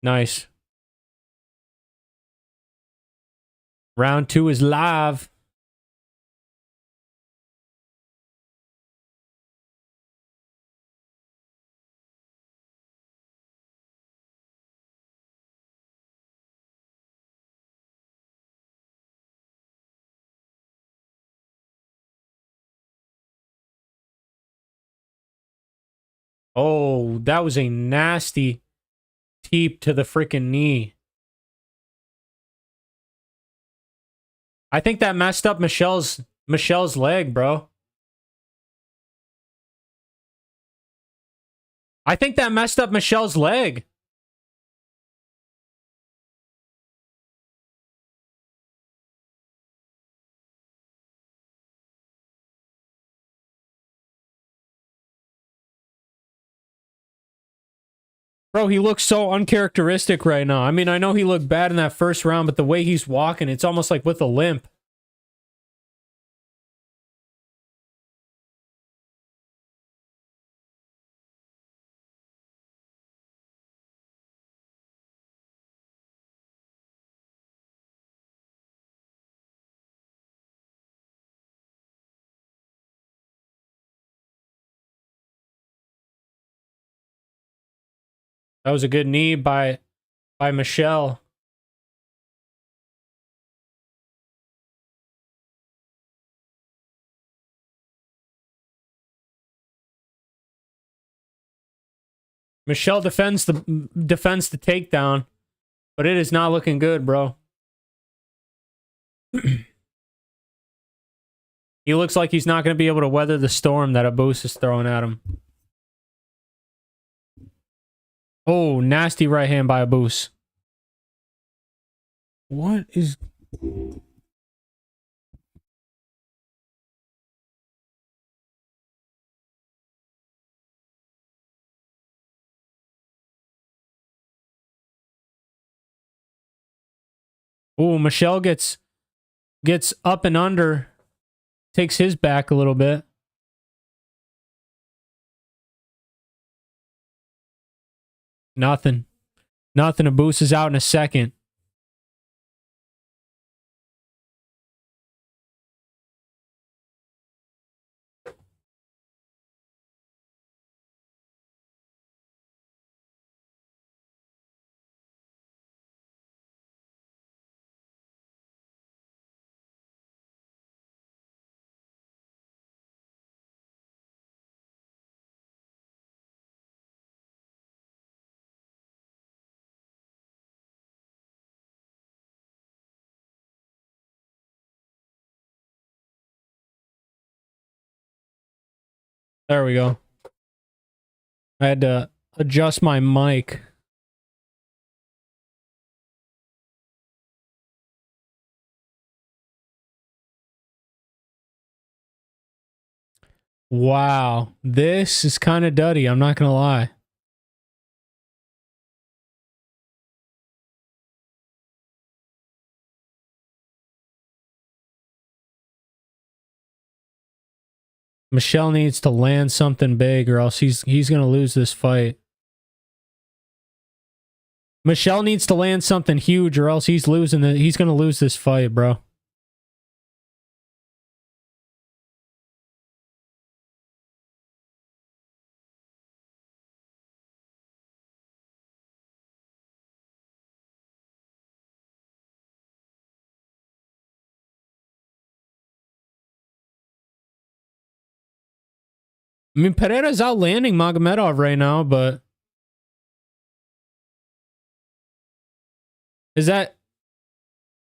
Nice. Round 2 is live. Oh, that was a nasty teep to the freaking knee. I think that messed up Michel's leg, bro. I think that messed up Michel's leg. Bro, he looks so uncharacteristic right now. I mean, I know he looked bad in that first round, but the way he's walking, it's almost like with a limp. That was a good knee by Michel. Michel defends the takedown, but it is not looking good, bro. He looks like he's not going to be able to weather the storm that Abus is throwing at him. Oh, nasty right hand by Abus. What is... Oh, Michel gets up and under. Takes his back a little bit. Nothing. Nothing. Abus is out in a second. There we go. I had to adjust my mic. Wow. This is kind of duddy. I'm not going to lie. Michel needs to land something big or else he's going to lose this fight. Michel needs to land something huge or else he's going to lose this fight, bro. I mean, Pereira's outlanding Magomedov right now, but... Is that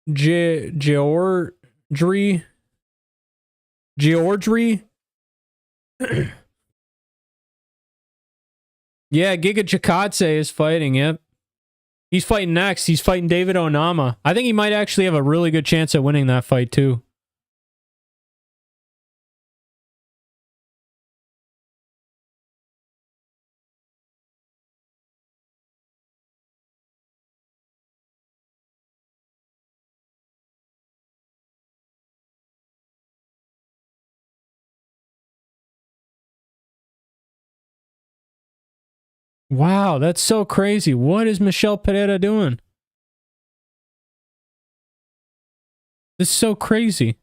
Georgi? Georgi? Yeah, Giga Chikadze is fighting, yep. He's fighting next. He's fighting David Onama. I think he might actually have a really good chance at winning that fight, too. Wow, that's so crazy. What is Michel Pereira doing? This is so crazy.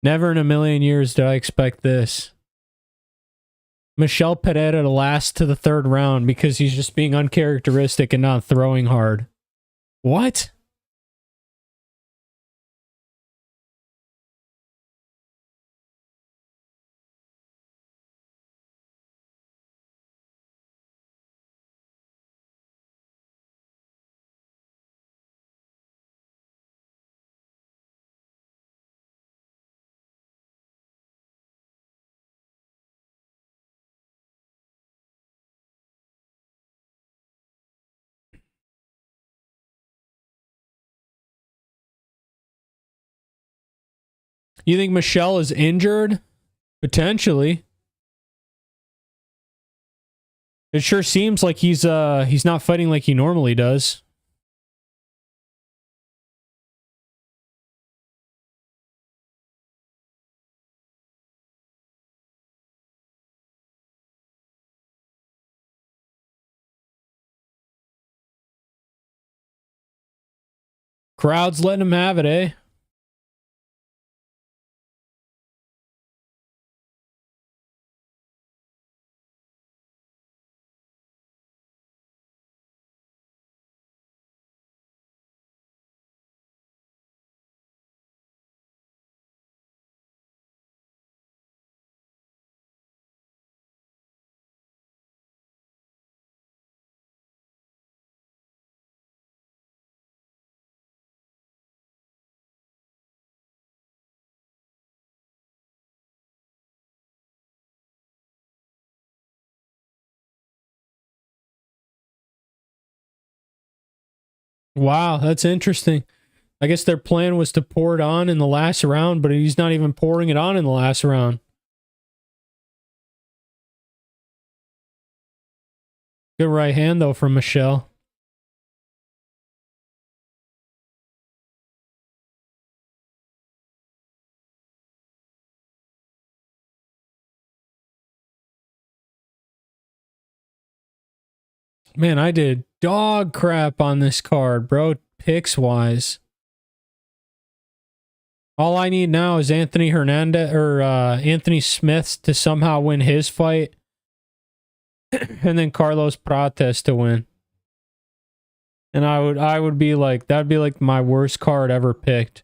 Never in a million years did I expect this. Michel Pereira to last to the third round because he's just being uncharacteristic and not throwing hard. What? You think Michel is injured? Potentially. It sure seems like he's not fighting like he normally does. Crowd's letting him have it, eh? Wow, that's interesting. I guess their plan was to pour it on in the last round, but he's not even pouring it on in the last round. Good right hand, though, from Michel. Man, I did dog crap on this card, bro, picks-wise. All I need now is Anthony Hernandez or Anthony Smith to somehow win his fight, and then Carlos Prates to win. And I would be like, that'd be like my worst card ever picked.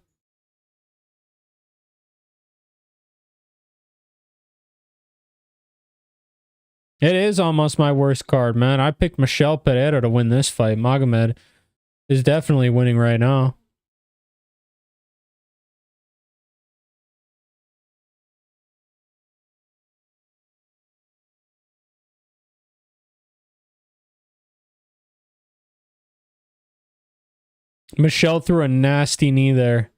It is almost my worst card, man. I picked Michel Pereira to win this fight. Magomed is definitely winning right now. Michel threw a nasty knee there.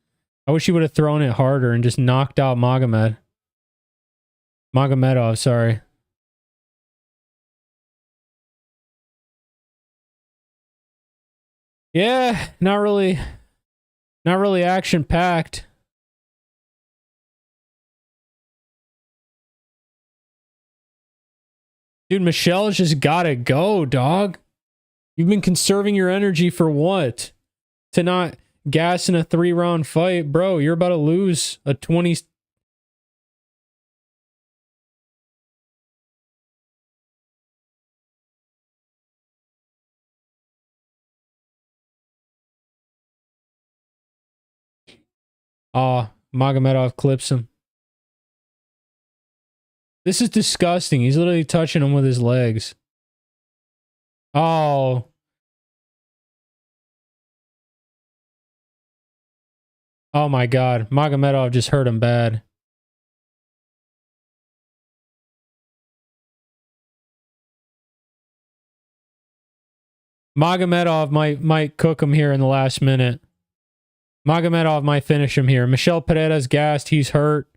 I wish he would have thrown it harder and just knocked out Magomedov, sorry. Yeah, not really action packed. Dude, Michel's just gotta go, dog. You've been conserving your energy for what? To not gas in a 3-round fight, bro. You're about to lose a 20. Oh, Magomedov clips him. This is disgusting. He's literally touching him with his legs. Oh. Oh my God. Magomedov just hurt him bad. Magomedov might cook him here in the last minute. Magomedov might finish him here. Michel Pereira's gassed. He's hurt.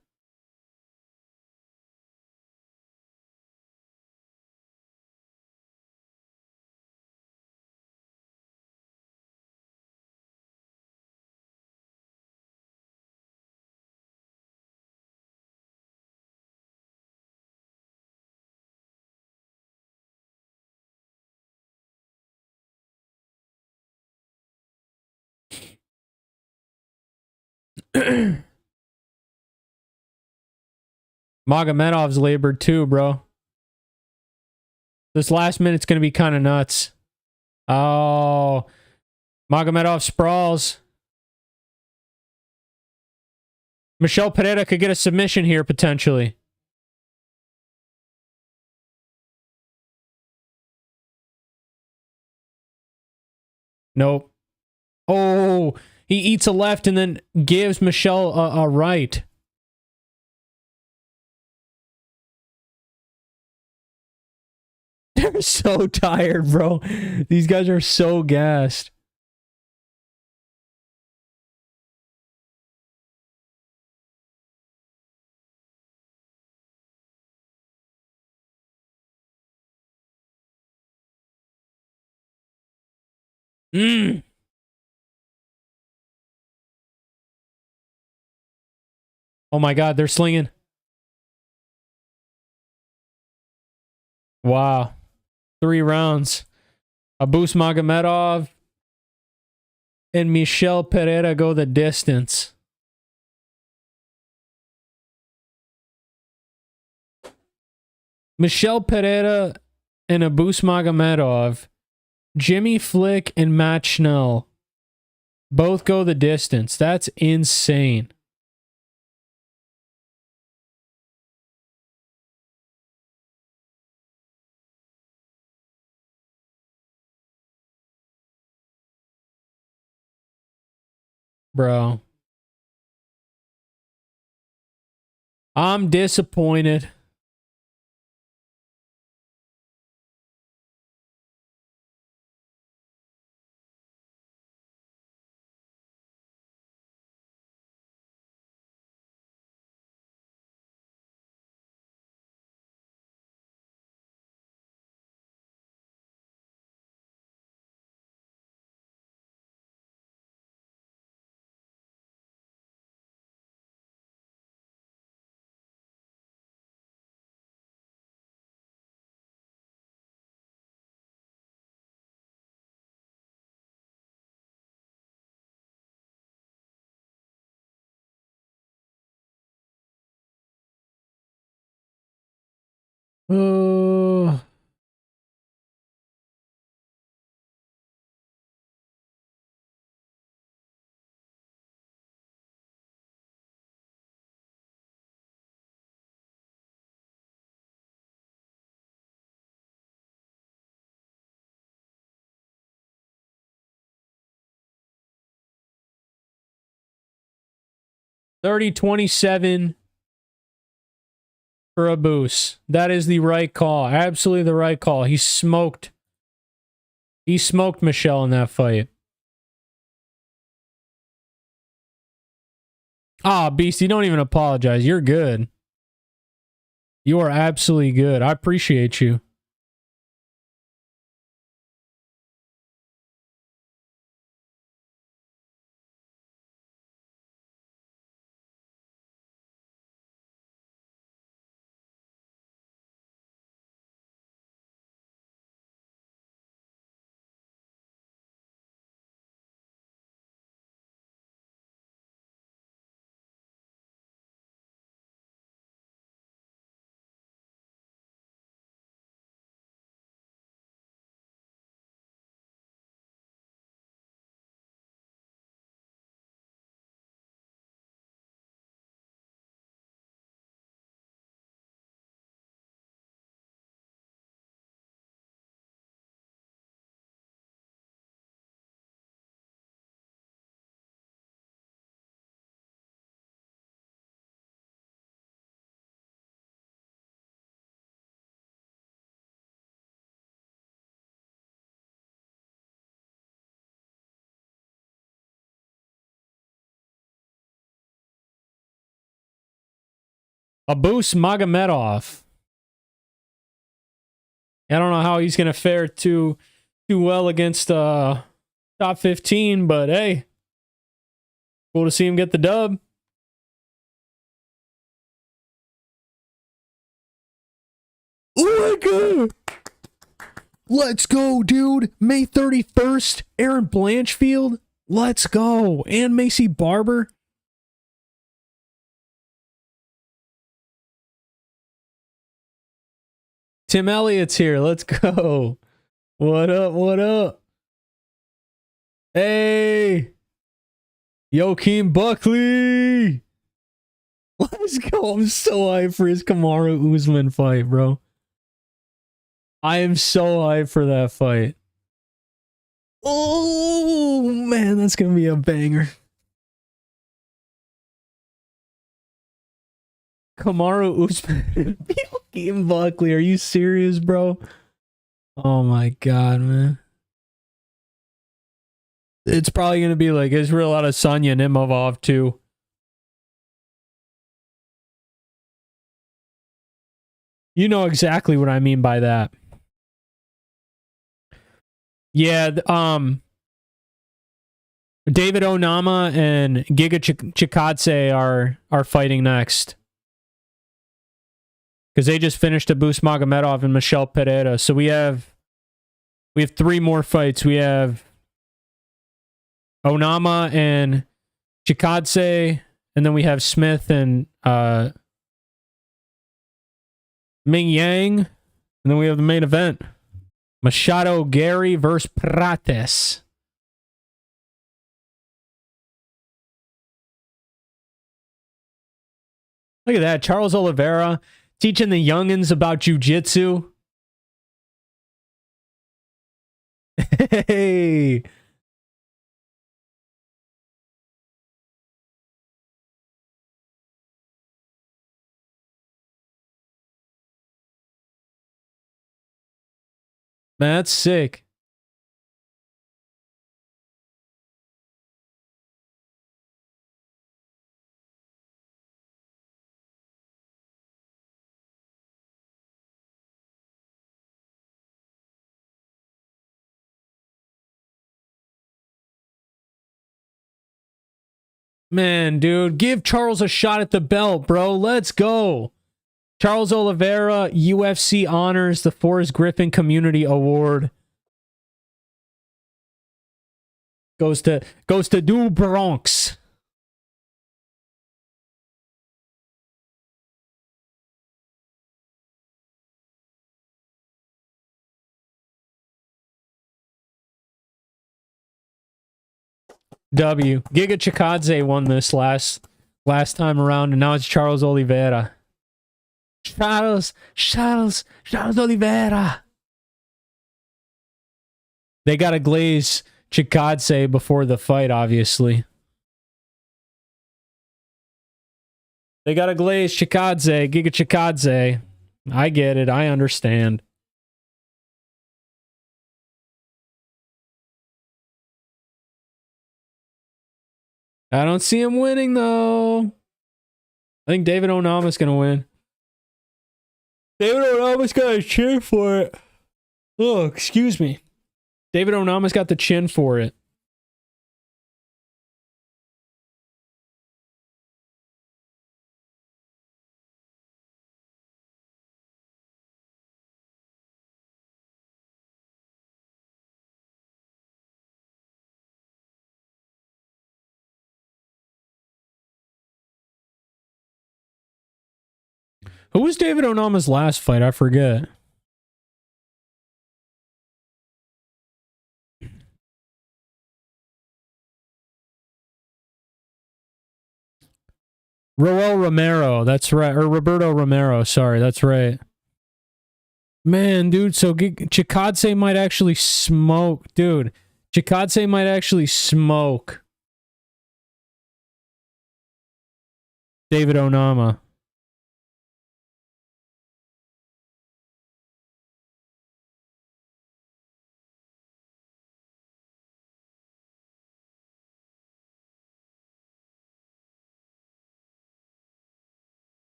Magomedov's labored too, bro. This last minute's going to be kind of nuts. Oh. Magomedov sprawls. Michel Pereira could get a submission here, potentially. Nope. Oh, he eats a left and then gives Michel a right. They're so tired, bro. These guys are so gassed. Oh my God, they're slinging. Wow. 3 rounds. Abus Magomedov and Michel Pereira go the distance. Michel Pereira and Abus Magomedov, Jimmy Flick and Matt Schnell both go the distance. That's insane. Bro. I'm disappointed. Oh. $30-27 for Abus. That is the right call. Absolutely the right call. He smoked Michel in that fight. Ah, Beast, you don't even apologize. You're good. You are absolutely good. I appreciate you. Abus Magomedov. I don't know how he's going to fare too well against top 15, but hey, cool to see him get the dub. Oh my god! Let's go, dude. May 31st, Aaron Blanchfield. Let's go. And Macy Barber. Tim Elliott's here. Let's go. What up? What up? Hey. Joaquin Buckley. Let's go. I'm so hyped for his Kamaru Usman fight, bro. I am so hyped for that fight. Oh, man. That's going to be a banger. Kamaru Usman. Joaquin Buckley. Are you serious, bro? Oh my god, man. It's probably going to be like Israel Adesanya Nimavov too. You know exactly what I mean by that. Yeah, David Onama and Giga Chikadze are fighting next. Because they just finished Abus Magomedov and Michel Pereira. So we have 3 more fights. We have Onama and Chikadze, and then we have Smith and Mingyang, and then we have the main event. Machado Garry versus Prates. Look at that. Charles Oliveira teaching the youngins about jiu-jitsu. Hey. Man, that's sick. Man, dude, give Charles a shot at the belt, bro. Let's go. Charles Oliveira, UFC honors the Forrest Griffin Community Award. Goes to Du Bronx. W. Giga Chikadze won this last time around, and now it's Charles Oliveira. Charles Oliveira. They got to glaze Chikadze before the fight, obviously. They got to glaze Chikadze, Giga Chikadze. I get it. I understand. I don't see him winning, though. I think David Onama's going to win. David Onama's got a chin for it. Oh, excuse me. David Onama's got the chin for it. Who was David Onama's last fight? I forget. Romero, that's right. Or Roberto Romero, sorry, that's right. Man, dude, so Chikadze might actually smoke. Dude, Chikadze might actually smoke David Onama.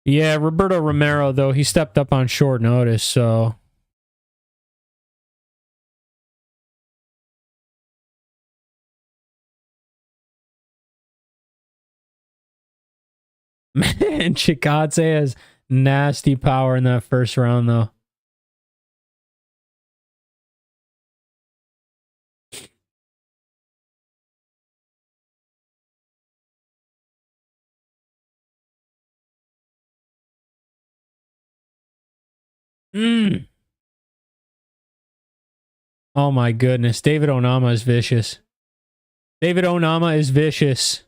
Yeah, Roberto Romero, though, he stepped up on short notice, so... Man, Chikadze has nasty power in that first round, though. Oh my goodness. David Onama is vicious. David Onama is vicious.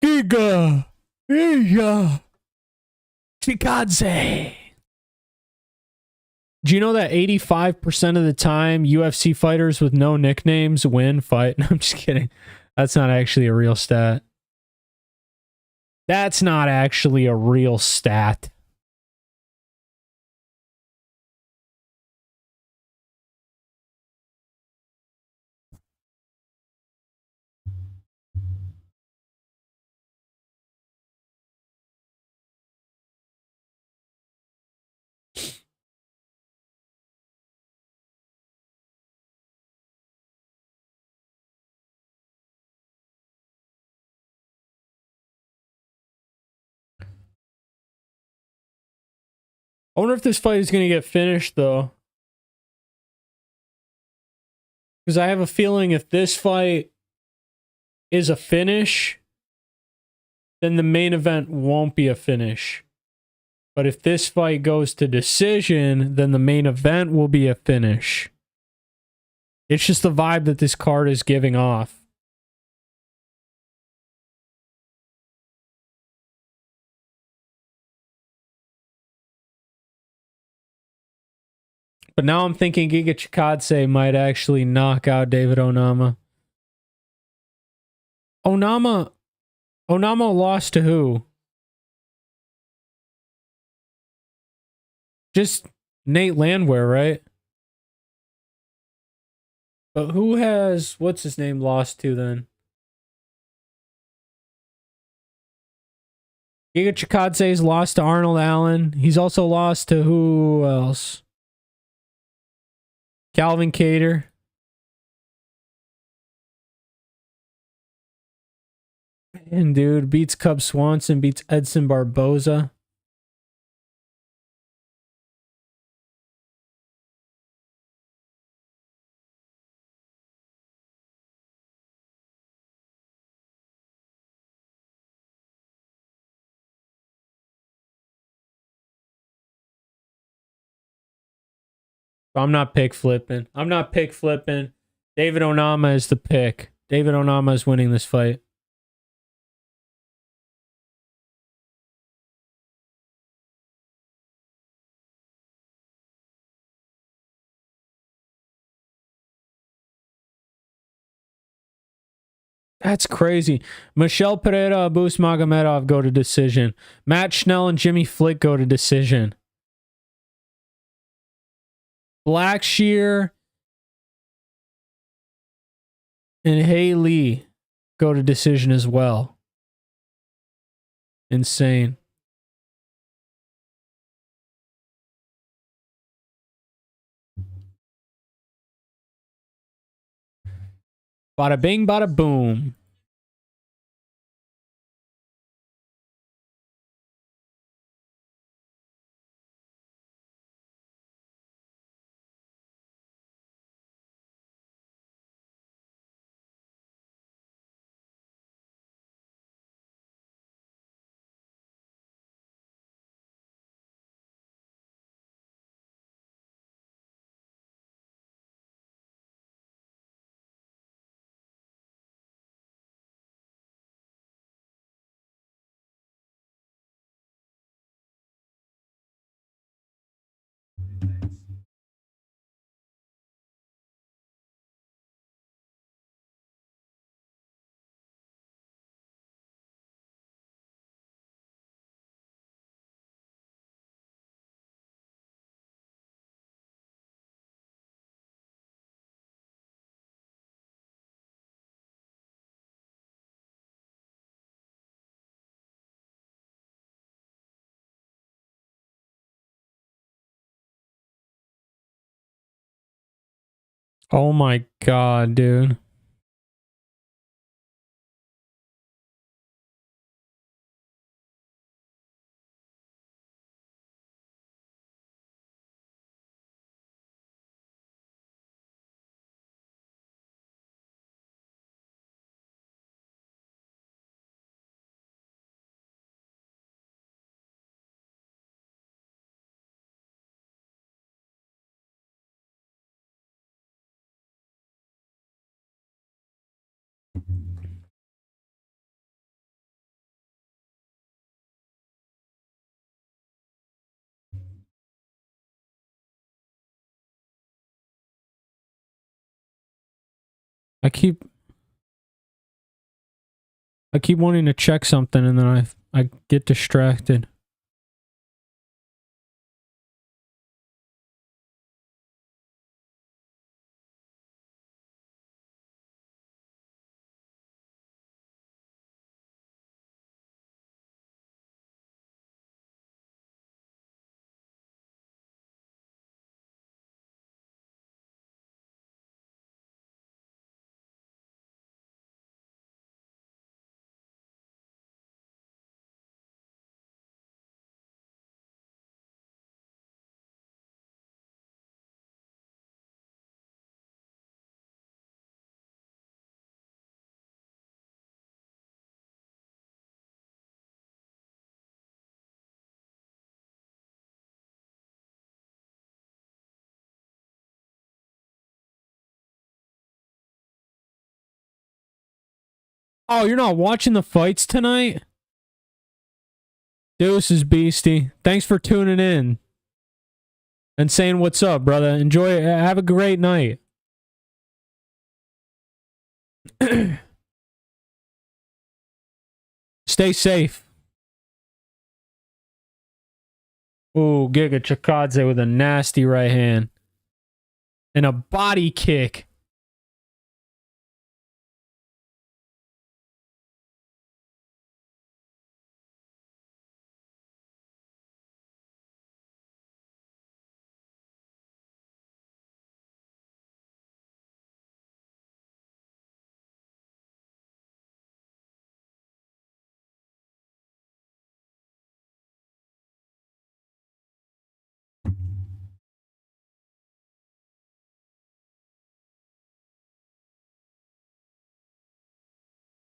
Giga! Giga! Chikadze! Do you know that 85% of the time UFC fighters with no nicknames win fight? No, I'm just kidding. That's not actually a real stat. That's not actually a real stat. I wonder if this fight is going to get finished, though. Because I have a feeling if this fight is a finish, then the main event won't be a finish. But if this fight goes to decision, then the main event will be a finish. It's just the vibe that this card is giving off. But now I'm thinking Giga Chikadze might actually knock out David Onama. Onama lost to who? Just Nate Landwehr, right? But who has, what's his name, lost to then? Giga Chikadze's lost to Arnold Allen. He's also lost to who else? Calvin Kattar. And dude, beats Cub Swanson, beats Edson Barboza. I'm not pick flipping. David Onama is the pick. David Onama is winning this fight. That's crazy. Michel Pereira, Abus Magomedov go to decision. Matt Schnell and Jimmy Flick go to decision. Blackshear and Haley go to decision as well. Insane. Bada bing, bada boom. Oh my god, dude. I keep wanting to check something and then I get distracted. Oh, you're not watching the fights tonight? Deuces, Beastie. Thanks for tuning in and saying what's up, brother. Enjoy it. Have a great night. Stay safe. Ooh, Giga Chikadze with a nasty right hand. And a body kick.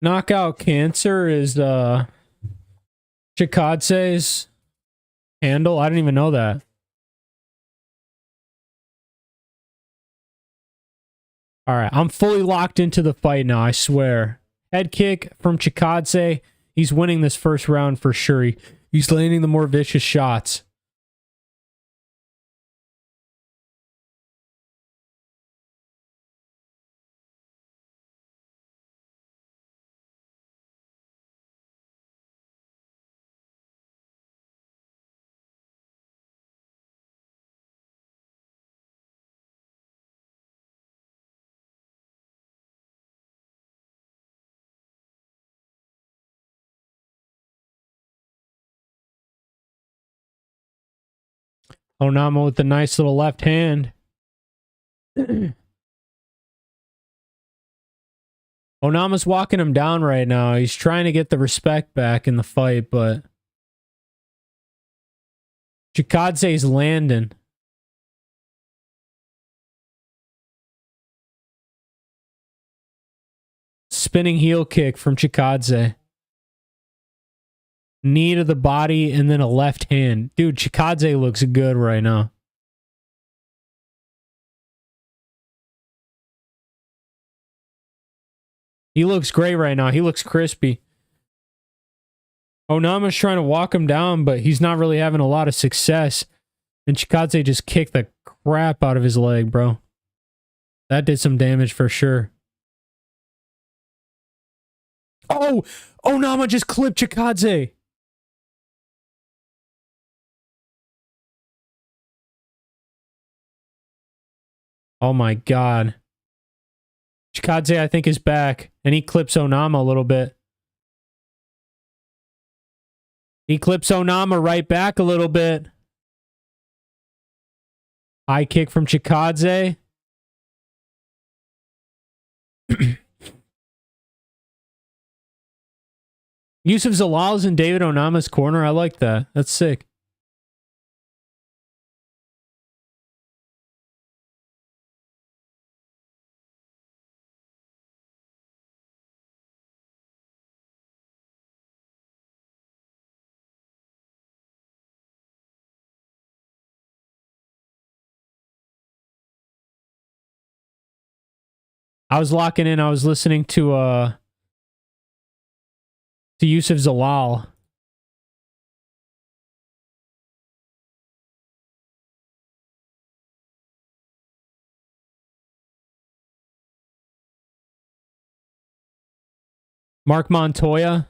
Knockout Cancer is Chikadze's handle. I didn't even know that. All right, I'm fully locked into the fight now, I swear. Head kick from Chikadze. He's winning this first round for sure. He's landing the more vicious shots. Onama with the nice little left hand. Onama's walking him down right now. He's trying to get the respect back in the fight, but Chikadze's landing. Spinning heel kick from Chikadze. Knee to the body and then a left hand. Dude, Chikadze looks good right now. He looks great right now. He looks crispy. Onama's trying to walk him down, but he's not really having a lot of success. And Chikadze just kicked the crap out of his leg, bro. That did some damage for sure. Oh! Onama just clipped Chikadze! Oh my god. Chikadze, I think, is back. And he clips Onama a little bit. He clips Onama right back a little bit. High kick from Chikadze. Yusuf Zalal's in David Onama's corner. I like that. That's sick. I was locking in. I was listening to Yusuf Zalal. Mark Montoya.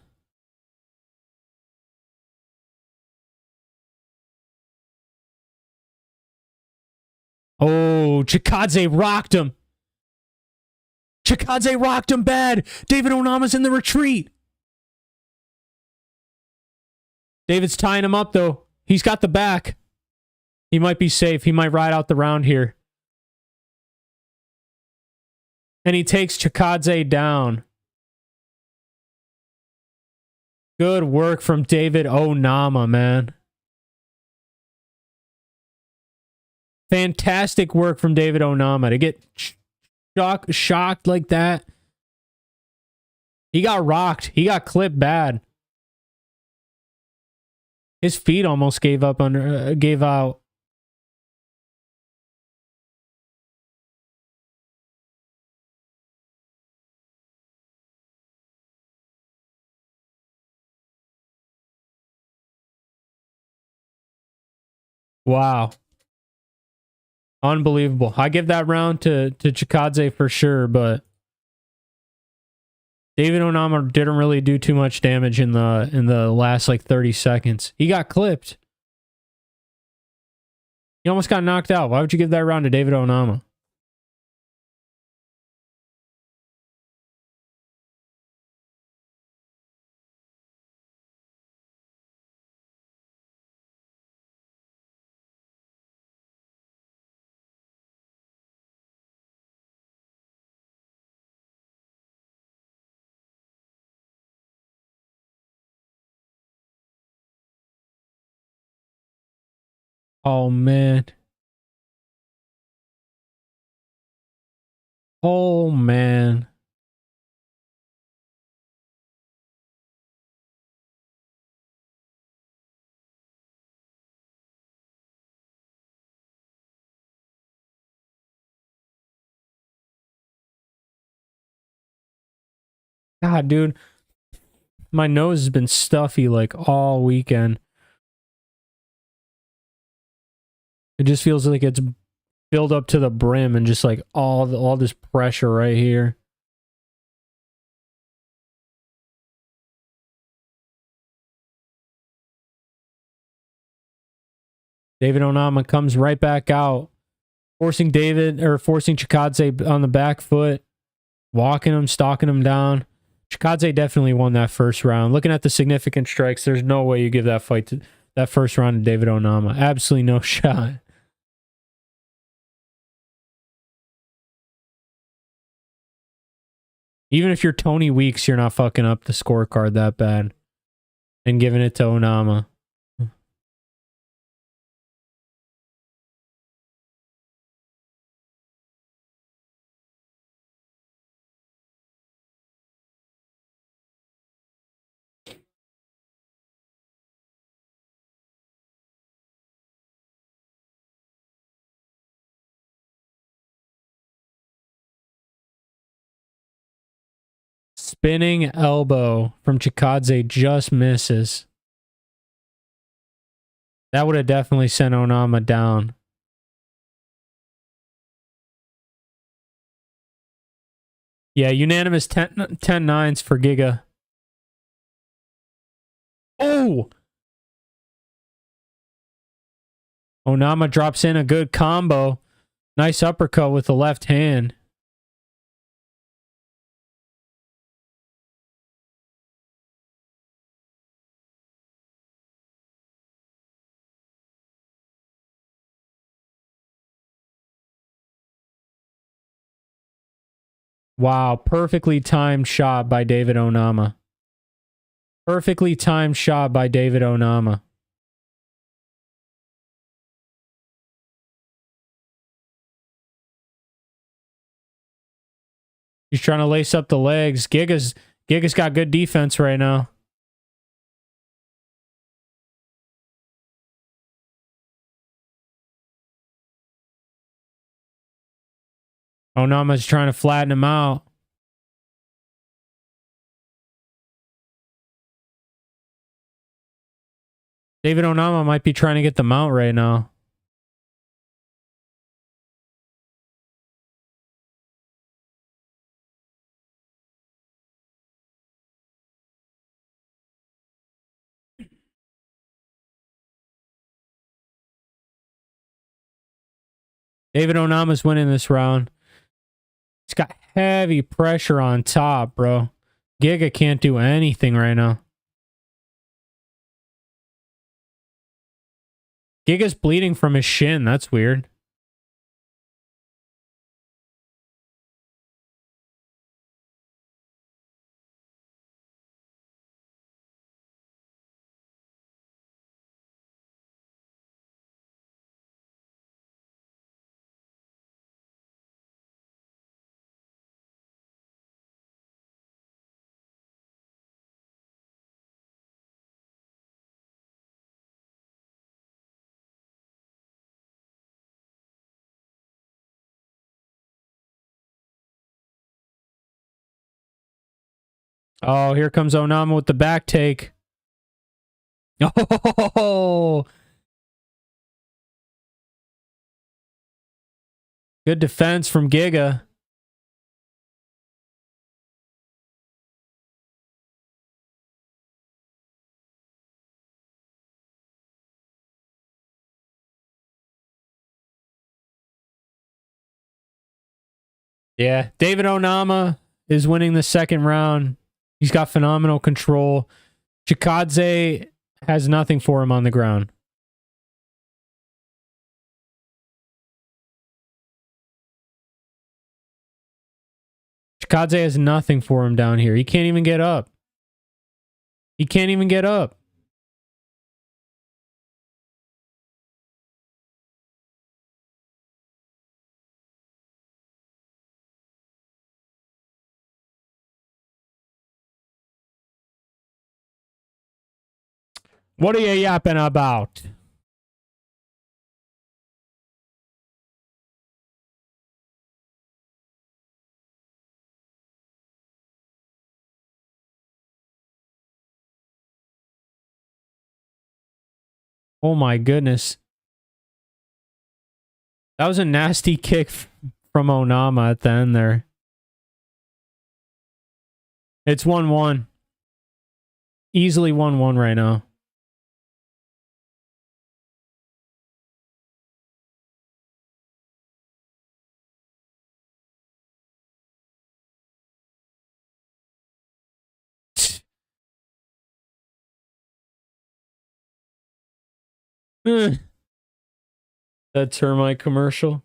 Oh, Chikadze rocked him. Chikadze rocked him bad. David Onama's in the retreat. David's tying him up, though. He's got the back. He might be safe. He might ride out the round here. And he takes Chikadze down. Good work from David Onama, man. Fantastic work from David Onama to get shocked like that. He got rocked. He got clipped bad. His feet almost gave out. Wow. Unbelievable. I give that round to Chikadze for sure, but David Onama didn't really do too much damage in the last like 30 seconds. He got clipped. He almost got knocked out. Why would you give that round to David Onama? Oh, man. Oh, man. God, dude. My nose has been stuffy like all weekend. It just feels like it's filled up to the brim and just like all this pressure right here. David Onama comes right back out, forcing Chikadze on the back foot, walking him, stalking him down. Chikadze definitely won that first round. Looking at the significant strikes, there's no way you give that first round to David Onama. Absolutely no shot. Even if you're Tony Weeks, you're not fucking up the scorecard that bad and giving it to Onama. Spinning elbow from Chikadze just misses. That would have definitely sent Onama down. Yeah, unanimous 10-9s for Giga. Oh! Onama drops in a good combo. Nice uppercut with the left hand. Wow, perfectly timed shot by David Onama. Perfectly timed shot by David Onama. He's trying to lace up the legs. Giga's got good defense right now. Onama's trying to flatten him out. David Onama might be trying to get the mount right now. David Onama's winning this round. He's got heavy pressure on top, bro. Giga can't do anything right now. Giga's bleeding from his shin. That's weird. Oh, here comes Onama with the back take. Oh, good defense from Giga. Yeah, David Onama is winning the second round. He's got phenomenal control. Chikadze has nothing for him on the ground. Chikadze has nothing for him down here. He can't even get up. He can't even get up. What are you yapping about? Oh my goodness. That was a nasty kick from Onama at the end there. It's 1-1. Easily 1-1 right now. That termite commercial.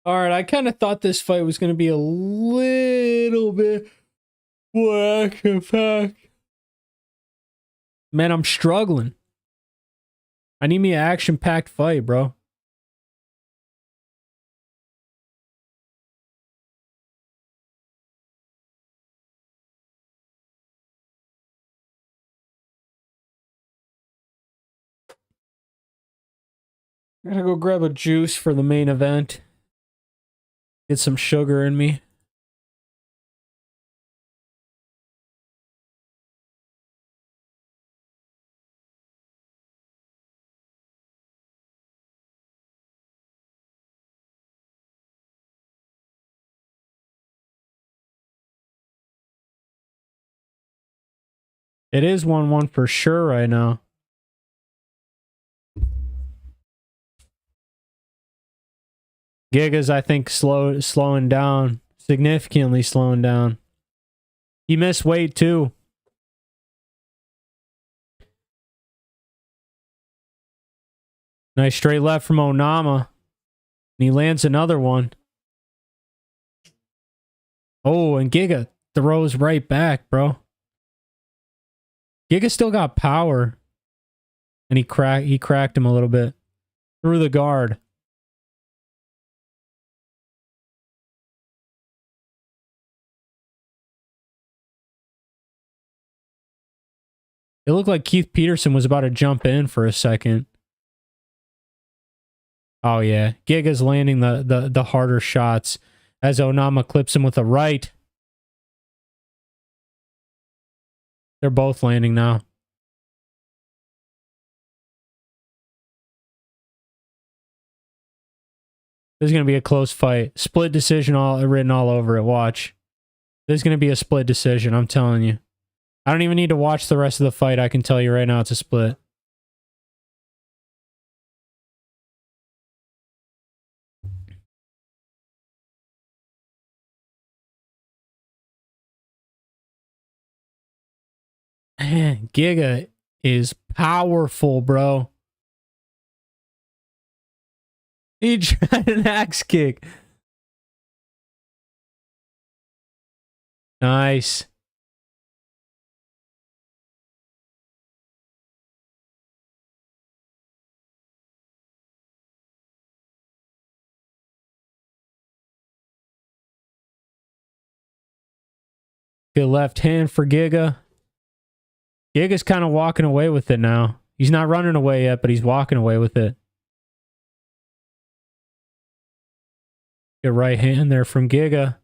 All right, I kind of thought this fight was going to be a little bit more action-packed. Man, I'm struggling. I need me an action-packed fight, bro. I gotta go grab a juice for the main event. Get some sugar in me. It is 1-1 for sure right now. Giga's, I think, slowing down. Significantly slowing down. He missed weight too. Nice straight left from Onama. And he lands another one. Oh, and Giga throws right back, bro. Giga still got power. And he cracked him a little bit. Through the guard. It looked like Keith Peterson was about to jump in for a second. Oh yeah, Giga's landing the harder shots as Onama clips him with a right. They're both landing now. This is going to be a close fight. Split decision written all over it. Watch. This is going to be a split decision, I'm telling you. I don't even need to watch the rest of the fight. I can tell you right now it's a split. Man, Giga is powerful, bro. He tried an axe kick. Nice. Good left hand for Giga. Giga's kind of walking away with it now. He's not running away yet, but he's walking away with it. Good right hand there from Giga.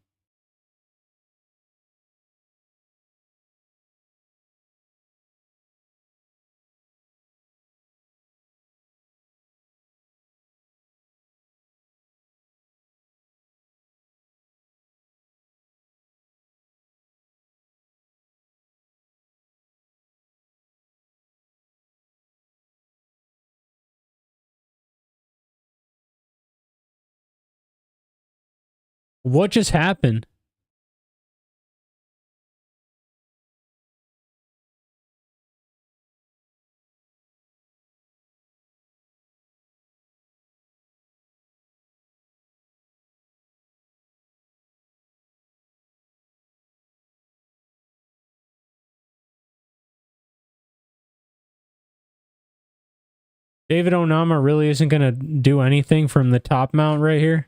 What just happened? David Onama really isn't going to do anything from the top mount right here.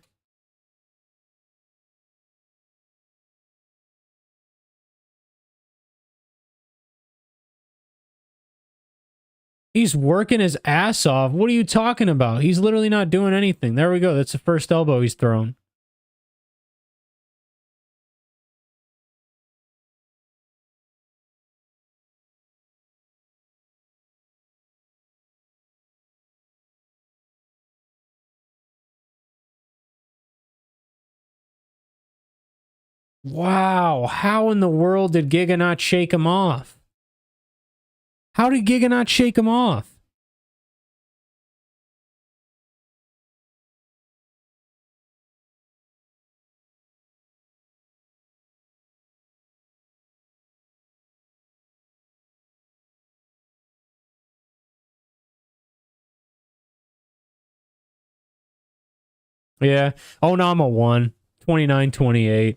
He's working his ass off. What are you talking about? He's literally not doing anything. There we go. That's the first elbow he's thrown. Wow. How in the world did Giga not shake him off? How did Giga not shake him off? Yeah. Onama won. 29-28.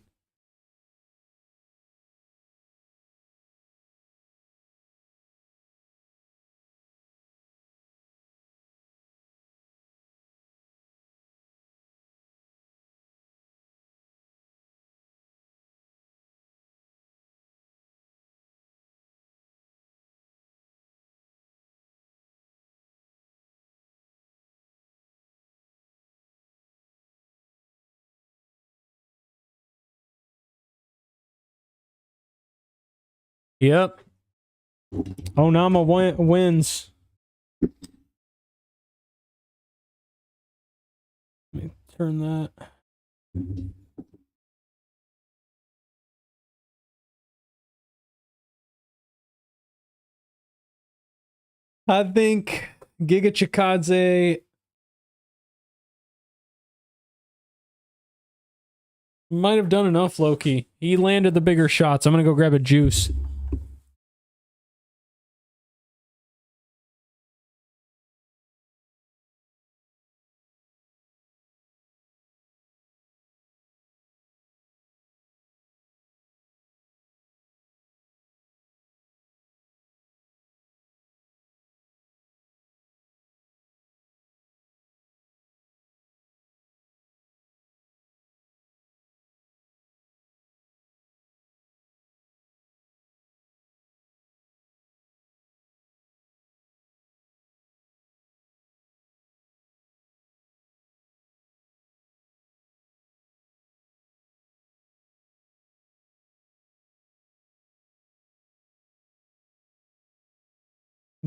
Yep. Onama wins. Let me turn that. I think Giga Chikadze Might have done enough, Loki. He landed the bigger shots. I'm gonna go grab a juice.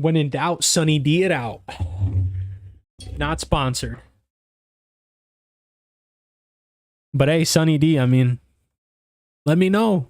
When in doubt, Sunny D it out. Not sponsored. But hey, Sunny D, I mean, let me know.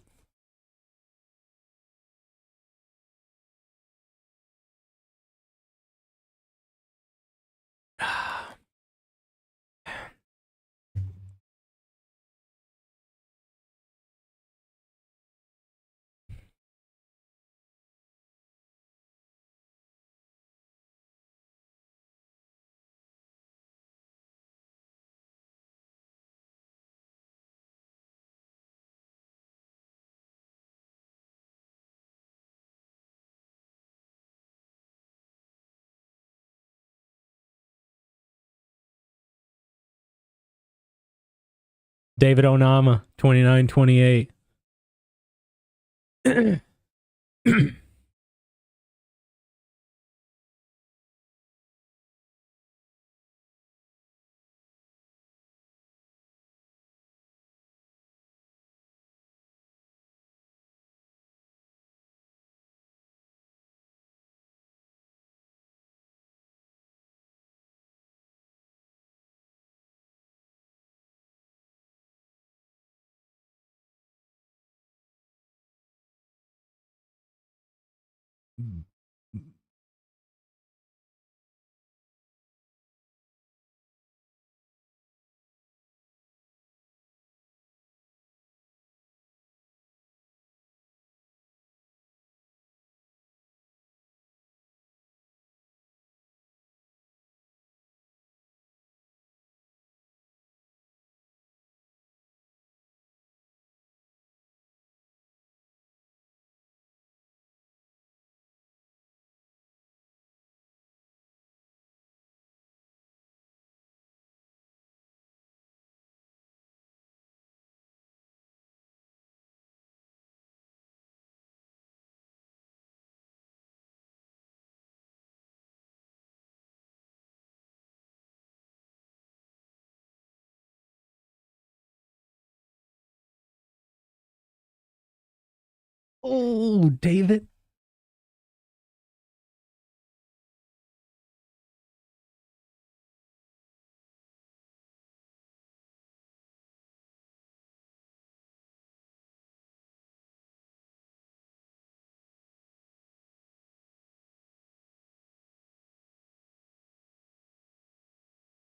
David Onama, 29-28. Oh, David.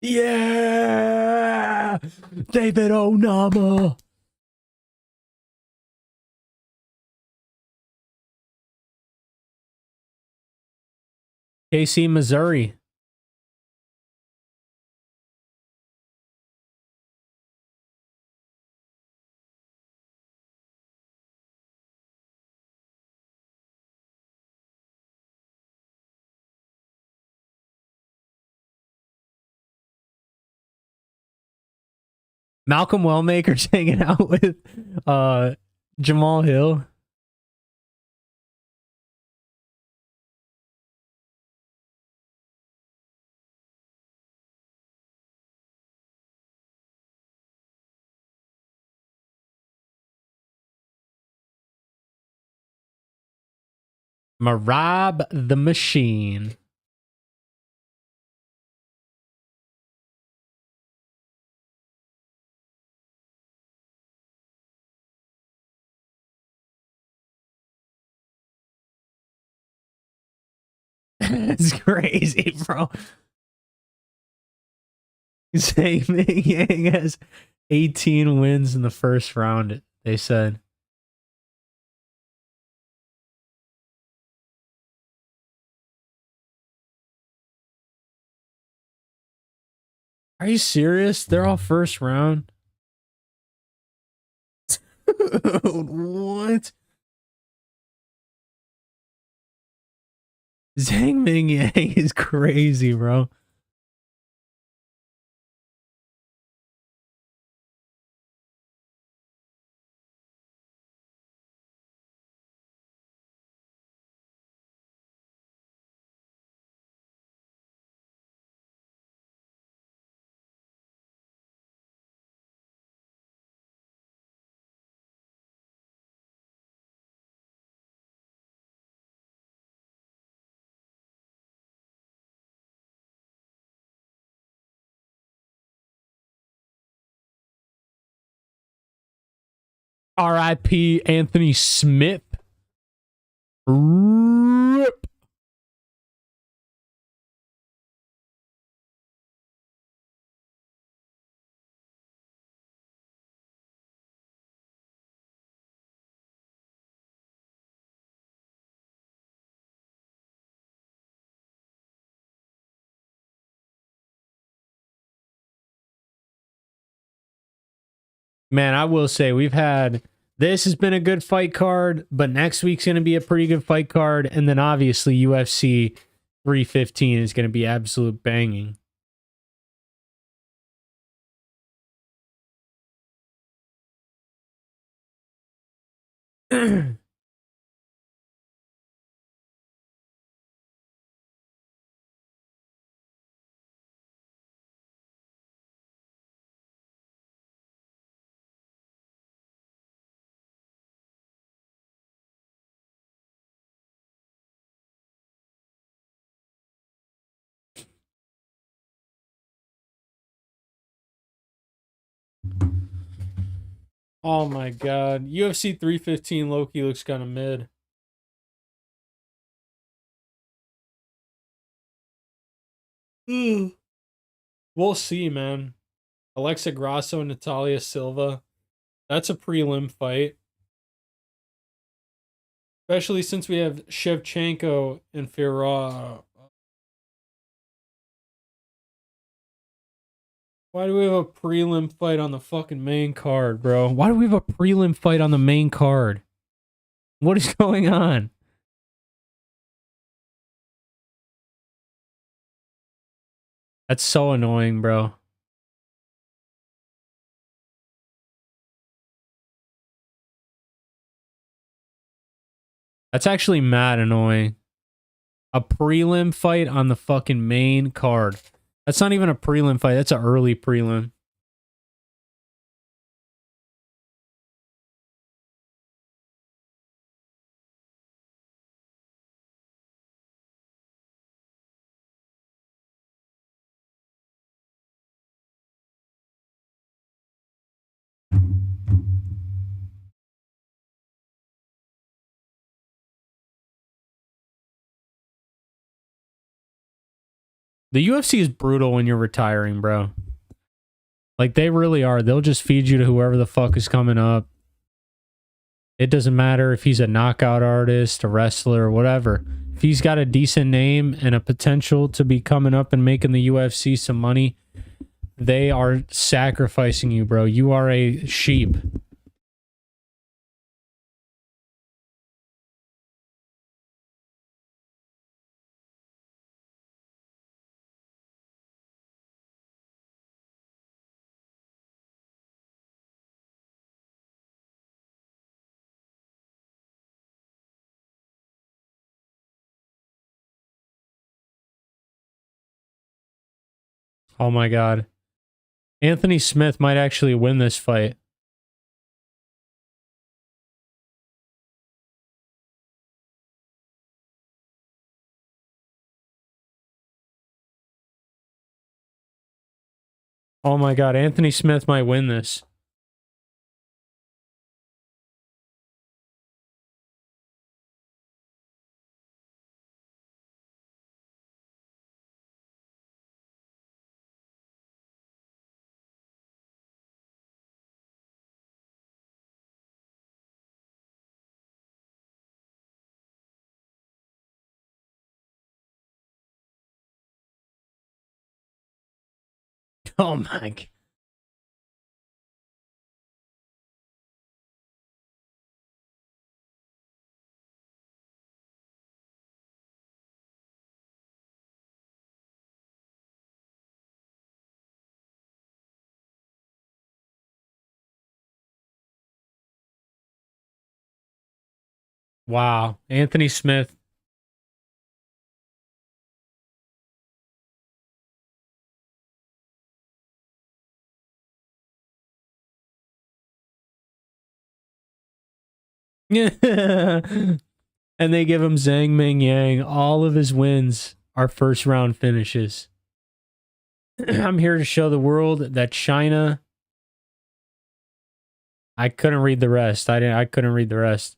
Yeah! David Onama. KC, Missouri. Malcolm Wellmaker's hanging out with Jamal Hill. Marab the Machine. It's crazy, bro. Zhang Mingyang has 18 wins in the first round, they said. Are you serious? They're all first round. What? Zhang Mingyang is crazy, bro. R.I.P. Anthony Smith. Rip. Man, I will say this has been a good fight card, but next week's going to be a pretty good fight card. And then obviously UFC 315 is going to be absolute banging. Oh my god. UFC 315 Loki looks kind of mid. We'll see, man. Alexa Grasso and Natalia Silva. That's a prelim fight. Especially since we have Shevchenko and Ferrara. Why do we have a prelim fight on the fucking main card, bro? Why do we have a prelim fight on the main card? What is going on? That's so annoying, bro. That's actually mad annoying. A prelim fight on the fucking main card. That's not even a prelim fight. That's an early prelim. The UFC is brutal when you're retiring, bro. Like, they really are. They'll just feed you to whoever the fuck is coming up. It doesn't matter if he's a knockout artist, a wrestler, or whatever. If he's got a decent name and a potential to be coming up and making the UFC some money, they are sacrificing you, bro. You are a sheep. Oh my god. Anthony Smith might actually win this fight. Oh my god, Anthony Smith might win this. Oh my God. Wow. Anthony Smith. And they give him Zhang Mingyang. All of his wins are first round finishes. I'm here to show the world that China. I couldn't read the rest. I couldn't read the rest.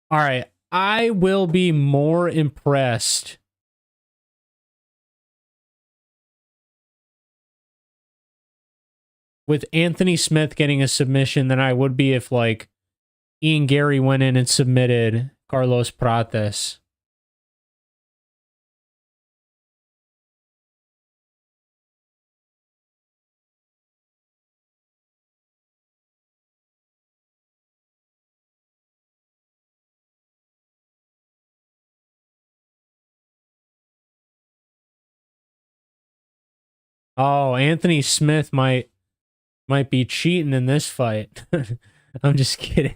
All right. I will be more impressed with Anthony Smith getting a submission than I would be if, like, Ian Garry went in and submitted Carlos Prates. Oh, Anthony Smith might be cheating in this fight. I'm just kidding.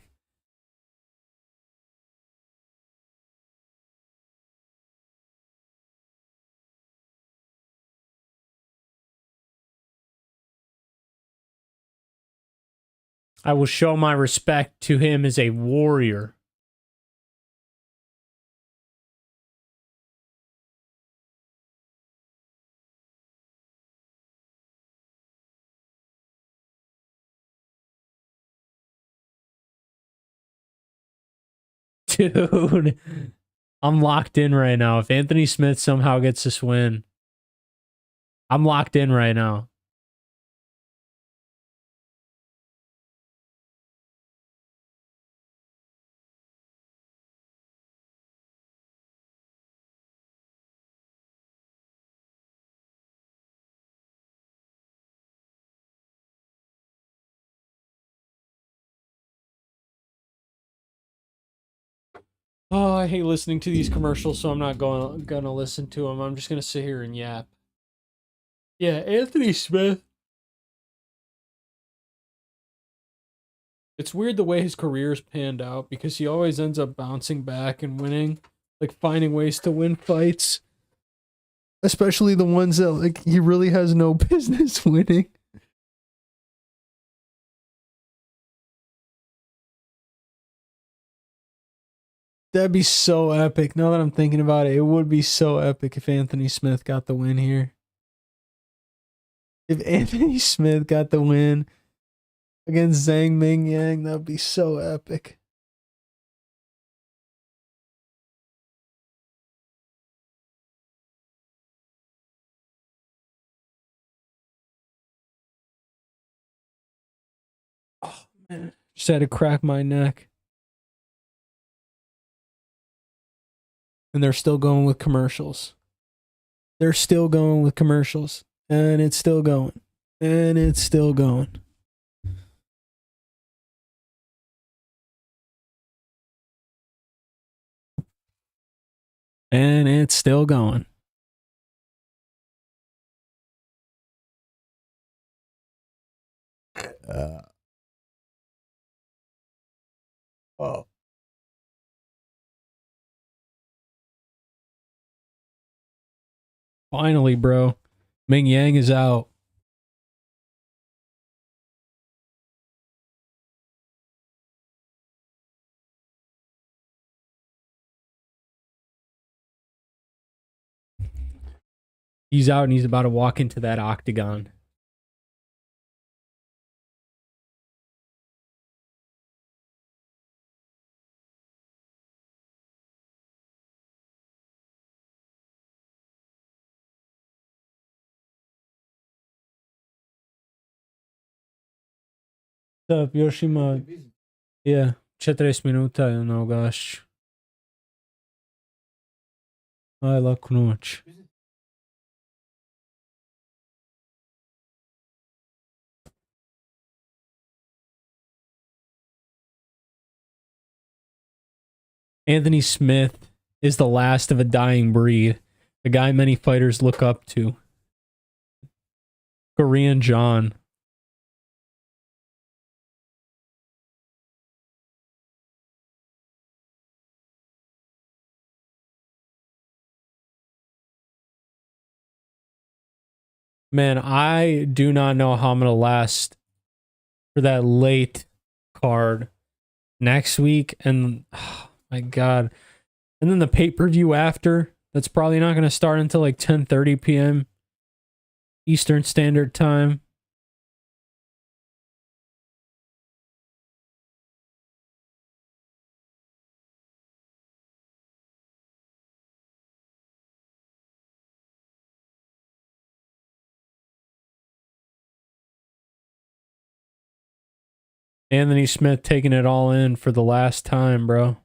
I will show my respect to him as a warrior. Dude, I'm locked in right now. If Anthony Smith somehow gets this win, I'm locked in right now. Oh, I hate listening to these commercials, so I'm not gonna listen to them. I'm just gonna sit here and yap. Yeah, Anthony Smith. It's weird the way his career's panned out because he always ends up bouncing back and winning, like finding ways to win fights, especially the ones that like he really has no business winning. That'd be so epic. Now that I'm thinking about it, it would be so epic if Anthony Smith got the win here. If Anthony Smith got the win against Zhang Mingyang, that'd be so epic. Oh man, just had to crack my neck. And they're still going with commercials. They're still going with commercials. And it's still going. And it's still going. And it's still going. Oh. Finally, bro. Mingyang is out. He's out and he's about to walk into that octagon. What's up, Yoshima? Yeah, 4 minuta, no gosh. I like Knuch. Anthony Smith is the last of a dying breed. A guy many fighters look up to. Korean John. Man, I do not know how I'm going to last for that late card next week. And, oh my God. And then the pay-per-view after. That's probably not going to start until like 10:30 p.m. Eastern Standard Time. Anthony Smith taking it all in for the last time, bro.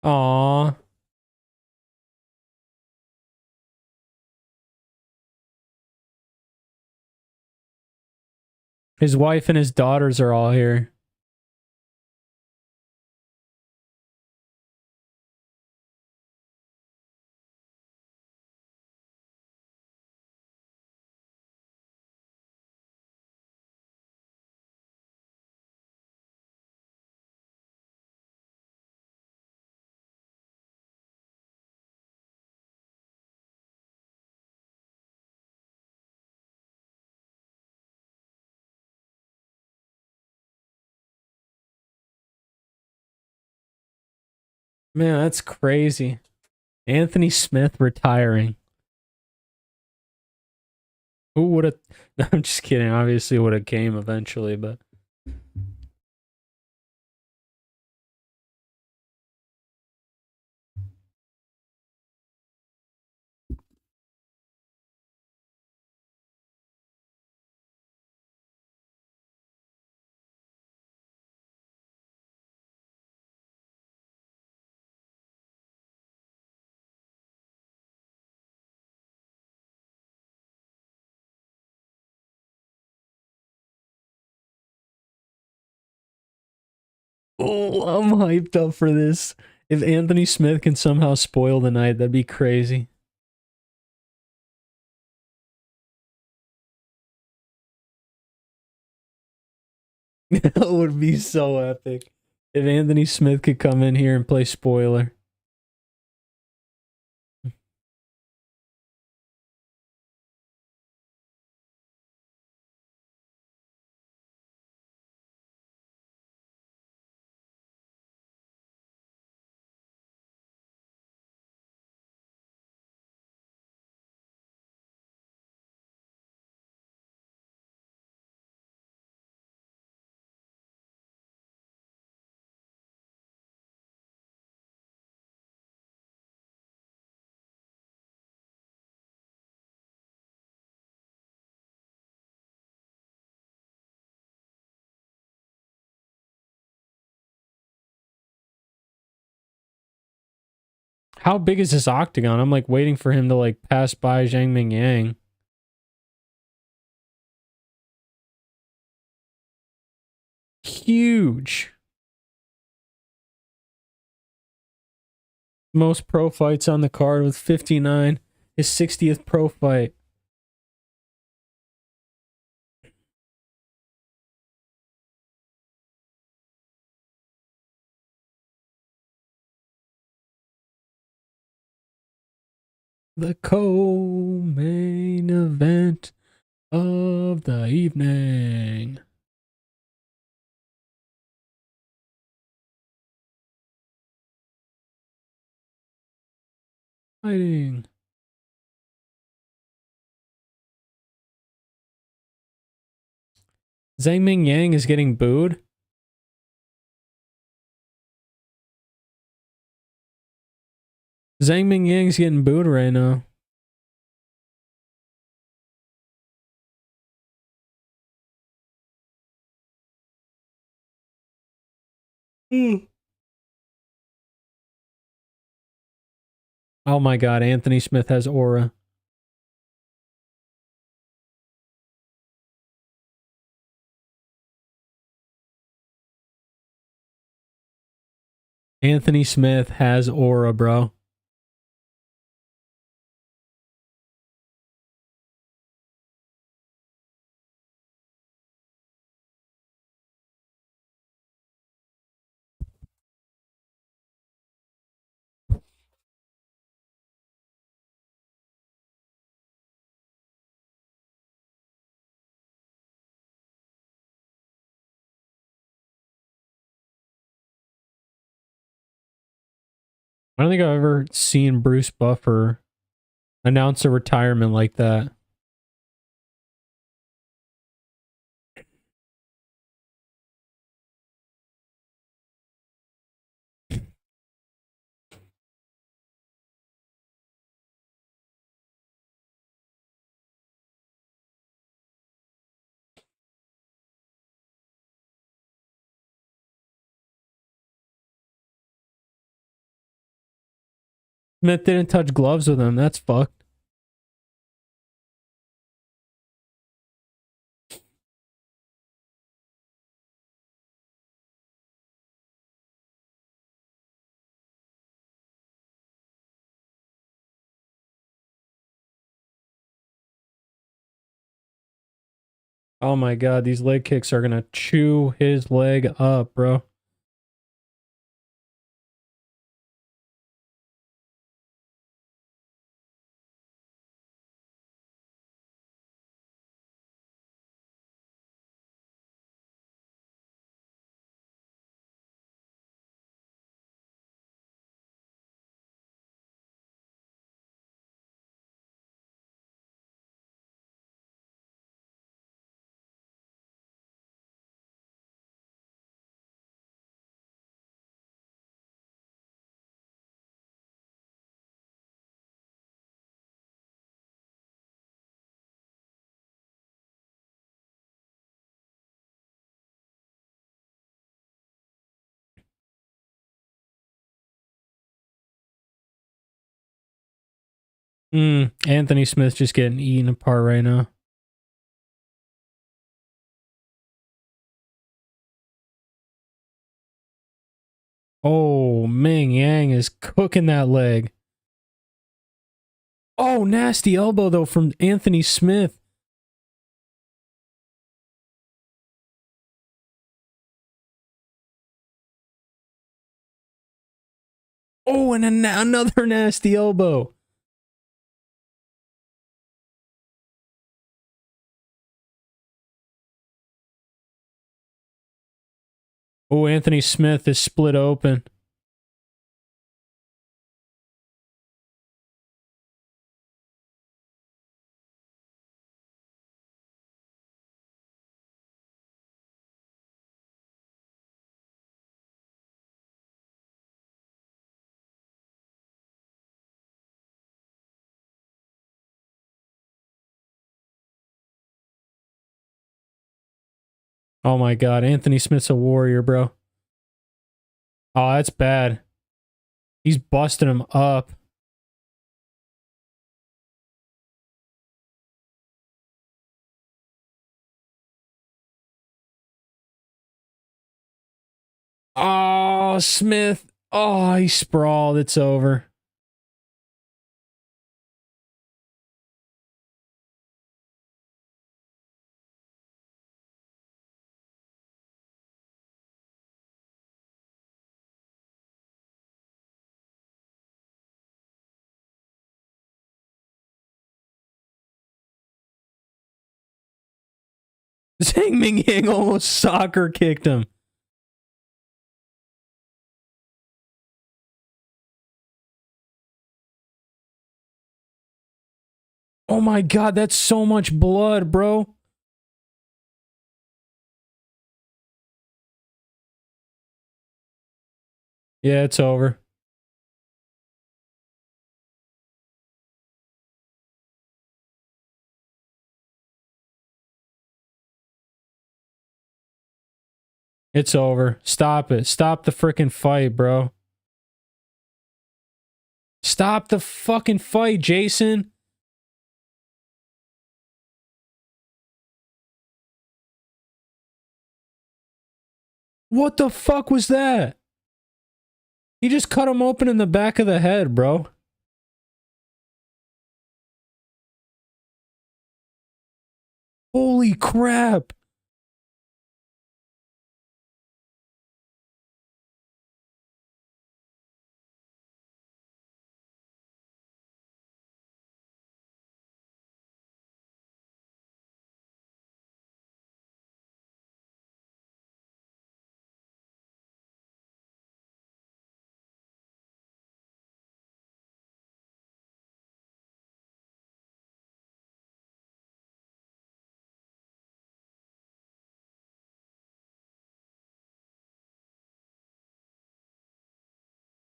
Aww. His wife and his daughters are all here. Man, that's crazy. Anthony Smith retiring. Who would have... No, I'm just kidding. Obviously would have came eventually, but... Oh, I'm hyped up for this. If Anthony Smith can somehow spoil the night, that'd be crazy. That would be so epic. If Anthony Smith could come in here and play spoiler. How big is this octagon? I'm like waiting for him to like pass by Zhang Mingyang. Huge. Most pro fights on the card with 59. His 60th pro fight. The co-main event of the evening. Fighting. Zhang Mingyang is getting booed. Zhang Mingyang's getting booed right now. Oh my god, Anthony Smith has aura. Anthony Smith has aura, bro. I don't think I've ever seen Bruce Buffer announce a retirement like that. Smith didn't touch gloves with him. That's fucked. Oh my god, these leg kicks are gonna chew his leg up, bro. Anthony Smith just getting eaten apart right now. Oh, Mingyang is cooking that leg. Oh, nasty elbow though from Anthony Smith. Oh, and another nasty elbow. Oh, Anthony Smith is split open. Oh my god, Anthony Smith's a warrior, bro. Oh, that's bad. He's busting him up. Oh, Smith. Oh, he sprawled. It's over. Zhang Mingyang almost soccer kicked him. Oh my god, that's so much blood, bro. Yeah, it's over. It's over. Stop it. Stop the freaking fight, bro. Stop the fucking fight, Jason. What the fuck was that? He just cut him open in the back of the head, bro. Holy crap.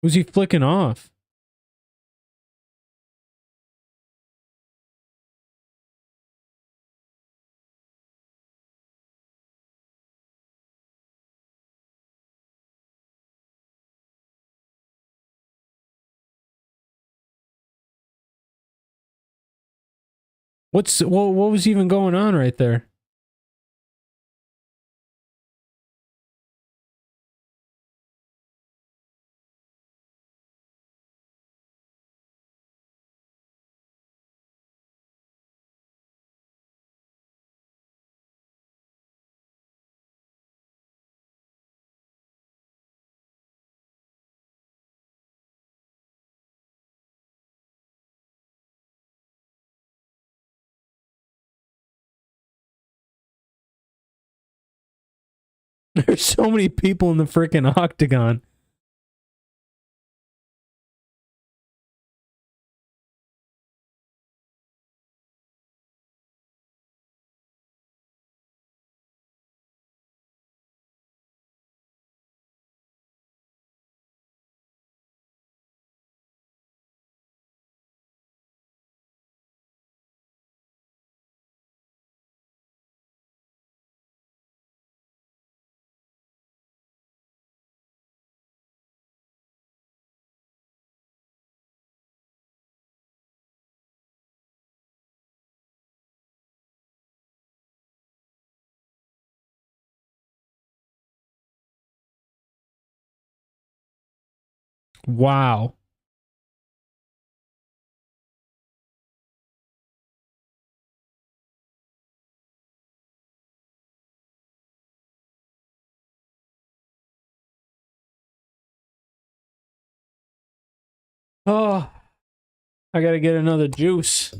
Who's he flicking off? What was even going on right there? There's so many people in the freaking octagon. Wow. Oh, I gotta get another juice.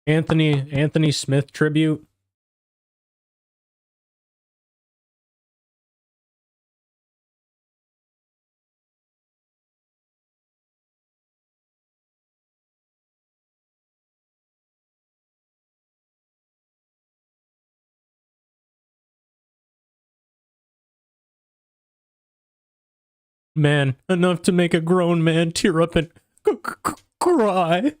Anthony Smith tribute. Man, enough to make a grown man tear up and cry.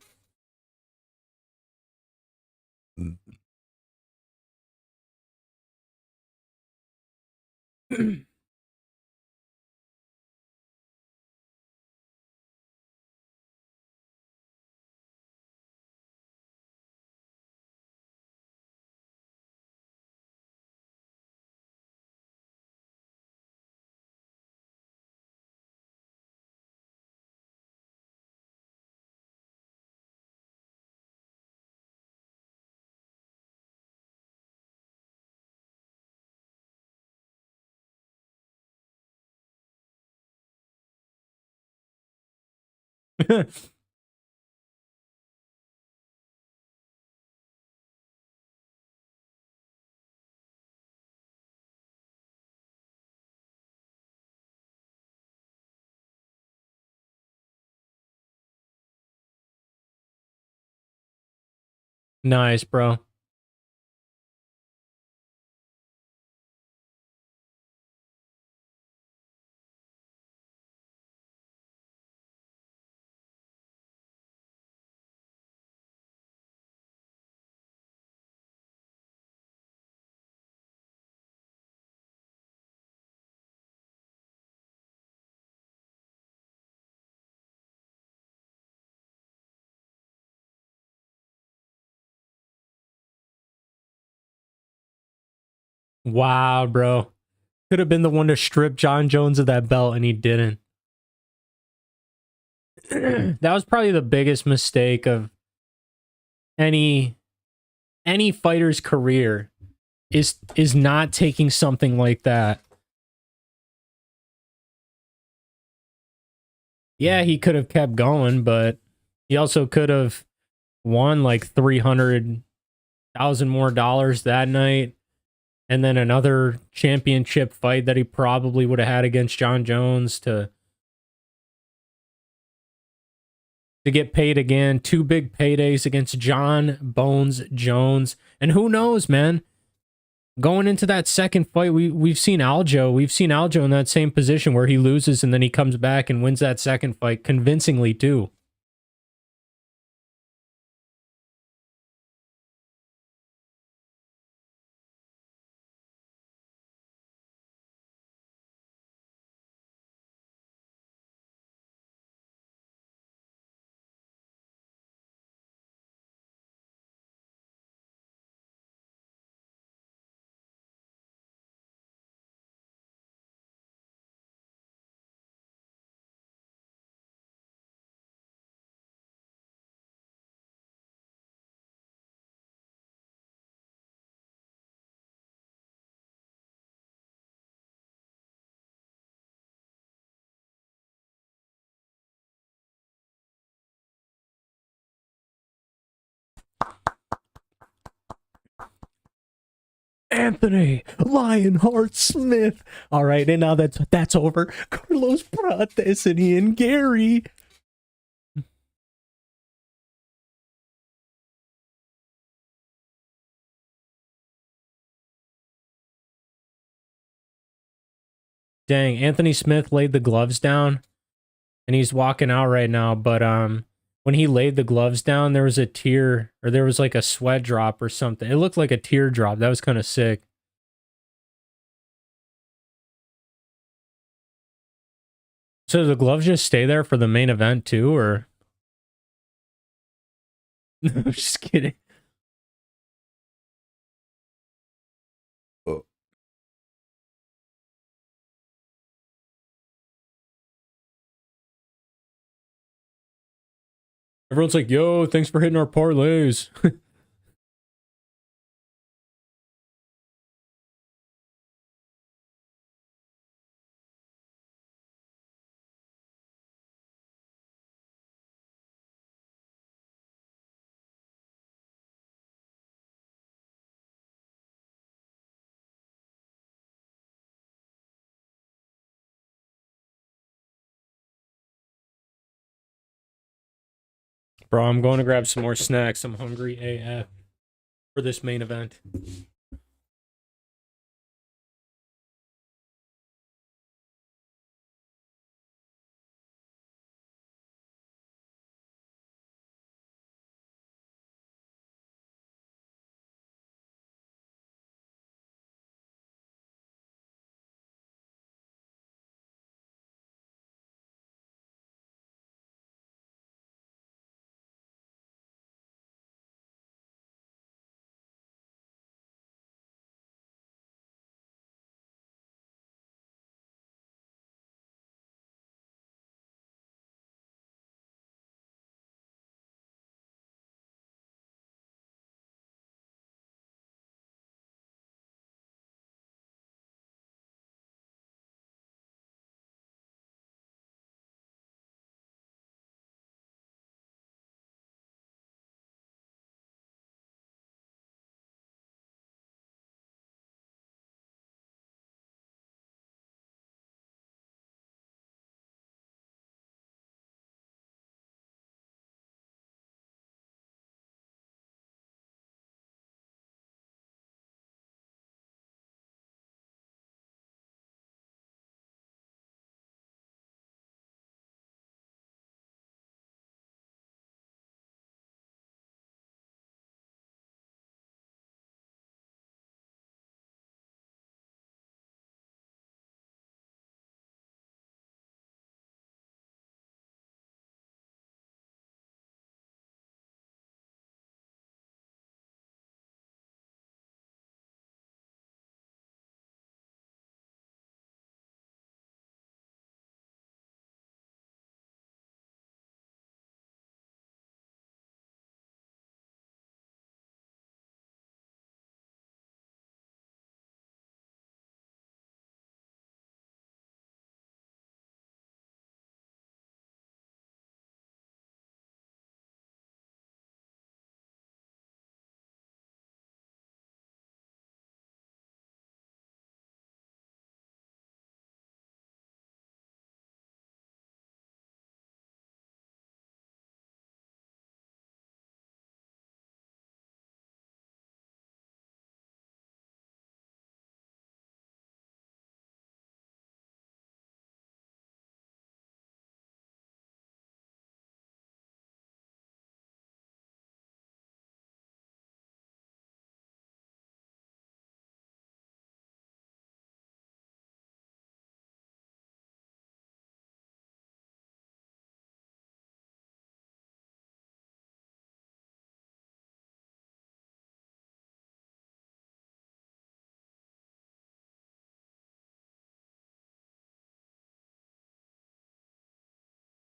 Nice, bro. Wow, bro. Could have been the one to strip John Jones of that belt, and he didn't. That was probably the biggest mistake of any fighter's career is not taking something like that. Yeah, he could have kept going, but he also could have won like 300,000 more dollars that night, and then another championship fight that he probably would have had against John Jones to get paid again. 2 big paydays against John Bones Jones. And who knows, man? Going into that second fight, we've seen Aljo in that same position where he loses and then he comes back and wins that second fight convincingly too. Anthony Lionheart Smith. All right, and now that's over. Carlos Prates and Ian Garry. Dang, Anthony Smith laid the gloves down and he's walking out right now, but when he laid the gloves down, there was a tear, or there was like a sweat drop or something. It looked like a tear drop. That was kind of sick. So do the gloves just stay there for the main event too, or? I'm just kidding. Oh. Everyone's like, yo, thanks for hitting our parlays. Bro, I'm going to grab some more snacks. I'm hungry AF for this main event.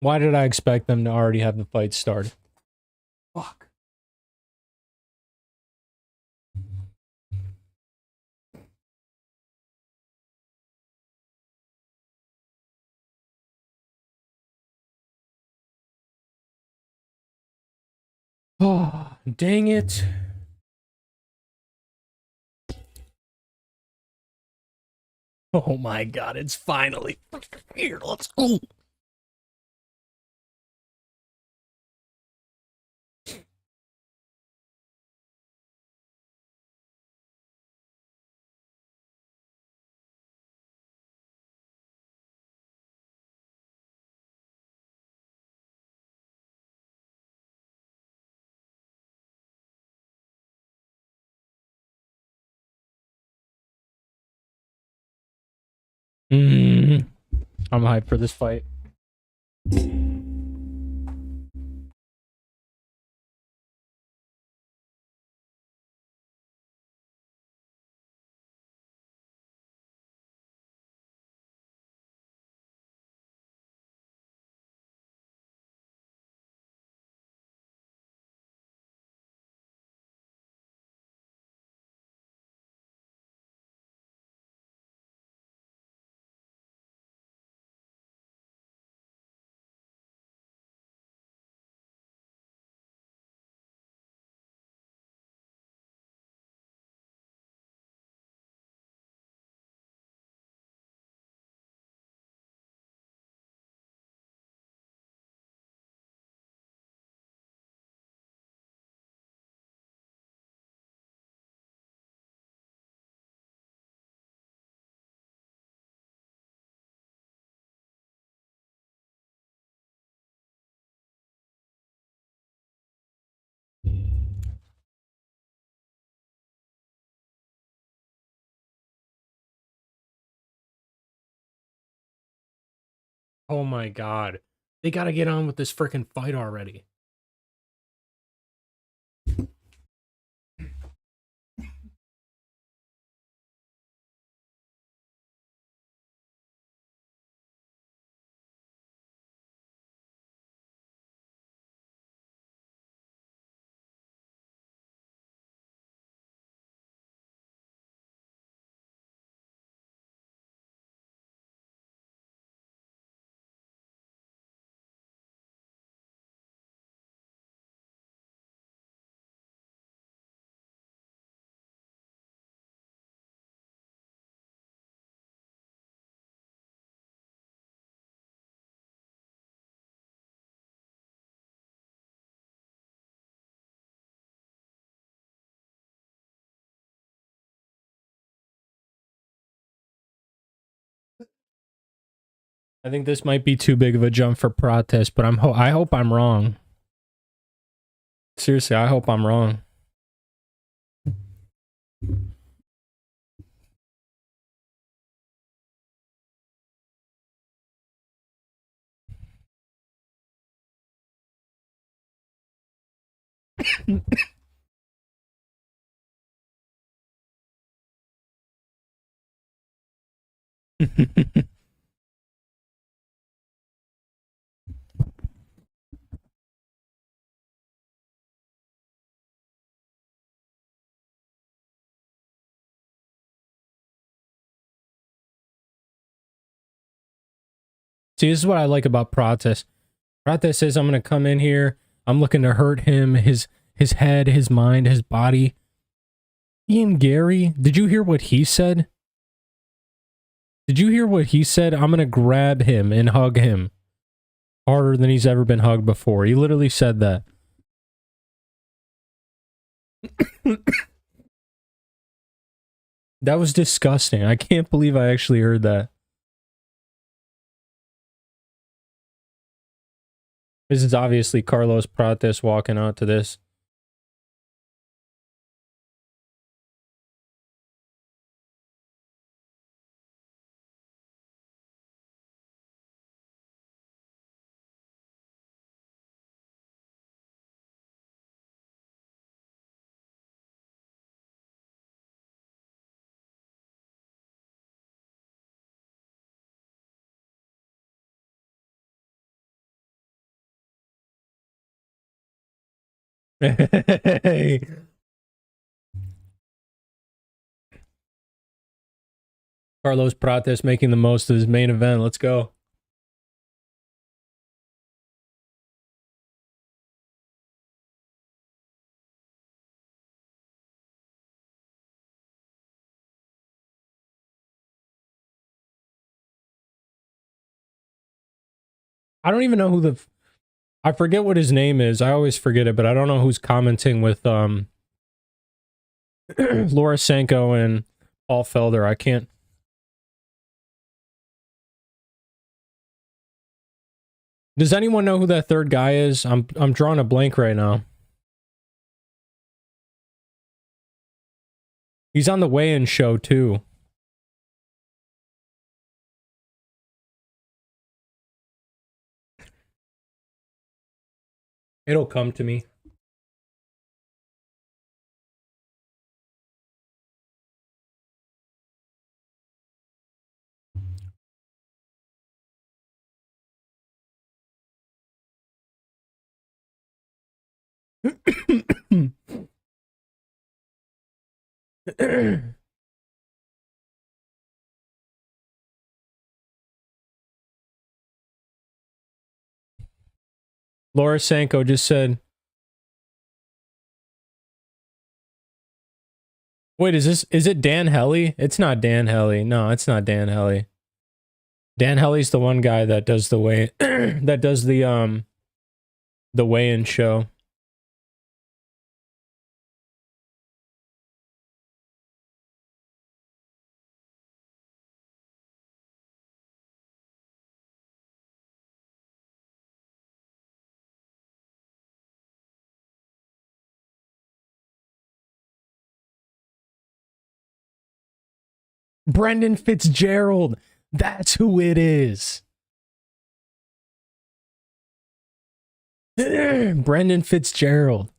Why did I expect them to already have the fight started? Fuck. Oh, dang it. Oh my god, it's finally here. Let's go. I'm hyped for this fight. Oh my god. They gotta get on with this freaking fight already. I think this might be too big of a jump for Prates, but I hope I'm wrong. Seriously, I hope I'm wrong. See, this is what I like about Prates. Prates says, I'm going to come in here. I'm looking to hurt him, his head, his mind, his body. Ian Gary, did you hear what he said? Did you hear what he said? I'm going to grab him and hug him harder than he's ever been hugged before. He literally said that. That was disgusting. I can't believe I actually heard that. This is obviously Carlos Prates walking out to this. Hey. Carlos Prates making the most of his main event. Let's go. I don't even know who I forget what his name is. I always forget it, but I don't know who's commenting with Laura Sanko and Paul Felder. I can't. Does anyone know who that third guy is? I'm drawing a blank right now. He's on the weigh-in show too. It'll come to me. Laura Sanko just said, wait, is it Dan Helly? It's not Dan Helly. No, it's not Dan Helly. Dan Helly's the one guy that does the that does the weigh-in show. Brendan Fitzgerald. That's who it is. Brendan Fitzgerald.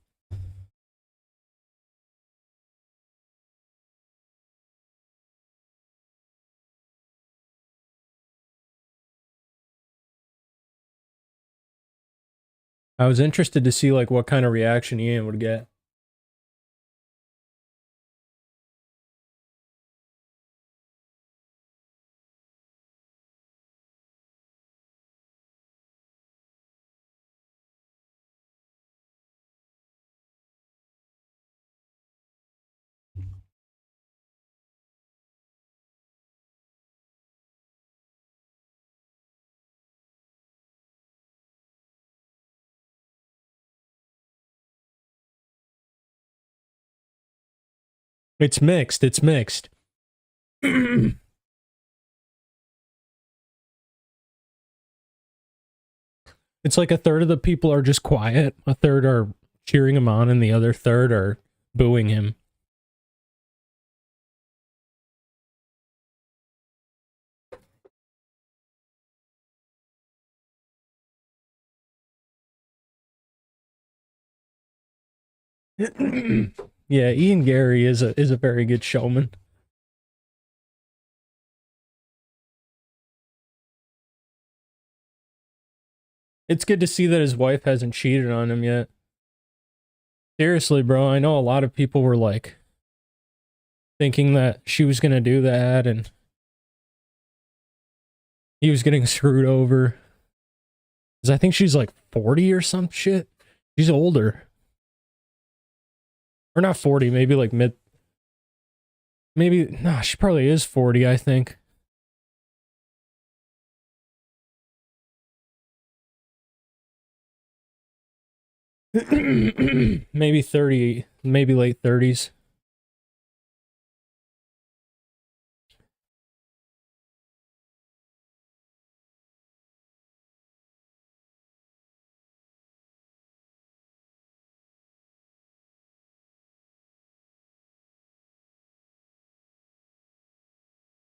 I was interested to see like what kind of reaction Ian would get. It's mixed. It's mixed. It's like a third of the people are just quiet, a third are cheering him on, and the other third are booing him. Yeah, Ian Garry is a very good showman. It's good to see that his wife hasn't cheated on him yet. Seriously, bro, I know a lot of people were like thinking that she was gonna do that and he was getting screwed over. Because I think she's like 40 or some shit. She's older. Or not 40, maybe like mid. Maybe, nah, she probably is 40, I think. Maybe 30, maybe late 30s.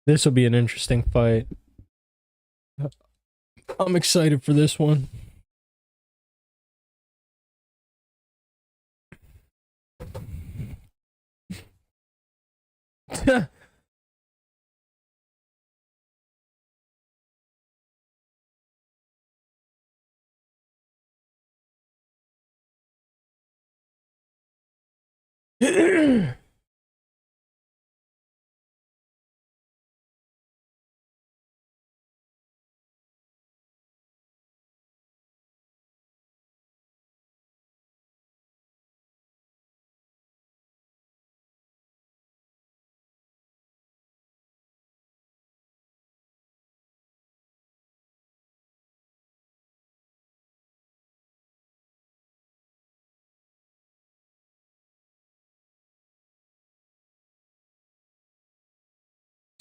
This will be an interesting fight. I'm excited for this one.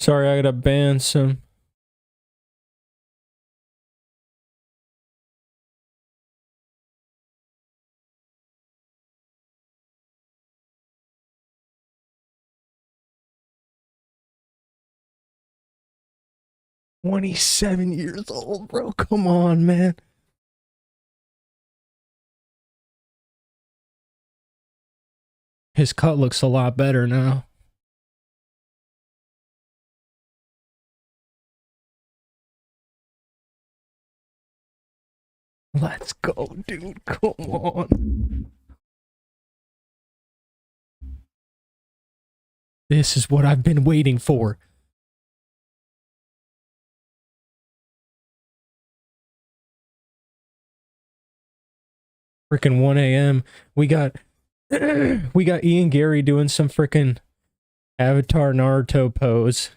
Sorry, I gotta ban some. $27 old, bro. Come on, man. His cut looks a lot better now. Let's go, dude. Come on. This is what I've been waiting for. Freaking 1 a.m. We got Ian Garry doing some freaking Avatar Naruto pose.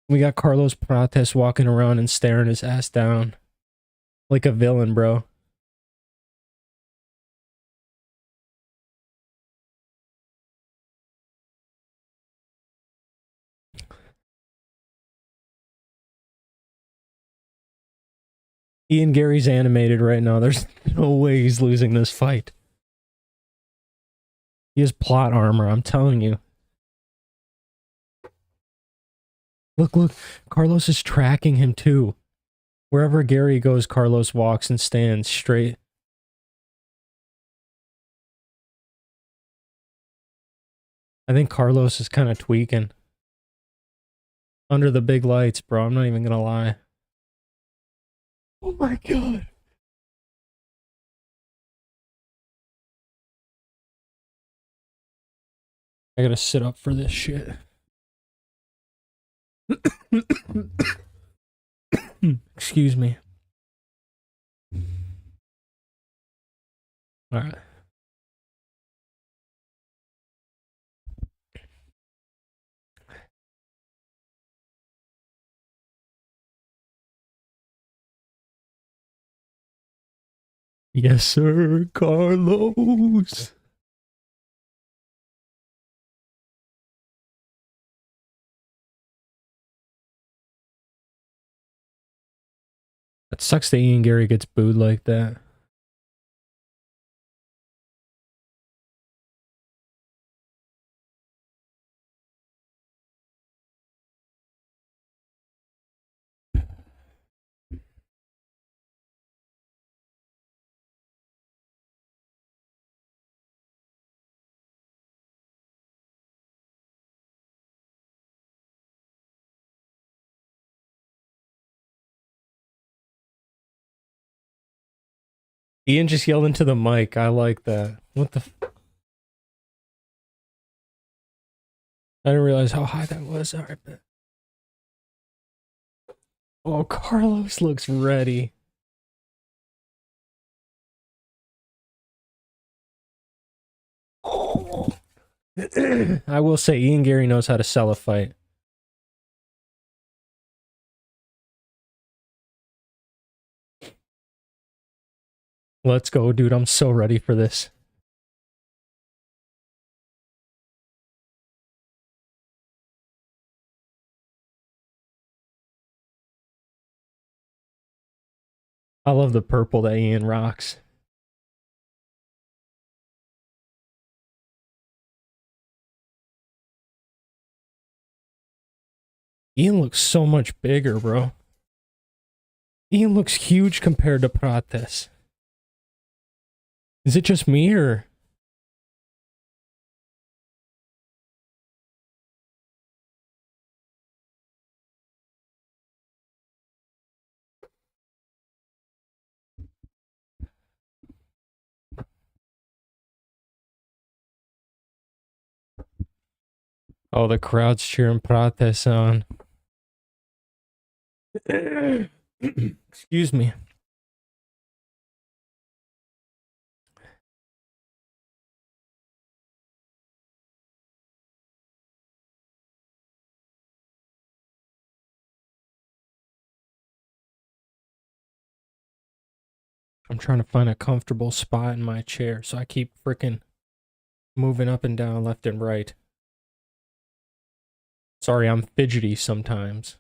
We got Carlos Prates walking around and staring his ass down like a villain, bro. Ian Garry's animated right now. There's no way he's losing this fight. He has plot armor, I'm telling you. Look, look. Carlos is tracking him too. Wherever Garry goes, Carlos walks and stands straight. I think Carlos is kind of tweaking. Under the big lights, bro. I'm not even gonna lie. Oh my god. I gotta sit up for this shit. Excuse me. Alright. Yes, sir, Carlos. It sucks that Ian Garry gets booed like that. Ian just yelled into the mic. I like that. What the I didn't realize how high that was. Alright, bet. Oh, Carlos looks ready. I will say Ian Garry knows how to sell a fight. Let's go, dude. I'm so ready for this. I love the purple that Ian rocks. Ian looks so much bigger, bro. Ian looks huge compared to Prates. Is it just me, or? Oh, the crowd's cheering Prates on. Excuse me. I'm trying to find a comfortable spot in my chair, so I keep freaking moving up and down, left and right. Sorry, I'm fidgety sometimes.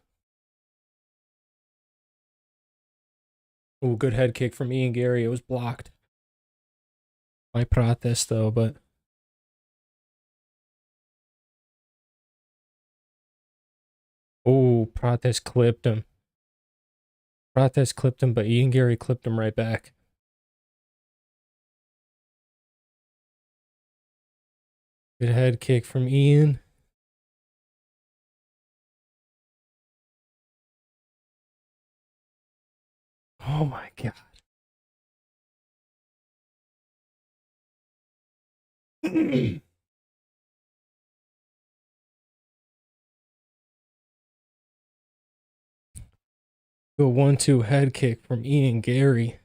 Oh, good head kick from Ian Garry. It was blocked by Prates, though, but... Oh, Prates clipped him. Prates clipped him, but Ian Garry clipped him right back. Good head kick from Ian. Oh my god. Go 1-2 head kick from Ian Garry.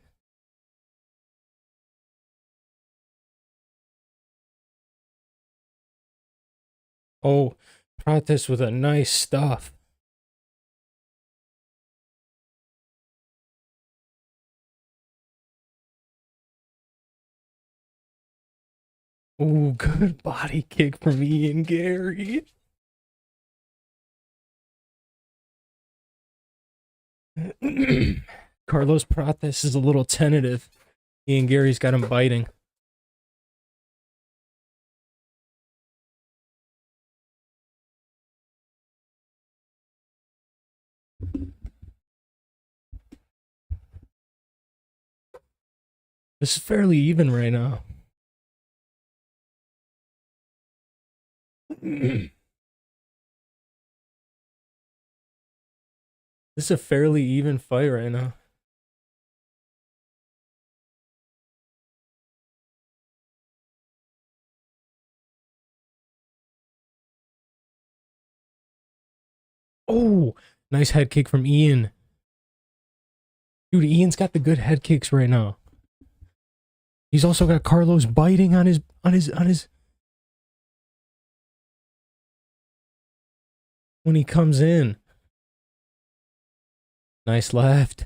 Oh, Prates with a nice stuff. Oh, good body kick from Ian Garry. Carlos Prates is a little tentative. Ian Garry's got him biting. This is fairly even right now. This is a fairly even fight right now. Oh, nice head kick from Ian. Dude, Ian's got the good head kicks right now. He's also got Carlos biting on his when he comes in. Nice left.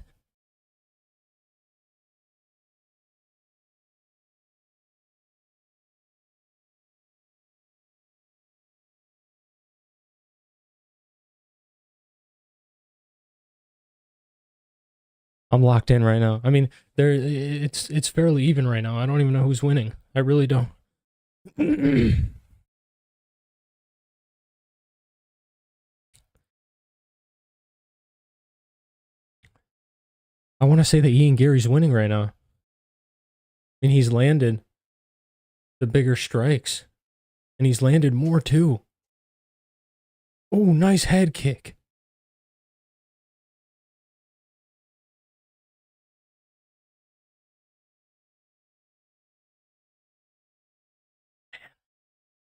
I'm locked in right now. I mean, it's fairly even right now. I don't even know who's winning. I really don't. I want to say that Ian Gary's winning right now. And he's landed the bigger strikes. And he's landed more too. Oh, nice head kick.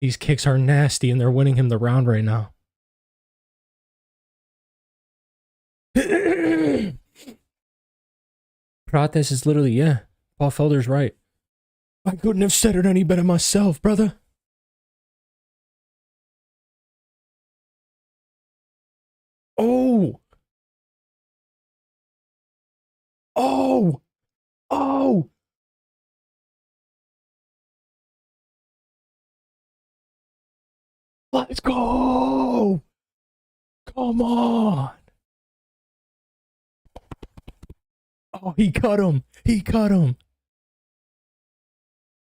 These kicks are nasty and they're winning him the round right now. Prates is literally, yeah. Paul Felder's right. I couldn't have said it any better myself, brother. Oh! Oh! Oh! Let's go! Come on! Oh, he cut him! He cut him!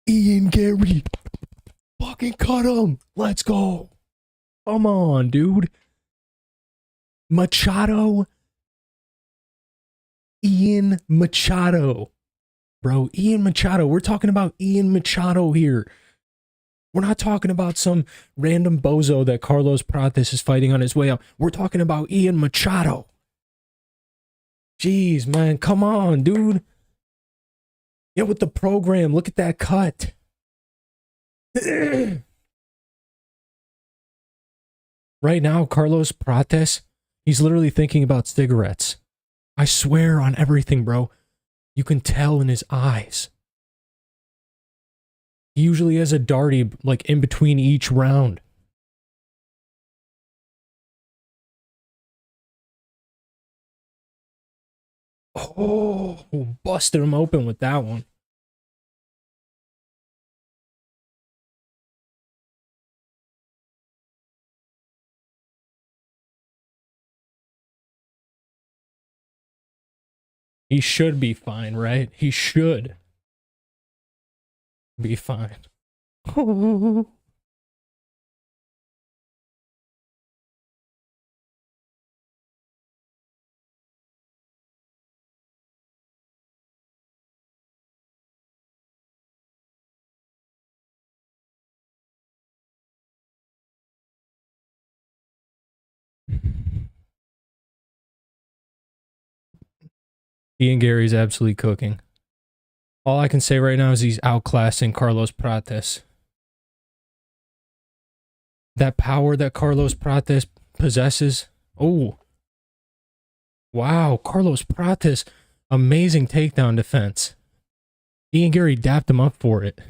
Ian Gary! Fucking cut him! Let's go! Come on, dude! Machado! Ian Machado! Bro, Ian Machado. We're talking about Ian Machado here. We're not talking about some random bozo that Carlos Prates is fighting on his way out. We're talking about Ian Machado. Jeez, man. Come on, dude. Get with the program. Look at that cut. Right now, Carlos Prates, he's literally thinking about cigarettes. I swear on everything, bro. You can tell in his eyes. He usually has a darty, like, in between each round. Oh, busted him open with that one. He should be fine, right? He should be fine. Ian Gary's absolutely cooking. All I can say right now is he's outclassing Carlos Prates. That power that Carlos Prates possesses. Oh. Wow, Carlos Prates. Amazing takedown defense. Ian Gary dapped him up for it.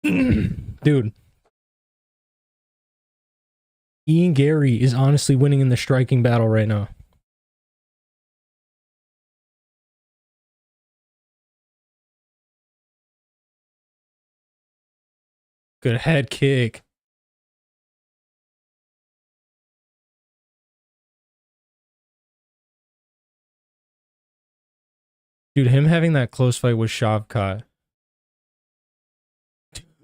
Dude. Ian Gary is honestly winning in the striking battle right now. Good head kick. Dude, him having that close fight with Shavkat.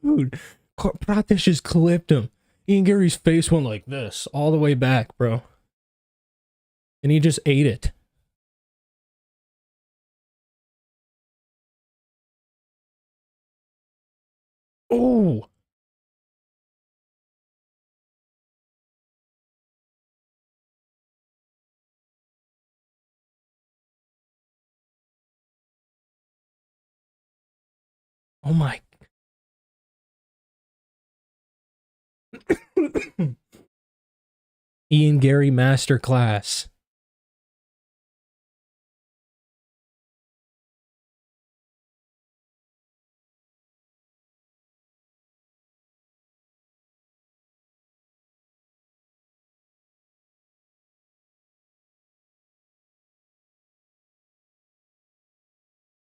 Dude, Prates just clipped him. Ian Gary's face went like this, all the way back, bro. And he just ate it. Oh! Oh my. Ian Garry Masterclass.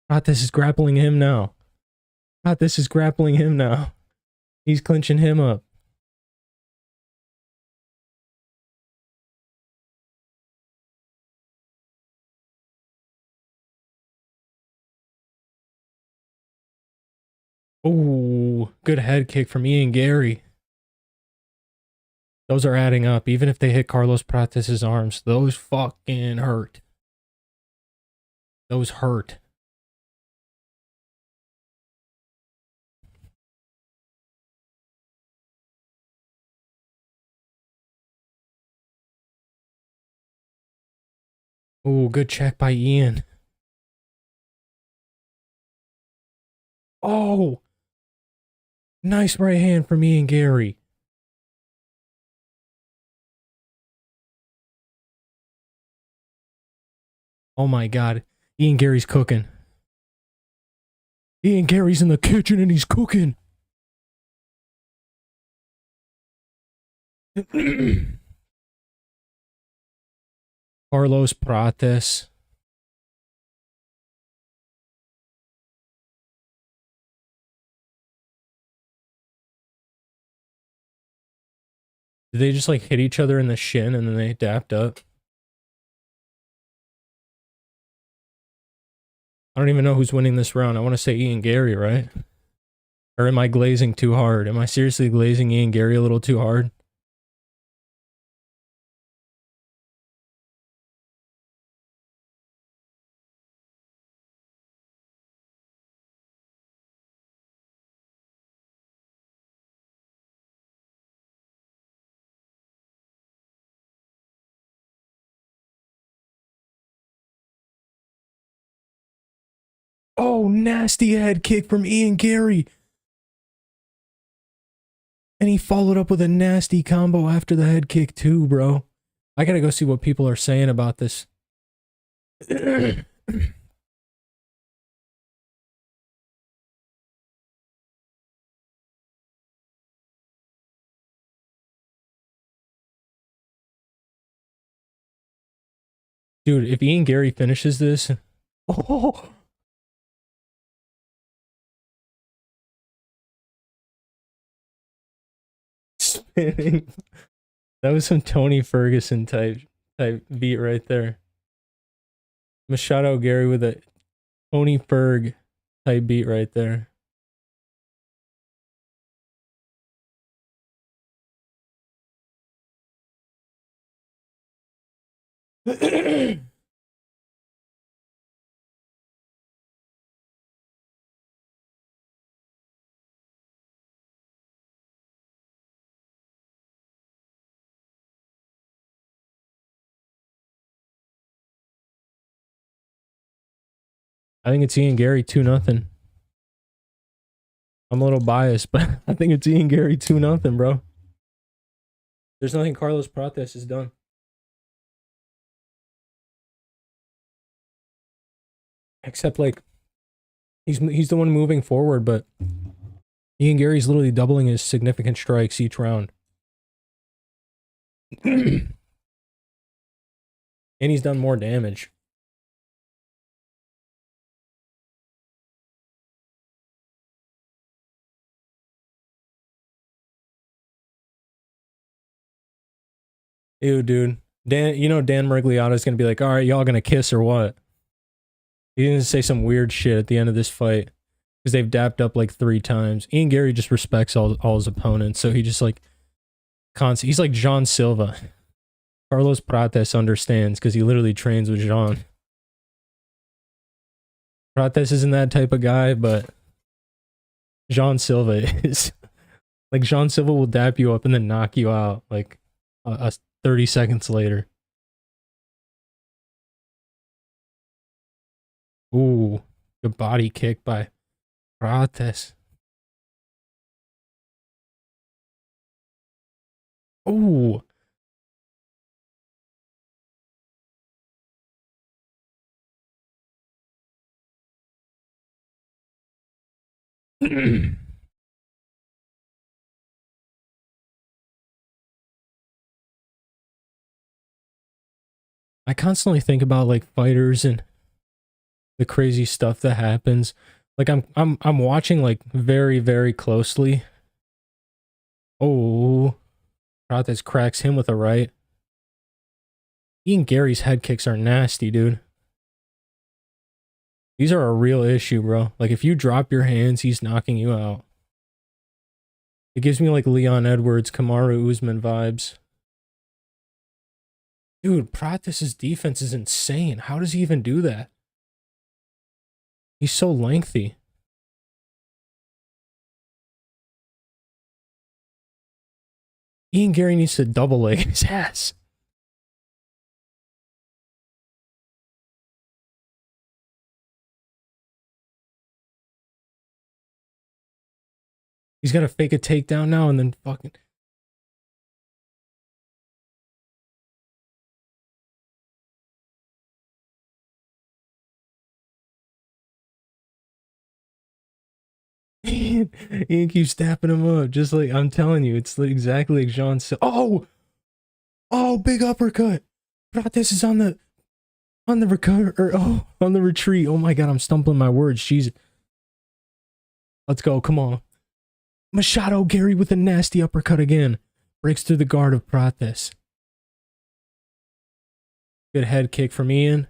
Prates is grappling him now. Prates is grappling him now. He's clinching him up. Oh, good head kick from Ian Garry. Those are adding up. Even if they hit Carlos Prates' arms, those fucking hurt. Those hurt. Oh, good check by Ian. Oh! Nice right hand from Ian Garry. Oh my god. Ian Garry's cooking. Ian Garry's in the kitchen and he's cooking. Carlos Prates. Did they just like hit each other in the shin and then they dapped up? I don't even know who's winning this round. I want to say Ian Garry, right? Or am I glazing too hard? Am I seriously glazing Ian Garry a little too hard? Oh, nasty head kick from Ian Garry. And he followed up with a nasty combo after the head kick too, bro. I gotta go see what people are saying about this. Dude, if Ian Garry finishes this... Oh! Spinning. That was some Tony Ferguson type beat right there. Machado Garry with a Tony Ferg type beat right there. I think it's Ian Garry 2-0. I'm a little biased, but I think it's Ian Garry 2-0, bro. There's nothing Carlos Prates has done. Except like he's the one moving forward, but Ian Garry's literally doubling his significant strikes each round. And he's done more damage. Ew, dude. Dan, you know Dan Merigliotta's gonna be like, all right, y'all gonna kiss or what? He's gonna say some weird shit at the end of this fight. Because they've dapped up like 3 times. Ian Garry just respects all his opponents, so he just like... he's like John Silva. Carlos Prates understands because he literally trains with Zhang. Prates isn't that type of guy, but Jean Silva is. Like, Jean Silva will dap you up and then knock you out, like, 30 seconds later. Ooh, good body kick by Prates. Ooh. I constantly think about like fighters and the crazy stuff that happens. Like I'm watching like very, very closely. Oh, Prates cracks him with a right. Ian Gary's head kicks are nasty, dude. These are a real issue, bro. Like if you drop your hands, he's knocking you out. It gives me like Leon Edwards, Kamaru Usman vibes. Dude, Prates' defense is insane. How does he even do that? He's so lengthy. Ian Gary needs to double leg his ass. He's got to fake a takedown now and then fucking... Ian keeps tapping him up, just like I'm telling you, it's like exactly like Jean said. Oh, big uppercut. Prates is on the recover, or on the retreat. Oh my god, I'm stumbling my words. Jesus. Let's go. Come on. Machado Garry with a nasty uppercut again. Breaks through the guard of Prates. Good head kick from Ian.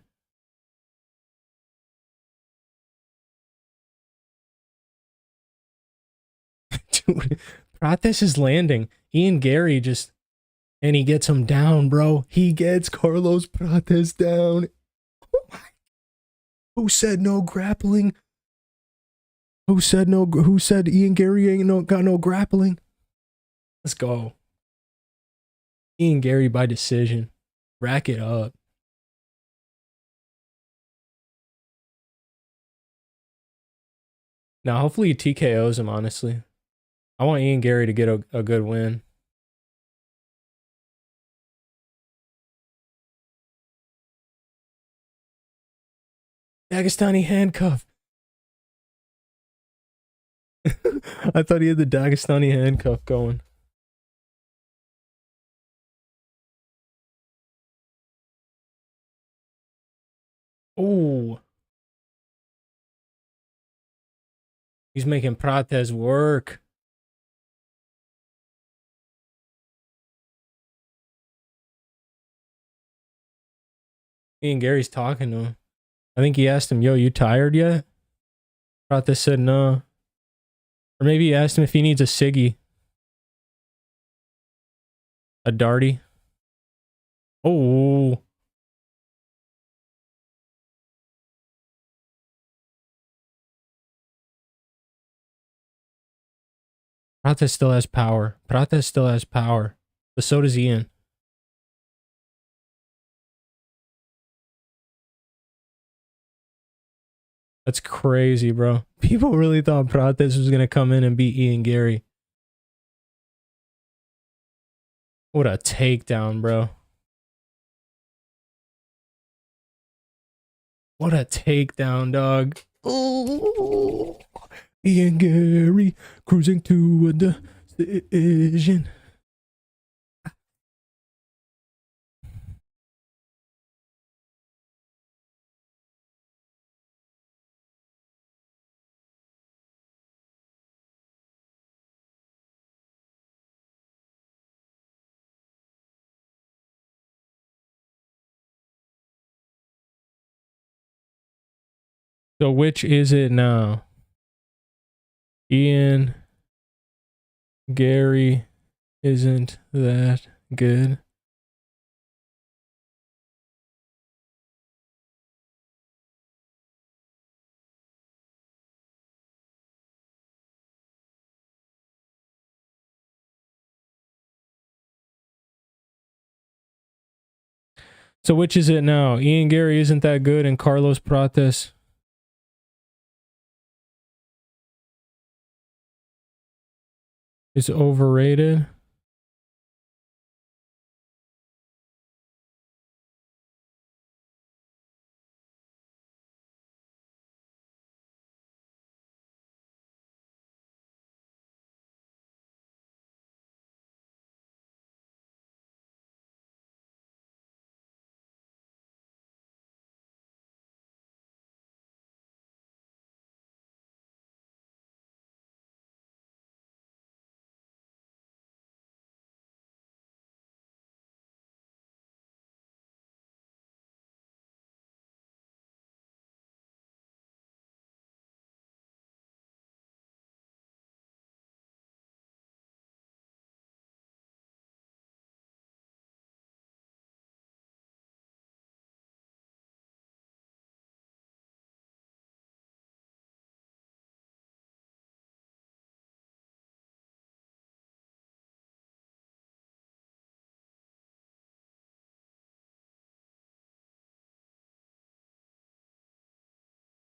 Dude, Prates is landing. Ian Gary just... And he gets him down, bro. He gets Carlos Prates down. Oh my... Who said no grappling? Who said Ian Gary ain't got no grappling? Let's go. Ian Gary by decision. Rack it up. Now, hopefully he TKOs him, honestly. I want Ian Gary to get a good win. Dagestani handcuff. I thought he had the Dagestani handcuff going. Oh. He's making Prates work. Ian Gary's talking to him. I think he asked him, yo, you tired yet? Prates said no. Or maybe he asked him if he needs a ciggy. A darty. Oh. Prates still has power. Prates still has power. But so does Ian. That's crazy, bro. People really thought Prates was going to come in and beat Ian Gary. What a takedown, bro. What a takedown, dog. Ooh. Ian Gary cruising to a decision. So which is it now? Ian Gary isn't that good. So which is it now? Ian Garry isn't that good and Carlos Prates is overrated?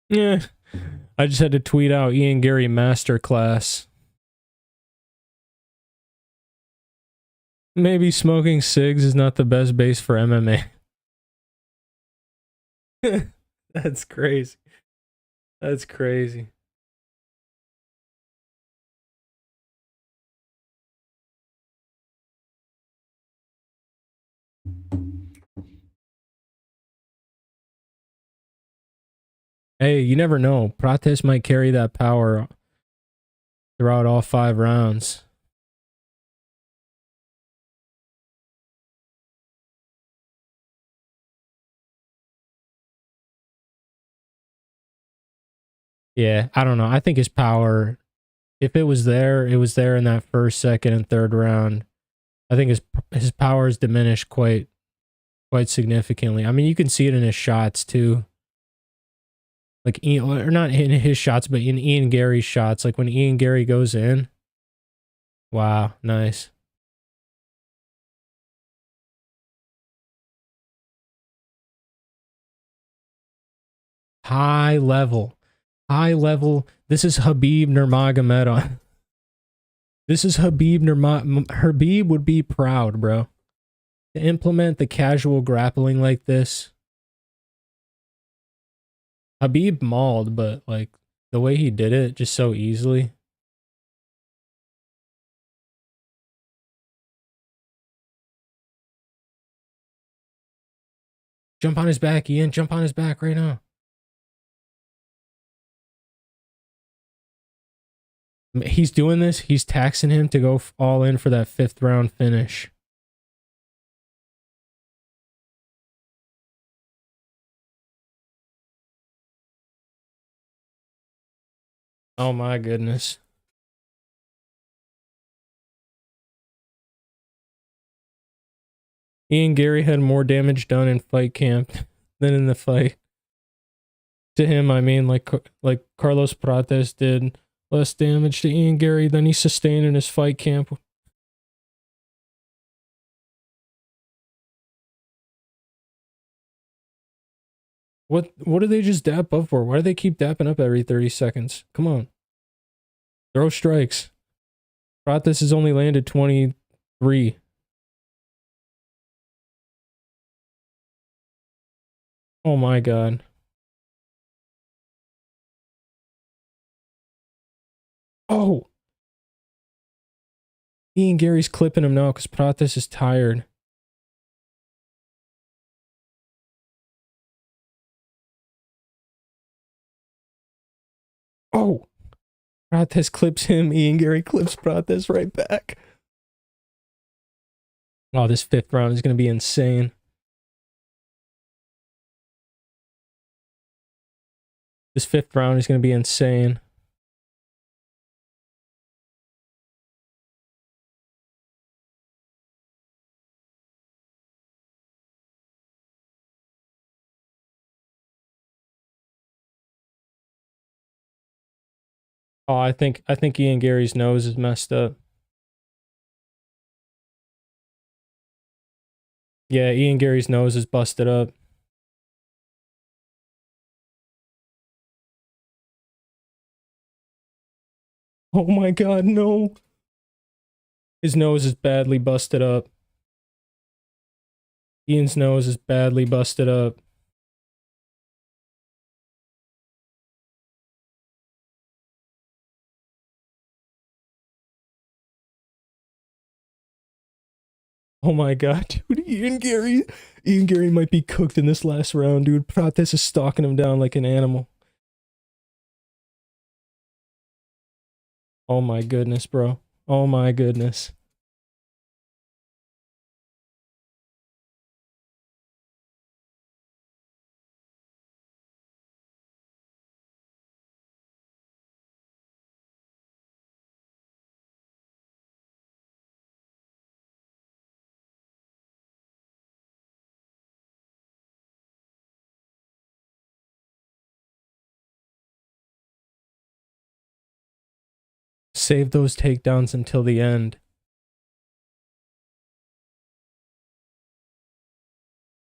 Yeah. I just had to tweet out Ian Garry masterclass. Maybe smoking cigs is not the best base for MMA. That's crazy. That's crazy. Hey, you never know. Prates might carry that power throughout all 5 rounds. Yeah, I don't know. I think his power, if it was there, it was there in that first, second, and third round. I think his power is diminished quite significantly. I mean, you can see it in his shots too. Like, or not in his shots, but in Ian Garry's shots. Like when Ian Garry goes in. Wow, nice. High level. High level. This is Khabib Nurmagomedov. This is Khabib Nurmagomedov. Khabib would be proud, bro. To implement the casual grappling like this. Khabib mauled, but like the way he did it just so easily. Jump on his back, Ian. Jump on his back right now. He's doing this. He's taxing him to go all in for that 5th round finish. Oh my goodness. Ian Garry had more damage done in fight camp than in the fight. To him, I mean, like Carlos Prates did less damage to Ian Garry than he sustained in his fight camp. What do they just dap up for? Why do they keep dapping up every 30 seconds? Come on. Throw strikes. Prates has only landed 23. Oh my god. Oh! Ian Garry's clipping him now because Prates is tired. Oh! Prates clips him. Ian Garry clips Prates right back. Oh, this 5th round is going to be insane. This 5th round is going to be insane. Oh, I think Ian Garry's nose is messed up. Yeah, Ian Gary's nose is busted up. Oh my god, no. His nose is badly busted up. Ian's nose is badly busted up. Oh my god, dude, Ian Gary might be cooked in this last round, dude. Prates is stalking him down like an animal. Oh my goodness, bro. Oh my goodness. Save those takedowns until the end.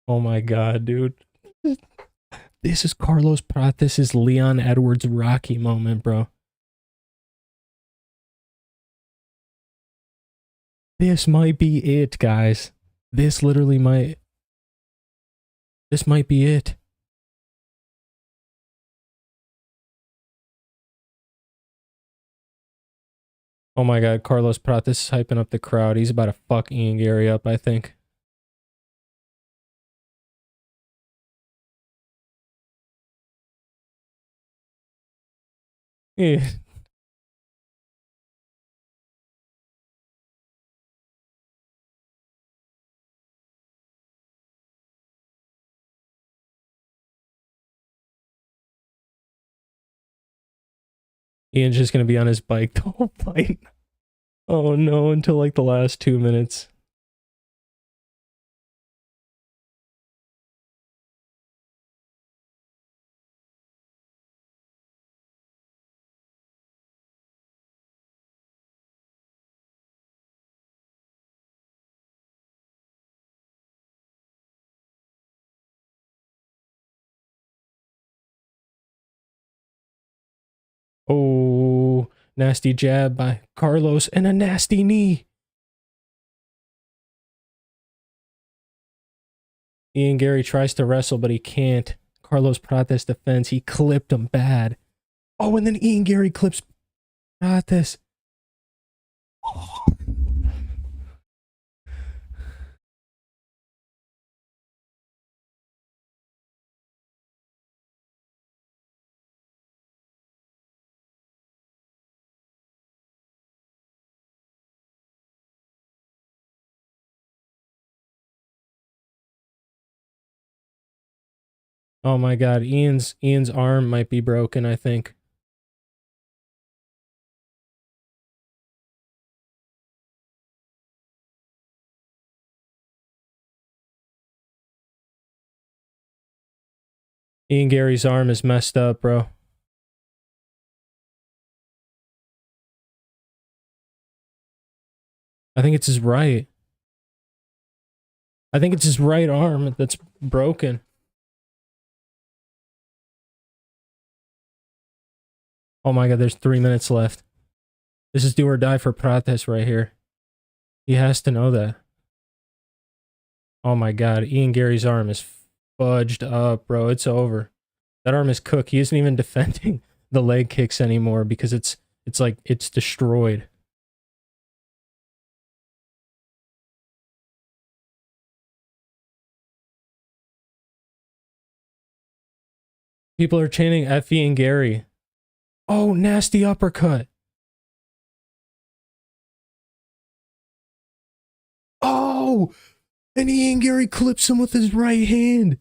Oh my god, dude. This is Carlos Prates' Leon Edwards Rocky moment, bro. This might be it, guys. This literally might... This might be it. Oh my god, Carlos Prates is hyping up the crowd. He's about to fuck Ian Gary up, I think. Yeah. Ian's just gonna be on his bike the whole fight. Oh no, until like the last 2 minutes. Oh, nasty jab by Carlos and a nasty knee. Ian Gary tries to wrestle, but he can't. Carlos Prates defends. He clipped him bad. Oh, and then Ian Gary clips Prates. Oh. Oh my god, Ian's arm might be broken, I think. Ian Gary's arm is messed up, bro. I think it's his right. I think it's his right arm that's broken. Oh my god, there's 3 minutes left. This is do or die for Prates right here. He has to know that. Oh my god, Ian Gary's arm is fudged up, bro. It's over. That arm is cooked. He isn't even defending the leg kicks anymore because it's like it's destroyed. People are chanting F Ian Gary. Oh, nasty uppercut. Oh, and Ian Gary clips him with his right hand.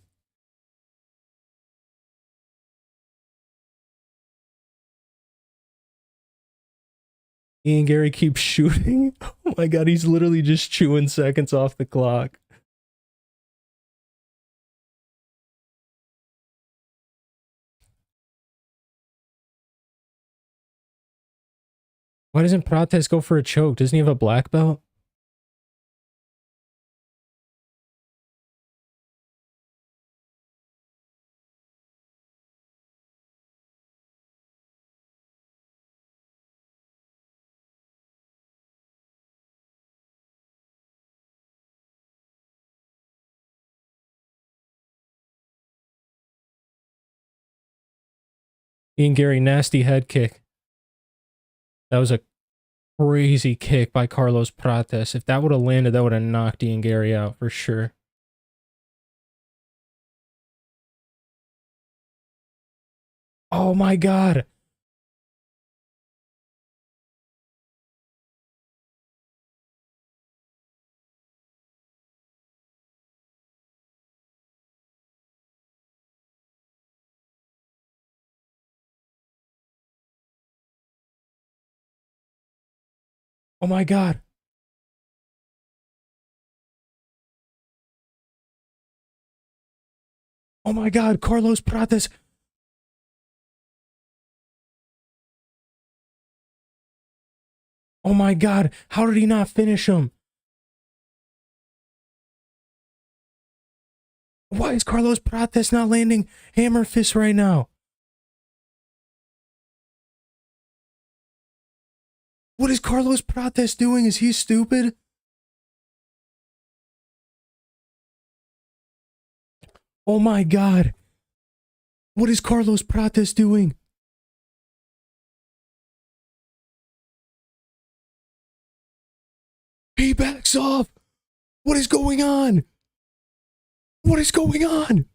Ian Gary keeps shooting. Oh my god, he's literally just chewing seconds off the clock. Why doesn't Prates go for a choke? Doesn't he have a black belt? Ian Gary, nasty head kick. That was a crazy kick by Carlos Prates. If that would have landed, that would have knocked Ian Gary out for sure. Oh my god. Oh my god. Oh my god, Carlos Prates. Oh my god, how did he not finish him? Why is Carlos Prates not landing hammer fist right now? What is Carlos Prates doing? Is he stupid? Oh my god. What is Carlos Prates doing? He backs off. What is going on? What is going on?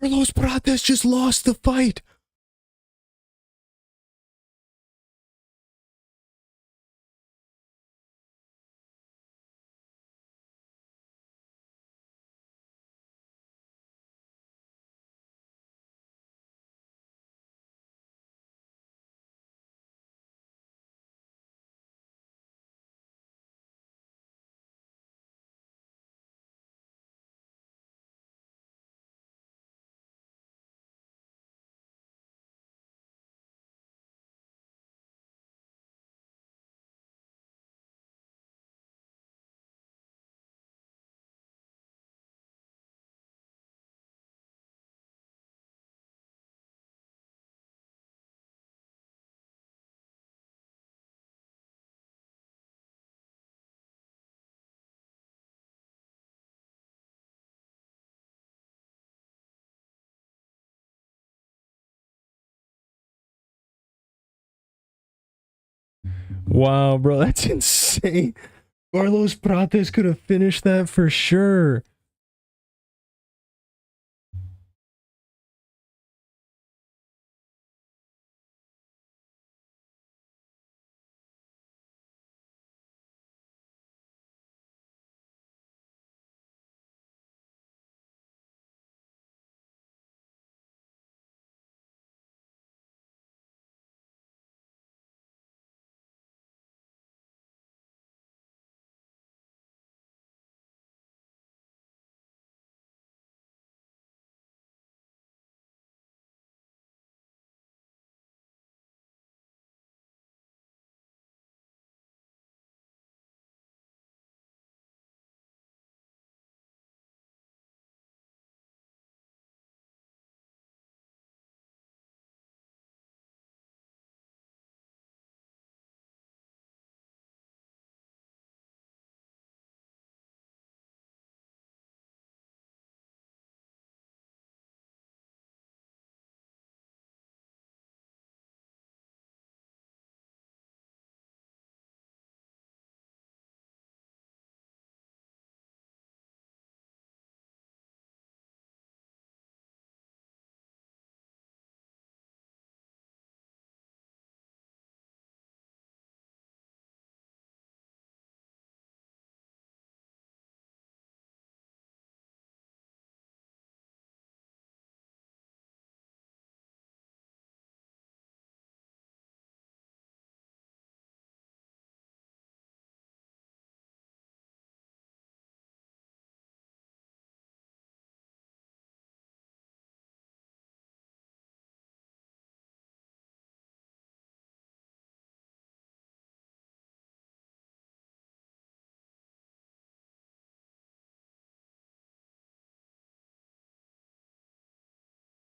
Carlos Prates just lost the fight. Wow, bro, that's insane. Carlos Prates could have finished that for sure.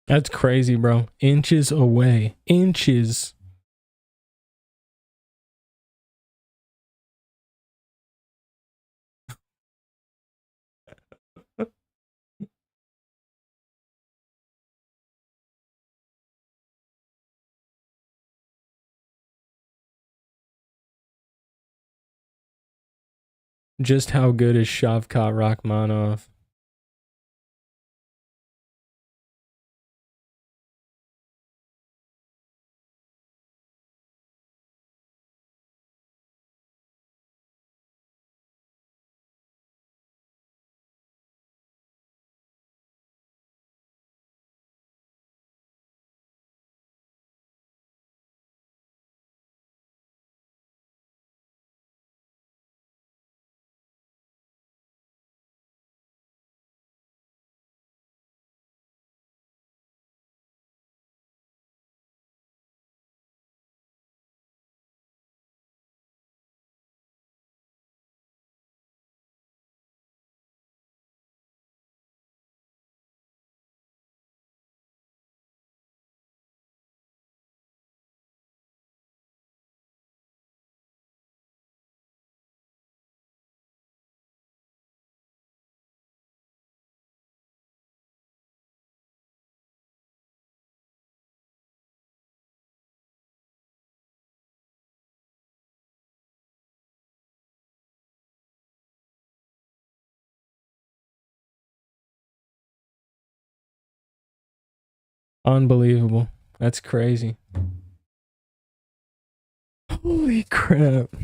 That's crazy, bro. Inches away. Inches. Just how good is Shavkat Rakhmonov? Unbelievable. That's crazy. Holy crap.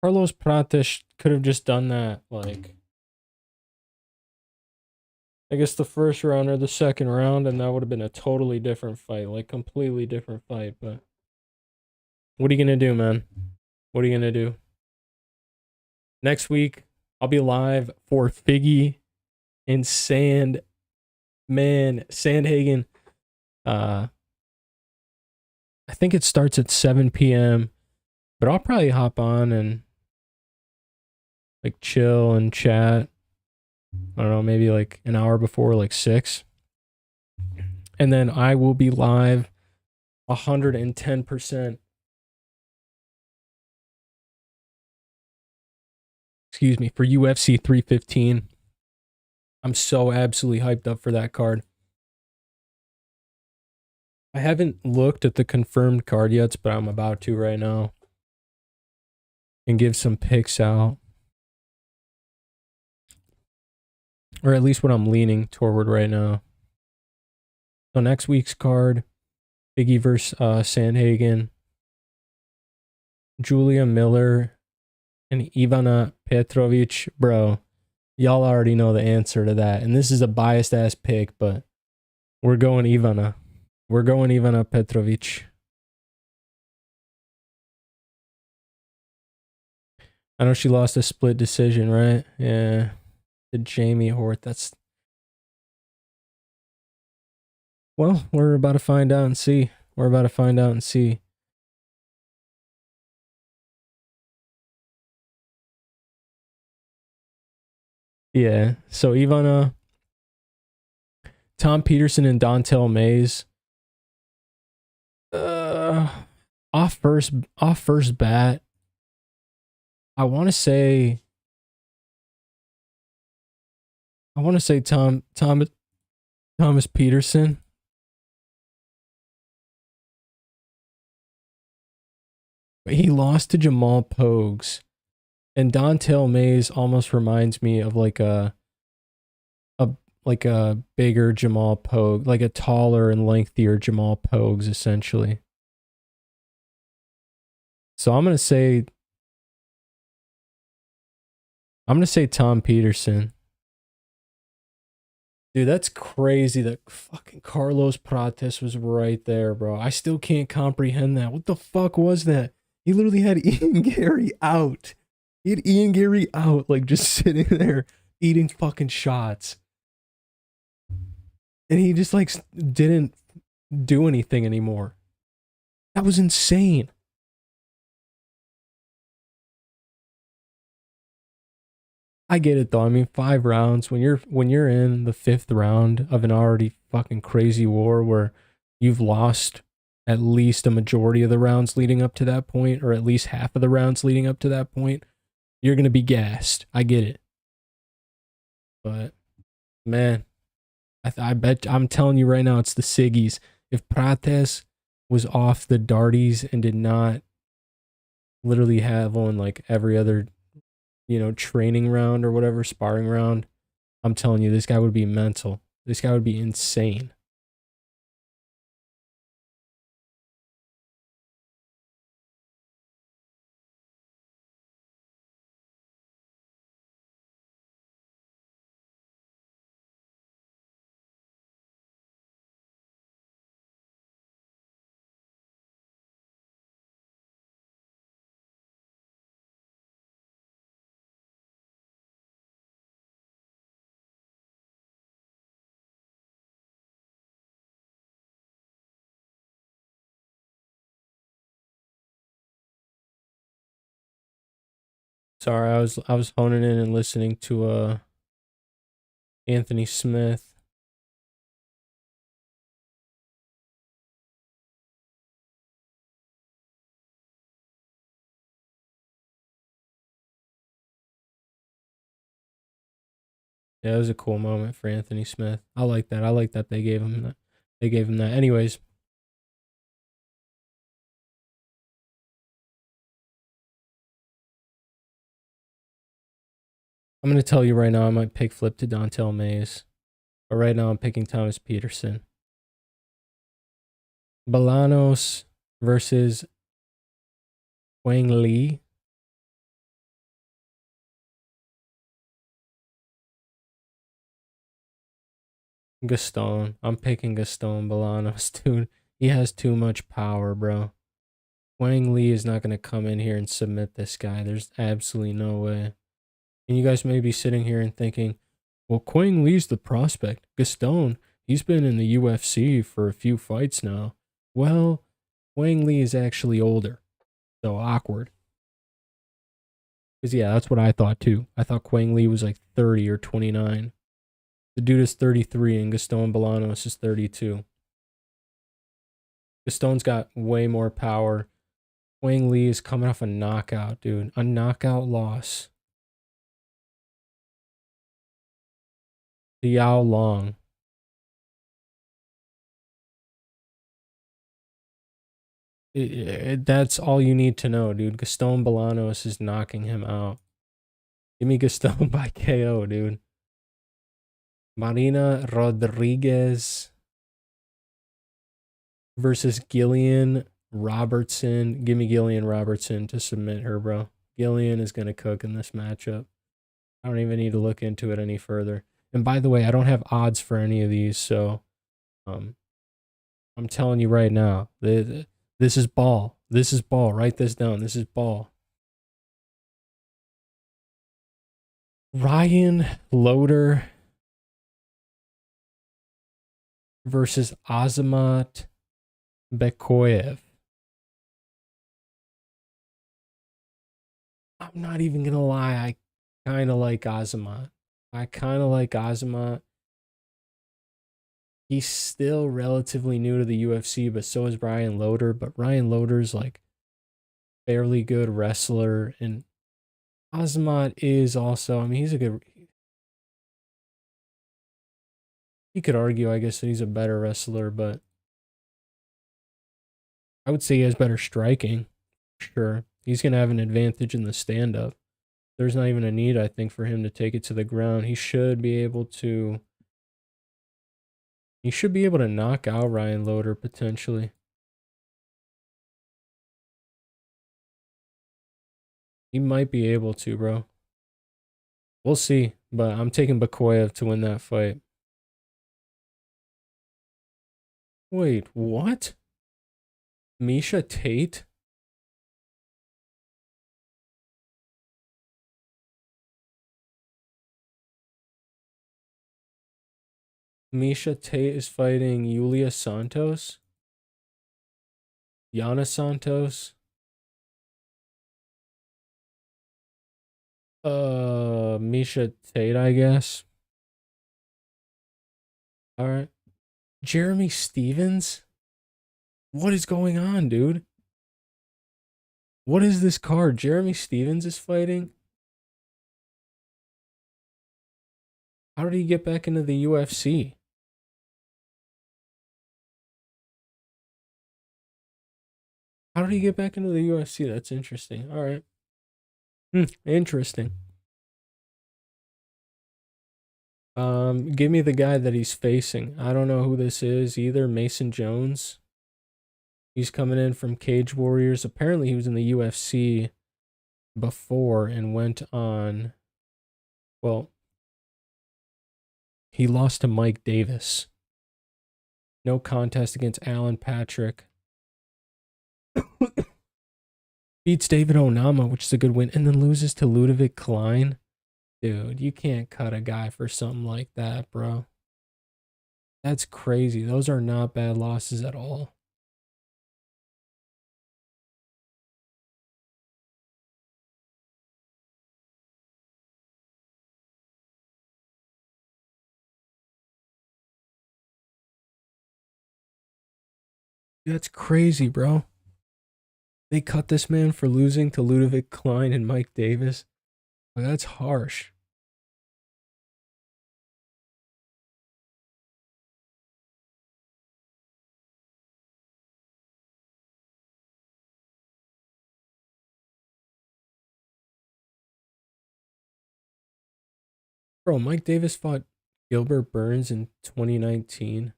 Carlos Prates could have just done that, like, I guess the first round or the second round, and that would have been a totally different fight, like completely different fight. But what are you gonna do, man? What are you gonna do? Next week, I'll be live for Figgy and Sandhagen. I think it starts at 7 p.m. But I'll probably hop on and like chill and chat. I don't know, maybe like an hour before, like 6. And then I will be live 110%. Excuse me, for UFC 315. I'm so absolutely hyped up for that card. I haven't looked at the confirmed card yet, but I'm about to right now. And give some picks out. Or at least what I'm leaning toward right now. So next week's card, Biggie versus Sandhagen, Julia Miller, and Ivana Petrovic. Bro, y'all already know the answer to that. And this is a biased ass pick, but we're going Ivana. We're going Ivana Petrovic. I know she lost a split decision, right? Yeah. To Jamie Hort. That's... Well, we're about to find out and see. We're about to find out and see. Yeah. So Ivana, Tom Peterson, and Dontel Mays. Off first bat. I want to say Thomas Peterson. But he lost to Jamal Pogues. And Dontel Mays almost reminds me of like a bigger Jamal Pogue, like a taller and lengthier Jamal Pogues, essentially. So I'm gonna say Tom Peterson. Dude, that's crazy that fucking Carlos Prates was right there, bro. I still can't comprehend that. What the fuck was that? He literally had Ian Garry out. He had Ian Garry out, like just sitting there eating fucking shots. And he just like didn't do anything anymore. That was insane. I get it though. I mean, 5 rounds, when you're in the 5th round of an already fucking crazy war where you've lost at least a majority of the rounds leading up to that point, or at least half of the rounds leading up to that point, You're going to be gassed. I get it. But, man, I bet, I'm telling you right now, it's the Siggies. If Prates was off the darties and did not literally have on like every other, training round or whatever, sparring round, I'm telling you, this guy would be mental. This guy would be insane. Sorry, I was honing in and listening to Anthony Smith. Yeah, it was a cool moment for Anthony Smith. I like that. I like that they gave him that. They gave him that. Anyways, I'm gonna tell you right now, I might pick flip to Dontel Mays, but right now I'm picking Thomas Peterson. Bolanos versus Wang Li. Gaston. I'm picking Gaston Bolanos, dude. He has too much power, bro. Wang Li is not going to come in here and submit this guy. There's absolutely no way. And you guys may be sitting here and thinking, well, Quang Li's the prospect. Gaston, he's been in the UFC for a few fights now. Well, Wang Li is actually older. So awkward. Because, yeah, that's what I thought, too. I thought Quang Li was like 30 or 29. The dude is 33 and Gaston Bolanos is 32. Gaston's got way more power. Wang Li is coming off a knockout, dude. A knockout loss. To Yao Long. That's all you need to know, dude. Gaston Bolanos is knocking him out. Give me Gaston by KO, dude. Marina Rodriguez versus Gillian Robertson. Give me Gillian Robertson to submit her, bro. Gillian is going to cook in this matchup. I don't even need to look into it any further. And by the way, I don't have odds for any of these, so I'm telling you right now, this is ball. This is ball. Write this down. This is ball. Ryan Loader versus Azamat Bekoyev. I'm not even going to lie. I kind of like Azamat. He's still relatively new to the UFC, but so is Ryan Loader. But Ryan Loader's like fairly good wrestler, and Azamat is also, I mean, he's a good, you could argue, I guess, that he's a better wrestler, but I would say he has better striking. Sure. He's going to have an advantage in the stand-up. There's not even a need, I think, for him to take it to the ground. He should be able to knock out Ryan Loader, potentially. He might be able to, bro. We'll see, but I'm taking Bekoyev to win that fight. Wait, what? Miesha Tate? Miesha Tate is fighting Yulia Santos? Yana Santos? Miesha Tate, I guess. All right. Jeremy Stevens? What is going on, dude? What is this card? Jeremy Stevens is fighting? How did he get back into the UFC? How did he get back into the UFC? That's interesting. All right. Interesting. Give me the guy that he's facing. I don't know who this is either. Mason Jones. He's coming in from Cage Warriors. Apparently he was in the UFC before and went on, well, he lost to Mike Davis. No contest against Alan Patrick. Beats David Onama, which is a good win, and then loses to Ludovic Klein. Dude, you can't cut a guy for something like that, bro. That's crazy. Those are not bad losses at all. That's crazy, bro. They cut this man for losing to Ludovic Klein and Mike Davis. Well, that's harsh. Bro, Mike Davis fought Gilbert Burns in 2019.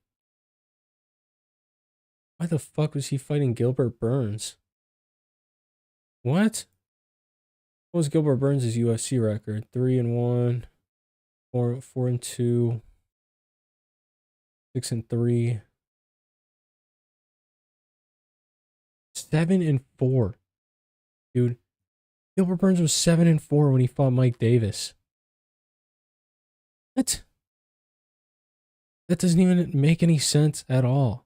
Why the fuck was he fighting Gilbert Burns? What? What was Gilbert Burns' UFC record? 3-1, 4-2, 6-3, 7-4. Dude, Gilbert Burns was 7-4 when he fought Mike Davis. What? That doesn't even make any sense at all.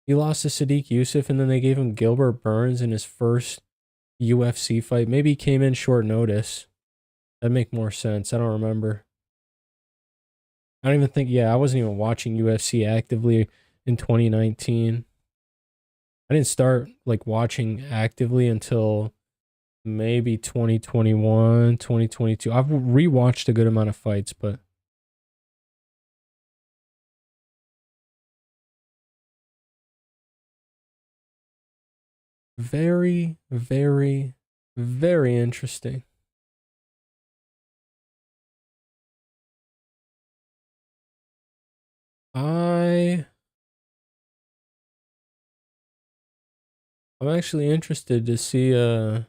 He lost to Sadiq Youssef, and then they gave him Gilbert Burns in his first UFC fight. Maybe he came in short notice. That'd make more sense. I don't remember. I don't even think, yeah, I wasn't even watching UFC actively in 2019. I didn't start like watching actively until maybe 2021, 2022. I've rewatched a good amount of fights, but very, very, very interesting. I'm actually interested to see a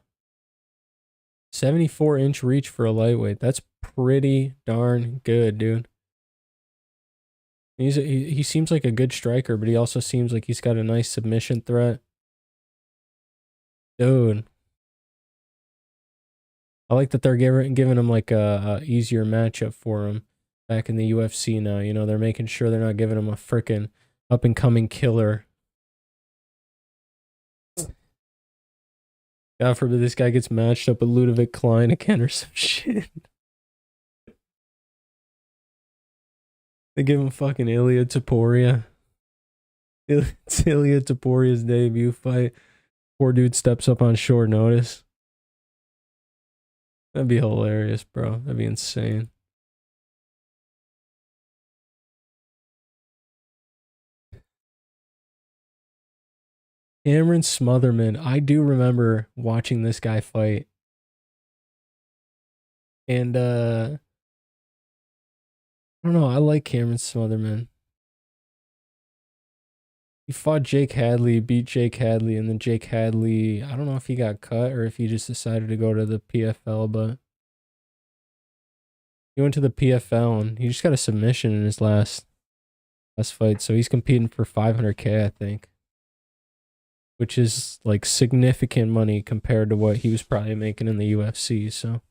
74-inch reach for a lightweight. That's pretty darn good, dude. He seems like a good striker, but he also seems like he's got a nice submission threat. Dude. I like that they're giving him like a easier matchup for him back in the UFC now. You know, they're making sure they're not giving him a freaking up-and-coming killer. God forbid this guy gets matched up with Ludovic Klein again or some shit. They give him fucking Ilia Topuria. It's Ilia Topuria's debut fight. Poor dude steps up on short notice. That'd be hilarious, bro. That'd be insane. Cameron Smotherman. I do remember watching this guy fight. And I don't know, I like Cameron Smotherman. He fought Jake Hadley, beat Jake Hadley, and then Jake Hadley, I don't know if he got cut or if he just decided to go to the PFL, but he went to the PFL and he just got a submission in his last fight, so he's competing for 500K, I think. Which is like significant money compared to what he was probably making in the UFC, so.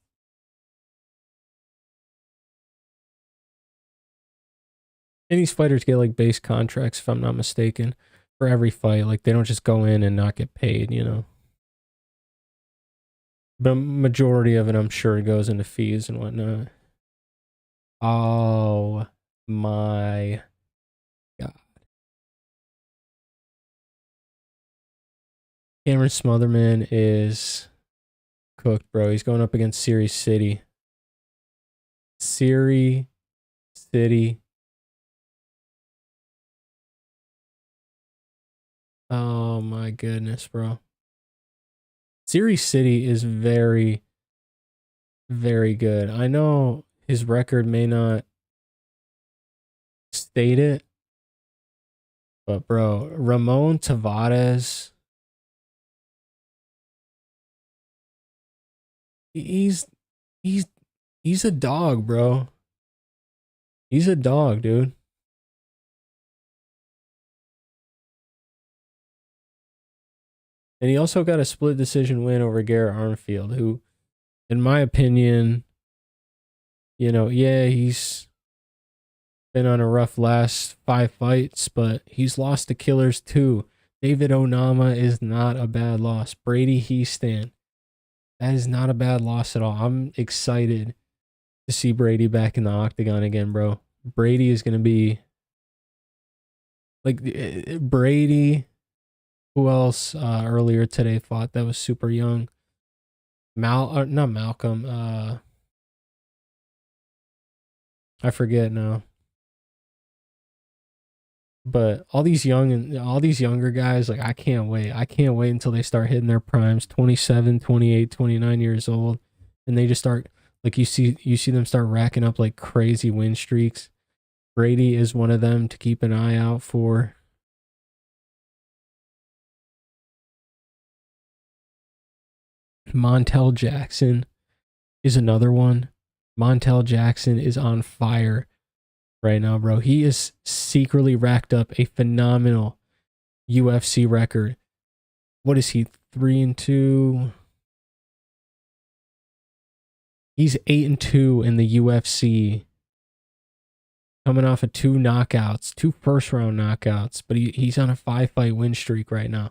And these fighters get like base contracts, if I'm not mistaken, for every fight. Like they don't just go in and not get paid, you know. But majority of it, I'm sure, goes into fees and whatnot. Oh my God. Cameron Smotherman is cooked, bro. He's going up against Siri City. Siri City. Oh my goodness, bro. Series City is very, very good. I know his record may not state it, but bro, Ramon Tavares, he's he's he's a dog, bro. He's a dog, dude. And he also got a split decision win over Garrett Armfield, who, in my opinion, you know, yeah, he's been on a rough last 5 fights, but he's lost to killers too. David Onama is not a bad loss. Brady Heastan, that is not a bad loss at all. I'm excited to see Brady back in the octagon again, bro. Brady is going to be like Brady. Who else earlier today fought that was super young? Not Malcolm. I forget now. But all these younger guys, like I can't wait. I can't wait until they start hitting their primes, 27, 28, 29 years old, and they just start like you see them start racking up like crazy win streaks. Brady is one of them to keep an eye out for. Montel Jackson is another one. Montel Jackson is on fire right now, bro. He is secretly racked up a phenomenal UFC record. What is he? 3-2. He's 8-2 in the UFC. Coming off of 2 knockouts, 2 first-round knockouts, but he's on a 5-fight win streak right now.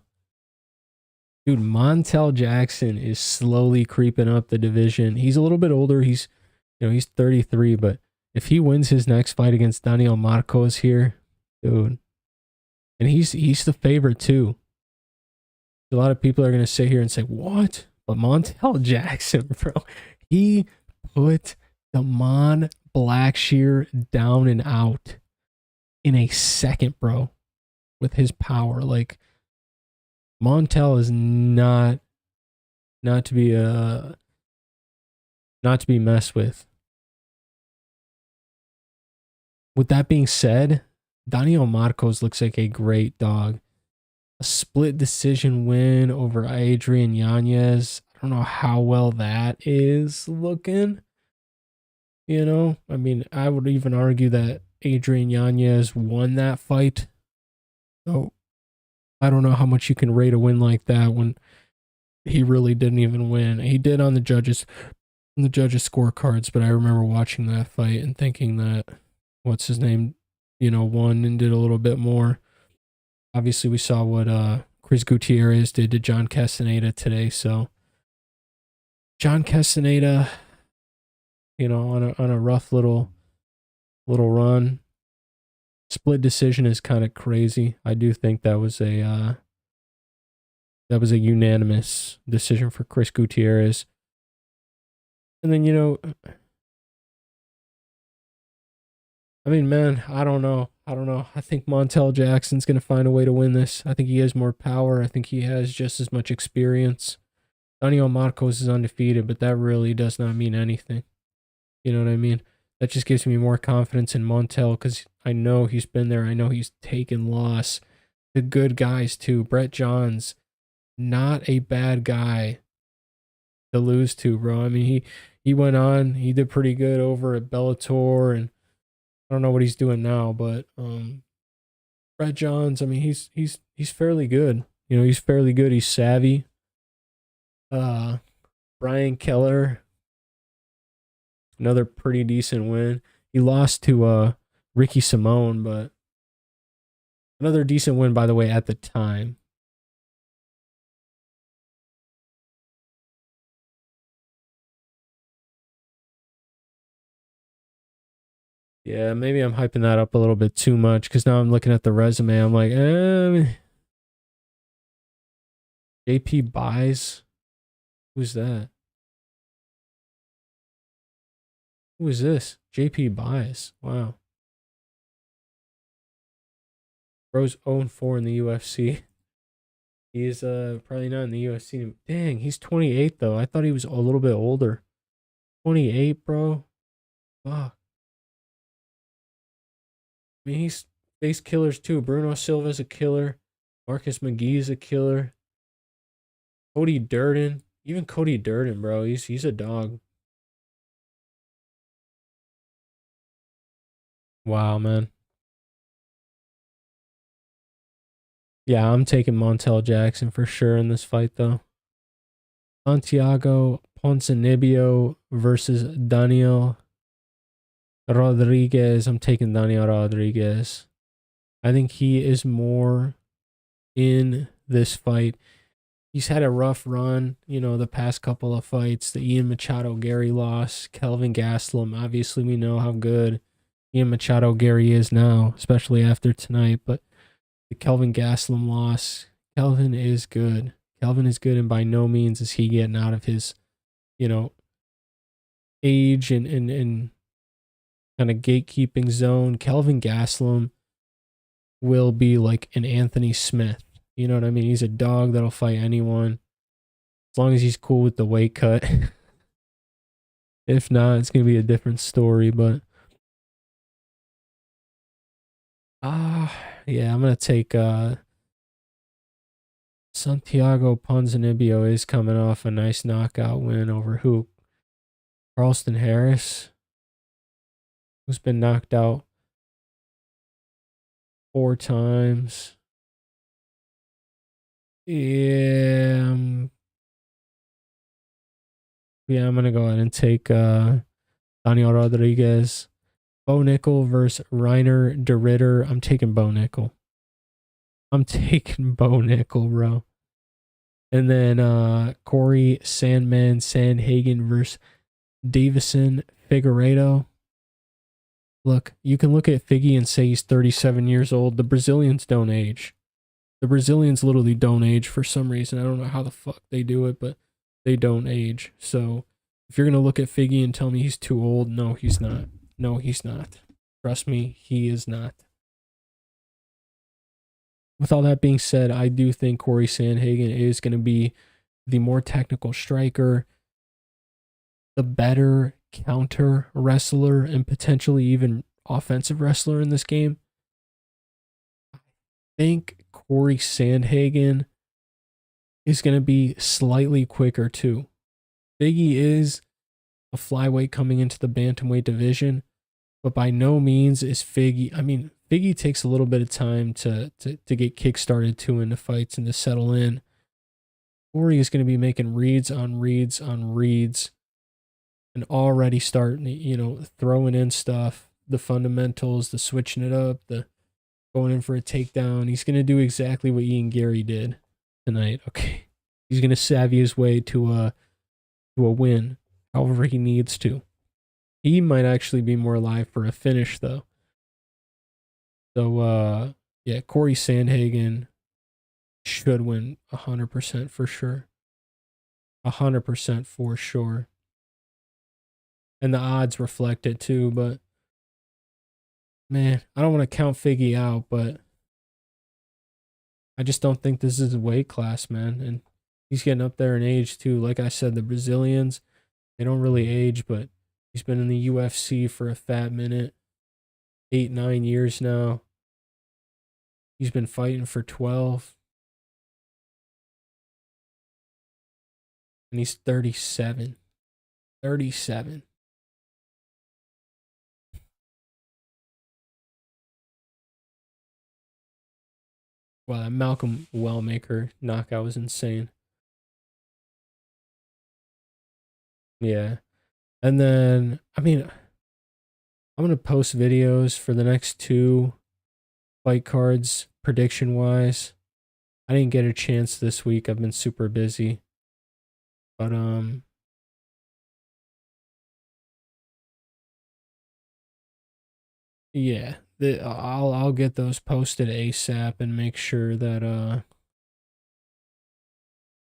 Dude, Montel Jackson is slowly creeping up the division. He's a little bit older. He's 33, but if he wins his next fight against Daniel Marcos here, dude, and he's the favorite too. A lot of people are gonna sit here and say, "What?" But Montel Jackson, bro, he put Damon Blackshear down and out in a second, bro, with his power. Like Montel is not to be messed with. With that being said, Daniel Marcos looks like a great dog. A split decision win over Adrian Yanez. I don't know how well that is looking. You know, I mean, I would even argue that Adrian Yanez won that fight. So I don't know how much you can rate a win like that when he really didn't even win. He did on the judges scorecards, but I remember watching that fight and thinking that what's his name, won and did a little bit more. Obviously, we saw what Chris Gutierrez did to John Castañeda today. So John Castañeda, on a rough little run. Split decision is kind of crazy. I do think that was a unanimous decision for Chris Gutierrez. And then, I mean, man, I don't know. I think Montel Jackson's going to find a way to win this. I think he has more power. I think he has just as much experience. Daniel Marcos is undefeated, but that really does not mean anything. You know what I mean? That just gives me more confidence in Montel because I know he's been there. I know he's taken loss. The good guys, too. Brett Johns, not a bad guy to lose to, bro. I mean, he went on. He did pretty good over at Bellator, and I don't know what he's doing now, but Brett Johns, I mean, he's fairly good. He's fairly good. He's savvy. Brian Keller, another pretty decent win. He lost to Ricky Simone, but another decent win, by the way, at the time. Yeah, maybe I'm hyping that up a little bit too much because now I'm looking at the resume. I'm like, JP Buys? Who's that? Who is this? JP Bias. Wow. Bro's 0-4 in the UFC. He's probably not in the UFC. Dang, he's 28 though. I thought he was a little bit older. 28, bro. Fuck. I mean, he's faced killers too. Bruno Silva's a killer. Marcus McGee's a killer. Cody Durden. Even Cody Durden, bro. He's a dog. Wow, man. Yeah, I'm taking Montel Jackson for sure in this fight, though. Santiago Ponzinibbio versus Daniel Rodriguez. I'm taking Daniel Rodriguez. I think he is more in this fight. He's had a rough run, you know, the past couple of fights. The Ian Machado Garry loss, Kelvin Gastelum. Obviously, we know how good Ian Machado Garry is now, especially after tonight. But the Kelvin Gastelum loss, Kelvin is good. Kelvin is good, and by no means is he getting out of his, you know, age and kind of gatekeeping zone. Kelvin Gastelum will be like an Anthony Smith. You know what I mean? He's a dog that'll fight anyone as long as he's cool with the weight cut. If not, it's going to be a different story. But yeah, I'm going to take Santiago Ponzinibbio is coming off a nice knockout win over who? Carlston Harris, who's been knocked out 4 times. Yeah, I'm gonna go ahead and take Daniel Rodriguez. Bo Nickel versus Reiner de Ritter. I'm taking Bo Nickel. I'm taking Bo Nickel, bro. And then Corey Sandman Sandhagen versus Davison Figueiredo. Look, you can look at Figgy and say he's 37 years old. The Brazilians don't age. The Brazilians literally don't age for some reason. I don't know how the fuck they do it, but they don't age. So if you're going to look at Figgy and tell me he's too old, no, he's not. No, he's not. Trust me, he is not. With all that being said, I do think Corey Sandhagen is going to be the more technical striker, the better counter wrestler, and potentially even offensive wrestler in this game. I think Corey Sandhagen is going to be slightly quicker too. Biggie is a flyweight coming into the bantamweight division, but by no means is Figgy. I mean, Figgy takes a little bit of time to get kick-started too into fights and to settle in. Corey is going to be making reads on reads on reads and already starting, you know, throwing in stuff, the fundamentals, the switching it up, the going in for a takedown. He's going to do exactly what Ian Garry did tonight. Okay. He's going to savvy his way to a win, however he needs to. He might actually be more alive for a finish, though. So, yeah, Corey Sandhagen should win 100% for sure. 100% for sure. And the odds reflect it too, but man, I don't want to count Figgy out, but I just don't think this is a weight class, man. And he's getting up there in age too. Like I said, the Brazilians, they don't really age, but he's been in the UFC for a fat minute. 8-9 years now. He's been fighting for 12. And he's 37. 37. Wow, that Malcolm Wellmaker knockout was insane. Yeah. And then, I mean, I'm going to post videos for the next 2 fight cards, prediction-wise. I didn't get a chance this week. I've been super busy. But, yeah. I'll get those posted ASAP and make sure that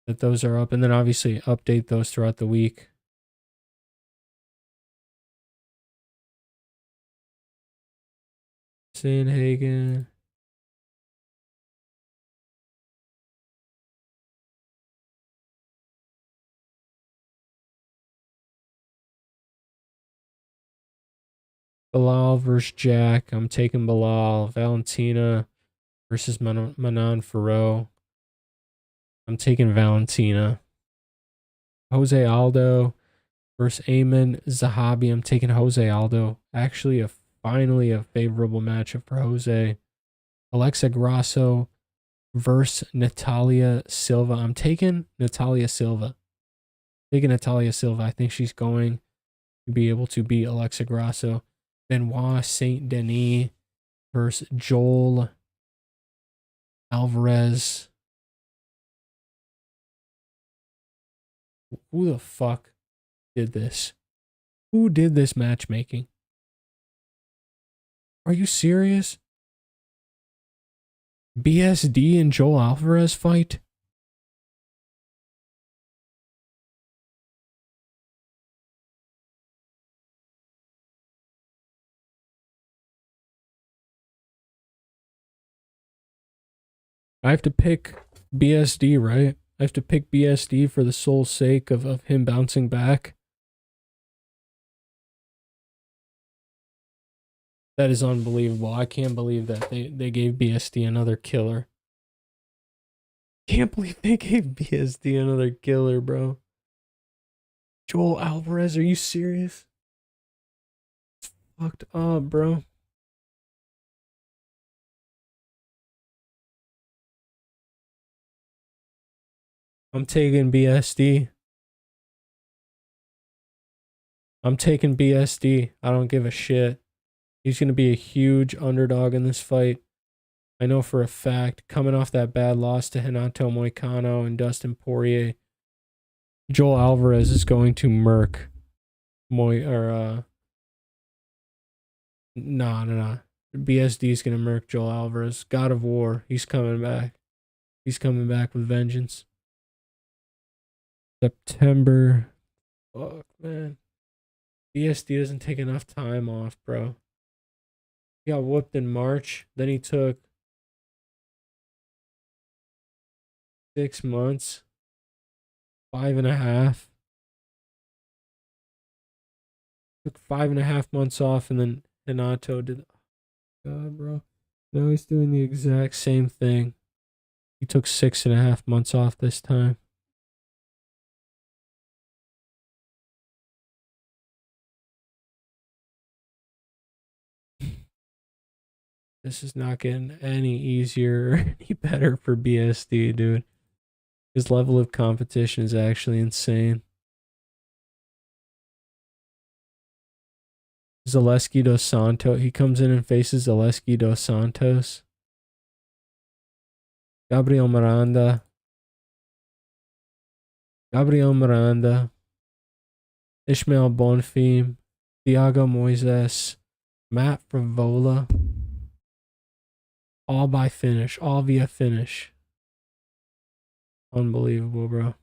that those are up, and then obviously update those throughout the week. Sandhagen. Bilal versus Jack. I'm taking Bilal. Valentina versus Manon Ferro. I'm taking Valentina. Jose Aldo versus Ayman Zahabi. I'm taking Jose Aldo. Actually, finally a favorable matchup for Jose. Alexa Grasso versus Natalia Silva. I'm taking Natalia Silva. I think she's going to be able to beat Alexa Grasso. Benoit Saint Denis versus Joel Alvarez. Who the fuck did this? Who did this matchmaking? Are you serious? BSD and Joel Alvarez fight? I have to pick BSD, right? I have to pick BSD for the sole sake of him bouncing back. That is unbelievable. I can't believe that they gave BSD another killer. Can't believe they gave BSD another killer, bro. Joel Alvarez, are you serious? It's fucked up, bro. I'm taking BSD. I'm taking BSD. I don't give a shit. He's going to be a huge underdog in this fight. I know for a fact, coming off that bad loss to Renato Moicano and Dustin Poirier, Joel Alvarez is going to murk nah. BSD is going to murk Joel Alvarez. God of War. He's coming back. He's coming back with vengeance. September. Fuck, man. BSD doesn't take enough time off, bro. He got whooped in March. Then he took 6 months. 5.5. Took 5.5 months off, and then Renato did. God, bro. Now he's doing the exact same thing. He took 6.5 months off this time. This is not getting any easier or any better for BSD, dude. His level of competition is actually insane. Zaleski dos Santos. He comes in and faces Zaleski dos Santos. Gabriel Miranda. Ishmael Bonfim. Thiago Moises. Matt Frivola. All by finish. All via finish. Unbelievable, bro.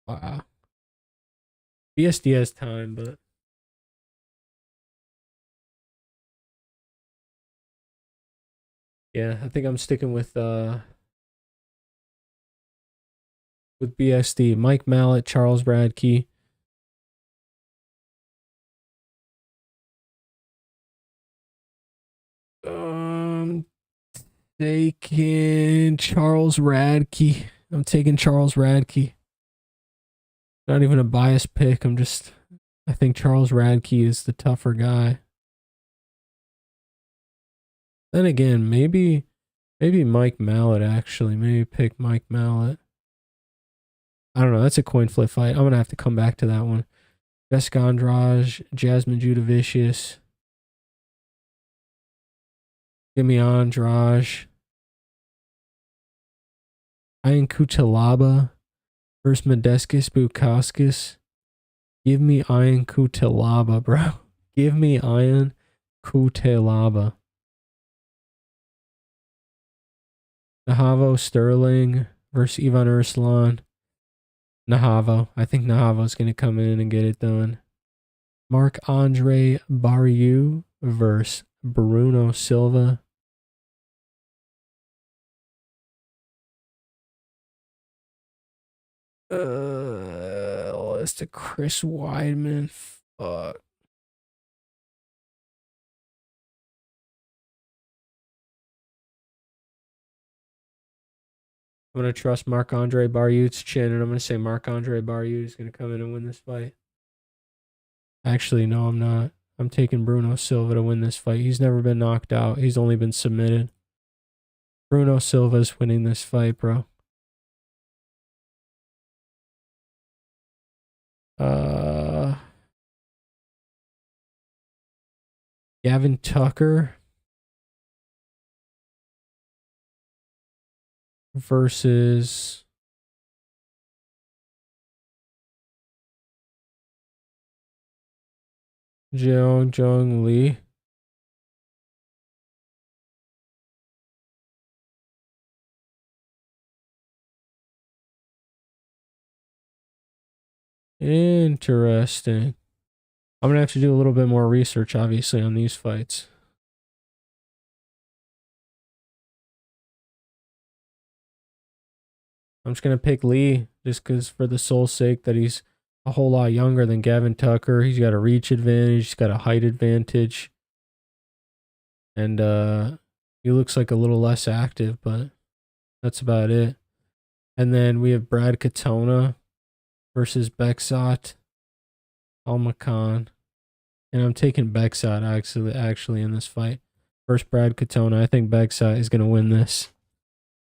Wow. BSD has time, but yeah, I think I'm sticking with BSD. Mike Mallet, Charles Radke. Taking Charles Radke. I'm taking Charles Radke. Not even a biased pick. I think Charles Radke is the tougher guy. Then again, maybe Mike Mallet, actually. Maybe pick Mike Mallet. I don't know. That's a coin flip fight. I'm going to have to come back to that one. Jessica Andrade, Jasmine Judavicius. Give me Andrade. Ian Kutelaba versus Modestus Bukauskas. Give me Ian Kutelaba, bro. Give me Ian Kutelaba. Nahavo Sterling versus Ivan Urslan. Nahavo. I think Nahavo's going to come in and get it done. Marc-Andre Barrieu versus Bruno Silva. It's the Chris Weidman. Fuck. I'm going to trust Marc-Andre Barrieu's chin, and I'm going to say Marc-Andre Barrieu is going to come in and win this fight. Actually, no, I'm not. I'm taking Bruno Silva to win this fight. He's never been knocked out. He's only been submitted. Bruno Silva's winning this fight, bro. Gavin Tucker versus Zhang Li. Interesting. I'm going to have to do a little bit more research, obviously, on these fights. I'm just going to pick Lee just because for the sole sake that he's a whole lot younger than Gavin Tucker. He's got a reach advantage. He's got a height advantage. And he looks like a little less active, but that's about it. And then we have Brad Katona versus Beksat Almakan. And I'm taking Beksat actually in this fight. First Brad Katona. I think Beksat is going to win this.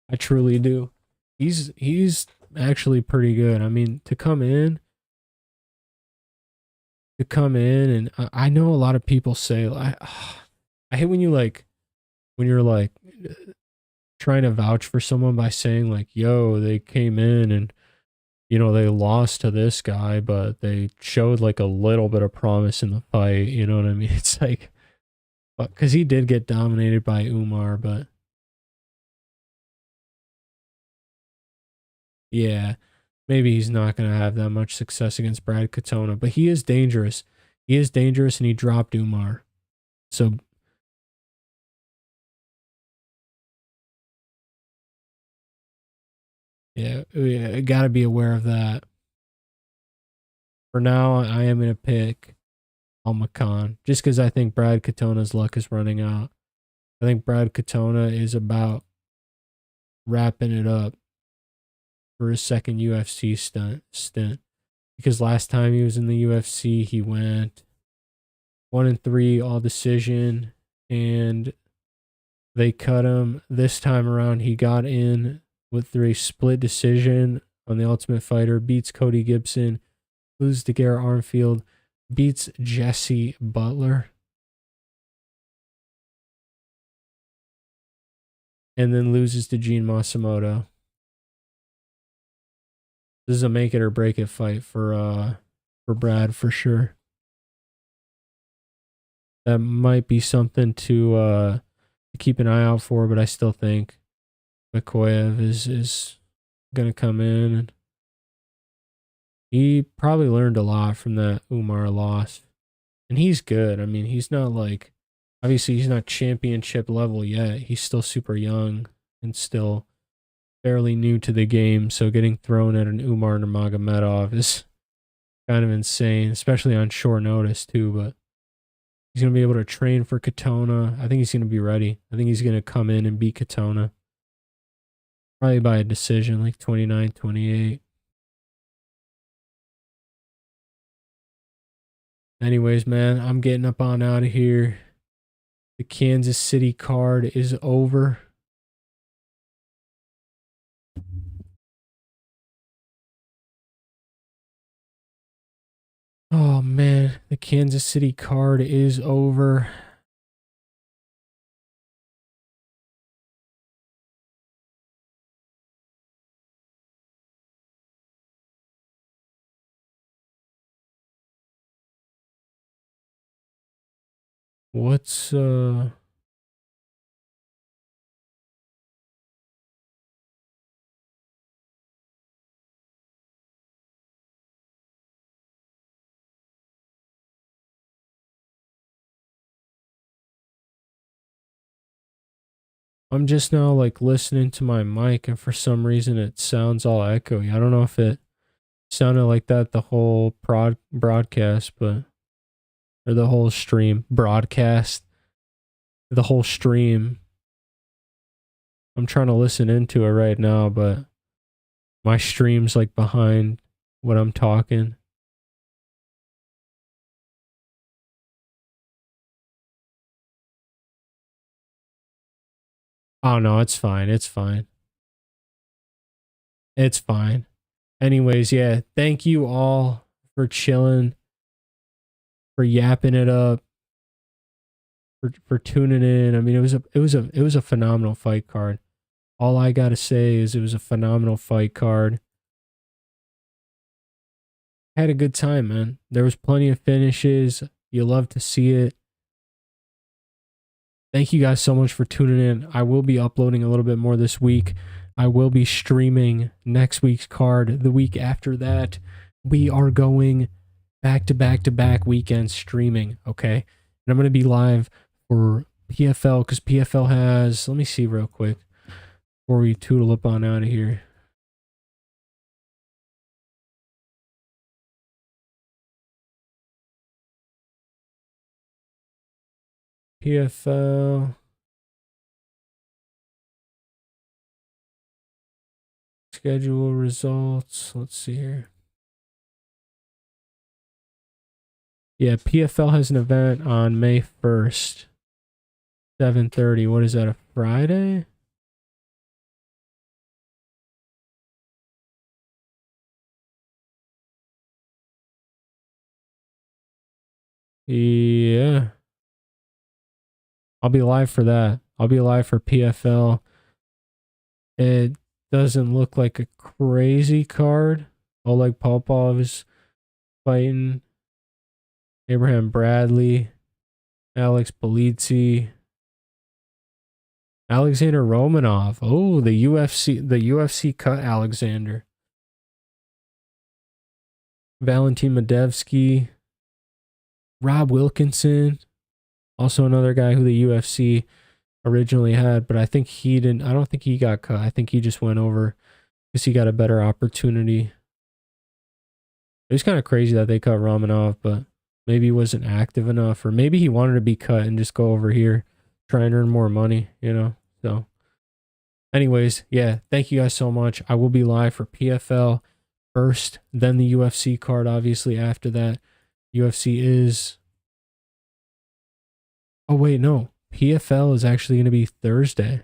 I truly do. He's actually pretty good. I mean, to come in and I know a lot of people say I hate when you're like trying to vouch for someone by saying like, yo, they came in and you know they lost to this guy, but they showed like a little bit of promise in the fight. You know what I mean? It's like, because he did get dominated by Umar, but yeah, maybe he's not going to have that much success against Brad Katona, but he is dangerous. He is dangerous, and he dropped Umar. So, yeah, got to be aware of that. For now, I am going to pick Almakan, just because I think Brad Katona's luck is running out. I think Brad Katona is about wrapping it up for his second UFC stint. Because last time he was in the UFC, he went 1-3 all decision, and they cut him. This time around, he got in with a split decision on the Ultimate Fighter, beats Cody Gibson, loses to Garrett Armfield, beats Jesse Butler, and then loses to Gene Masamoto. This is a make it or break it fight for Brad for sure. That might be something to keep an eye out for, but I still think Mikoyev is gonna come in, and he probably learned a lot from that Umar loss. And he's good. I mean, he's not like, obviously he's not championship level yet. He's still super young and still fairly new to the game. So getting thrown at an Umar Nurmagomedov is kind of insane, especially on short notice too. But he's going to be able to train for Katona. I think he's going to be ready. I think he's going to come in and beat Katona. Probably by a decision, like 29-28. Anyways, man, I'm getting up on out of here. The Kansas City card is over. Oh, man, the Kansas City card is over. What's I'm just now like listening to my mic, and for some reason it sounds all echoey. I don't know if it sounded like that the whole broadcast, but or the whole stream broadcast, the whole stream. I'm trying to listen into it right now, but my stream's like behind what I'm talking. Oh no, it's fine. It's fine. It's fine. Anyways, yeah, thank you all for chilling, for yapping it up, for tuning in. I mean, it was a phenomenal fight card. All I gotta say is it was a phenomenal fight card. Had a good time, man. There was plenty of finishes. You love to see it. Thank you guys so much for tuning in. I will be uploading a little bit more this week. I will be streaming next week's card. The week after that, we are going back to back to back weekend streaming, okay? And I'm going to be live for PFL because PFL has, let me see real quick before we tootle up on out of here. PFL schedule results. Let's see here. Yeah, PFL has an event on May 1st, 7:30. What is that, a Friday? Yeah. I'll be live for that. I'll be live for PFL. It doesn't look like a crazy card. Oleg Popov is fighting Abraham Bradley, Alex Polizzi, Alexander Romanov. Oh, the UFC cut Alexander. Valentin Medevsky, Rob Wilkinson, also another guy who the UFC originally had, but I think he didn't. I don't think he got cut. I think he just went over because he got a better opportunity. It was kind of crazy that they cut Romanov, but maybe he wasn't active enough, or maybe he wanted to be cut and just go over here, try and earn more money, you know? So, anyways, yeah, thank you guys so much. I will be live for PFL first, then the UFC card, obviously, after that. UFC is... Oh, wait, no. PFL is actually going to be Thursday.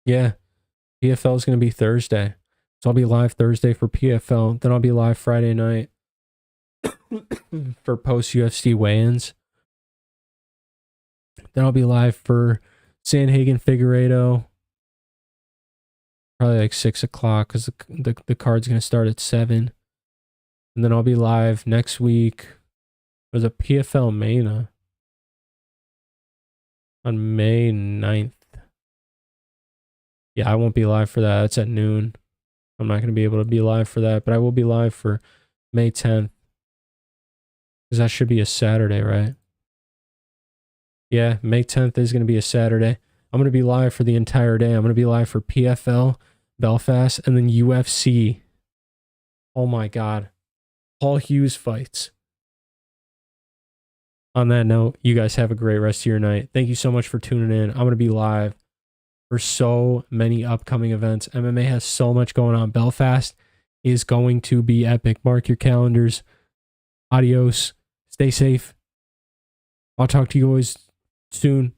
Yeah, PFL is going to be Thursday. So I'll be live Thursday for PFL. Then I'll be live Friday night for post-UFC weigh-ins. Then I'll be live for Sandhagen Figueiredo. Probably like 6 o'clock because the card's going to start at 7. And then I'll be live next week. There's a PFL Mania on May 9th. Yeah, I won't be live for that. That's at noon. I'm not going to be able to be live for that, but I will be live for May 10th. Because that should be a Saturday, right? Yeah, May 10th is going to be a Saturday. I'm going to be live for the entire day. I'm going to be live for PFL, Belfast, and then UFC. Oh my God. Paul Hughes fights. On that note, you guys have a great rest of your night. Thank you so much for tuning in. I'm going to be live for so many upcoming events. MMA has so much going on. Belfast is going to be epic. Mark your calendars. Adios. Stay safe. I'll talk to you guys soon.